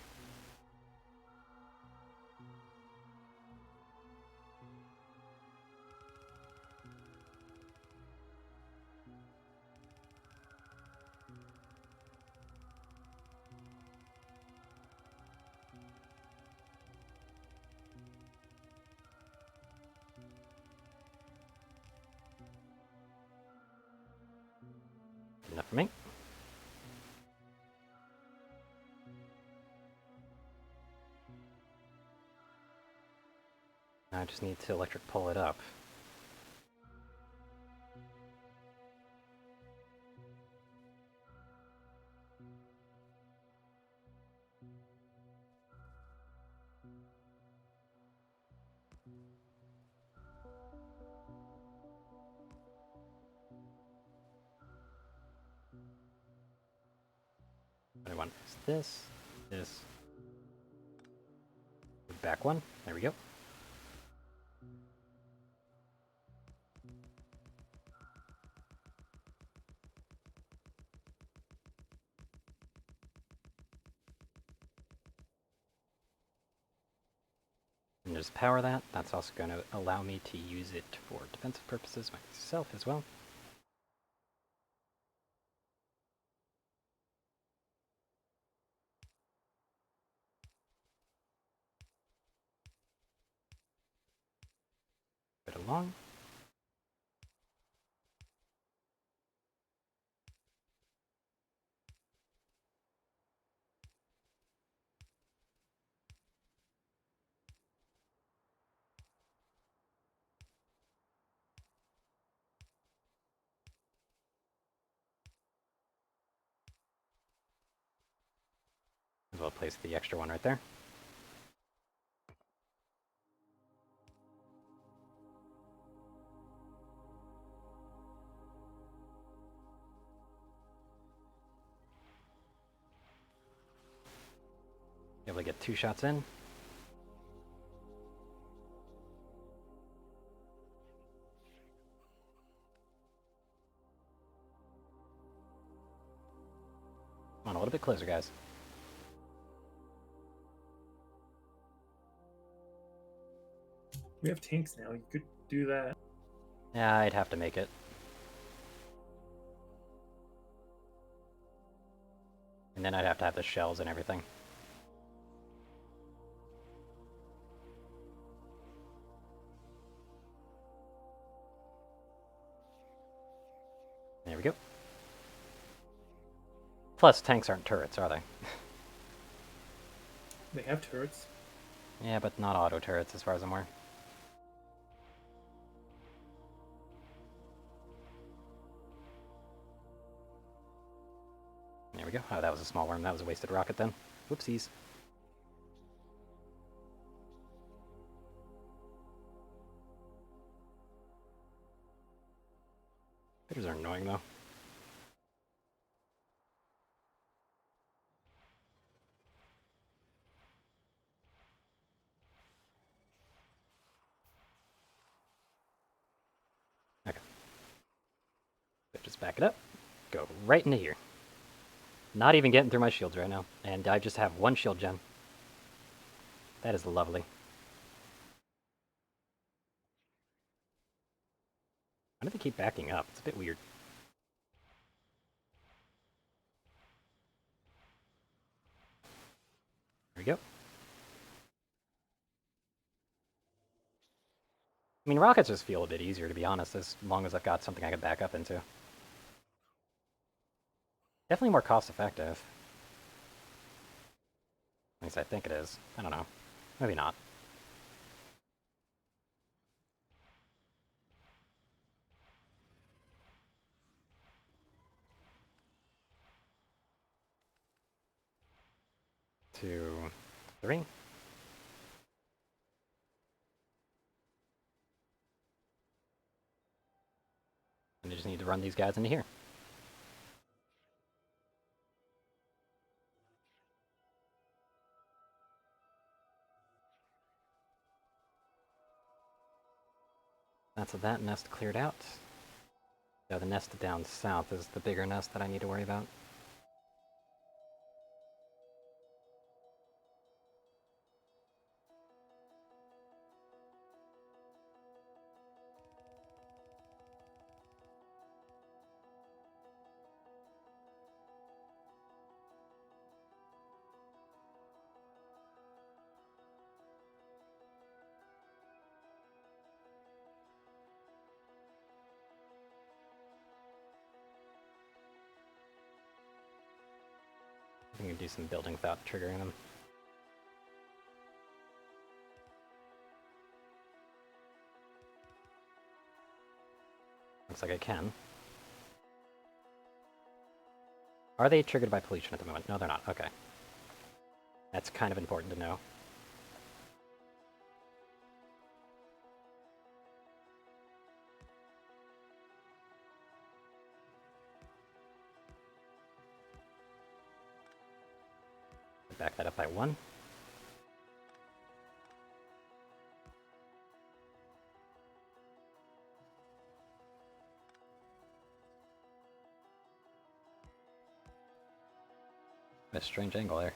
Good enough for me. Now I just need to electric pull it up. one is this, this. Move back one. There we go. And just power that. That's also going to allow me to use it for defensive purposes myself as well. Bit along. As well place the extra one right there. Be able to get 2 shots in. Come on, a little bit closer, guys. We have tanks now. You could do that. Yeah, I'd have to make it. And then I'd have to have the shells and everything. There we go. Plus, tanks aren't turrets, are they? They have turrets. Yeah, but not auto turrets as far as I'm aware. There we go. Oh, that was a small worm. That was a wasted rocket then. Whoopsies. Critters are annoying though. Okay. So just back it up. Go right into here. Not even getting through my shields right now. And I just have 1 shield gem. That is lovely. Why do they keep backing up? It's a bit weird. There we go. I mean, rockets just feel a bit easier, to be honest, as long as I've got something I can back up into. Definitely more cost-effective. At least I think it is. I don't know. Maybe not. Two, 3. And I just need to run these guys into here. That's that nest cleared out. Yeah, the nest down south is the bigger nest that I need to worry about. I can do some building without triggering them. Looks like I can. Are they triggered by pollution at the moment? No, they're not. Okay. That's kind of important to know. back that up by 1. A strange angle there.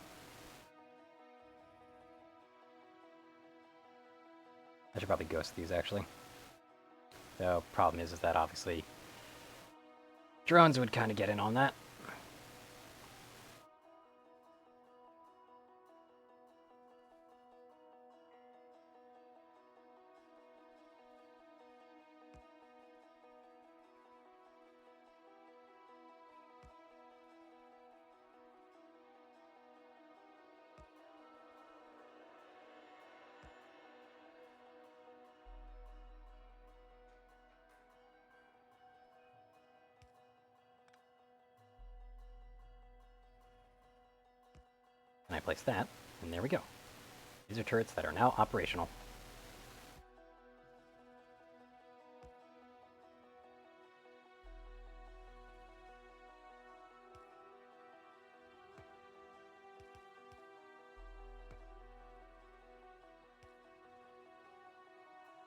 I should probably ghost these, actually. The problem is that obviously drones would kind of get in on that. And I place that, and there we go. These are turrets that are now operational.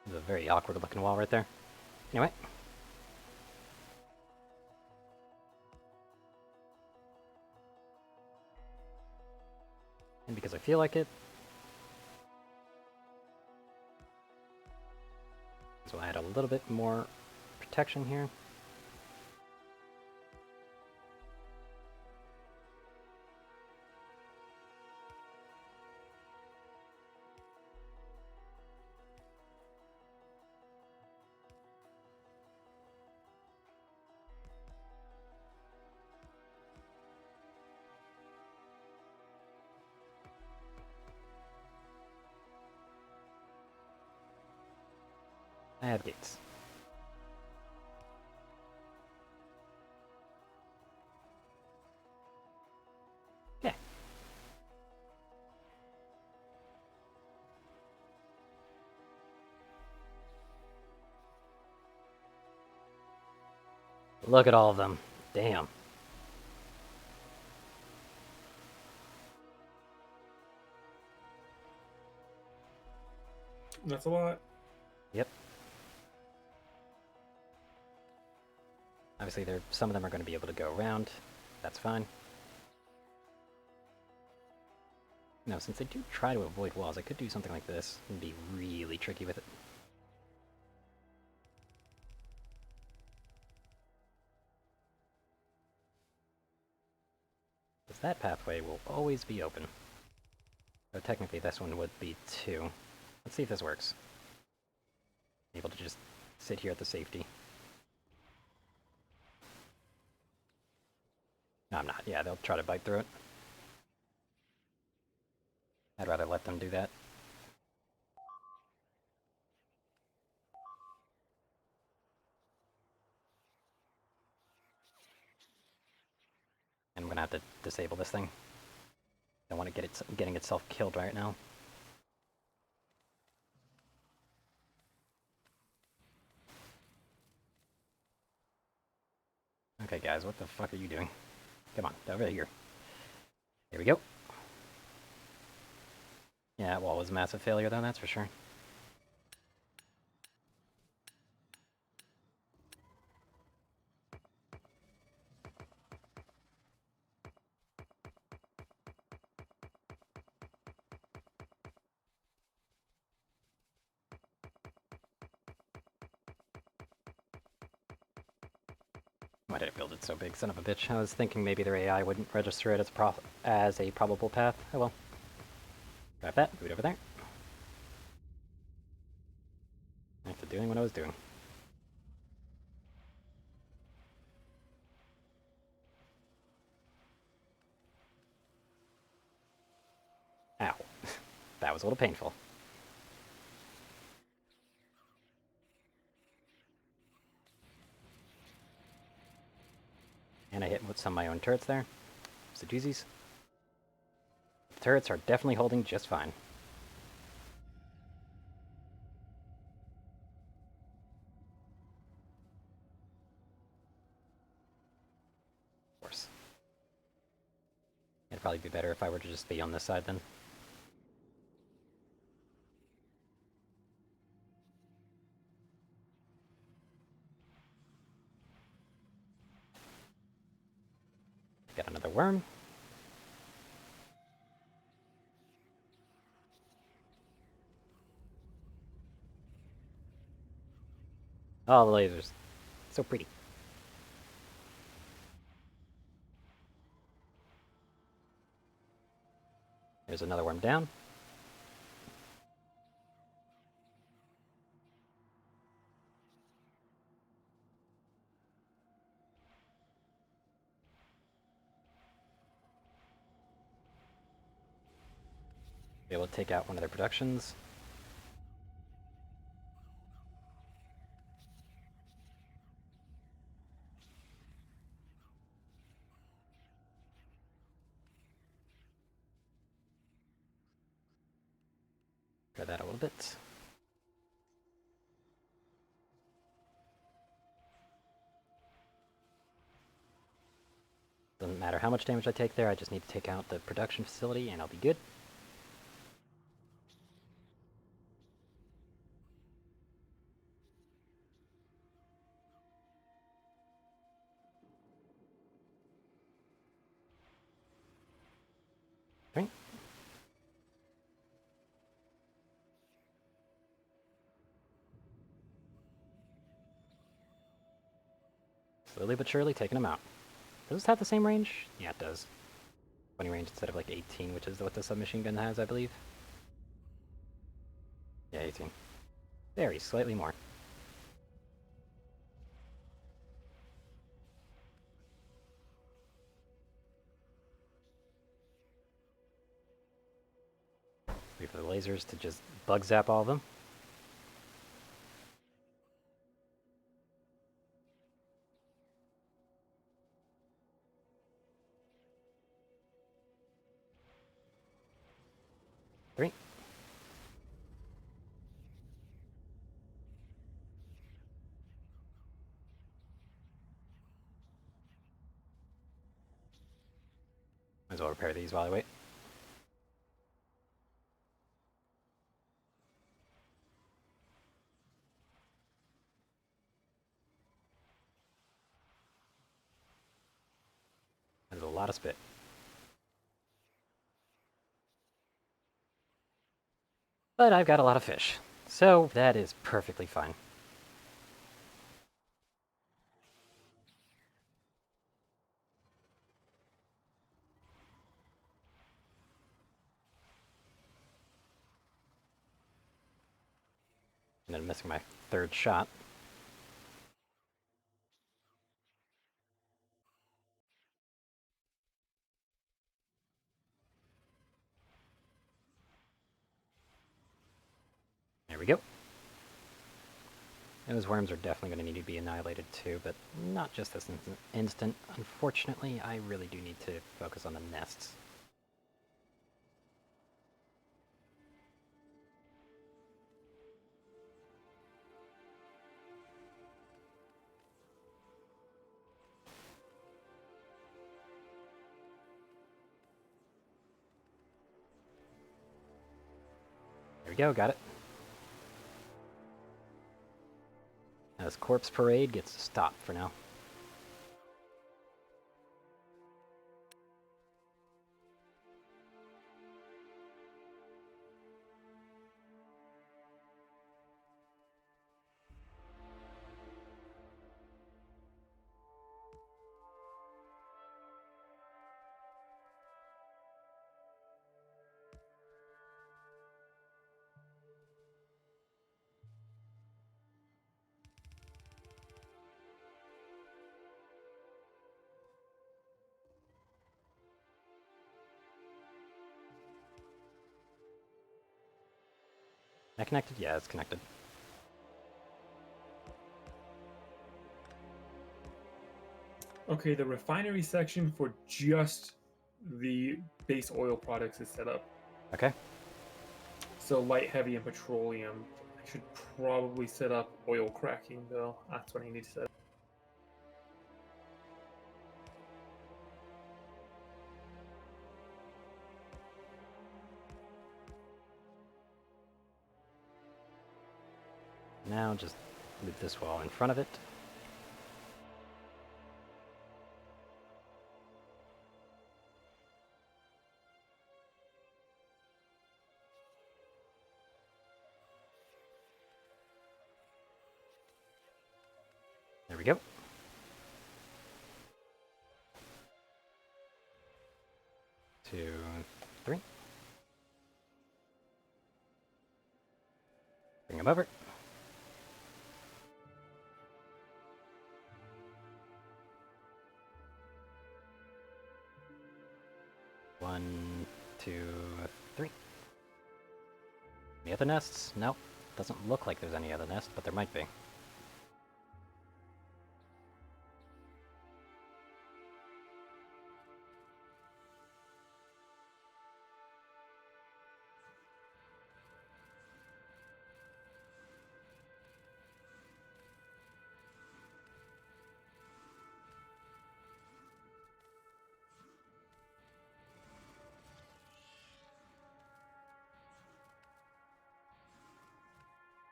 This is a very awkward looking wall right there. Anyway. And because I feel like it, so I'll add a little bit more protection here. I have gates. Yeah. Look at all of them. Damn. That's a lot. Yep. Obviously, some of them are going to be able to go around. That's fine. Now, since they do try to avoid walls, I could do something like this and be really tricky with it. Because that pathway will always be open. So technically this one would be 2. Let's see if this works. Able to just sit here at the safety. No, I'm not. Yeah, they'll try to bite through it. I'd rather let them do that. And I'm gonna have to disable this thing. I don't want to getting itself killed right now. Okay, guys, what the fuck are you doing? Come on, over here. Here we go. Yeah, that wall was a massive failure, though, that's for sure. Why did I build it so big? Son of a bitch. I was thinking maybe their AI wouldn't register it as a probable path. Oh well. Grab that, move it over there. Back to doing what I was doing. Ow. That was a little painful. And I hit with some of my own turrets there. So doozies. The turrets are definitely holding just fine. Of course. And if probably be better if I were to just be on this side then. Got another worm. Oh, the lasers. So pretty. There's another worm down. Be able to take out one of their productions. Try that a little bit. Doesn't matter how much damage I take there, I just need to take out the production facility and I'll be good. Right. Slowly but surely taking them out. Does this have the same range? Yeah, it does. 20 range instead of like 18, which is what the submachine gun has, I believe. Yeah, 18. Very slightly more. Wait for the lasers to just bug zap all of them. Three. Might as well repair these while I wait. There's a lot of spit. But I've got a lot of fish, so that is perfectly fine. And then missing my third shot. There we go. Those worms are definitely going to need to be annihilated too, but not just this instant. Unfortunately, I really do need to focus on the nests. There we go, got it. Now this corpse parade gets to stop for now. That connected? Yeah, it's connected. Okay, the refinery section for just the base oil products is set up. Okay. So light, heavy, and petroleum. I should probably set up oil cracking though. That's what I need to set up. Now just move this wall in front of it. There we go. 2, 3. Bring him over. One, 2, 3. Any other nests? Nope. Doesn't look like there's any other nest, but there might be.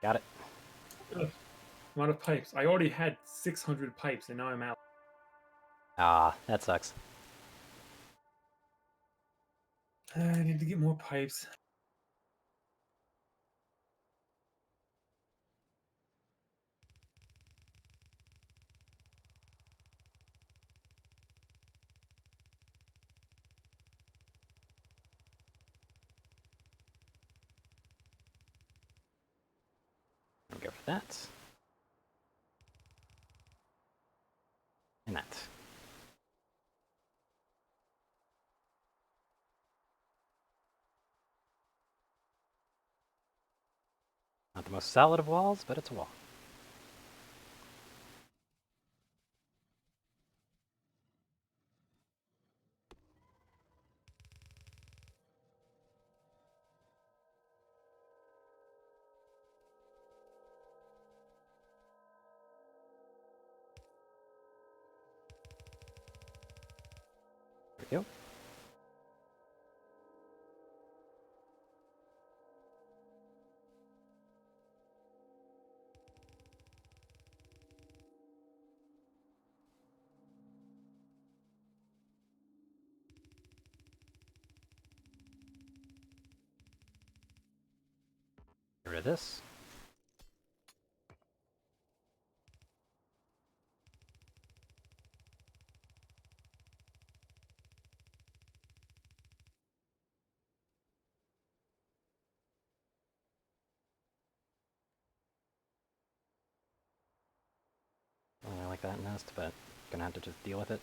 Got it. Ugh, amount of pipes. I already had 600 pipes, and now I'm out. Ah, that sucks. I need to get more pipes. We'll go for that. And that. Not the most solid of walls, but it's a wall. There we go. Get rid of this. I don't really like that nest, but gonna have to just deal with it.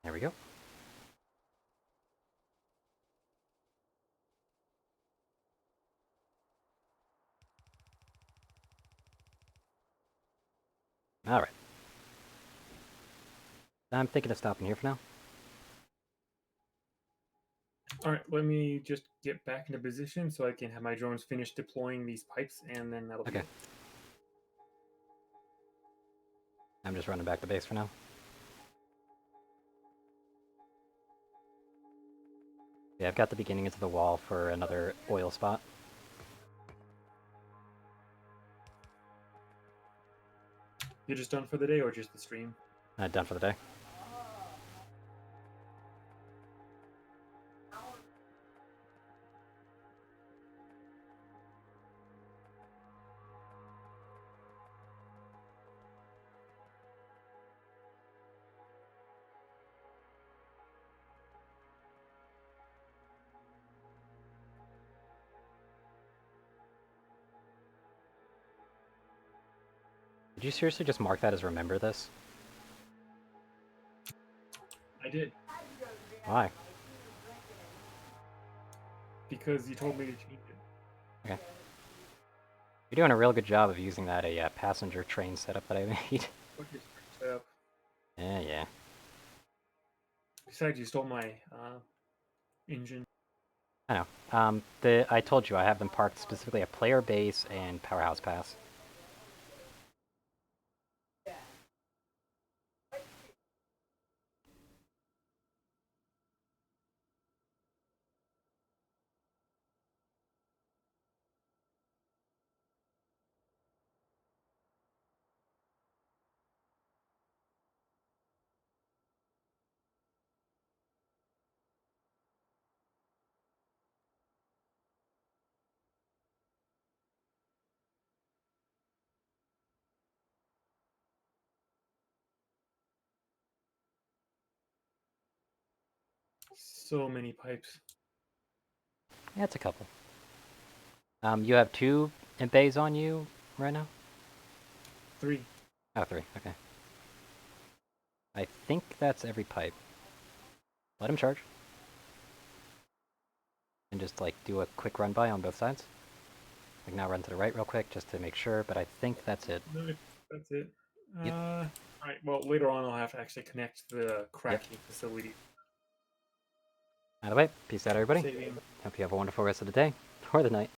There we go. Alright. I'm thinking of stopping here for now. All right, let me just get back into position so I can have my drones finish deploying these pipes, and then that'll be Okay. it. I'm just running back to base for now. Yeah, I've got the beginning into the wall for another oil spot. You're just done for the day, or just the stream? Done for the day. Did you seriously just mark that as remember this? I did, Why? because you told me to change it. Okay. You're doing a real good job of using that passenger train setup that I made. Okay, set up. Yeah. Besides, you stole my engine. I know. I told you I have them parked specifically at player base and powerhouse pass. So many pipes. Yeah, it's a couple. You have two bays on you right now? 3. Oh, three. Okay. I think that's every pipe. Let him charge. And just, like, do a quick run by on both sides. Like, now run to the right real quick just to make sure, but I think that's it. No, that's it. Yep. All right. Well, later on, I'll have to actually connect the Yep. cracking facility. Out of the way. Peace out, everybody. Saving. Hope you have a wonderful rest of the day. Or the night.